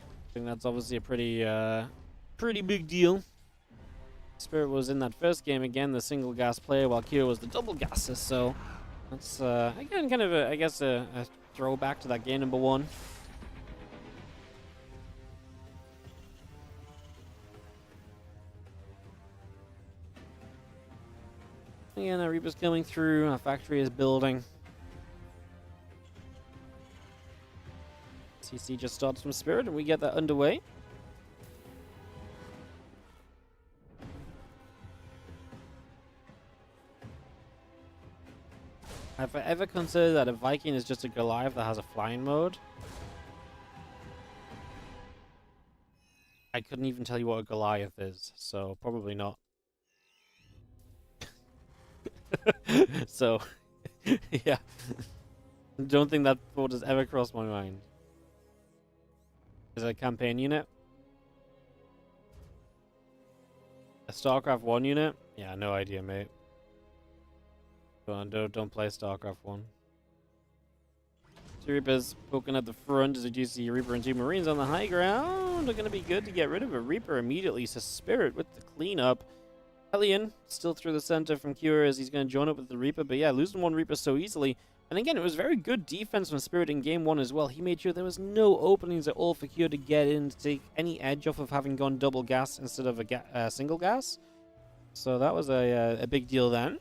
I think that's obviously a pretty big deal. Spirit was in that first game again, the single gas player, while Cure was the double gasser. So that's again kind of I guess a throwback to that game number 1. Again, our Reaper's coming through. Our factory is building. CC just starts from Spirit, and we get that underway. Have I ever considered that a Viking is just a Goliath that has a flying mode? I couldn't even tell you what a Goliath is, so probably not. So, yeah. Don't think that thought has ever crossed my mind. Is it a campaign unit? A Starcraft 1 unit? Yeah, no idea, mate. Don't play Starcraft 1. 2 Reapers poking at the front as we do see Reaper and 2 Marines on the high ground. Are going to be good to get rid of a Reaper immediately. So Spirit with the cleanup. Hellion still through the center from Cure as he's going to join up with the Reaper. But yeah, losing 1 Reaper so easily. And again, it was very good defense from Spirit in game 1 as well. He made sure there was no openings at all for Cure to get in to take any edge off of having gone double gas instead of a single gas. So that was a big deal then.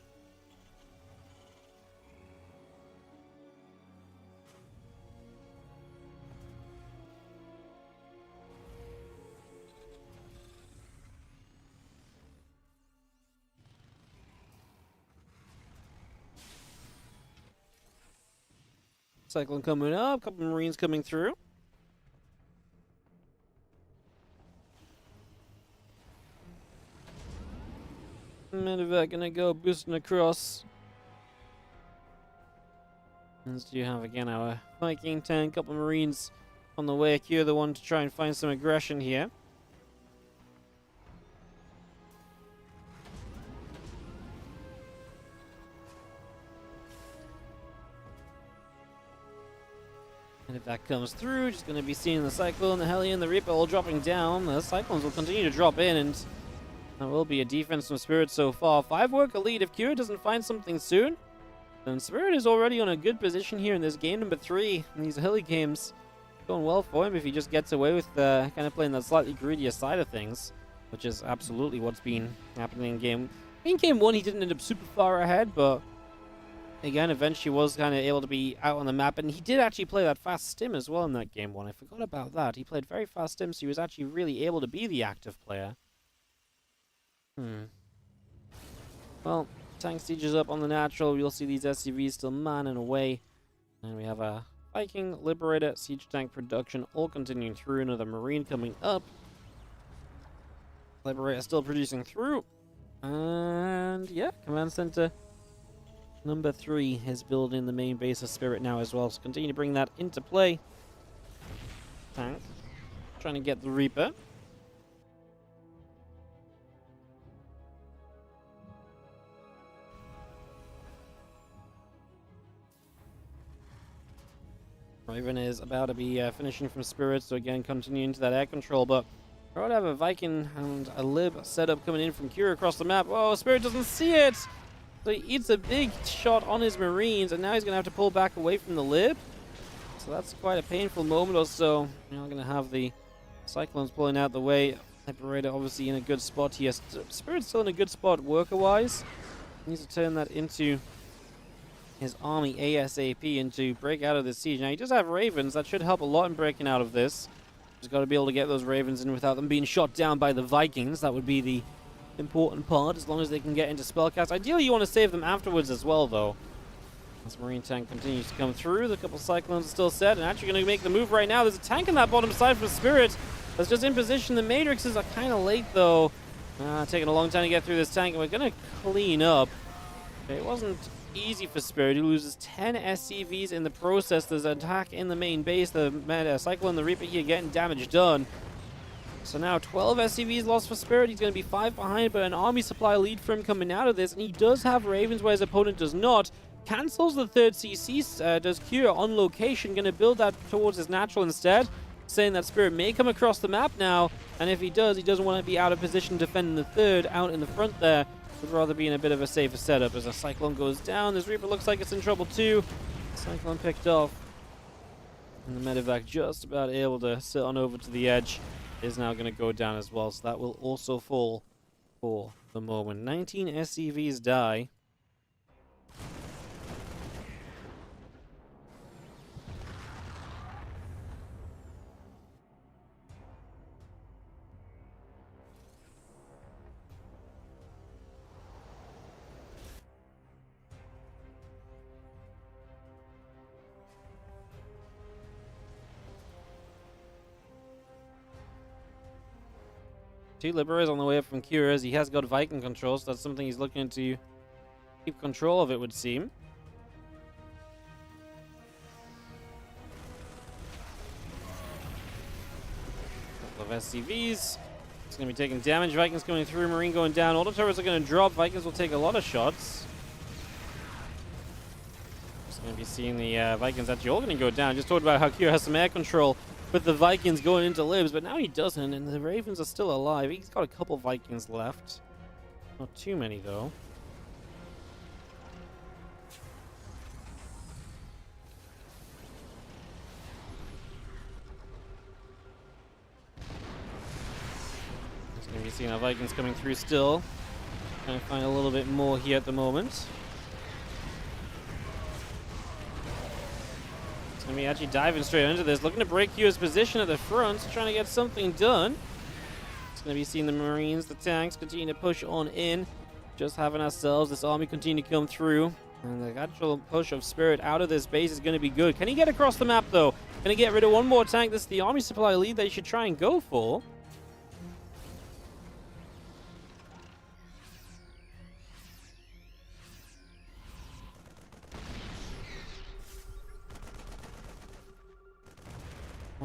Cyclone coming up, couple Marines coming through. Medevac gonna go boosting across. As you have again our Viking tank, couple of Marines on the way. You're the one to try and find some aggression here. And if that comes through, just going to be seeing the Cyclone, the Hellion, the Reaper all dropping down. The Cyclones will continue to drop in, and that will be a defense from Spirit so far. 5 worker lead. If Kira doesn't find something soon, then Spirit is already on a good position here in this game number 3. In these early games, going well for him if he just gets away with kind of playing that slightly greedier side of things, which is absolutely what's been happening in game. In game 1, he didn't end up super far ahead, but again, eventually was kind of able to be out on the map, and he did actually play that fast stim as well in that game 1. I forgot about that. He played very fast stim, so he was actually really able to be the active player. Well, tank siege is up on the natural. You'll see these SCVs still manning away. And we have a Viking, Liberator, siege tank production all continuing through. Another Marine coming up. Liberator still producing through. And yeah, command center number 3 is building the main base of Spirit now as well. So continue to bring that into play. Tank trying to get the Reaper. Raven is about to be finishing from Spirit, so again, continuing to that air control, but we're going to have a Viking and a Lib setup coming in from Cure across the map. Oh, Spirit doesn't see it! So he eats a big shot on his Marines, and now he's going to have to pull back away from the Lib. So that's quite a painful moment or so. Now we're going to have the Cyclones pulling out the way. Liberator obviously in a good spot here. Spirit's still in a good spot worker-wise. He needs to turn that into his army ASAP and to break out of this siege. Now, he does have Ravens. That should help a lot in breaking out of this. Just got to be able to get those Ravens in without them being shot down by the Vikings. That would be the important part, as long as they can get into spellcast. Ideally, you want to save them afterwards as well, though. As Marine tank continues to come through, the couple Cyclones are still set and actually going to make the move right now. There's a tank on that bottom side for Spirit that's just in position. The Matrixes are kind of late, though. Taking a long time to get through this tank, and we're going to clean up. Okay, it wasn't easy for Spirit. He loses 10 SCVs in the process. There's an attack in the main base. The Cyclone and the Reaper here getting damage done. So now 12 SCVs lost for Spirit. He's going to be 5 behind, but an army supply lead for him coming out of this. And he does have Ravens where his opponent does not. Cancels the 3rd CC, does Cure on location. Going to build that towards his natural instead. Saying that Spirit may come across the map now. And if he does, he doesn't want to be out of position defending the 3rd out in the front there. Would rather be in a bit of a safer setup. As a Cyclone goes down, this Reaper looks like it's in trouble too. Cyclone picked off. And the Medevac just about able to sit on over to the edge. Is now going to go down as well. So that will also fall for the moment. 19 SCVs die. Two Liberators on the way up from Cures. He has got Viking control, so that's something he's looking to keep control of, it would seem. Couple of SCVs. It's going to be taking damage. Vikings going through, Marine going down. Auto turrets are going to drop. Vikings will take a lot of shots. Just going to be seeing the Vikings actually all going to go down. Just talked about how Cure has some air control with the Vikings going into Libs, but now he doesn't, and the Ravens are still alive. He's got a couple Vikings left. Not too many, though. Just going to be seeing our Vikings coming through still. Trying to find a little bit more here at the moment. Going to be actually diving straight into this, looking to break Q's position at the front, trying to get something done. It's going to be seeing the Marines, the tanks continue to push on in, just having ourselves this army continue to come through, and the actual push of Spirit out of this base is going to be good. Can he get across the map though? Can he get rid of one more tank? This is the army supply lead they should try and go for.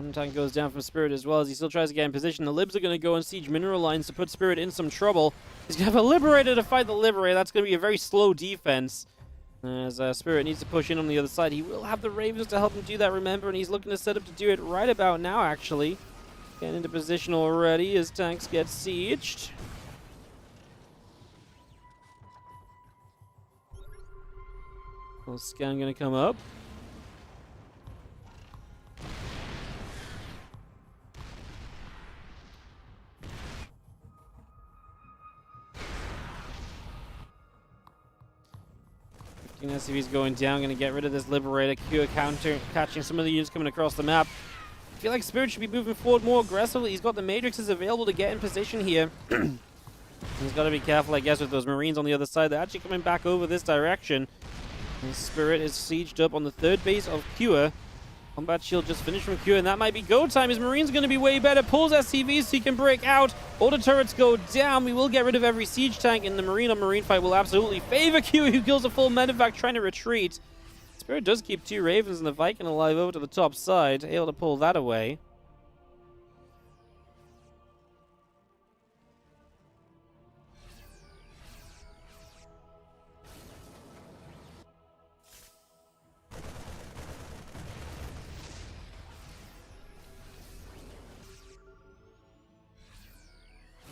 One tank goes down from Spirit as well as he still tries to get in position. The Libs are going to go and siege mineral lines to put Spirit in some trouble. He's going to have a Liberator to fight the Liberator. That's going to be a very slow defense. As Spirit needs to push in on the other side. He will have the Ravens to help him do that, remember, and he's looking to set up to do it right about now, actually. Getting into position already as tanks get sieged. Well, scan going to come up. SCV's going down, going to get rid of this Liberator. Q counter, catching some of the units coming across the map. I feel like Spirit should be moving forward more aggressively. He's got the Matrixes available to get in position here. He's got to be careful, I guess, with those Marines on the other side. They're actually coming back over this direction. And Spirit is sieged up on the third base of Cure. Combat shield just finished from Cure, and that might be go time. His Marine's going to be way better. Pulls SCVs so he can break out. All the turrets go down. We will get rid of every siege tank, and the Marine on Marine fight will absolutely favor Cure, who kills a full medevac trying to retreat. Spirit does keep 2 Ravens and the Viking alive over to the top side, able to pull that away.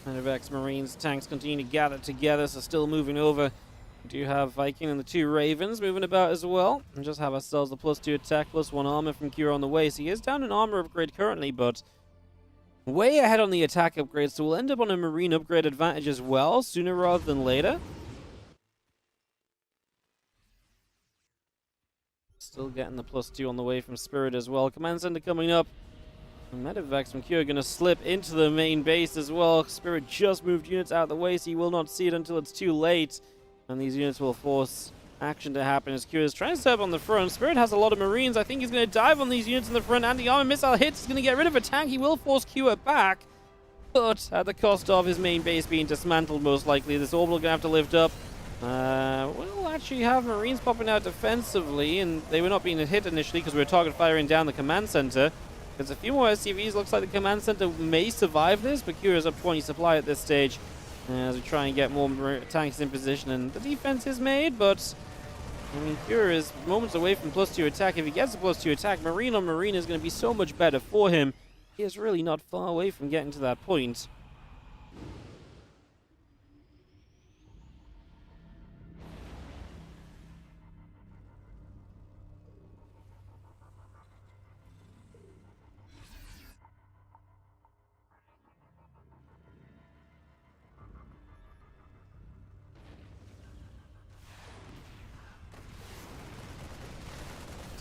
Medevacs, Marines, tanks continue to gather together, so still moving over. We do have Viking and the 2 Ravens moving about as well. And just have ourselves the +2 attack, +1 armor from Cure on the way. So he is down an armor upgrade currently, but way ahead on the attack upgrade. So we'll end up on a Marine upgrade advantage as well, sooner rather than later. Still getting the +2 on the way from Spirit as well. Command Center coming up. Medevacs from Q are going to slip into the main base as well. Spirit just moved units out of the way, so you will not see it until it's too late. And these units will force action to happen as Q is trying to set up on the front. Spirit has a lot of Marines. I think he's going to dive on these units in the front. Anti-armor missile hits. He's going to get rid of a tank. He will force Q back, but at the cost of his main base being dismantled, most likely. This orbital going to have to lift up. We'll actually have Marines popping out defensively, and they were not being hit initially because we were target firing down the command center. There's a few more SCVs. Looks like the command center may survive this, but Cure is up 20 supply at this stage as we try and get more tanks in position. And the defense is made, but I mean, Cure is moments away from +2 attack. If he gets a +2 attack, Marine on Marine is going to be so much better for him. He is really not far away from getting to that point.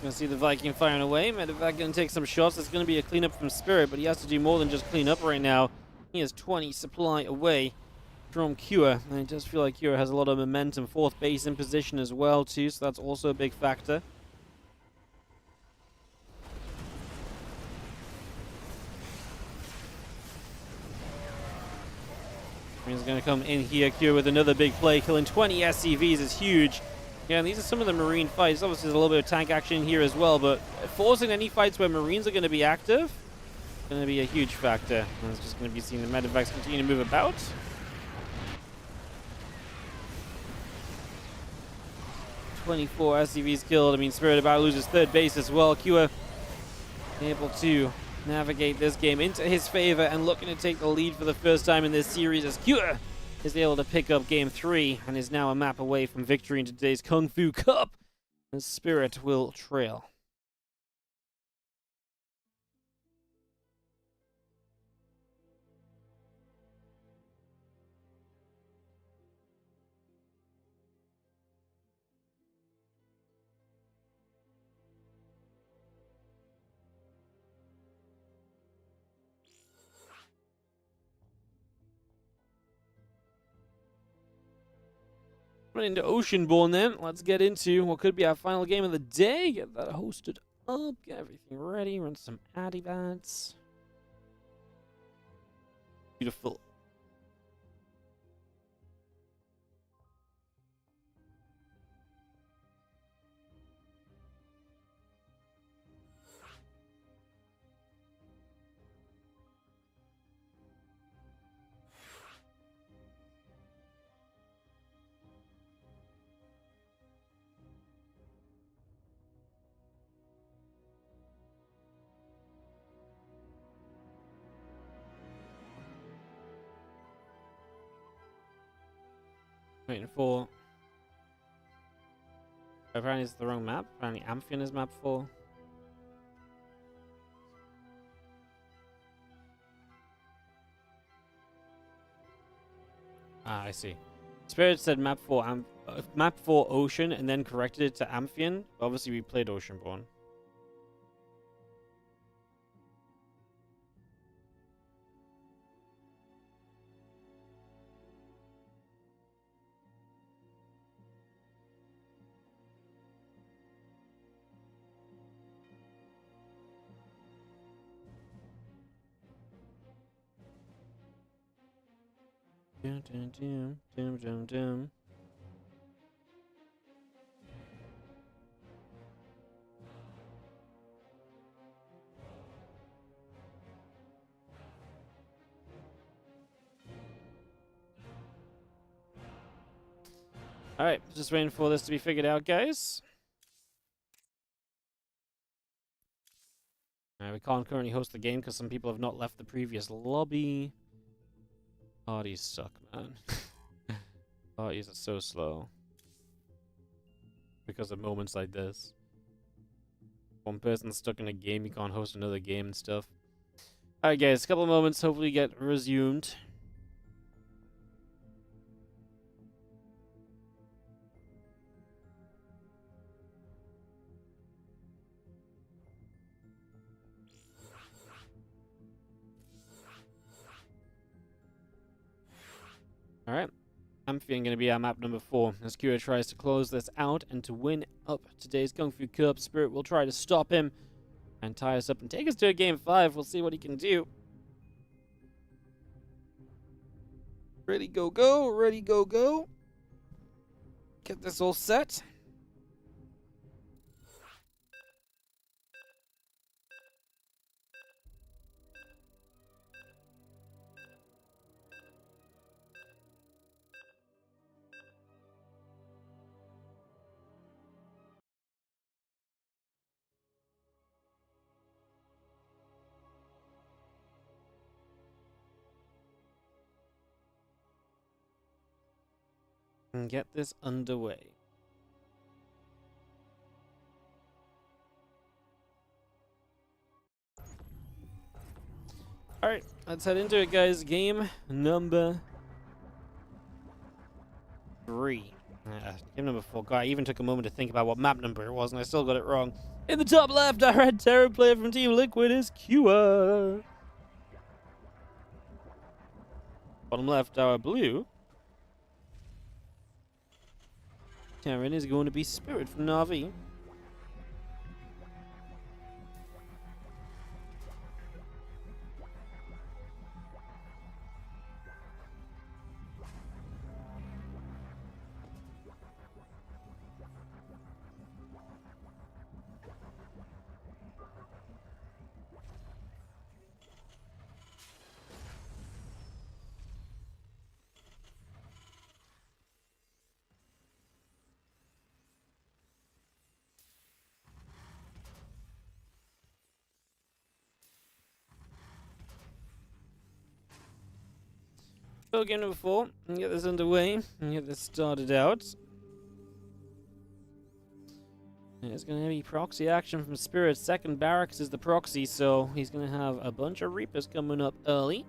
Gonna see the Viking firing away. Medevac gonna take some shots. It's gonna be a cleanup from Spirit, but he has to do more than just clean up right now. He is 20 supply away from Cure, and it does feel like Cure has a lot of momentum. 4th base in position as well too, so that's also a big factor. He's gonna come in here. Cure with another big play, killing 20 SCVs is huge. Yeah, and these are some of the Marine fights. Obviously, there's a little bit of tank action here as well, but forcing any fights where Marines are going to be active is going to be a huge factor. And it's just going to be seeing the medevacs continue to move about. "24 SCVs killed." I mean, Spirit about to lose his 3rd base as well. Cure able to navigate this game into his favor and looking to take the lead for the first time in this series as Cure is able to pick up Game 3 and is now a map away from victory in today's Kung Fu Cup, and Spirit will trail. Into Oceanborn then. Let's get into what could be our final game of the day. Get that hosted up, get everything ready, run some advance. Beautiful. Waiting for... Apparently it's the wrong map. Apparently Amphion is map 4. Ah, I see. Spirit said map 4 map 4 Ocean and then corrected it to Amphion. Obviously we played Oceanborn. Dum, dum, dum, dum, dum, dum. Alright, just waiting for this to be figured out, guys. We can't currently host the game because some people have not left the previous lobby. Parties suck, man. Parties are so slow. Because of moments like this. One person's stuck in a game, you can't host another game and stuff. Alright guys, a couple of moments, hopefully get resumed. Alright. Amphion going to be our map number 4. As Kira tries to close this out and to win up today's Kung Fu Cup, Spirit will try to stop him and tie us up and take us to a game 5. We'll see what he can do. Ready, go, go. Ready, go, go. Get this all set. And get this underway. Alright, let's head into it, guys. Game number 3. Game number 4. God, I even took a moment to think about what map number it was, and I still got it wrong. In the top left, our red Terror player from Team Liquid is Kua. Bottom left, our blue Terran is going to be Spirit from Na'Vi. So game number 4, and get this underway, and get this started out. And it's going to be proxy action from Spirit. Second barracks is the proxy, so he's going to have a bunch of Reapers coming up early.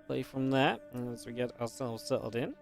Play from that, as we get ourselves settled in.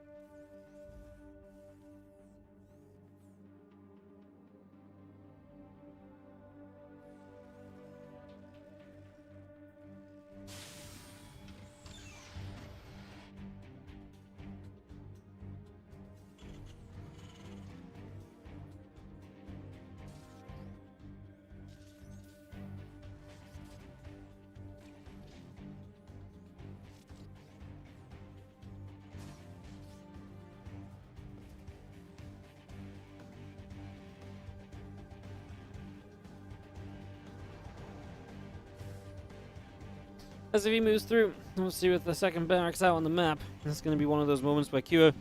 As if he moves through, we'll see with the second barracks out on the map. It's going to be one of those moments where Kua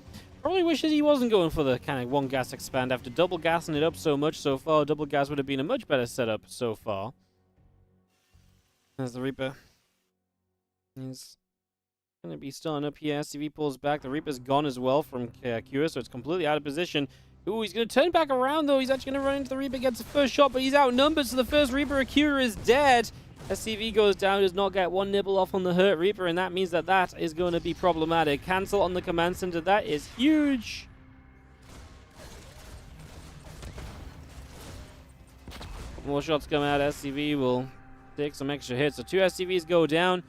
probably wishes he wasn't going for the kind of one gas expand. After double gassing it up so much so far, double gas would have been a much better setup so far. As the Reaper is Going to be starting up here. SCV pulls back. The Reaper's gone as well from Cure, so it's completely out of position. Ooh, he's going to turn back around, though. He's actually going to run into the Reaper, gets the first shot, but he's outnumbered, so the first Reaper Cure is dead. SCV goes down, does not get one nibble off on the hurt Reaper, and that means that that is going to be problematic. Cancel on the command center. That is huge. More shots come out. SCV will take some extra hits. So 2 SCVs go down.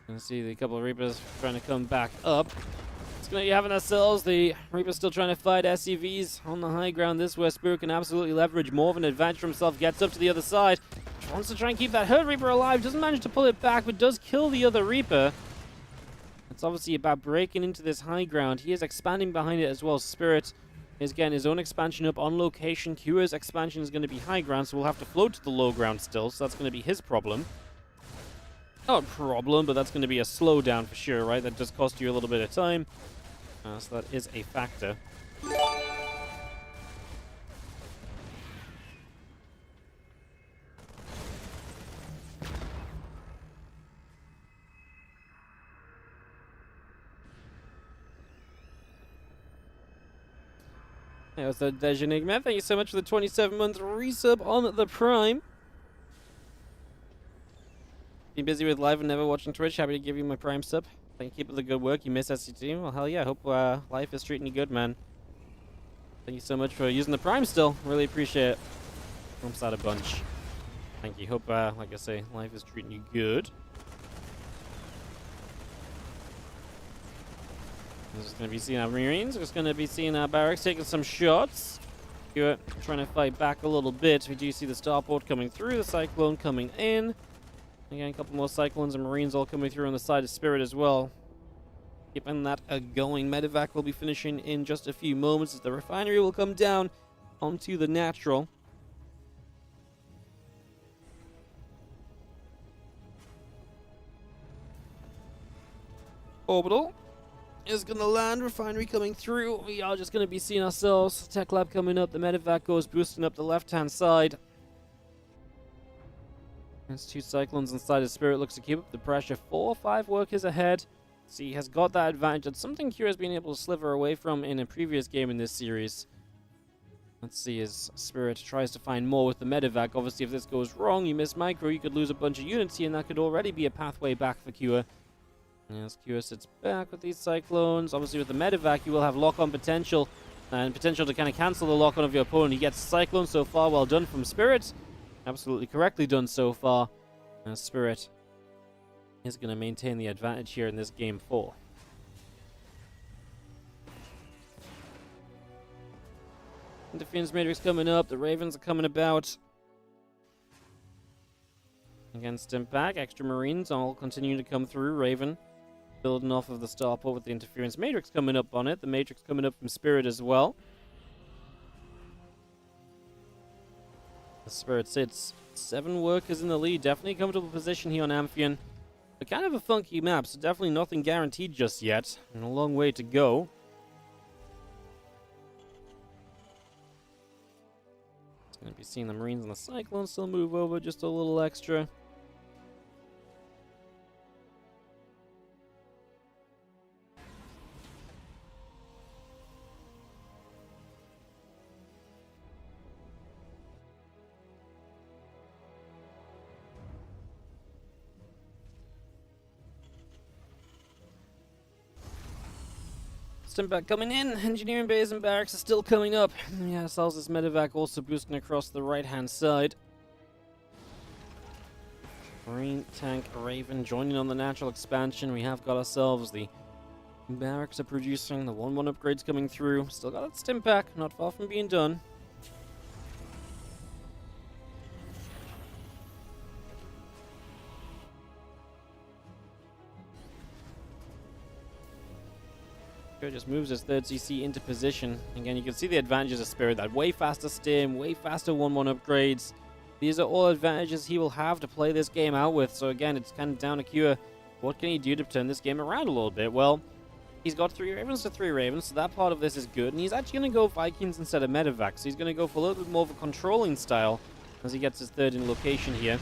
You can see the couple of Reapers trying to come back up. It's going to be having ourselves the Reapers still trying to fight SCVs on the high ground. This where Spirit can absolutely leverage more of an advantage for himself. Gets up to the other side. Wants to try and keep that hurt Reaper alive. Doesn't manage to pull it back, but does kill the other Reaper. It's obviously about breaking into this high ground. He is expanding behind it as well. Spirit is getting his own expansion up on location. Cure's expansion is going to be high ground, so we'll have to float to the low ground still. So that's going to be his problem. Not a problem, but that's going to be a slowdown for sure, right? That does cost you a little bit of time. So that is a factor. That was the Dejanigma. Thank you so much for the 27-month resub on the Prime. Been busy with live and never watching Twitch. Happy to give you my Prime sub. Thank you. Keep up the good work. You miss SCT? Well, hell yeah. Hope life is treating you good, man. Thank you so much for using the Prime still. Really appreciate it. Helps out a bunch. Thank you. Hope, like I say, life is treating you good. We're just going to be seeing our Marines. We're just going to be seeing our Barracks taking some shots. You're trying to fight back a little bit. We do see the Starport coming through. The Cyclone coming in. Again, a couple more Cyclones and Marines all coming through on the side of Spirit as well. Keeping that going. Medevac will be finishing in just a few moments as the refinery will come down onto the natural. Orbital is going to land. Refinery coming through. We are just going to be seeing ourselves. Tech Lab coming up. The Medevac goes boosting up the left-hand side. There's 2 Cyclones inside of Spirit. Looks to keep up the pressure. 4 or 5 workers ahead. See, has got that advantage. That's something Cure has been able to sliver away from in a previous game in this series. Let's see as Spirit tries to find more with the Medevac. Obviously, if this goes wrong, you miss micro, you could lose a bunch of units here, and that could already be a pathway back for Cure. As Cure sits back with these Cyclones. Obviously, with the Medevac, you will have lock-on potential, and potential to kind of cancel the lock-on of your opponent. He gets Cyclone so far. Well done from Spirit. Absolutely correctly done so far. Spirit is going to maintain the advantage here in this game 4. Interference Matrix coming up. The Ravens are coming about. Against Impact. Extra Marines all continue to come through. Raven building off of the Starport with the Interference Matrix coming up on it. The Matrix coming up from Spirit as well. The Spirit sits 7 workers in the lead. Definitely a comfortable position here on Amphion. But kind of a funky map, so definitely nothing guaranteed just yet. And a long way to go. It's going to be seeing the Marines and the Cyclones still move over just a little extra. Stimpak coming in. Engineering bays and barracks are still coming up. Yeah, ourselves this Medevac also boosting across the right-hand side. Marine, Tank, Raven joining on the natural expansion. We have got ourselves the barracks are producing. The 1-1 upgrades coming through. Still got that Stimpak. Not far from being done. Just moves his 3rd CC into position. Again, you can see the advantages of Spirit. That way faster stim, way faster 1-1 upgrades. These are all advantages he will have to play this game out with. So again, it's kind of down to Cure. What can he do to turn this game around a little bit? Well, He's got 3 Ravens to 3 Ravens, so that part of this is good. And he's actually going to go Vikings instead of Medivacs. So he's going to go for a little bit more of a controlling style as he gets his 3rd in location here.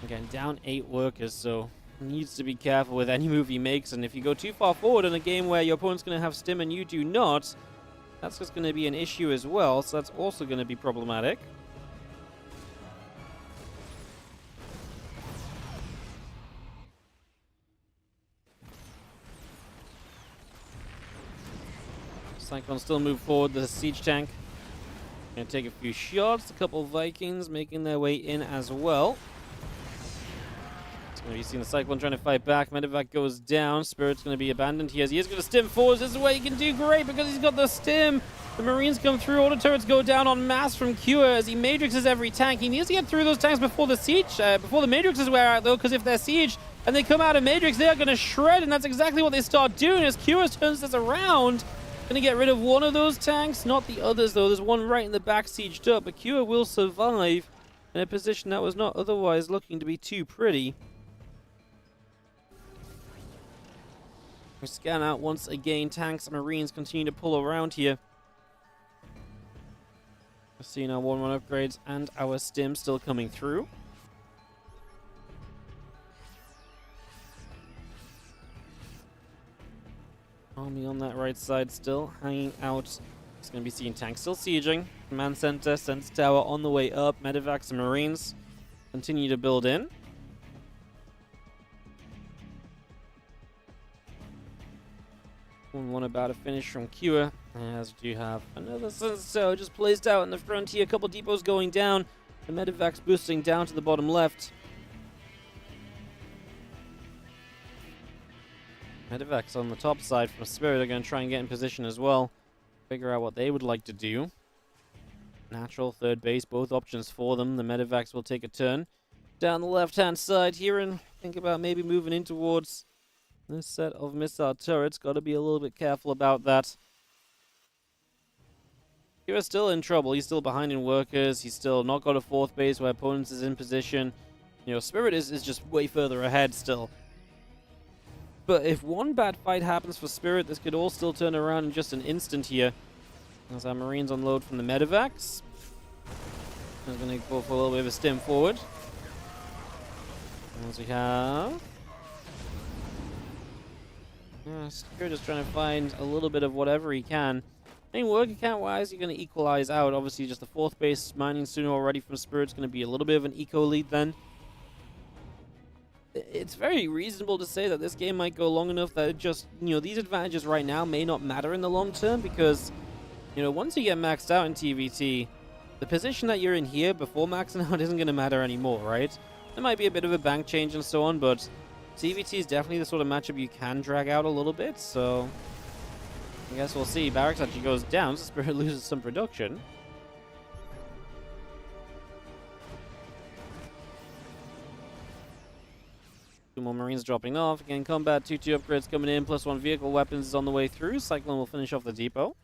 Again, down 8 workers, so he needs to be careful with any move he makes. And if you go too far forward in a game where your opponent's going to have stim and you do not, that's just going to be an issue as well. So that's also going to be problematic. Cyclone still move forward the siege tank. Gonna take a few shots. A couple Vikings making their way in as well. It's gonna be seeing the Cyclone trying to fight back. Medivac goes down. Spirit's gonna be abandoned here. He is gonna stim forwards. This is where he can do great because he's got the stim. The Marines come through. Auto turrets go down en masse from Cure as he matrixes every tank. He needs to get through those tanks before the siege, before the matrixes wear out though, because if they're siege and they come out of matrix, they are gonna shred, and that's exactly what they start doing as Cure turns this around. Gonna get rid of one of those tanks, not the others though. There's one right in the back sieged up, but Cure will survive in a position that was not otherwise looking to be too pretty. We scan out once again. Tanks and Marines continue to pull around here. We're seeing our 1-1 upgrades and our stim still coming through. Army on that right side still hanging out. It's going to be seeing tanks still sieging. Command center, sense tower on the way up. Medivacs and Marines continue to build in. One about to finish from Cure. As we do have another sense tower just placed out in the front here. A couple depots going down. The Medivacs boosting down to the bottom left. Medivacs on the top side from Spirit are going to try and get in position as well. Figure out what they would like to do. Natural, 3rd base, both options for them. The Medivacs will take a turn down the left-hand side here and think about maybe moving in towards this set of missile turrets. Got to be a little bit careful about that. He was still in trouble. He's still behind in workers. He's still not got a 4th base where opponents is in position. You know, Spirit is just way further ahead still. But if one bad fight happens for Spirit, this could all still turn around in just an instant here. As our Marines unload from the Medivacs. I'm going to go for a little bit of a stim forward. As we have... Spirit just trying to find a little bit of whatever he can. I think work account-wise, you're going to equalize out. Obviously, just the 4th base mining sooner already from Spirit's going to be a little bit of an eco lead then. It's very reasonable to say that this game might go long enough that it just, you know, these advantages right now may not matter in the long term because, you know, once you get maxed out in TVT, the position that you're in here before maxing out isn't going to matter anymore, right? There might be a bit of a bank change and so on, but TVT is definitely the sort of matchup you can drag out a little bit, so I guess we'll see. Barracks actually goes down, so Spirit loses some production. Two more Marines dropping off. Again, combat 2-2 upgrades coming in, +1 vehicle weapons is on the way through. Cyclone will finish off the depot.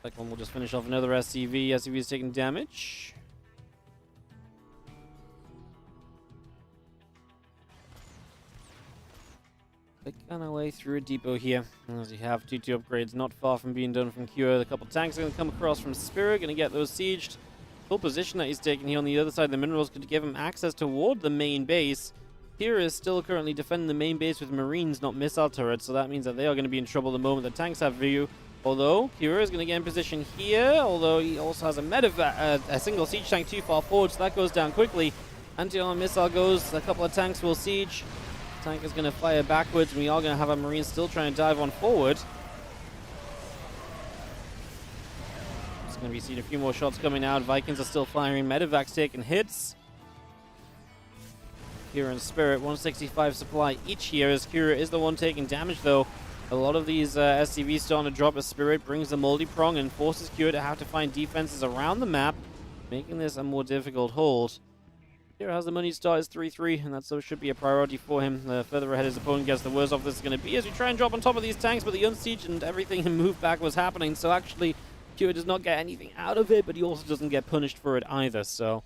Cyclone will just finish off another SCV. SCV is taking damage. Picking our way through a depot here. As we have 2-2 upgrades not far from being done from Cure. A couple tanks are going to come across from Spirit. Going to get those sieged. Full position that he's taking here on the other side of the minerals could give him access toward the main base. Cure is still currently defending the main base with Marines, not missile turrets. So that means that they are going to be in trouble the moment the tanks have view. Although Cure is going to get in position here. Although he also has a single siege tank too far forward. So that goes down quickly. Anti-armor missile goes. A couple of tanks will siege. Tank is going to fire backwards, and we are going to have our Marines still trying to dive on forward. Just going to be seeing a few more shots coming out. Vikings are still firing. Medivacs taking hits. Cure and Spirit, 165 supply each here, as Cure is the one taking damage, though. A lot of these SCVs starting to drop as Spirit brings the multi-prong and forces Cure to have to find defenses around the map, making this a more difficult hold. Cure has the money to start his 3-3, and that so should be a priority for him. The further ahead his opponent gets, the worse off this is going to be as we try and drop on top of these tanks, but the unsiege and everything and move back was happening. So actually, Kira does not get anything out of it, but he also doesn't get punished for it either, so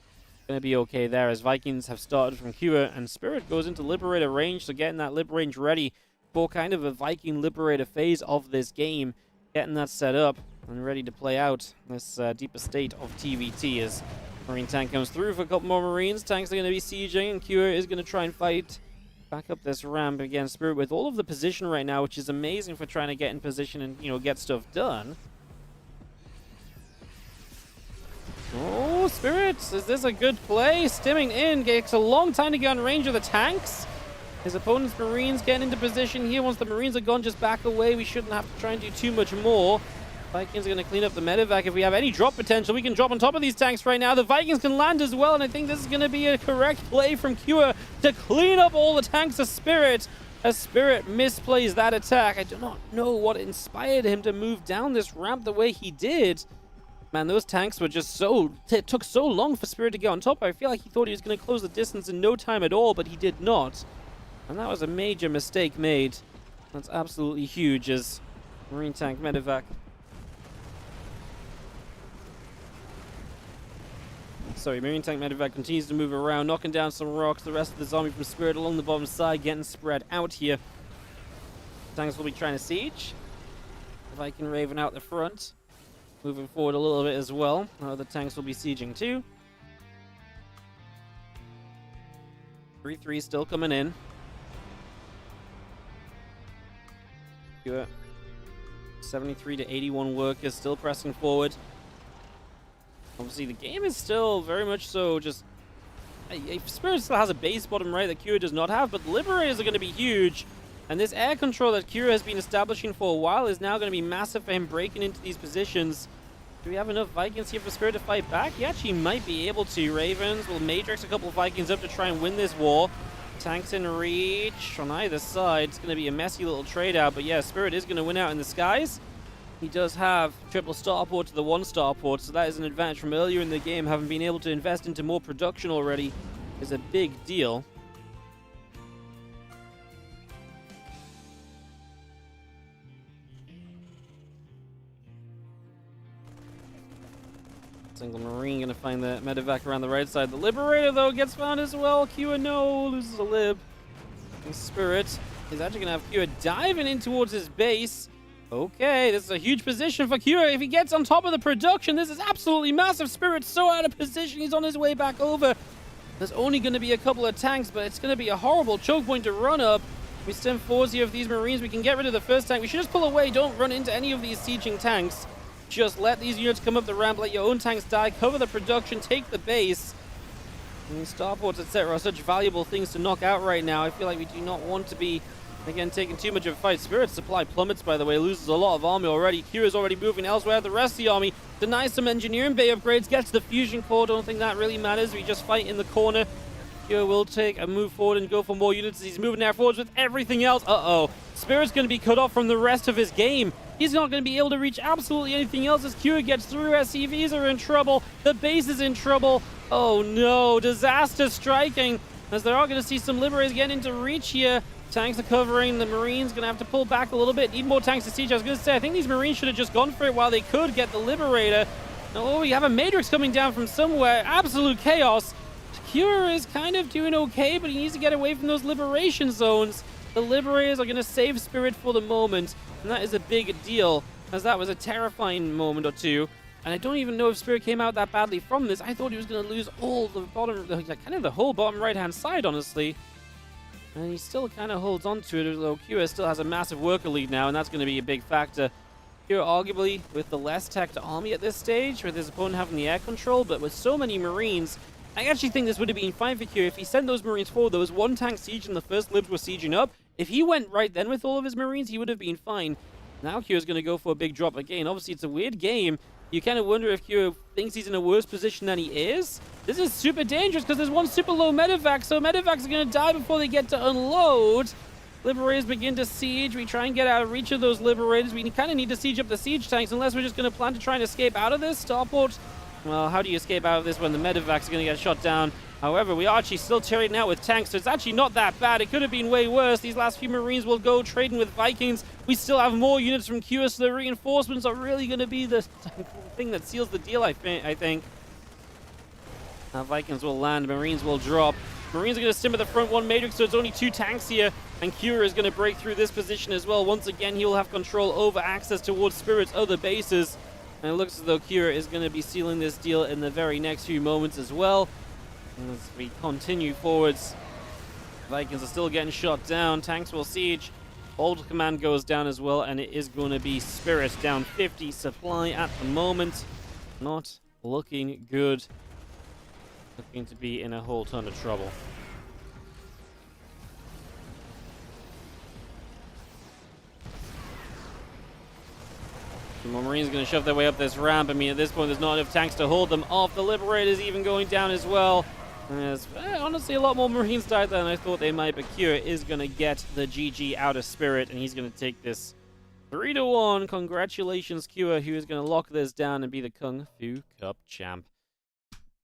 going to be okay there as Vikings have started from Kira, and Spirit goes into Liberator range, so getting that Lib range ready for kind of a Viking Liberator phase of this game, getting that set up and ready to play out this deeper state of TVT as Marine Tank comes through for a couple more Marines. Tanks are going to be sieging, and Kira is going to try and fight back up this ramp against Spirit with all of the position right now, which is amazing for trying to get in position and, you know, get stuff done. Oh, Spirit, is this a good play? Stimming in, takes a long time to get on range of the tanks. His opponent's Marines getting into position here. Once the Marines are gone, just back away. We shouldn't have to try and do too much more. Vikings are going to clean up the medevac. If we have any drop potential, we can drop on top of these tanks right now. The Vikings can land as well, and I think this is going to be a correct play from Kua to clean up all the tanks of Spirit. As Spirit misplays that attack. I do not know what inspired him to move down this ramp the way he did. Man, those tanks were just it took so long for Spirit to get on top. I feel like he thought he was going to close the distance in no time at all, but he did not. And that was a major mistake made. That's absolutely huge as Marine Tank medevac. Sorry, Marine Tank medevac continues to move around, knocking down some rocks. The rest of the zombie from Spirit along the bottom side getting spread out here. Tanks will be trying to siege. Viking Raven out the front. Moving forward a little bit as well. The tanks will be sieging too. 3-3 still coming in. 73 to 81 workers still pressing forward. Obviously, the game is still very much so just... Spirit still has a base bottom right that Kira does not have, but the Liberators are going to be huge. And this air control that Kira has been establishing for a while is now going to be massive for him breaking into these positions. Do we have enough Vikings here for Spirit to fight back? He actually might be able to. Ravens will Matrix a couple of Vikings up to try and win this war. Tanks in reach on either side. It's going to be a messy little trade out, but yeah, Spirit is going to win out in the skies. He does have triple starport to the one starport, so that is an advantage from earlier in the game. Having been able to invest into more production already is a big deal. Single Marine going to find the medevac around the right side. The Liberator, though, gets found as well. Kua, no, loses a lib. And Spirit is actually going to have Kua diving in towards his base. Okay, this is a huge position for Kua. If he gets on top of the production, this is absolutely massive. Spirit's so out of position, he's on his way back over. There's only going to be a couple of tanks, but it's going to be a horrible choke point to run up. We stem fours here of these Marines. We can get rid of the first tank. We should just pull away. Don't run into any of these sieging tanks. Just let these units come up the ramp, let your own tanks die, cover the production, take the base. And starports, etc. are such valuable things to knock out right now. I feel like we do not want to be, again, taking too much of a fight. Spirit's supply plummets, by the way, loses a lot of army already. Kira's already moving elsewhere. The rest of the army denies some engineering bay upgrades, gets the fusion core. Don't think that really matters. We just fight in the corner. Kira will take a move forward and go for more units as he's moving there forwards with everything else. Uh-oh. Spirit's going to be cut off from the rest of his game. He's not going to be able to reach absolutely anything else as Kira gets through. SCVs are in trouble. The base is in trouble. Oh no, disaster striking as they are going to see some Liberators get into reach here. Tanks are covering. The Marines going to have to pull back a little bit. Need more tanks to siege. I was going to say, I think these Marines should have just gone for it while they could get the Liberator. Oh, we have a Matrix coming down from somewhere. Absolute chaos. Kira is kind of doing okay, but he needs to get away from those liberation zones. The Liberators are going to save Spirit for the moment, and that is a big deal, as that was a terrifying moment or two. And I don't even know if Spirit came out that badly from this. I thought he was going to lose all the bottom, kind of the whole bottom right-hand side, honestly. And he still kind of holds on to it, although Kira still has a massive worker lead now, and that's going to be a big factor. Kira arguably with the less tech to army at this stage, with his opponent having the air control, but with so many Marines, I actually think this would have been fine for Kira if he sent those Marines forward. There was one tank siege and the first libs were sieging up. If he went right then with all of his Marines, he would have been fine. Now Kira's going to go for a big drop again. Obviously, it's a weird game. You kind of wonder if Kira thinks he's in a worse position than he is. This is super dangerous because there's one super low medevac, so medevacs are going to die before they get to unload. Liberators begin to siege. We try and get out of reach of those Liberators. We kind of need to siege up the siege tanks unless we're just going to plan to try and escape out of this. Starport Well, how do you escape out of this when the medevacs are going to get shot down? However, we are actually still trading out with tanks, so it's actually not that bad. It could have been way worse. These last few Marines will go trading with Vikings. We still have more units from Q, so the reinforcements are really going to be the thing that seals the deal, I think. Vikings will land, Marines will drop. Marines are going to stim at the front one matrix, so it's only 2 tanks here. And Cura is going to break through this position as well. Once again, he will have control over access towards Spirit's other bases. And it looks as though Cura is going to be sealing this deal in the very next few moments as well. As we continue forwards, Vikings are still getting shot down. Tanks will siege. Old command goes down as well, and it is going to be Spirit down 50 supply at the moment. Not looking good. Looking to be in a whole ton of trouble. The Marines are going to shove their way up this ramp. I mean, at this point, there's not enough tanks to hold them off. The Liberator's even going down as well. There's honestly a lot more Marines died than I thought they might, but Kira is going to get the GG out of Spirit, and he's going to take this 3-1. Congratulations, Kira, who is going to lock this down and be the Kung Fu Cup champ.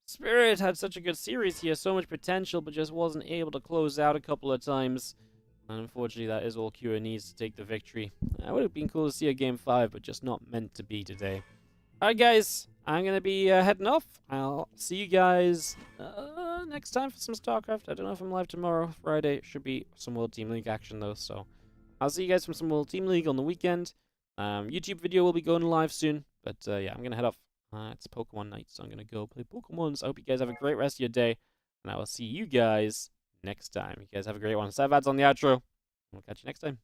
Spirit had such a good series here, so much potential, but just wasn't able to close out a couple of times. And unfortunately, that is all Kira needs to take the victory. It would have been cool to see a Game 5, but just not meant to be today. Alright, guys, I'm going to be heading off. I'll see you guys next time for some Starcraft. I don't know if I'm live tomorrow, Friday. It should be some World Team League action, though, so I'll see you guys from some World Team League on the weekend. YouTube video will be going live soon, but yeah, I'm going to head off. It's Pokemon night, so I'm going to go play Pokemon. So I hope you guys have a great rest of your day, and I will see you guys next time. You guys have a great one. Savads on the outro. We'll catch you next time.